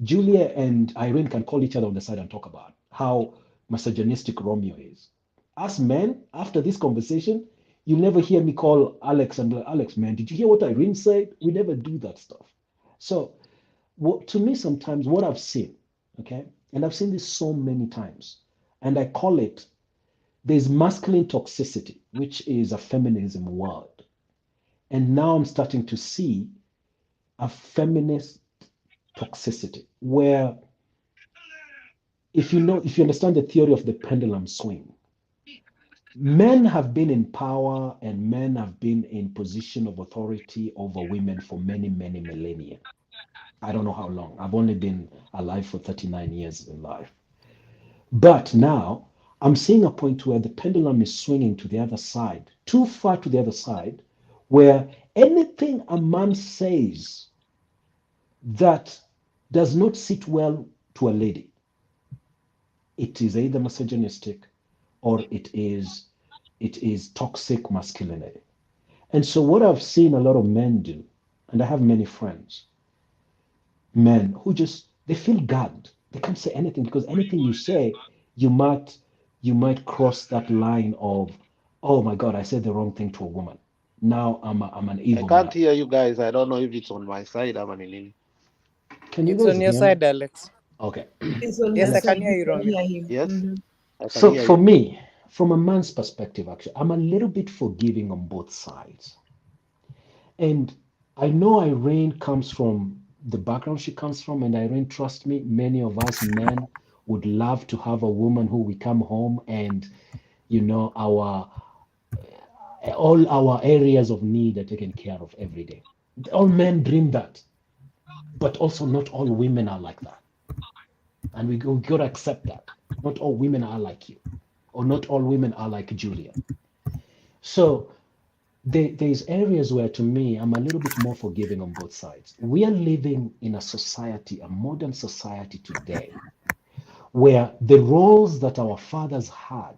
S6: Julia and Irene can call each other on the side and talk about how misogynistic Romeo is. As men, after this conversation, you never hear me call Alex and be like, Alex, man, did you hear what Irene said? We never do that stuff. So to me, sometimes what I've seen, okay, and I've seen this so many times, and I call it, there's masculine toxicity, which is a feminism word. And now I'm starting to see a feminist toxicity where if you understand the theory of the pendulum swing, men have been in power and men have been in position of authority over women for many, many millennia. I don't know how long. I've only been alive for 39 years in life. But now I'm seeing a point where the pendulum is swinging to the other side, too far to the other side, where anything a man says that does not sit well to a lady, it is either misogynistic or it is toxic masculinity. And so what I've seen a lot of men do, and I have many friends, men who just, they feel gagged. They can't say anything because anything you say, you might cross that line of, oh my God, I said the wrong thing to a woman. Now I'm an
S3: I
S6: evil
S3: can't
S6: man.
S3: hear you guys. I don't know if it's on my side. I'm an
S6: Can you
S7: It's
S6: guys
S7: on your
S6: hear me?
S7: side, Alex.
S6: Okay.
S4: It's on
S7: Yes,
S4: his
S7: I can
S4: side.
S7: hear
S4: You
S7: you,
S4: can
S7: Romeo.
S4: hear him.
S3: Yes,
S4: Mhm.
S3: I can
S6: So
S3: hear
S6: for
S3: you.
S6: me, from a man's perspective, actually, I'm a little bit forgiving on both sides. And I know Irene comes from the background she comes from, and Irene, trust me, many of us men would love to have a woman who we come home and, all our areas of need are taken care of every day. All men dream that, but also not all women are like that. And we got to accept that. Not all women are like you, or not all women are like Julia. So there's areas where, to me, I'm a little bit more forgiving on both sides. We are living in a society, a modern society today, where the roles that our fathers had,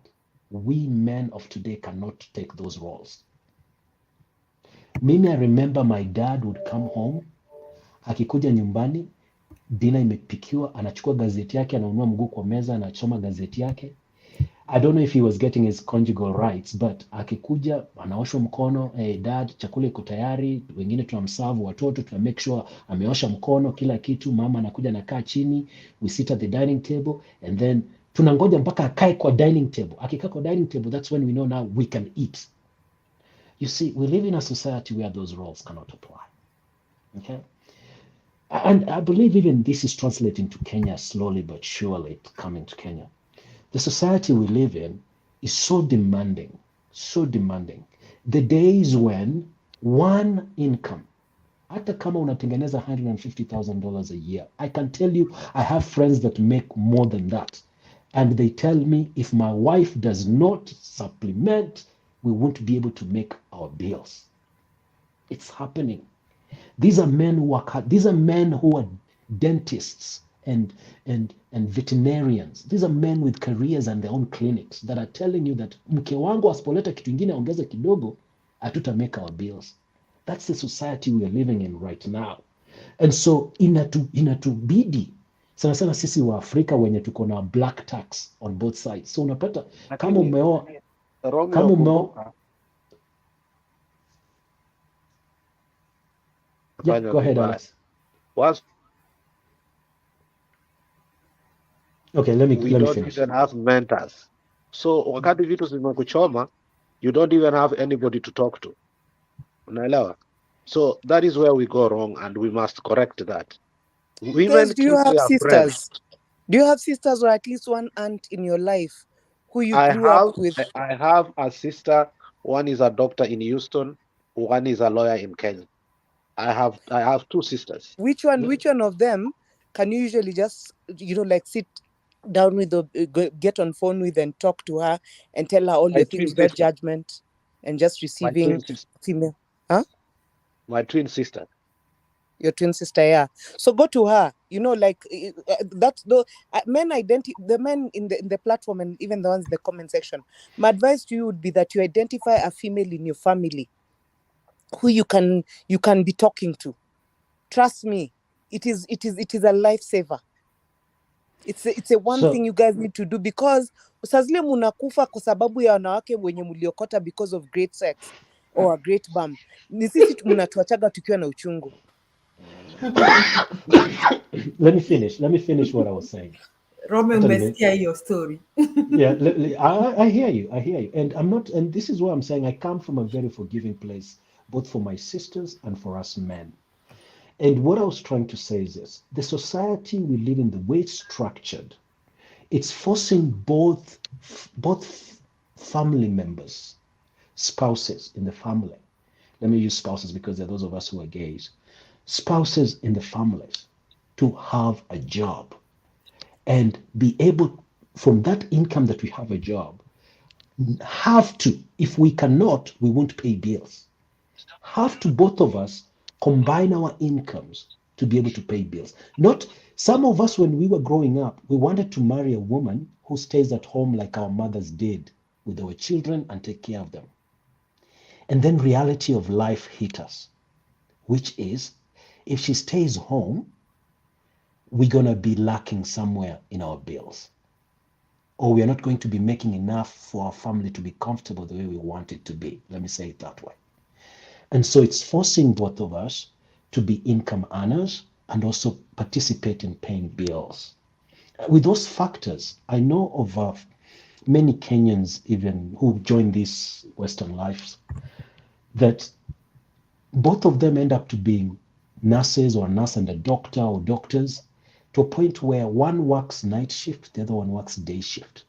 S6: we men of today cannot take those roles. Mimi, I remember my dad would come home, akikuja nyumbani, dina imepikiwa, anachukua gazeti yake, anaunua mguu kwa meza, anasoma gazeti yake. I don't know if he was getting his conjugal rights, but akikuja anaoshwa mkono, hey, dad, chakula iko tayari, wengine tunamserve watoto, tuna make sure ameosha mkono, kila kitu, mama anakuja anakaa chini, we sit at the dining table, and then tunangoja mpaka akae kwa dining table. Akikaa kwa dining table, that's when we know now we can eat. You see, we live in a society where those roles cannot apply. Okay? And I believe even this is translating to Kenya slowly but surely, it's coming to Kenya. The society we live in is so demanding, so demanding. The days when one income, hata kama unatengeneza $150,000 a year, I can tell you, I have friends that make more than that. And they tell me, if my wife does not supplement, we won't be able to make our bills. It's happening. These are men who work hard. These are men who are dentists and veterinarians. These are men with careers and their own clinics that are telling you that mke wangu asipoleta kitu ingine ongeze kidogo, hatuta make our bills. That's the society we are living in right now. And so inatubidi sana sana sisi wa Afrika wenye tuko na black tax on both sides. So unapata kama
S3: Lakini
S6: umeoa
S3: Romeo, kumbuka
S6: yeah,
S3: fanya
S6: go ahead
S3: vibaya.
S6: Alex.
S3: Once
S6: Okay, let me
S3: we don't
S6: finish.
S3: even have mentors. So wakati vitu zimekuchoma, you don't even have anybody to talk to. Unaelewa? So that is where we go wrong, and we must correct that. Women
S7: Guys, do you
S3: keep
S7: have
S3: their
S7: sisters?
S3: friends.
S7: Do you have sisters or at least one aunt in your life who you
S3: I
S7: grew up with?
S3: have a sister. One is a doctor in Houston. One is a lawyer in Kenya. I have two sisters.
S7: Which one of them can you usually just like sit down with or get on phone with and talk to her and tell her all
S3: My
S7: your
S3: twin
S7: things without
S3: sister.
S7: judgment and just
S3: My twin
S7: receiving
S3: sister.
S7: female?
S3: My twin sister.
S7: Your twin sister, yeah. So go to her. That's the the men in the platform and even the ones in the comment section. My advice to you would be that you identify a female in your family who you can be talking to. Trust me, it is a lifesaver. It's a one thing you guys need to do, because saa zile munakufa kwa sababu ya wanawake wenye mliokota because of great sex or a great bum. Ni sisi mnatuachaga tukiwa na uchungu.
S6: Let me finish what I was saying.
S4: Romeo, umesikia your story.
S6: Yeah, I hear you. And this is what I'm saying. I come from a very forgiving place, both for my sisters and for us men. And what I was trying to say is this: the society we live in, the way it's structured, it's forcing both family members, spouses in the family. Let me use spouses because they're those of us who are gays. Spouses in the families to have a job and be able, from that income that we have a job, have to, if we cannot, we won't pay bills. Have to, both of us, combine our incomes to be able to pay bills. Not some of us, when we were growing up, we wanted to marry a woman who stays at home like our mothers did with our children and take care of them. And then reality of life hit us, which is, if she stays home, we're going to be lacking somewhere in our bills. Or we are not going to be making enough for our family to be comfortable the way we want it to be. Let me say it that way. And so it's forcing both of us to be income earners and also participate in paying bills. With those factors, I know of many Kenyans even who join these Western lives, that both of them end up to being nurses, or a nurse and a doctor, or doctors, to a point where one works night shift, the other one works day shift.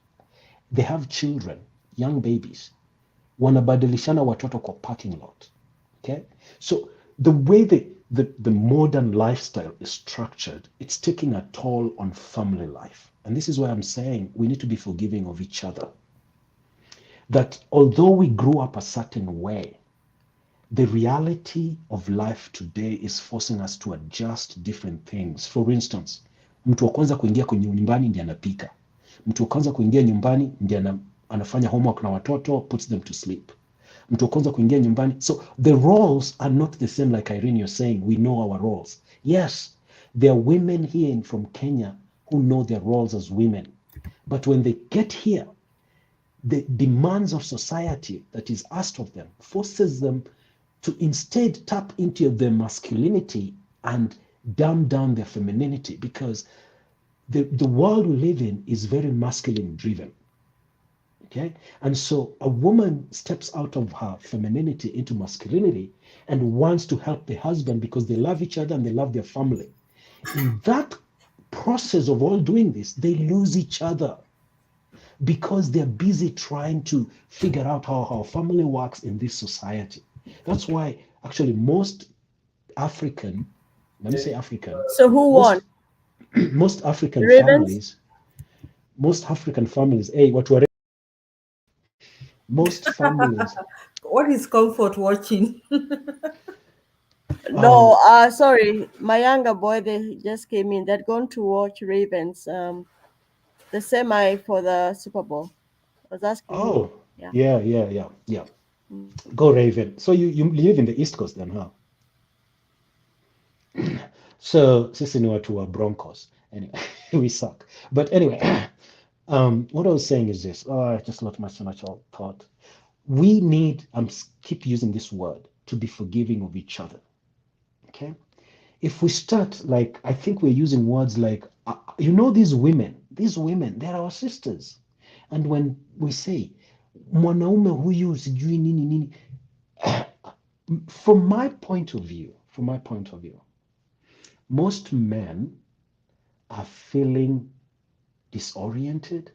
S6: They have children, young babies. Wanabadilishana watoto kwa parking lot. Okay? So the way the modern lifestyle is structured, it's taking a toll on family life. And this is why I'm saying we need to be forgiving of each other. That although we grew up a certain way, the reality of life today is forcing us to adjust different things. For instance, mtu wa kwanza kuingia kwenye nyumbani ndiye anapika. Mtu wa kwanza kuingia nyumbani ndiye anafanya homework na watoto, puts them to sleep. Mtu wa kwanza kuingia nyumbani. So the roles are not the same, like Irene, you're saying. We know our roles. Yes, there are women here from Kenya who know their roles as women. But when they get here, the demands of society that is asked of them forces them to instead tap into their masculinity and dumb down their femininity, because the world we live in is very masculine driven. Okay? And so a woman steps out of her femininity into masculinity and wants to help the husband because they love each other and they love their family. In that process of all doing this, they lose each other because they're busy trying to figure out how our family works in this society. That's why actually most African, let me say African.
S9: So who won?
S6: Most African
S9: Ravens?
S6: families, most families.
S4: What is comfort watching?
S9: No, sorry, my younger boy, they just came in. They're going to watch Ravens, the semi for the Super Bowl. I was asking.
S6: Oh, yeah. Go Raven. So you live in the East Coast then, huh? So sisi ni watu wa Broncos. Anyway, we suck. But anyway, what I was saying is this. Oh, I just lost my so much thought. We need, keep using this word, to be forgiving of each other. Okay? If we start, like, I think we're using words like, these women, they're our sisters. And when we say, mwanaume huyu sijui nini nini, from my point of view, most men are feeling disoriented,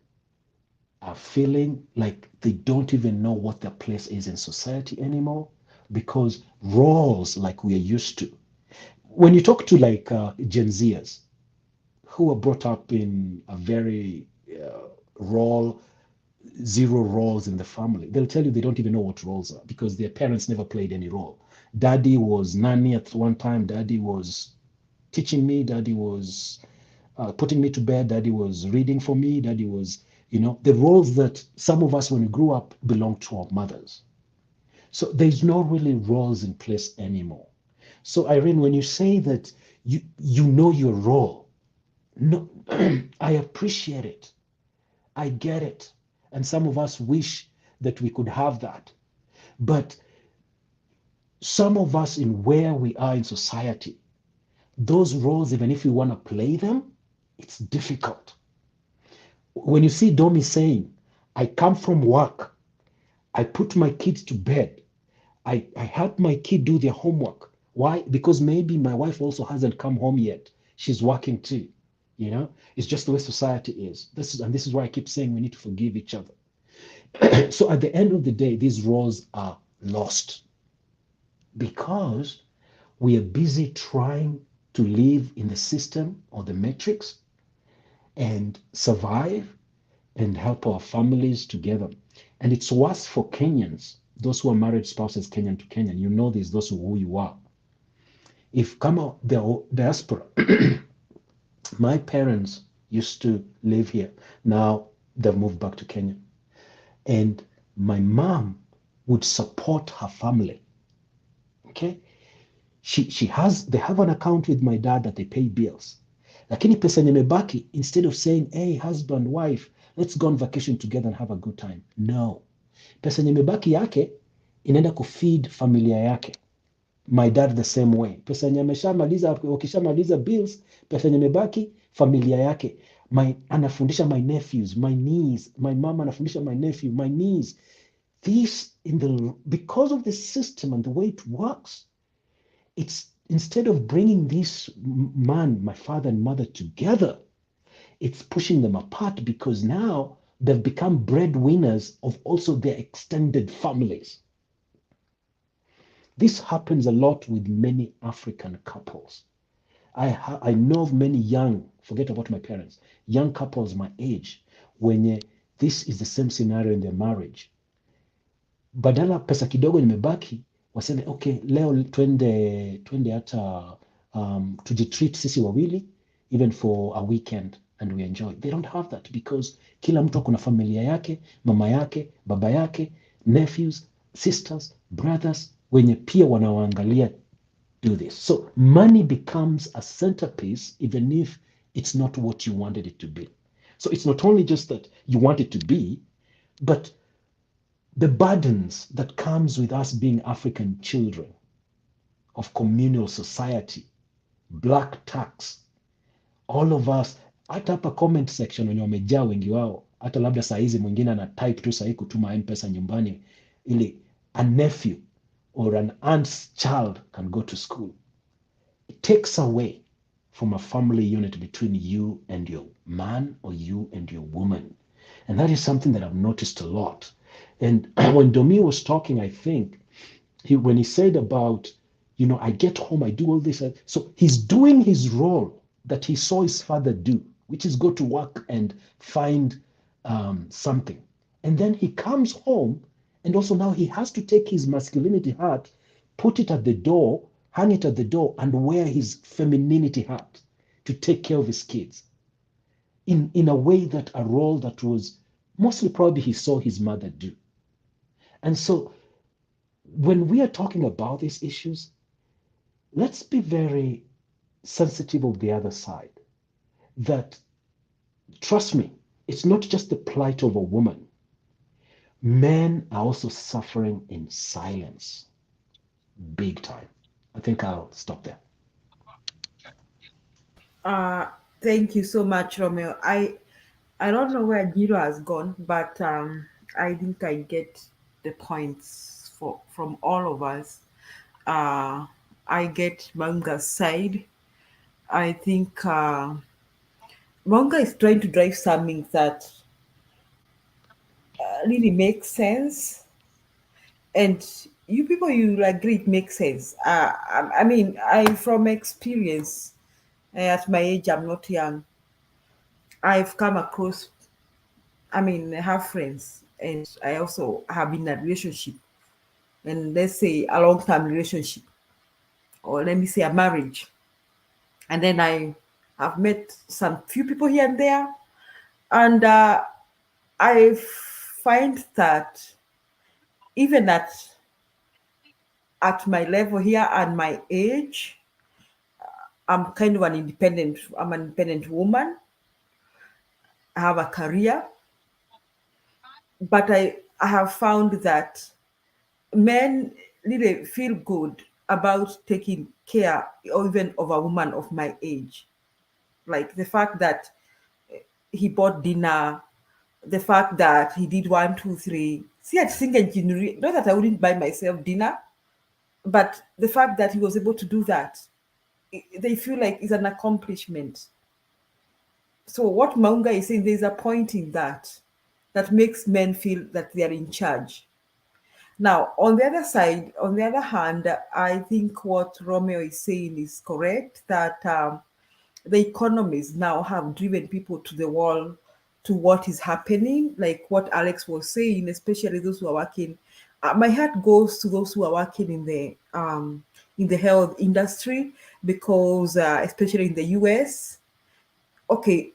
S6: are feeling like they don't even know what their place is in society anymore because roles like we are used to. When you talk to like Gen Zers who were brought up in a very zero roles in the family, they'll tell you they don't even know what roles are because their parents never played any role. Daddy was nanny at one time, daddy was teaching me, daddy was putting me to bed, daddy was reading for me, daddy was, the roles that some of us when we grew up belonged to our mothers. So there's no really roles in place anymore. So Irene, when you say that you know your role, no, I appreciate it. I get it. And some of us wish that we could have that. But some of us in where we are in society, those roles, even if we want to play them, it's difficult. When you see Domi saying, I come from work, I put my kids to bed, I help my kid do their homework. Why? Because maybe my wife also hasn't come home yet. She's working too. It's just the way society is. This is why I keep saying we need to forgive each other. So at the end of the day, these roles are lost because we are busy trying to live in the system or the matrix and survive and help our families together. And it's worse for Kenyans, those who are married spouses, Kenyan to Kenyan. You know this, those who you are. If come out the diaspora, my parents used to live here. Now they've moved back to Kenya. And my mom would support her family. Okay? They have an account with my dad that they pay bills. Lakini pesa yenye imebaki, instead of saying, hey, husband, wife, let's go on vacation together and have a good time. No. Pesa yenye imebaki yake, inaenda kufeed familia yake. My dad the same way. Pesa yenye wakishamaliza bills, pesa yenye imebaki, familia yake. Anafundisha my nephews, my niece, my mom anafundisha my nephew, my niece. Because of the system and the way it works, it's instead of bringing this man, my father and mother together, it's pushing them apart because now they've become breadwinners of also their extended families. This happens a lot with many African couples. I know of many young, forget about my parents, young couples my age, when this is the same scenario in their marriage. Badala pesa kidogo nimebaki, waseme okay, leo twende hata tujitreat sisi wawili even for a weekend and we enjoy. They don't have that because kila mtu kuna familia yake, mama yake, baba yake, nephews, sisters, brothers wenye pia wanawaangalia do this. So money becomes a centerpiece even if it's not what you wanted it to be. So it's not only just that you want it to be, but the burdens that comes with us being African children of communal society, black tax, all of us, hata hapa comment section wenye wamejaa wengi wao, hata labda saa hizi mwingine ana type tu sahi kutuma M-Pesa nyumbani ili a nephew or an aunt's child can go to school. It takes away from a family unit between you and your man or you and your woman. And that is something that I've noticed a lot. And when Domi was talking, I think, when he said about, I get home, I do all this. So he's doing his role that he saw his father do, which is go to work and find something. And then he comes home, and also now he has to take his masculinity hat, put it at the door, hang it at the door, and wear his femininity hat to take care of his kids. In a way that a role that was mostly probably he saw his mother do. And so when we are talking about these issues, let's be very sensitive of the other side. That, trust me, it's not just the plight of a woman. Men are also suffering in silence, big time. I think I'll stop there.
S4: Thank you so much, Romeo. I don't know where Giro has gone, but I think I get the points from all of us. I get Manga's side. I think Manga is trying to drive something that really makes sense, and you people, you agree it makes sense. I mean, I from experience, at my age, I'm not young. I've come across, I mean, I have friends, and I also have been in a relationship, and let's say a long-term relationship, or let me say a marriage, and then I have met some few people here and there, and I find that even at my level here and my age, I'm kind of I'm an independent woman. I have a career, but I have found that men really feel good about taking care or even of a woman of my age. Like the fact that he bought dinner, the fact that he did one, two, three. See, I think not that I wouldn't buy myself dinner, but the fact that he was able to do that, they feel like it's an accomplishment. So what Maunga is saying, there's a point in that makes men feel that they are in charge. Now, on the other side, on the other hand, I think what Romeo is saying is correct, that the economies now have driven people to the wall to what is happening, like what Alex was saying, especially those who are working. My heart goes to those who are working in the health industry, because especially in the US, okay,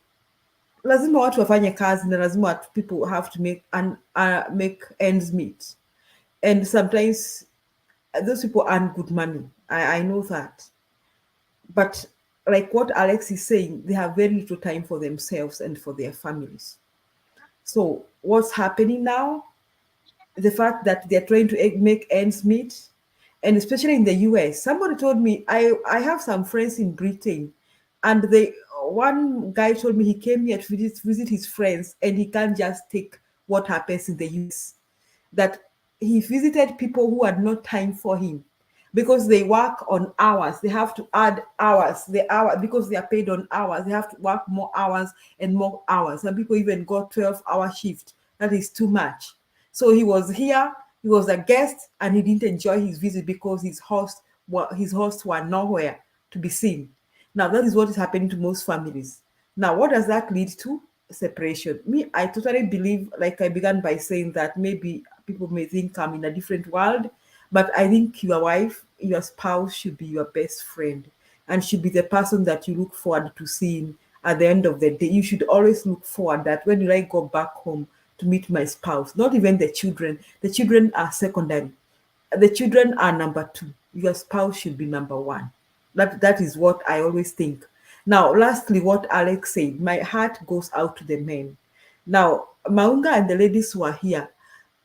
S4: lazima watu wafanye kazi na lazima people have to make ends meet, and sometimes those people earn good money. I know that, but like what Alex is saying, they have very little time for themselves and for their families. So what's happening now? The fact that they're trying to make ends meet, and especially in the US. Somebody told me, I have some friends in Britain, and one guy told me he came here to visit his friends, and he can't just take what happens in the US. That he visited people who had no time for him, because they work on hours. They have to add hours. Because they are paid on hours, they have to work more hours and more hours. Some people even got 12-hour shift. That is too much. So he was here, he was a guest, and he didn't enjoy his visit because his hosts were nowhere to be seen. Now that is what is happening to most families. Now, what does that lead to? Separation. Me, I totally believe, like I began by saying, that maybe people may think I'm in a different world, but I think your wife, your spouse should be your best friend, and should be the person that you look forward to seeing at the end of the day. You should always look forward that when I go back home to meet my spouse, not even the children. The children are secondary. The children are number two. Your spouse should be number one. That is what I always think. Now, lastly, what Alex said, my heart goes out to the men. Now, Maunga and the ladies who are here,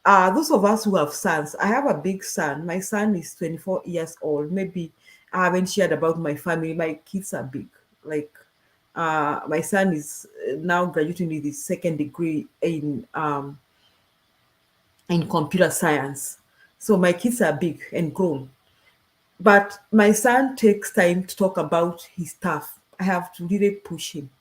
S4: those of us who have sons, I have a big son. My son is 24 years old. Maybe I haven't shared about my family. My kids are big. Like, my son is now graduating with his second degree in computer science. So my kids are big and grown. But my son takes time to talk about his stuff. I have to really push him.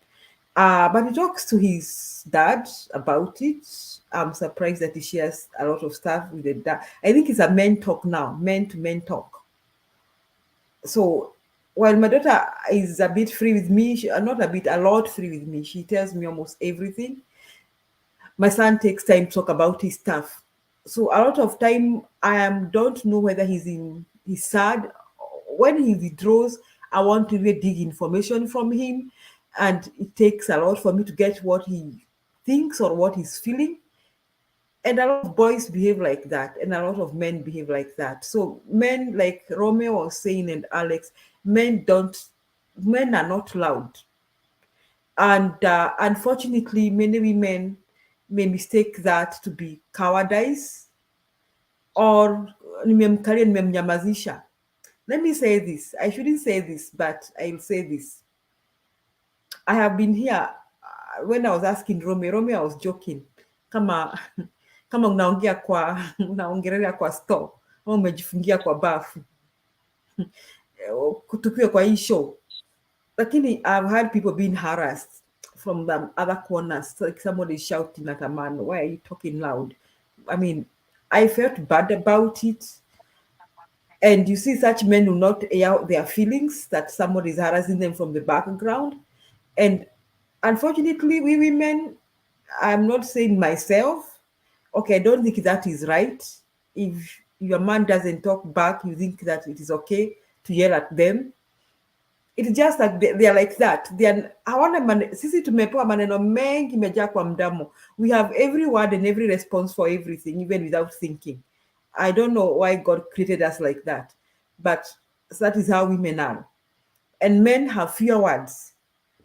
S4: But he talks to his dad about it. I'm surprised that he shares a lot of stuff with the dad. I think it's a men talk now, men to men talk. So while my daughter is a bit free with me, not a bit, a lot free with me. She tells me almost everything. My son takes time to talk about his stuff. So a lot of time I don't know whether he's sad. When he withdraws, I want to really dig information from him, and it takes a lot for me to get what he thinks or what he's feeling. And a lot of boys behave like that, and a lot of men behave like that. So men, like Romeo was saying and Alex, men are not loud. And unfortunately, many women may mistake that to be cowardice or nimemnyamazisha. Let me say this. I shouldn't say this, but I'll say this. I have been here when I was asking Romeo, I was joking. Kama unaongelea kwa store, au umejifungia kwa bafu. Tukiwa kwa hii show. Lakini I've had people being harassed from the other corners. Like somebody shouting at a man, why are you talking loud? I mean, I felt bad about it. And you see such men will not air out their feelings that somebody is harassing them from the background. And unfortunately, we women, I'm not saying myself, okay, I don't think that is right. If your man doesn't talk back, you think that it is okay to yell at them. It's just that they are like that. Sisi tumepewa maneno mengi imejaa kwa mdomo. We have every word and every response for everything, even without thinking. I don't know why God created us like that, but that is how women are. And men have fewer words.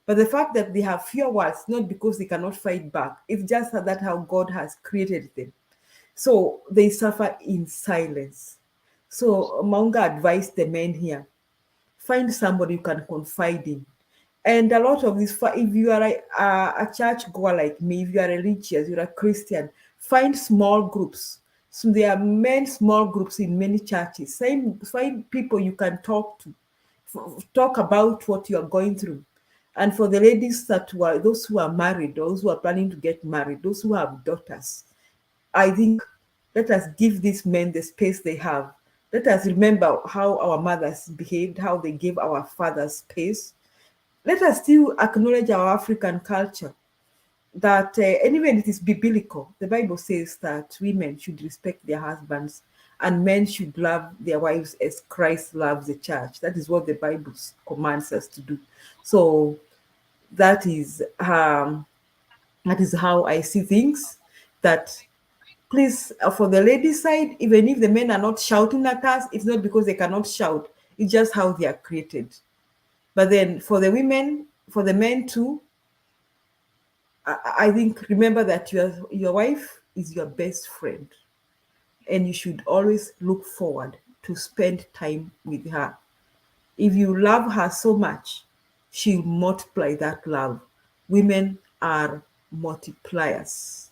S4: But the fact that they have fewer words, not because they cannot fight back, it's just that how God has created them. So they suffer in silence. So Maunga advised the men here, find somebody you can confide in. And a lot of this, if you are a church goer like me, if you are religious, you're a Christian, find small groups. So there are many small groups in many churches. Find people you can talk to, talk about what you are going through. And for the ladies those who are married, those who are planning to get married, those who have daughters, I think let us give these men the space they have. Let us remember how our mothers behaved, how they gave our fathers space. Let us still acknowledge our African culture, that anyway, it is biblical. The Bible says that women should respect their husbands and men should love their wives as Christ loves the church. That is what the Bible commands us to do. So that is how I see things, that please, for the ladies' side, even if the men are not shouting at us, it's not because they cannot shout. It's just how they are created. But then for the women, for the men too, I think remember that your wife is your best friend. And you should always look forward to spend time with her. If you love her so much, she'll multiply that love. Women are multipliers.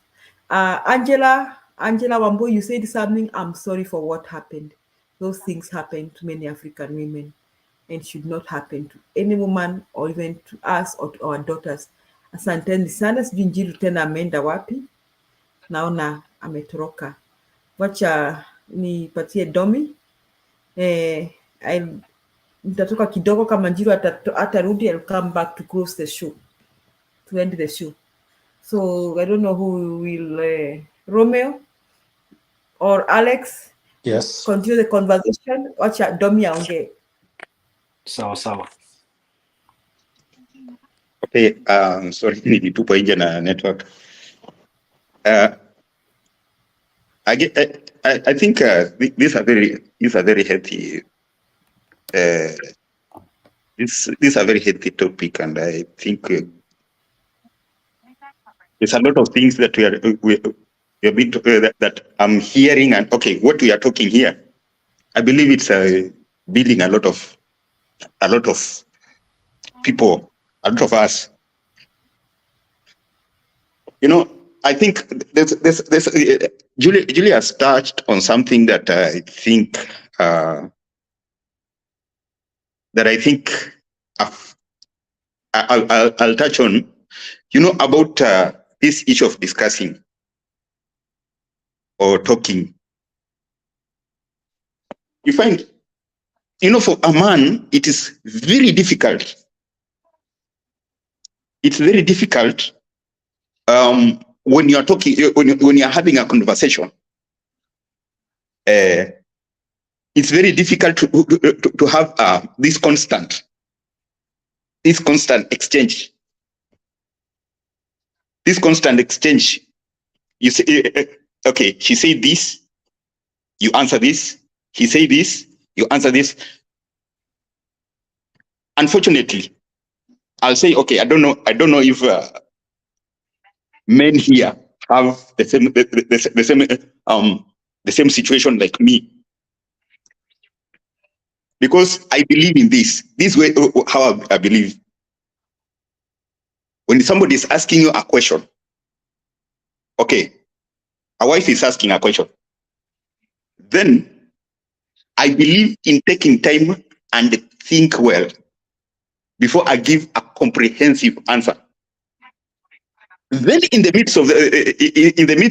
S4: Angela Wambo, you said something. I'm sorry for what happened. Those things happen to many African women and should not happen to any woman or even to us or to our daughters. Asanteni sana, sijui Njiru tena ameenda wapi. Naona ametoroka. Wacha nipatie Domi. Nitatoka kidogo kama Njiru atarudi, I'll come back to close the show, to end the show. So I don't know who will, Romeo or Alex,
S2: Yes.
S4: continue the conversation. Wacha Domi aongee.
S2: Sawa.
S8: Okay, sorry, nilitupwa nje na network. I think these are very healthy. This is a very healthy topic, and I think there's a lot of things that that I'm hearing, and okay, what we are talking here, I believe it's building a lot of people, a lot of us. I think there's Julia has touched on something that I think I'll touch on. About this issue of discussing or talking. You find, for a man, it is very difficult. It's very difficult when you're talking, when you're having a conversation. It's very difficult to have this constant exchange. This constant exchange. You see, okay, she said this, you answer this. He said this, you answer this. Unfortunately, I'll say, okay, I don't know if men here have the same situation like me, because I believe in this way. How I believe, when somebody is asking you a question, okay, a wife is asking a question, then I believe in taking time and think well before I give a comprehensive answer. Then in the midst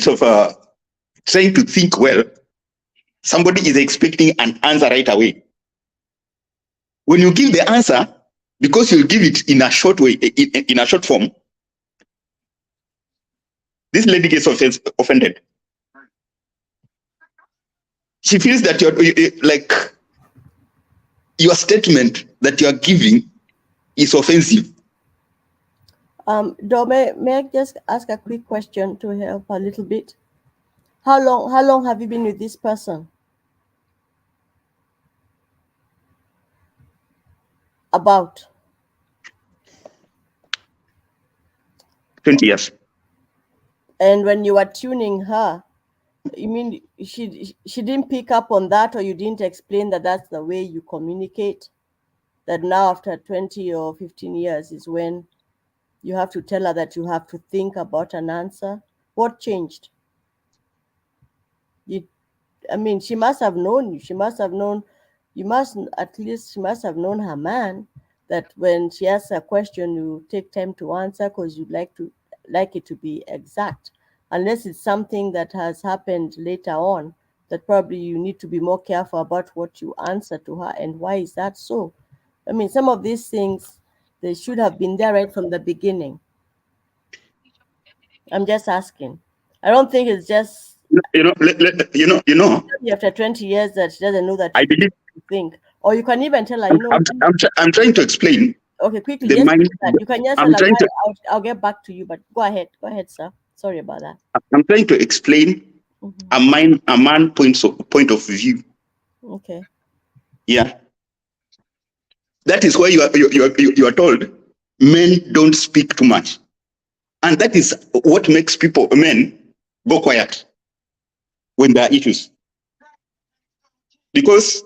S8: of trying to think well, somebody is expecting an answer right away. When you give the answer, because you give it in a short way, in a short form, this lady gets offended. She feels that like your statement that you are giving is offensive.
S9: Do, may I just ask a quick question to help a little bit? How long have you been with this person? About
S8: 20 years.
S9: And when you were tuning her, you mean she didn't pick up on that, or you didn't explain that that's the way you communicate? That now after 20 or 15 years is when you have to tell her that you have to think about an answer? What changed? I mean, she must have known you. She must have known, she must have known her man, that when she asks a question, you take time to answer because you like it to be exact. Unless it's something that has happened later on, that probably you need to be more careful about what you answer to her. And why is that so? I mean, some of these things, they should have been there right from the beginning. I'm just asking. I don't think it's just after 20 years that she doesn't know that
S8: I believe
S9: you think. Or you can even tell her,
S8: I'm trying to explain.
S9: Okay, quickly.
S8: The mind,
S9: you can just
S8: I'm trying to,
S9: I'll get back to you, but go ahead, sir. Sorry about that.
S8: I'm trying to explain a man point of view.
S9: Okay.
S8: Yeah. That is why you are told men don't speak too much. And that is what makes men go quiet when there are issues. Because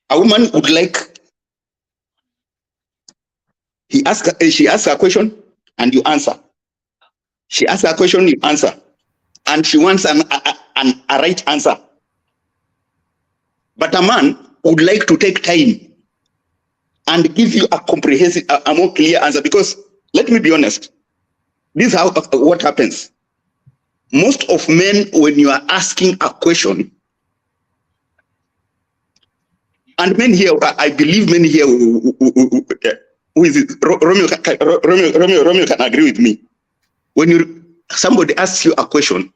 S8: a woman would like, she asks a question and you answer. She asks a question, you answer. And she wants a right answer. But a man would like to take time and give you a comprehensive, a more clear answer. Because let me be honest, this is what happens. Most of men, when you are asking a question, and men here, I believe men here, who is it? Romeo can agree with me. When somebody asks you a question,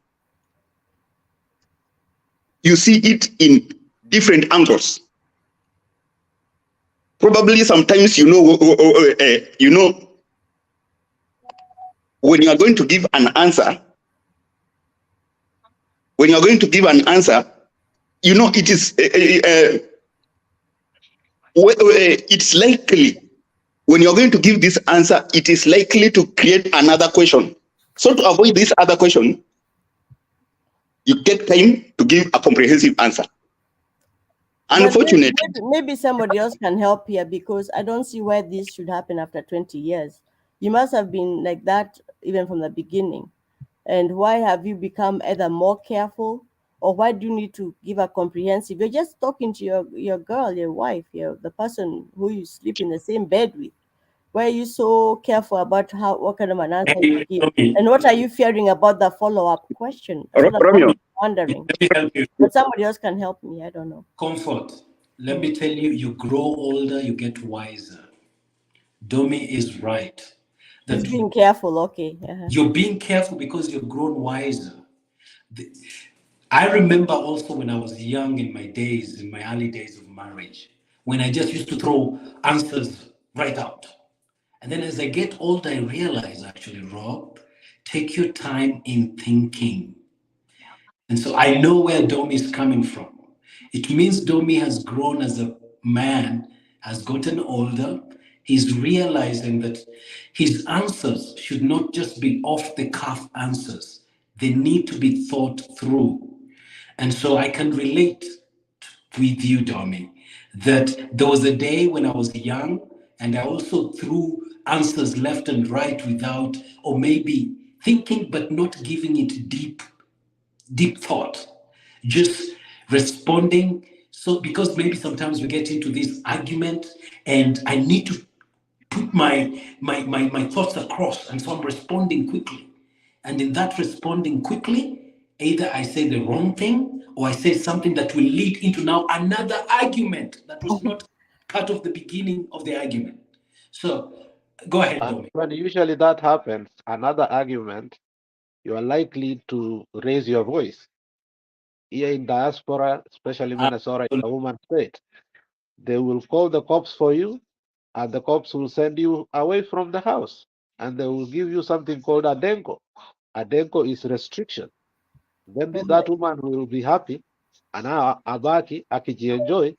S8: you see it in different angles. Probably sometimes when you are going to give an answer, it is it's likely, when you're going to give this answer, it is likely to create another question. So to avoid this other question, you get time to give a comprehensive answer. Unfortunately,
S9: maybe somebody else can help here, because I don't see why this should happen after 20 years. You must have been like that even from the beginning. And why have you become either more careful, or why do you need to give a comprehensive? You're just talking to your girl, your wife, the person who you sleep in the same bed with. Why are you so careful about what kind of an answer you give? And what are you fearing about the follow-up question?
S8: Romeo,
S9: I'm wondering. But somebody else can help me. I don't know.
S2: Comfort. Let me tell you, you grow older, you get wiser. Domi is right.
S9: He's being careful, okay.
S2: You're being careful because you've grown wiser. I remember also when I was young, in my early days of marriage, when I just used to throw answers right out. And then as I get older, I realize, actually, Rob, take your time in thinking. And so I know where Domi is coming from. It means Domi has grown as a man, has gotten older. He's realizing that his answers should not just be off the cuff answers, they need to be thought through. And so I can relate with you, Domi, that there was a day when I was young and I also threw answers left and right without, or maybe thinking but not giving it deep thought, just responding. So because maybe sometimes we get into this argument and I need to put my thoughts across, and so I'm responding quickly. And in that responding quickly, either I say the wrong thing or I say something that will lead into now another argument that was not part of the beginning of the argument. So go ahead,
S3: And
S2: Domi.
S3: when usually that happens, another argument, you are likely to raise your voice. Here in diaspora, especially Minnesota, is a woman state. They will call the cops for you, and the cops will send you away from the house, and they will give you something called a denko. A denko is restriction. Then that woman will be happy, ana abaki akijienjoy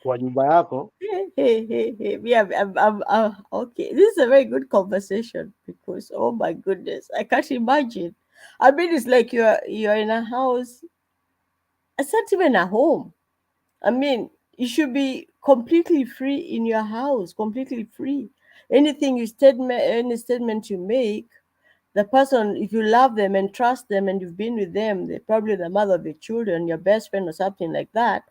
S3: kwa nyumba yako.
S9: Hey. Yeah, okay. This is a very good conversation because, oh my goodness, I can't imagine. I mean, it's like you're in a house. It's not even a home. I mean, you should be completely free in your house, completely free. Any statement you make, the person, if you love them and trust them and you've been with them, they're probably the mother of your children, your best friend or something like that.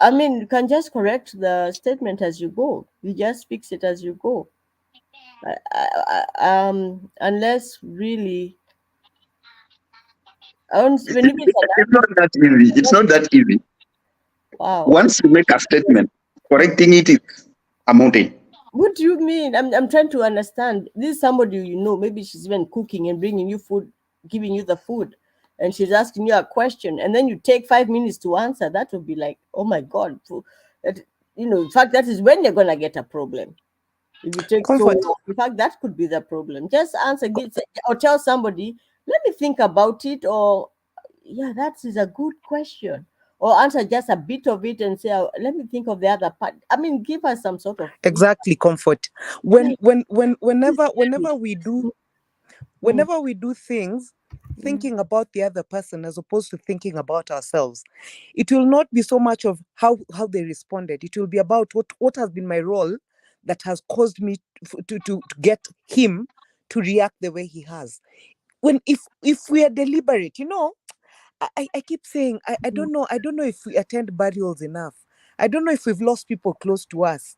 S9: I mean, you can just correct the statement as you go. You just fix it as you go. Unless really, when
S8: It's not that easy. It's not that easy.
S9: wow.
S8: Once you make a statement, correcting it is a mountain.
S9: What do you mean? I'm trying to understand. This is somebody you know. Maybe she's even cooking and bringing you food, giving you the food, and she's asking you a question, and then you take 5 minutes to answer. That would be like, oh my God. In fact, that is when you're gonna get a problem. If you take so
S7: Comfort.
S9: long, in fact, that could be the problem. Just answer, or tell somebody, let me think about it, or yeah, that is a good question. Or answer just a bit of it and say, oh, let me think of the other part. I mean, give us some sort of
S7: Exactly, Comfort. Whenever we do things thinking about the other person as opposed to thinking about ourselves, it will not be so much of how they responded. It will be about what has been my role that has caused me to get him to react the way he has. If we are deliberate, I keep saying I don't know if we attend burials enough. I don't know if we've lost people close to us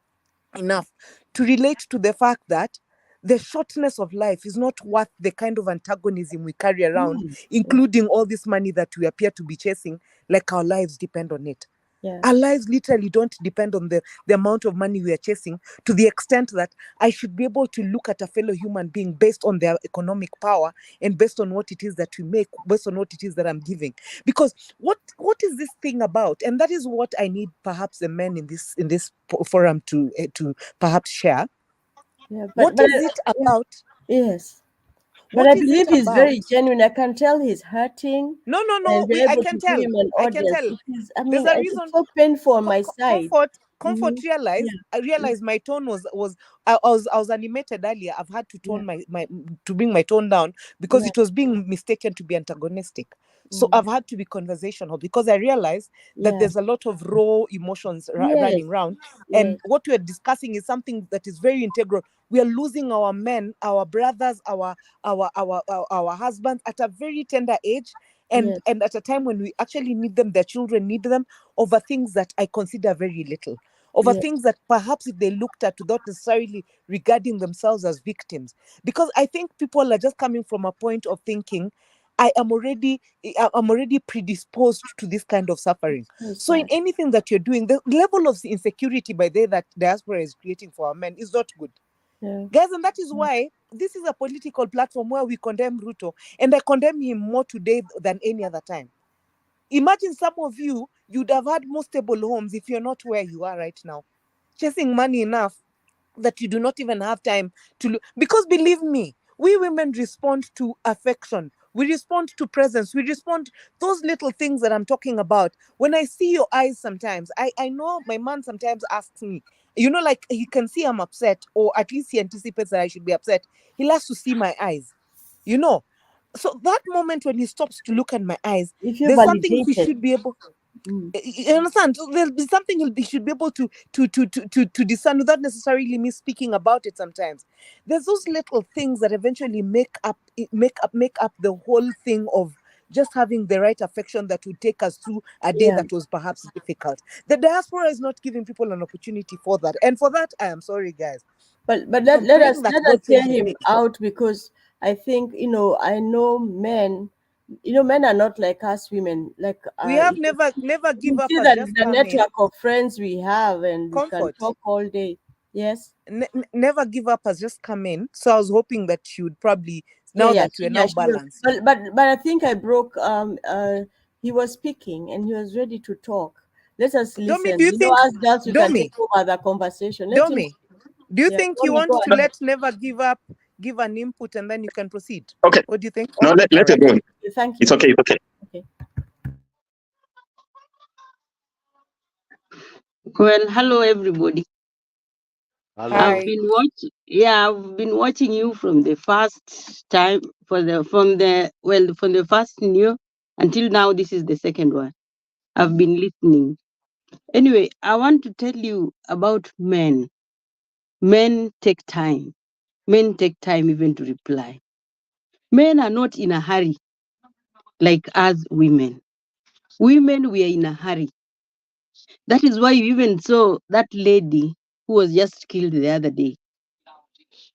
S7: enough to relate to the fact that the shortness of life is not worth the kind of antagonism we carry around, including all this money that we appear to be chasing, like our lives depend on it.
S9: Yeah.
S7: Our lives literally don't depend on the amount of money we are chasing, to the extent that I should be able to look at a fellow human being based on their economic power and based on what it is that we make, based on what it is that I'm giving. Because what is this thing about? And that is what I need perhaps the men in this forum to perhaps share.
S9: Yeah,
S7: What is it about?
S9: Yes. But
S7: What
S9: I
S7: is
S9: believe
S7: it
S9: he's
S7: about?
S9: very genuine. I can tell he's hurting.
S7: No,
S9: And we're
S7: I
S9: able
S7: can
S9: to give
S7: tell.
S9: him an
S7: I can
S9: audience.
S7: tell.
S9: I
S7: There's
S9: mean,
S7: a
S9: it's
S7: reason.
S9: so painful on my side.
S7: Comfort realized.
S9: Yeah.
S7: I realized my tone was I was animated earlier. I've had to tone to bring my tone down because it was being mistaken to be antagonistic. So I've had to be conversational because I realized that there's a lot of raw emotions running around, and what we're discussing is something that is very integral. We are losing our men, our brothers, our husbands at a very tender age. And at a time when we actually need them, their children need them, over things that I consider very little, over things that perhaps if they looked at without necessarily regarding themselves as victims. Because I think people are just coming from a point of thinking, I'm already predisposed to this kind of suffering. So in anything that you're doing, the level of insecurity by that diaspora is creating for our men is not good. Guys, and that is why this is a political platform where we condemn Ruto, and I condemn him more today than any other time. Imagine some of you'd have had more stable homes if you're not where you are right now, chasing money enough that you do not even have time to look. Because believe me, We women respond to affection. We respond to presence. We respond those little things that I'm talking about. When I see your eyes sometimes, I know my man sometimes asks me, like he can see I'm upset, or at least he anticipates that I should be upset. He likes to see my eyes, So that moment when he stops to look at my eyes,
S9: If you're
S7: there's something he
S9: validated.
S7: should be able. You understand? So there'll be something he should be able to discern without necessarily me speaking about it. Sometimes there's those little things that eventually make up the whole thing of just having the right affection that would take us through a day
S9: Yeah.
S7: that was perhaps difficult. The diaspora is not giving people an opportunity for that, and for that I am sorry, guys.
S9: But
S7: I'm
S9: let us
S7: praying that
S9: let
S7: God
S9: us hear
S7: says we
S9: him
S7: make it.
S9: out, because I think I know men. Men are not like us women. Like
S7: We have
S9: you
S7: never give
S9: can
S7: up
S9: see
S7: as
S9: that
S7: just
S9: the
S7: come in.
S9: network of friends we have, and we can
S7: Comfort.
S9: talk all day. Yes.
S7: Never give up has just come in. So I was hoping that she would probably, now that we're now
S9: she will.
S7: balanced.
S9: But I think I broke. He was speaking and he was ready to talk. Let us listen.
S7: Domi, do you think,
S9: Us girls, we can
S7: Domi,
S9: take over the conversation. Let him.
S7: Domi, do you
S9: Yeah,
S7: think you
S9: Domi,
S7: want
S9: go
S7: to
S9: ahead.
S7: let Never Give Up give an input and then you can proceed?
S8: Okay.
S7: What do you think?
S8: No, let
S7: All
S8: it go.
S9: Thank you.
S8: It's okay. It's okay.
S9: Okay.
S10: Well, hello everybody.
S3: Hello.
S7: Hi.
S10: I've been watching you from the first time from the first new until now. This is the second one. I've been listening. Anyway, I want to tell you about men. Men take time. Men take time even to reply. Men are not in a hurry like us women. Women, we are in a hurry. That is why you even saw that lady who was just killed the other day.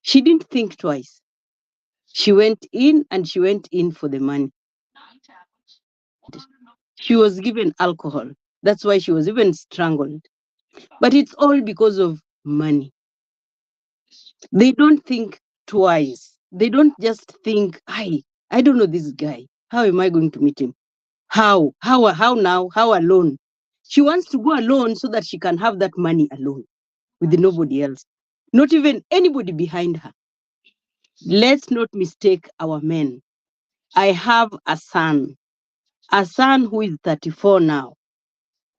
S10: She didn't think twice. She went in and she went in for the money. She was given alcohol. That's why she was even strangled. But it's all because of money. They don't think twice. They don't just think, I don't know this guy. How am I going to meet him? How now? How alone? She wants to go alone so that she can have that money alone with nobody else. Not even anybody behind her. Let's not mistake our men. I have a son who is 34 now,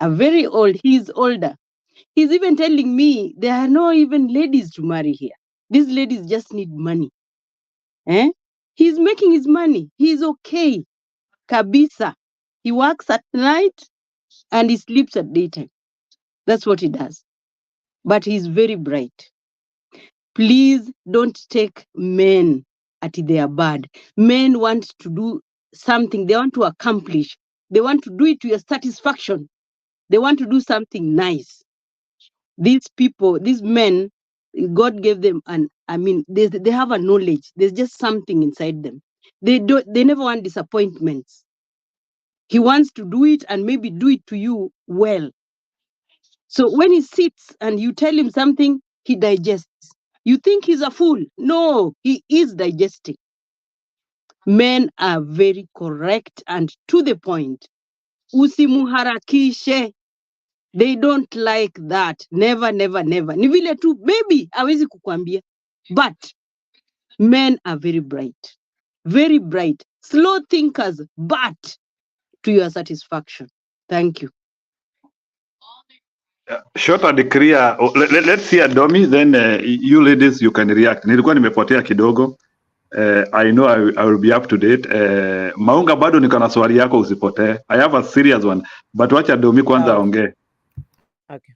S10: a very old, he's older. He's even telling me there are no even ladies to marry here. These ladies just need money. He's making his money. He's okay. Kabisa. He works at night and he sleeps at daytime. That's what he does. But he's very bright. Please don't take men at their bad. Men want to do something. They want to accomplish. They want to do it to your satisfaction. They want to do something nice. These people, these men, God gave them they have a knowledge. There's just something inside them. They never want disappointments. He wants to do it and maybe do it to you well. So when he sits and you tell him something, he digests. You think he's a fool? No, he is digesting. Men are very correct and to the point. Usimuharakishe. They don't like that. Never, never, never. Ni vile tu, maybe hawezi kukwambia. But men are very bright. Very bright. Slow thinkers, but to your satisfaction. Thank you.
S1: Short and clear. Let's hear Domi, then you ladies, you can react. Nilikuwa nimepotea kidogo. I know I will be up to date. Maunga, bado niko na swali yako, usipotee. I have a serious one, but wacha Domi kwanza aongee.
S7: Okay.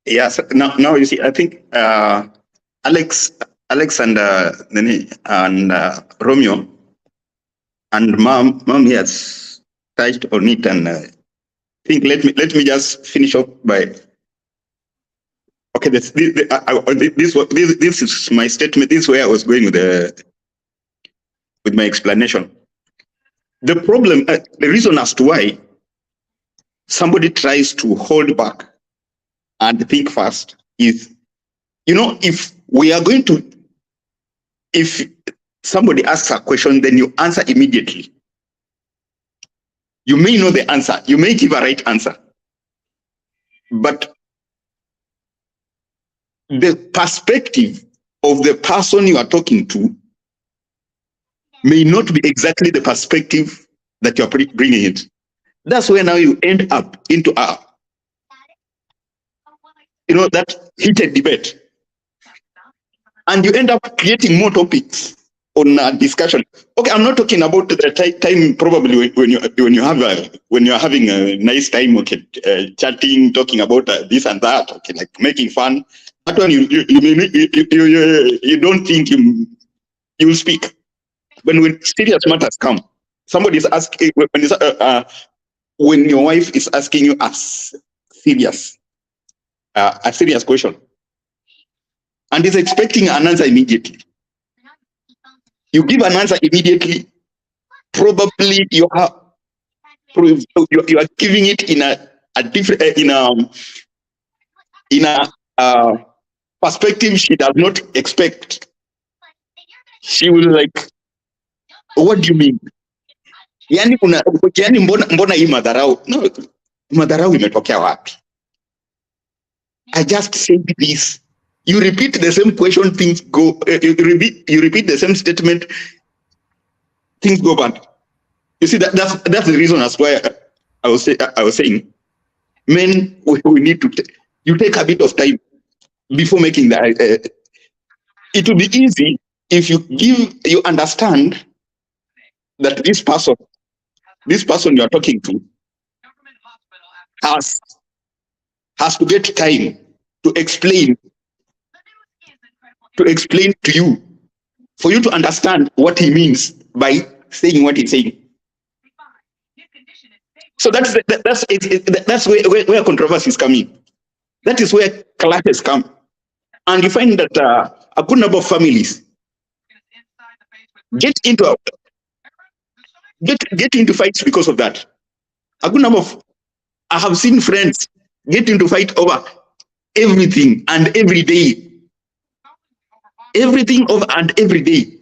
S8: Yes. Now you see, I think Alex and Romeo and Mom here has touched on it, and I think let me just finish up by. Okay, this is my statement. This is where I was going with my explanation. The problem, the reason as to why somebody tries to hold back and think fast is, if we are going to, if somebody asks a question, then you answer immediately. You may know the answer. You may give a right answer. But the perspective of the person you are talking to may not be exactly the perspective that you're bringing it. That's where now you end up into that heated debate. And you end up creating more topics on discussion. Okay, I'm not talking about the time probably when you're having a nice time, okay, chatting, talking about this and that, okay, like making fun. That one you don't think you'll speak. But when serious matters come, somebody is asking when your wife is asking you a serious question and is expecting an answer immediately. You give an answer immediately. Probably you are giving it in a different in a perspective she does not expect. She will like, what do you mean? Yani mbona hii madharau? No, madharau imetokea wapi? I just said this. You repeat the same question, things go. You repeat the same statement, things go bad. You see that's the reason as why I was saying, men, we need to you take a bit of time before making that. It will be easy if you understand that this person you are talking to has to get time to explain to you, for you to understand what he means by saying what he's saying. So that's where controversy is coming. That is where clashes come, and you find that a good number of families get into fights because of that. A good number of I have seen friends get into fight over everything and every day. Everything over and every day.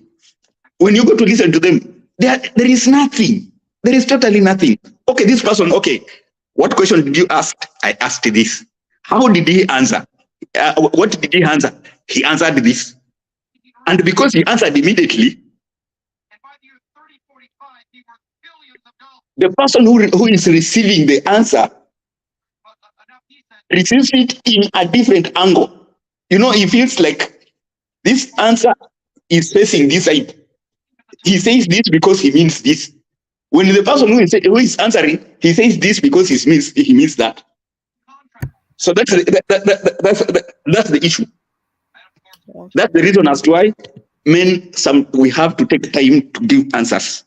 S8: When you go to listen to them, there is nothing. There is totally nothing. Okay, this person, okay, what question did you ask? I asked this. How did he answer? What did he answer? He answered this. And because he answered immediately, the person who is receiving the answer receives it in a different angle. He feels like this answer is facing this side. He says this because he means this. When the person who is answering, he says this because he means that. So that's the issue. That's the reason as to why we have to take time to give answers.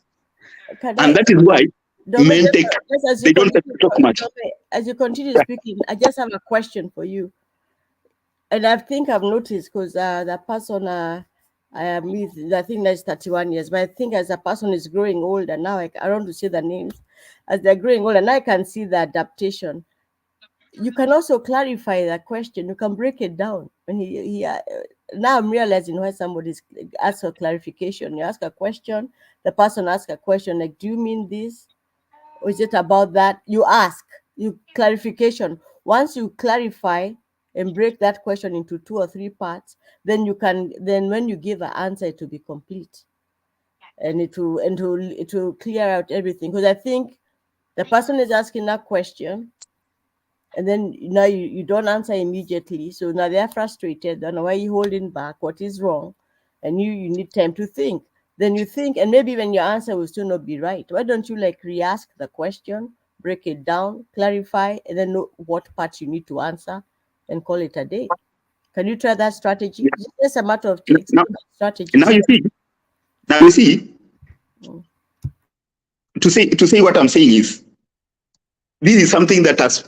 S8: And that is why men they don't talk much.
S9: As you continue speaking, I just have a question for you. And I think I've noticed because the person I am with, I think that's 31 years, but I think as a person is growing older now, I don't want to say the names, as they're growing older, now I can see the adaptation. You can also clarify that question. You can break it down. When now I'm realizing why somebody asks a clarification. You ask a question, the person asks a question like, do you mean this? Or is it about that? You ask, clarification. Once you clarify and break that question into 2 or 3 parts, then when you give an answer, it will be complete. And it will clear out everything. Because I think the person is asking that question, and then now you don't answer immediately. So now they're frustrated. They don't know why you're holding back, what is wrong, and you need time to think. Then you think, and maybe even your answer will still not be right. Why don't you re-ask the question, break it down, clarify, and then know what part you need to answer, and call it a day? Can you try that strategy? It's just a matter of strategy.
S8: Now you see. To say what I'm saying is, this is something that has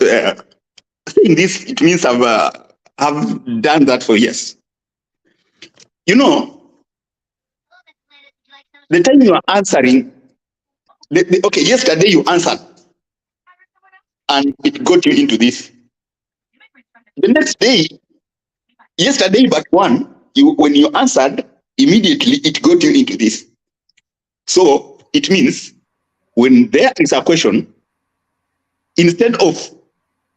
S8: saying this. It means I've done that for years. The time you are answering, okay, yesterday you answered, and it got you into this. The next day, yesterday but one, when you answered, immediately it got you into this. So it means when there is a question, instead of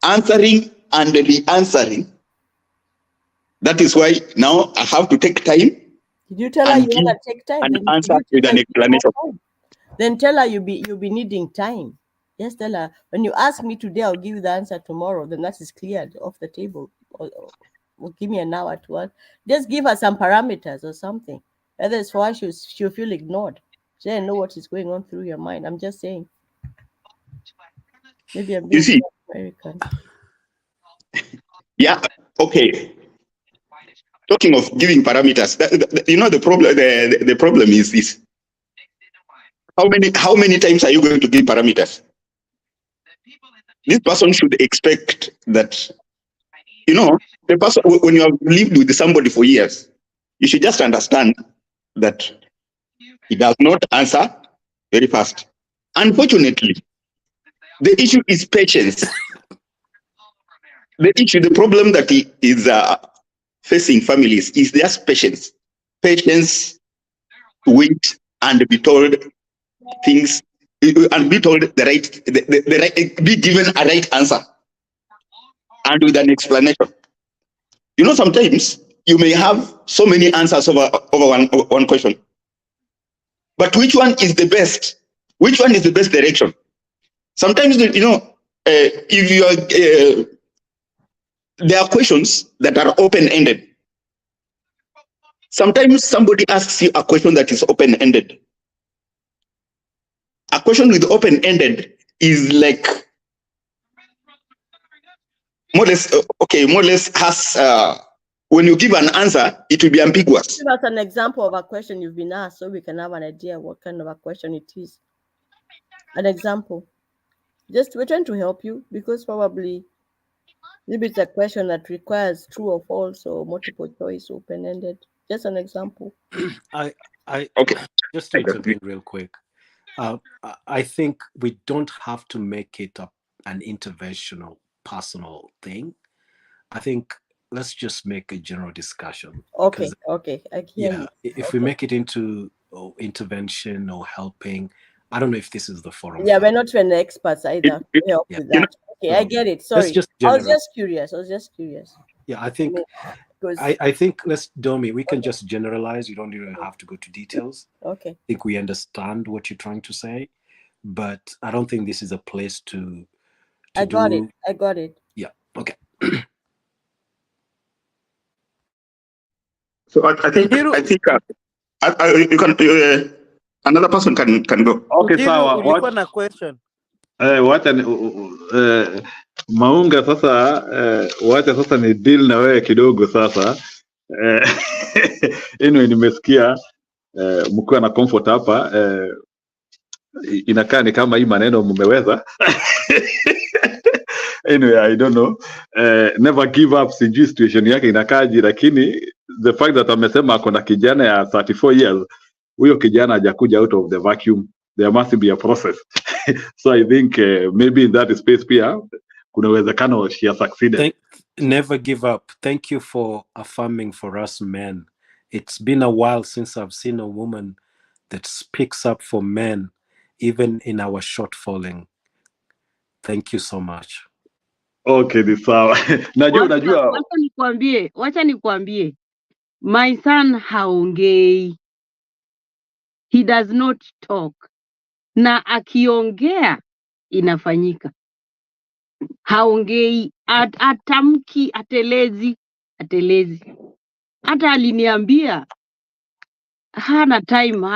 S8: answering and re-answering, That is why now I have to take time.
S9: Did you tell her
S8: and
S9: you
S8: give
S9: want to take time?
S8: an
S9: Then
S8: answer
S9: you
S8: with
S9: tell
S8: an
S9: her you need more
S8: explanation.
S9: time. Then tell her you'll be needing time. Just tell her, when you ask me today, I'll give you the answer tomorrow. Then that is cleared off the table. Or give me an hour to work. Just give her some parameters or something. Others for her, she'll feel ignored. She doesn't know what is going on through your mind. I'm just saying. Maybe I'm
S8: You
S9: being
S8: see,
S9: too American.
S8: yeah, okay. Talking of giving parameters, the problem. The problem is this: how many times are you going to give parameters? This person should expect that. The person, when you have lived with somebody for years, you should just understand that he does not answer very fast. Unfortunately, the issue is patience. The problem that is facing families is just patience. Patience to wait and be told things, and be told the right, be given a right answer, and with an explanation. Sometimes you may have so many answers over one question, but which one is the best? Which one is the best direction? Sometimes, if you are, there are questions that are open-ended. Sometimes somebody asks you a question that is open-ended. A question with open-ended is like more or less has, when you give an answer, it will be ambiguous.
S9: Give us an example of a question you've been asked so we can have an idea what kind of a question it is. An example. We're trying to help you because probably maybe it's a question that requires true or false or multiple choice, open-ended. Just an example.
S8: Okay.
S2: Just to intervene real quick. I think we don't have to make it an interventional, personal thing. I think let's just make a general discussion.
S9: Okay. I hear you.
S2: If we make it into intervention or helping, I don't know if this is the forum.
S9: Yeah, we're not trained experts either to help with that. Okay, I get it. Sorry. I was just curious.
S2: Yeah, I think I think Domi, we can just generalize. You don't even have to go to details.
S9: Okay.
S2: I think we understand what you're trying to say, but I don't think this is a place to
S9: I got it.
S2: Yeah. Okay.
S8: So I think you can. Another person can go.
S1: Okay, sawa.
S11: Ulikuwa na question.
S1: Wacha Maunga sasa, wacha sasa ni deal na wewe kidogo sasa. Nimesikia mkiwa na comfort hapa, inakaa ni kama hii maneno mmeweza. Anyway, I don't know. Never give up, sijui situation yake inakaji, lakini the fact that amesema ako na kijana ya 34 years, huyo kijana hajakuja out of the vacuum. There must be a process. So I think maybe in that space pia kuna uwezekano she has succeeded.
S2: Never give up. Thank you for affirming for us men. It's been a while since I've seen a woman that speaks up for men, even in our shortfalling. Thank you so much.
S1: Okay, ni sawa. Najua.
S10: Wacha nikwambie. My son haongei. He does not talk. Na akiongea inafanyika. Haongei, atamki, atelezi. Hata aliniambia hana time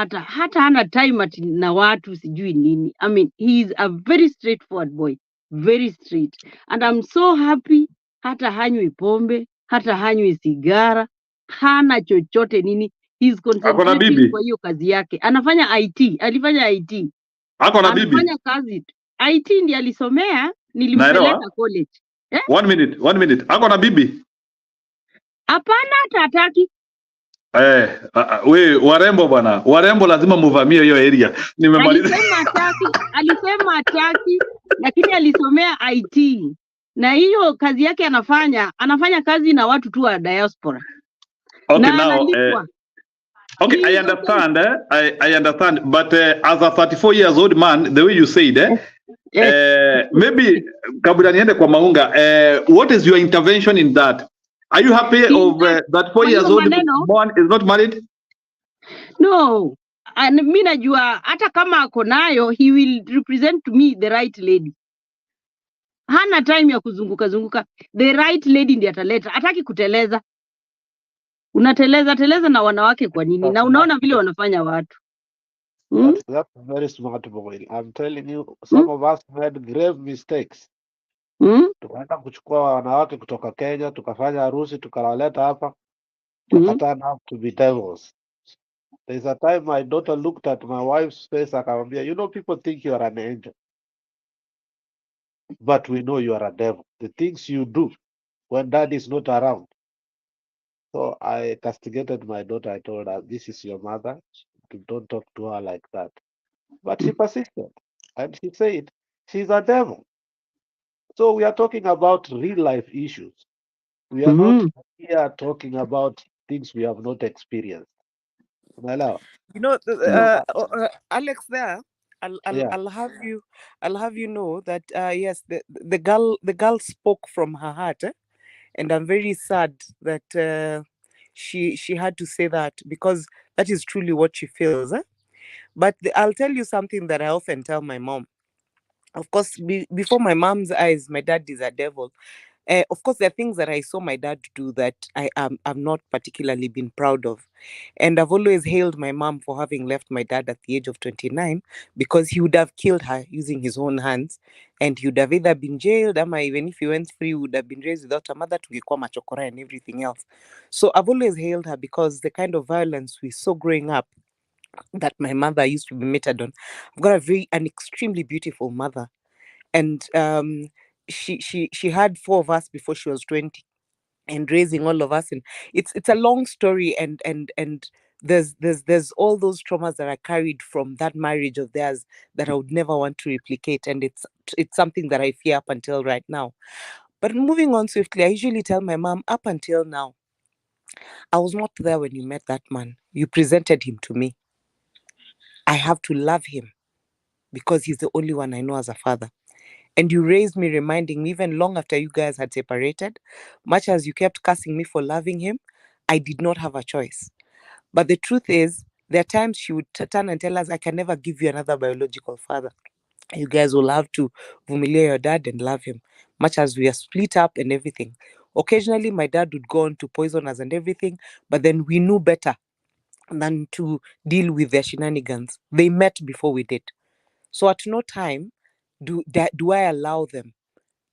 S10: hana time na watu sijui nini. I mean, he is a very straightforward boy, very straight. And I'm so happy, hata hanywi pombe, hata hanywi sigara, hana chochote nini. He's concentrating kwa hiyo kazi yake. Anafanya IT, alifanya IT.
S1: Ako na bibi.
S10: Anafanya kazi. IT ndiye alisomea, nilimpeleka college.
S1: 1 minute. Ako na bibi?
S10: Hapana, hataki.
S1: We warembo bwana. Warembo lazima muvamie hiyo area. Nimemaliza.
S10: Alisema hataki, lakini alisomea IT. Na hiyo kazi yake anafanya kazi na watu tu wa diaspora.
S1: Okay, now okay, I understand. I understand. But as a 34 years old man, the way you said, maybe kabla niende kwa Maunga, what is your intervention in that? Are you happy of that 4 years old born is not married?
S10: No. And mi najua hata kama ako nayo, he will represent to me the right lady. Hana time ya kuzunguka. The right lady ndiye ataleta. Hataki kuteleza. Unateleza na wanawake kwa nini? Na unaona vile wanafanya watu.
S3: That's a very smart boy. I'm telling you, some of us made grave mistakes. Tukaenda kuchukua wanawake kutoka Kenya, tukafanya harusi, tukawaleta hapa, turn out to be devils. There's a time my daughter looked at my wife's face, akamwambia, you know, people think you are an angel, but we know you are a devil. The things you do when dad is not around. So I castigated my daughter. I told her, this is your mother. Don't talk to her like that. But she persisted. And she said, she's a devil. So we are talking about real life issues. We are not here talking about things we have not experienced.
S7: You know, Alex, there, I'll have you know that yes, the girl spoke from her heart, and I'm very sad that she had to say that, because that is truly what she feels. But I'll tell you something that I often tell my mom. Of course, before my mom's eyes, my dad is a devil. Of course, there are things that I saw my dad do that I've not particularly been proud of. And I've always hailed my mom for having left my dad at the age of 29, because he would have killed her using his own hands. And he would have either been jailed, or even if he went free, he would have been raised without a mother, tungekuwa machokora and everything else. So I've always hailed her, because the kind of violence we saw growing up, that my mother used to be meted on. I've got an extremely beautiful mother. And she had 4 of us before she was 20, and raising all of us, and it's a long story, and there's all those traumas that are carried from that marriage of theirs that I would never want to replicate, and it's something that I fear up until right now. But moving on swiftly, I usually tell my mom, up until now, I was not there when you met that man. You presented him to me. I have to love him, because he's the only one I know as a father. And you raised me, reminding me, even long after you guys had separated, much as you kept cursing me for loving him, I did not have a choice. But the truth is, there are times she would turn and tell us, I can never give you another biological father. You guys will have to vumilia your dad and love him, much as we are split up and everything. Occasionally, my dad would go on to poison us and everything, but then we knew better than to deal with their shenanigans. They met before we did. So at no time do I allow them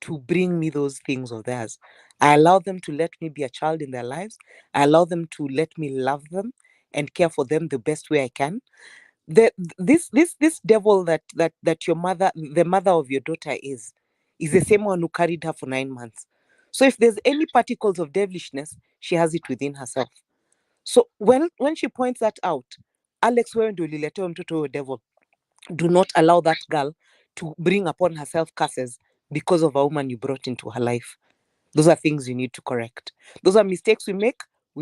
S7: to bring me those things of theirs. I allow them to let me be a child in their lives. I allow them to let me love them and care for them the best way I can. This devil that your mother, the mother of your daughter, is the same one who carried her for 9 months. So if there's any particles of devilishness, she has it within herself. So when she points that out, Alex, wewe ndio uliletewa mtoto huyo devil. Do not allow that girl to bring upon herself curses because of a woman you brought into her life. Those are things you need to correct. Those are mistakes we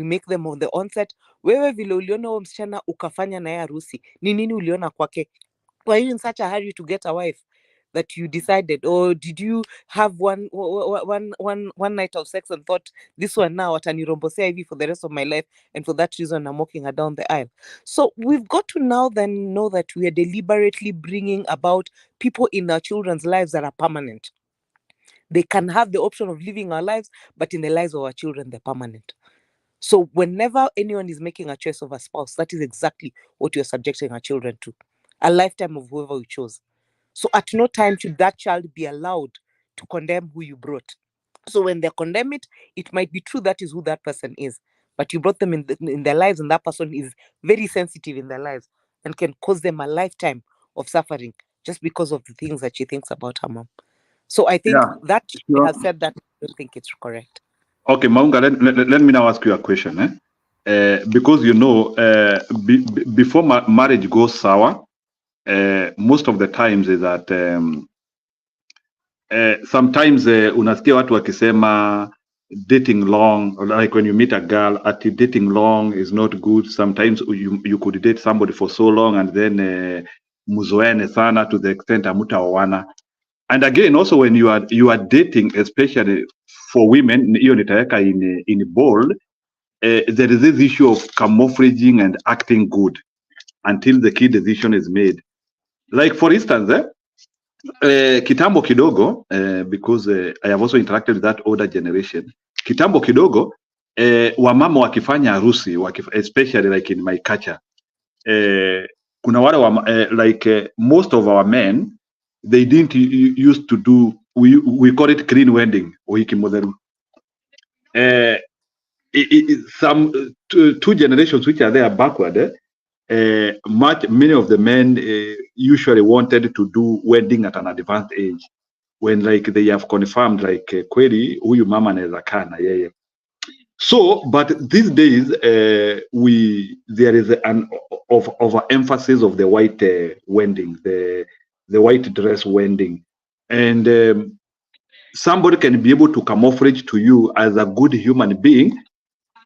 S7: make them on the onset. Wewe vile uliona huyo msichana ukafanya naye harusi, ni nini uliona kwake? Were you in such a hurry to get a wife that you decided, or did you have one night of sex and thought, this one now atanirombosea hivi for the rest of my life, and for that reason I'm walking her down the aisle? So we've got to now then know that we are deliberately bringing about people in our children's lives that are permanent. They can have the option of living our lives, but in the lives of our children, they're permanent. So whenever anyone is making a choice of a spouse, that is exactly what you're subjecting our children to. A lifetime of whoever we chose. So at no time should that child be allowed to condemn who you brought. So when they condemn it, it might be true that is who that person is, but you brought them in their lives, and that person is very sensitive in their lives and can cause them a lifetime of suffering just because of the things that she thinks about her mom. So I think that she has said that. I don't think it's correct.
S1: Okay, Maunga, let me now ask you a question. Because you know, before marriage goes sour, most of the times is that sometimes unasikia watu wakisema dating long, like when you meet a girl, dating long is not good. Sometimes you could date somebody for so long and then muzoene sana to the extent hamutaoana. And again, also when you are dating, especially for women, hiyo nitaweka in bold, there is this issue of camouflaging and acting good until the key decision is made. Like for instance, kitambo kidogo, because I have also interacted with that older generation. Kitambo kidogo, wamama wakifanya harusi, especially like in my culture, kuna wale most of our men, they didn't used to do, we call it clean wedding, uhiki modelu. Some two generations which are there backward, many of the men usually wanted to do wedding at an advanced age when like they have confirmed like kweli huyu mama anaweza kaa na yeye. So, but these days there is an overemphasis of the white wedding, the white dress wedding, and somebody can be able to camouflage to you as a good human being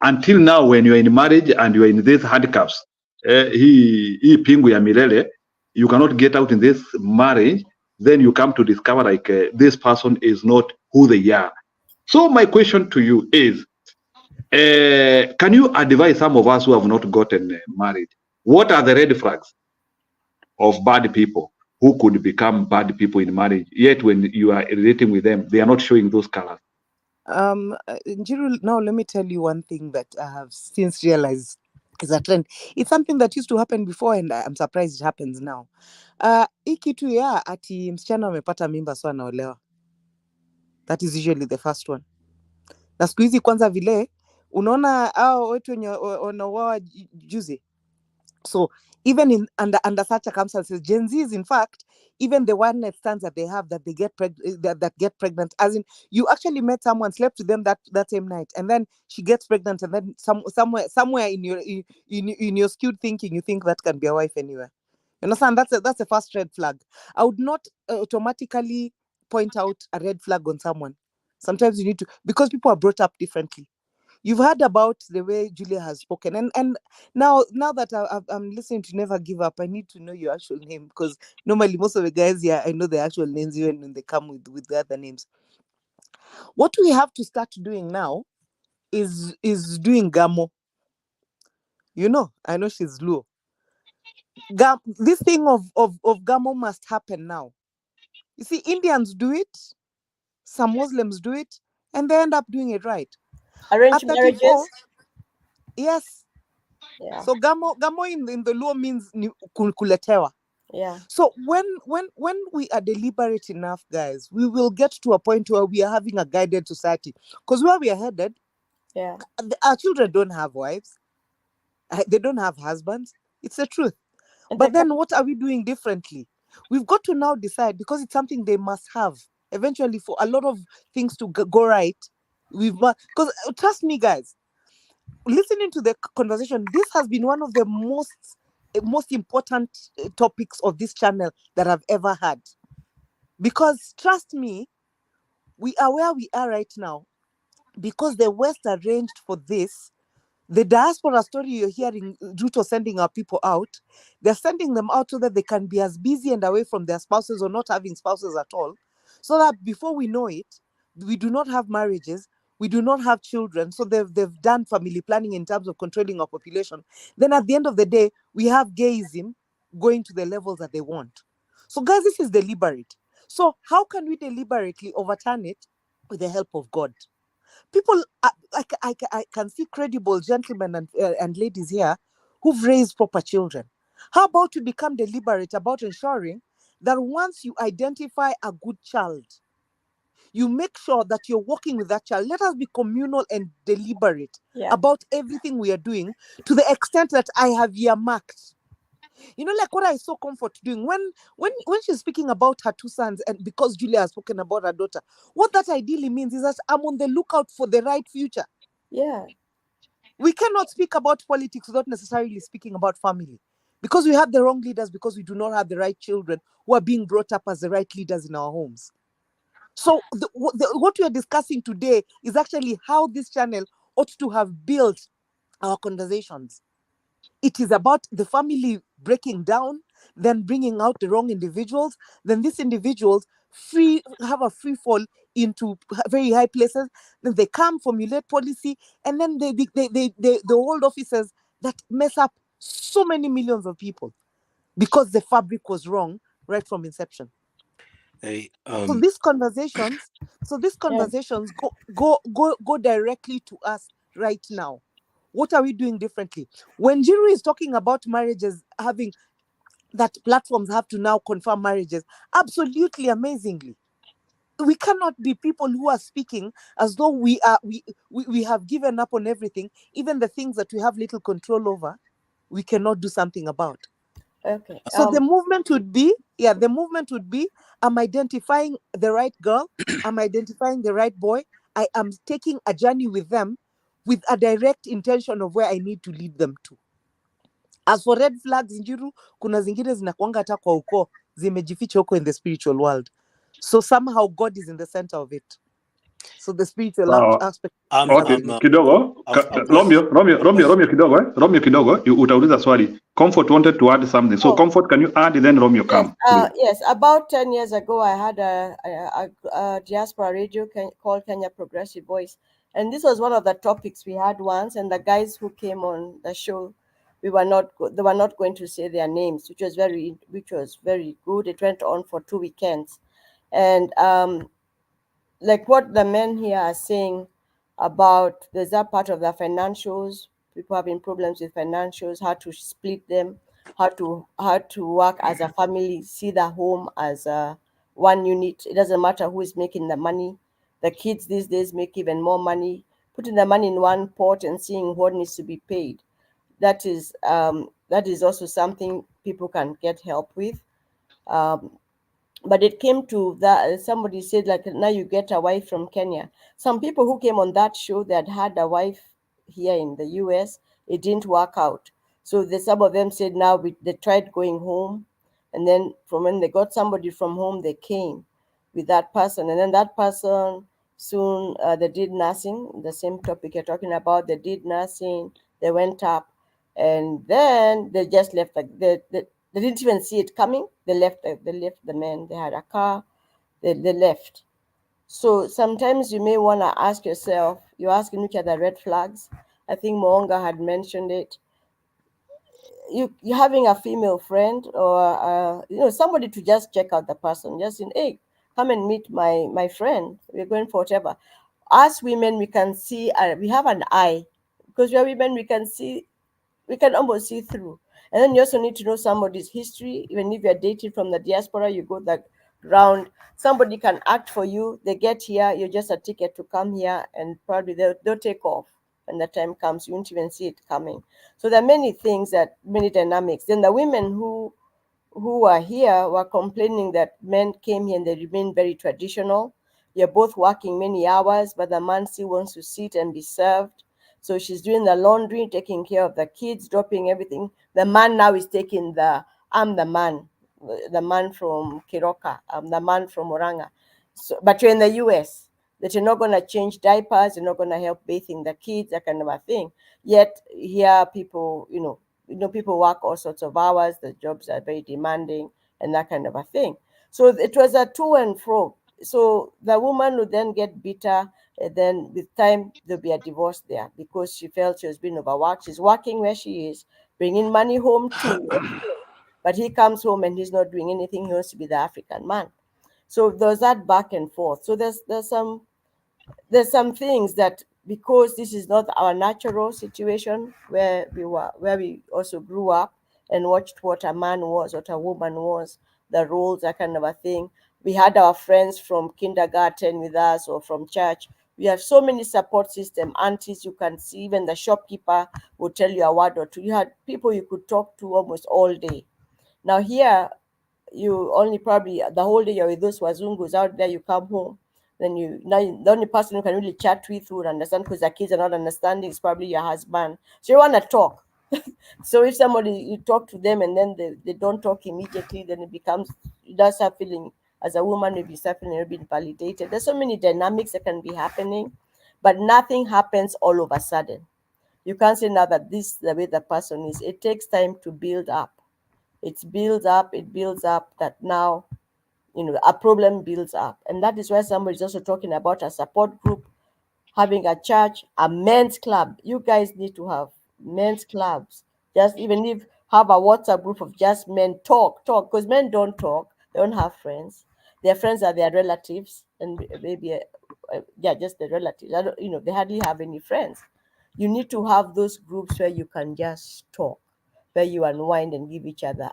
S1: until now when you're in marriage and you're in these handcuffs. Hii pingu ya milele, you cannot get out in this marriage. Then you come to discover like this person is not who they are. So my question to you is, can you advise some of us who have not gotten married? What are the red flags of bad people who could become bad people in marriage? Yet when you are relating with them, they are not showing those colors.
S7: Njiru, now let me tell you one thing that I have since realized is a trend. It's something that used to happen before and I'm surprised it happens now. Hii kitu ya ati msichana amepata mimba so anaolewa. That is usually the first one. Na siku hizi kwanza vile unaona hao wetu wenye wanaoa juzi. So even in under such circumstances, Gen Zs, in fact, even the one night stands that they have that they get that get pregnant, as in you actually met someone, slept with them that same night, and then she gets pregnant, and then somewhere in your skewed thinking, you think that can be a wife anywhere. You understand? That's a first red flag. I would not automatically point out a red flag on someone. Sometimes you need to, because people are brought up differently. You've heard about the way Julia has spoken, and now that I'm listening to Never Give Up, I need to know your actual name, because normally most of the guys here, I know the actual names even when they come with the other names. What we have to start doing now is doing Gamo. You know, I know she's Luo. This thing of Gamo must happen now. You see, Indians do it, some Muslims do it, and they end up doing it right.
S9: Arranged
S7: At 34,
S9: marriages.
S7: yes.
S9: Yeah.
S7: So Gamo in the Luo means kuletewa.
S9: Yeah.
S7: So when we are deliberate enough, guys, we will get to a point where we are having a guided society. Because where we are headed,
S9: Yeah.
S7: our children don't have wives. They don't have husbands. It's the truth.
S9: And
S7: But
S9: they
S7: then what are we doing differently? We've got to now decide, because it's something they must have. Eventually, for a lot of things to go right, because trust me, guys, listening to the conversation, this has been one of the most important topics of this channel that I've ever had. Because trust me, we are where we are right now because the West arranged for this. The diaspora story you're hearing, Ruto sending our people out, they're sending them out so that they can be as busy and away from their spouses or not having spouses at all. So that before we know it, we do not have marriages, we do not have children. So they've done family planning in terms of controlling our population. Then at the end of the day, we have gayism going to the levels that they want. So guys, this is deliberate. So how can we deliberately overturn it? With the help of God. People, I can see credible gentlemen and ladies here who've raised proper children. How about you become deliberate about ensuring that once you identify a good child, you make sure that you're working with that child. Let us be communal and deliberate about everything we are doing, to the extent that I have earmarked. You know, like what I saw Comfort doing when she's speaking about her two sons, and because Julia has spoken about her daughter, what that ideally means is that I'm on the lookout for the right future.
S9: Yeah.
S7: We cannot speak about politics without necessarily speaking about family, because we have the wrong leaders, because we do not have the right children who are being brought up as the right leaders in our homes. So what we are discussing today is actually how this channel ought to have built our conversations. It is about the family breaking down, then bringing out the wrong individuals, then these individuals have a free fall into very high places. Then they come, formulate policy, and then they hold officers that mess up so many millions of people because the fabric was wrong right from inception.
S2: Hey,
S7: So these conversations go directly to us right now. What are we doing differently? When Jiru is talking about marriages having that platforms have to now confirm marriages, absolutely amazingly. We cannot be people who are speaking as though we have given up on everything, even the things that we have little control over, we cannot do something about.
S9: Okay.
S7: So the movement would be, I'm identifying the right girl, I'm identifying the right boy, I am taking a journey with them with a direct intention of where I need to lead them to. As for red flags, Njiru, kuna zingine zinakuanga hata kwa ukoo, zimejificha huko in the spiritual world. So somehow God is in the center of it. So the spiritual aspect.
S1: Okay, kidogo Romeo kidogo Romeo kidogo utauliza swali. Comfort wanted to add something, so Comfort, can you add, then Romeo come.
S9: Yes, about 10 years ago, I had a diaspora radio called Kenya Progressive Voice, and this was one of the topics we had once. And the guys who came on the show, they were not going to say their names, which was very good. It went on for 2 weekends, and like what the men here are saying about, there's that part of the financials, people having problems with financials, how to split them, how to work as a family, see the home as one unit. It doesn't matter who is making the money. The kids these days make even more money. Putting the money in one pot and seeing what needs to be paid. That is also something people can get help with. But it came to that, somebody said, like, now you get a wife from Kenya. Some people who came on that show that had a wife here in the US, it didn't work out. So some of them said now they tried going home, and then from when they got somebody from home, they came with that person, and then that person soon they did nursing, the same topic you're talking about. They did nursing, they went up, and then they just left. Like they didn't even see it coming. They left the men. They had a car. They left. So sometimes you may want to ask yourself, you're asking which are the red flags. I think Moonga had mentioned it. You having a female friend or somebody to just check out the person, just in, hey, come and meet my friend. We're going for whatever. As women, we can see, we have an eye, because we are women. We can almost see through. And then you also need to know somebody's history. Even if you're dating from the diaspora, you go that round. Somebody can act for you. They get here, you're just a ticket to come here, and probably they'll take off. When the time comes, you won't even see it coming. So there are many things, many dynamics. Then the women who are here were complaining that men came here and they remain very traditional. You're both working many hours, but the man still wants to sit and be served. So she's doing the laundry, taking care of the kids, dropping everything. The man now is taking I'm the man from Kiroka, I'm the man from Oranga. So, but you're in the US, that you're not going to change diapers, you're not going to help bathing the kids, that kind of a thing. Yet here people, people work all sorts of hours, the jobs are very demanding and that kind of a thing. So it was a to and fro. So the woman would then get bitter, and then with time there'll be a divorce there because she felt she was being overworked. She's working where she is, bringing money home too, but he comes home and he's not doing anything. He wants to be the African man. So there's that back and forth. So there's some things that, because this is not our natural situation where we also grew up and watched what a man was, what a woman was, the roles, that kind of a thing. We had our friends from kindergarten with us or from church. We have so many support system, aunties you can see, even the shopkeeper will tell you a word or two. You had people you could talk to almost all day. Now here, you only probably the whole day you're with those wazungus out there, you come home, then the only person who can really chat with who would understand, because the kids are not understanding, is probably your husband. So you want to talk. So if somebody, you talk to them and then they don't talk immediately, then it does have feeling, as a woman, maybe suffering and being validated. There's so many dynamics that can be happening, but nothing happens all of a sudden. You can't say now that this is the way the person is. It takes time to build up. It builds up that now a problem builds up. And that is why somebody's also talking about a support group, having a church, a men's club. You guys need to have men's clubs. Just even if have a WhatsApp group of just men, talk, because men don't talk, they don't have friends. Their friends are their relatives, and maybe just the relatives. They hardly have any friends. You need to have those groups where you can just talk, where you unwind and give each other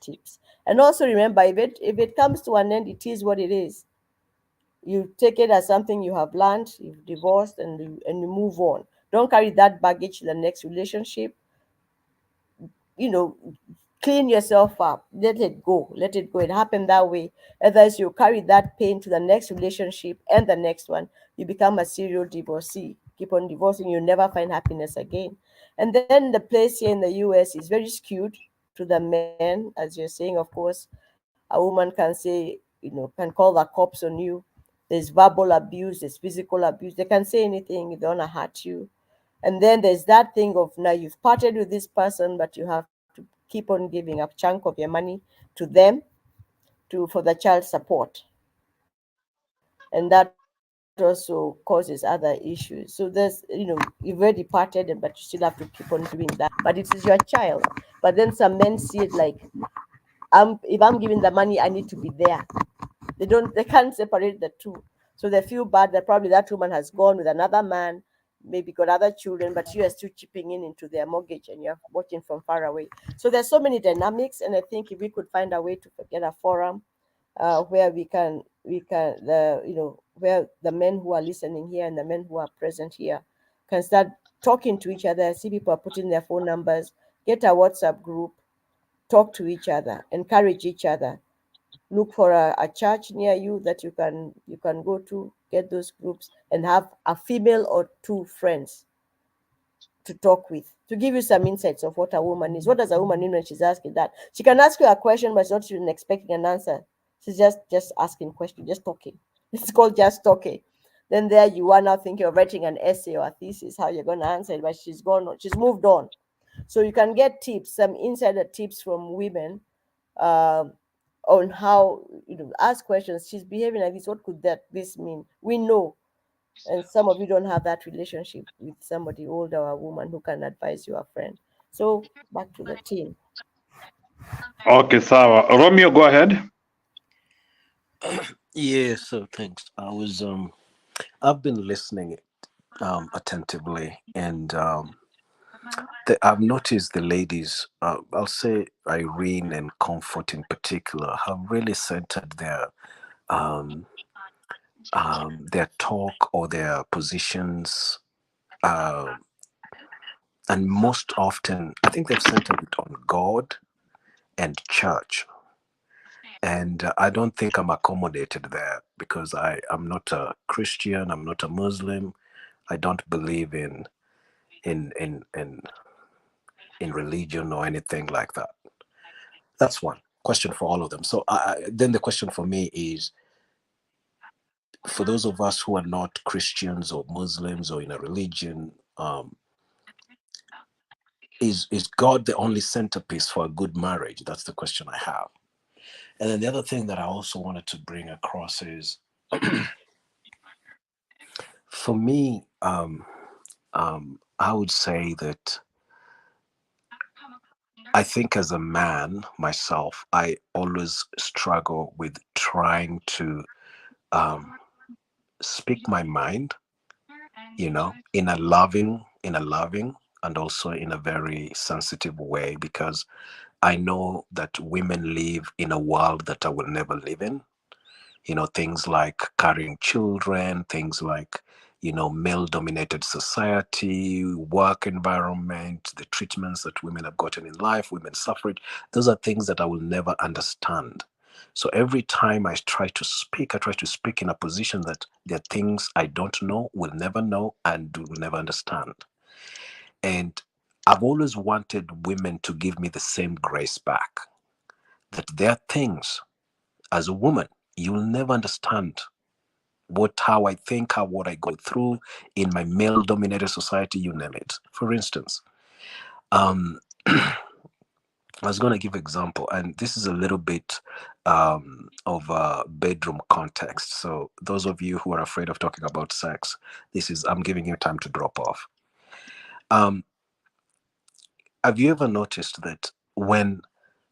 S9: tips. And also remember, if it comes to an end, it is what it is. You take it as something you have learned, you've divorced, and you move on. Don't carry that baggage to the next relationship. Clean yourself up. Let it go. It happened that way. Otherwise, you carry that pain to the next relationship and the next one. You become a serial divorcee. Keep on divorcing, you'll never find happiness again. And then the place here in the US is very skewed to the men, as you're saying. Of course, a woman can say, can call the cops on you. There's verbal abuse, there's physical abuse. They can say anything, they don't want to hurt you. And then there's that thing of, now you've parted with this person, but you have to keep on giving a chunk of your money to them for the child support. And that also causes other issues. So there's, you've already parted, but you still have to keep on doing that. But it is your child. But then some men see it like, if I'm giving the money, I need to be there. They can't separate the two. So they feel bad that probably that woman has gone with another man, maybe got other children, but you are still chipping into their mortgage and you're watching from far away. So there's so many dynamics, and I think if we could find a way to get a forum where where the men who are listening here and the men who are present here can start talking to each other. See, people are putting their phone numbers, get a WhatsApp group, talk to each other, encourage each other. Look for a church near you that you can go to, get those groups, and have a female or two friends to talk with, to give you some insights of what a woman is. What does a woman mean when she's asking that? She can ask you a question, but she's not even expecting an answer. She's just asking questions, just talking. It's called just talking. Then there you are now thinking of writing an essay or a thesis, how you're going to answer it, but she's moved on. So you can get tips, some insider tips from women on how, ask questions. She's behaving like this. What could this mean? We know. And some of you don't have that relationship with somebody older or a woman who can advise you, a friend. So back to the team.
S1: Okay, Sawa. Romeo, go ahead.
S2: Yeah, so thanks. I've been listening attentively, and I've noticed the ladies, I'll say Irene and Comfort in particular, have really centered their talk or their positions, and most often I think they've centered it on God and church. And I don't think I'm accommodated there, because I'm not a Christian, I'm not a Muslim. I don't believe in religion or anything like that. That's one question for all of them. So then the question for me is, for those of us who are not Christians or Muslims or in a religion, is God the only centerpiece for a good marriage? That's the question I have. And then the other thing that I also wanted to bring across is, for me, I would say that I think as a man myself, I always struggle with trying to speak my mind, in a loving and also in a very sensitive way, because I know that women live in a world that I will never live in. Things like carrying children, things like, male-dominated society, work environment, the treatments that women have gotten in life, women's suffrage. Those are things that I will never understand. So every time I try to speak in a position that there are things I don't know, will never know, and will never understand. And I've always wanted women to give me the same grace back, that there are things, as a woman, you'll never understand how I think, what I go through in my male-dominated society, you name it. For instance, I was going to give example, and this is a little bit of a bedroom context. So those of you who are afraid of talking about sex, I'm giving you time to drop off. Have you ever noticed that when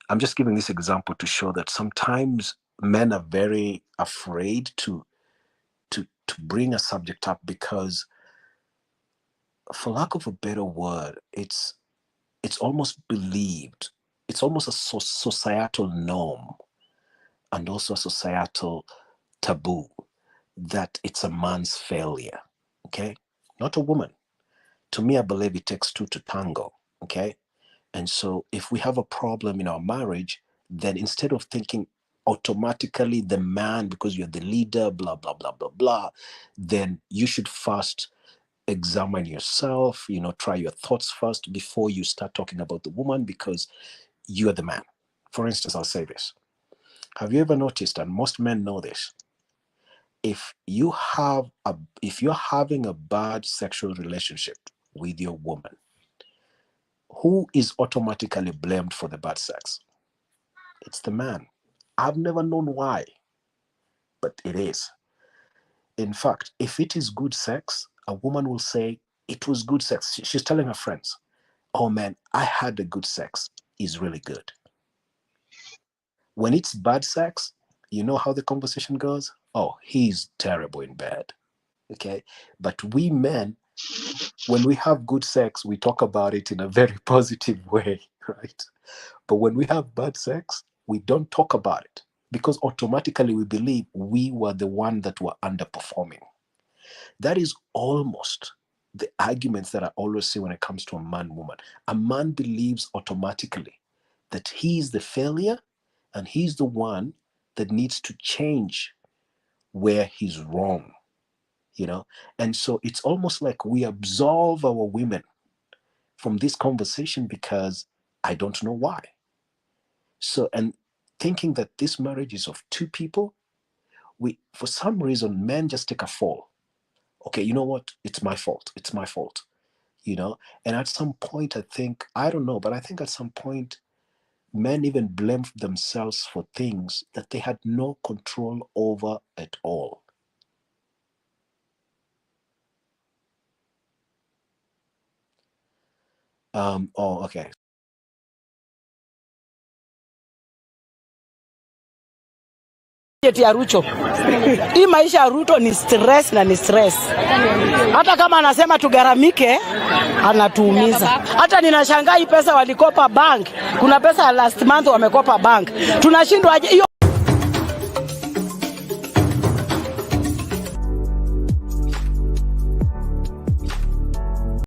S2: I'm just giving this example to show that sometimes men are very afraid to bring a subject up because, for lack of a better word, it's almost believed, it's almost a societal norm and also a societal taboo that it's a man's failure, okay? Not a woman. To me, I believe it takes two to tango, okay? And so if we have a problem in our marriage, then instead of thinking automatically the man, because you're the leader, blah, blah, blah, blah, blah, then you should first examine yourself, try your thoughts first before you start talking about the woman, because you are the man. For instance, I'll say this. Have you ever noticed, and most men know this, if you're having a bad sexual relationship with your woman, who is automatically blamed for the bad sex? It's the man. I've never known why, but it is. In fact, if it is good sex, a woman will say, it was good sex. She's telling her friends, oh man, I had a good sex. It's really good. When it's bad sex, you know how the conversation goes? Oh, he's terrible in bed. Okay? But we men, when we have good sex, we talk about it in a very positive way, right? But when we have bad sex, we don't talk about it because automatically we believe we were the one that were underperforming. That is almost the arguments that I always see when it comes to a man-woman. A man believes automatically that he's the failure and he's the one that needs to change where he's wrong, And so it's almost like we absolve our women from this conversation because I don't know why. So, and thinking that this marriage is of two people, for some reason, men just take a fall. Okay, you know what? It's my fault. It's my fault. And at some point, I don't know, but I think at some point, men even blame themselves for things that they had no control over at all. Okay.
S11: Ya Ruto. Hii maisha ya Ruto ni stress na ni stress. Hata kama anasema tugaramike, anatuumiza. Hata ninashangaa hii pesa walikopa bank. Kuna pesa last month wamekopa bank. Tunashindwa hiyo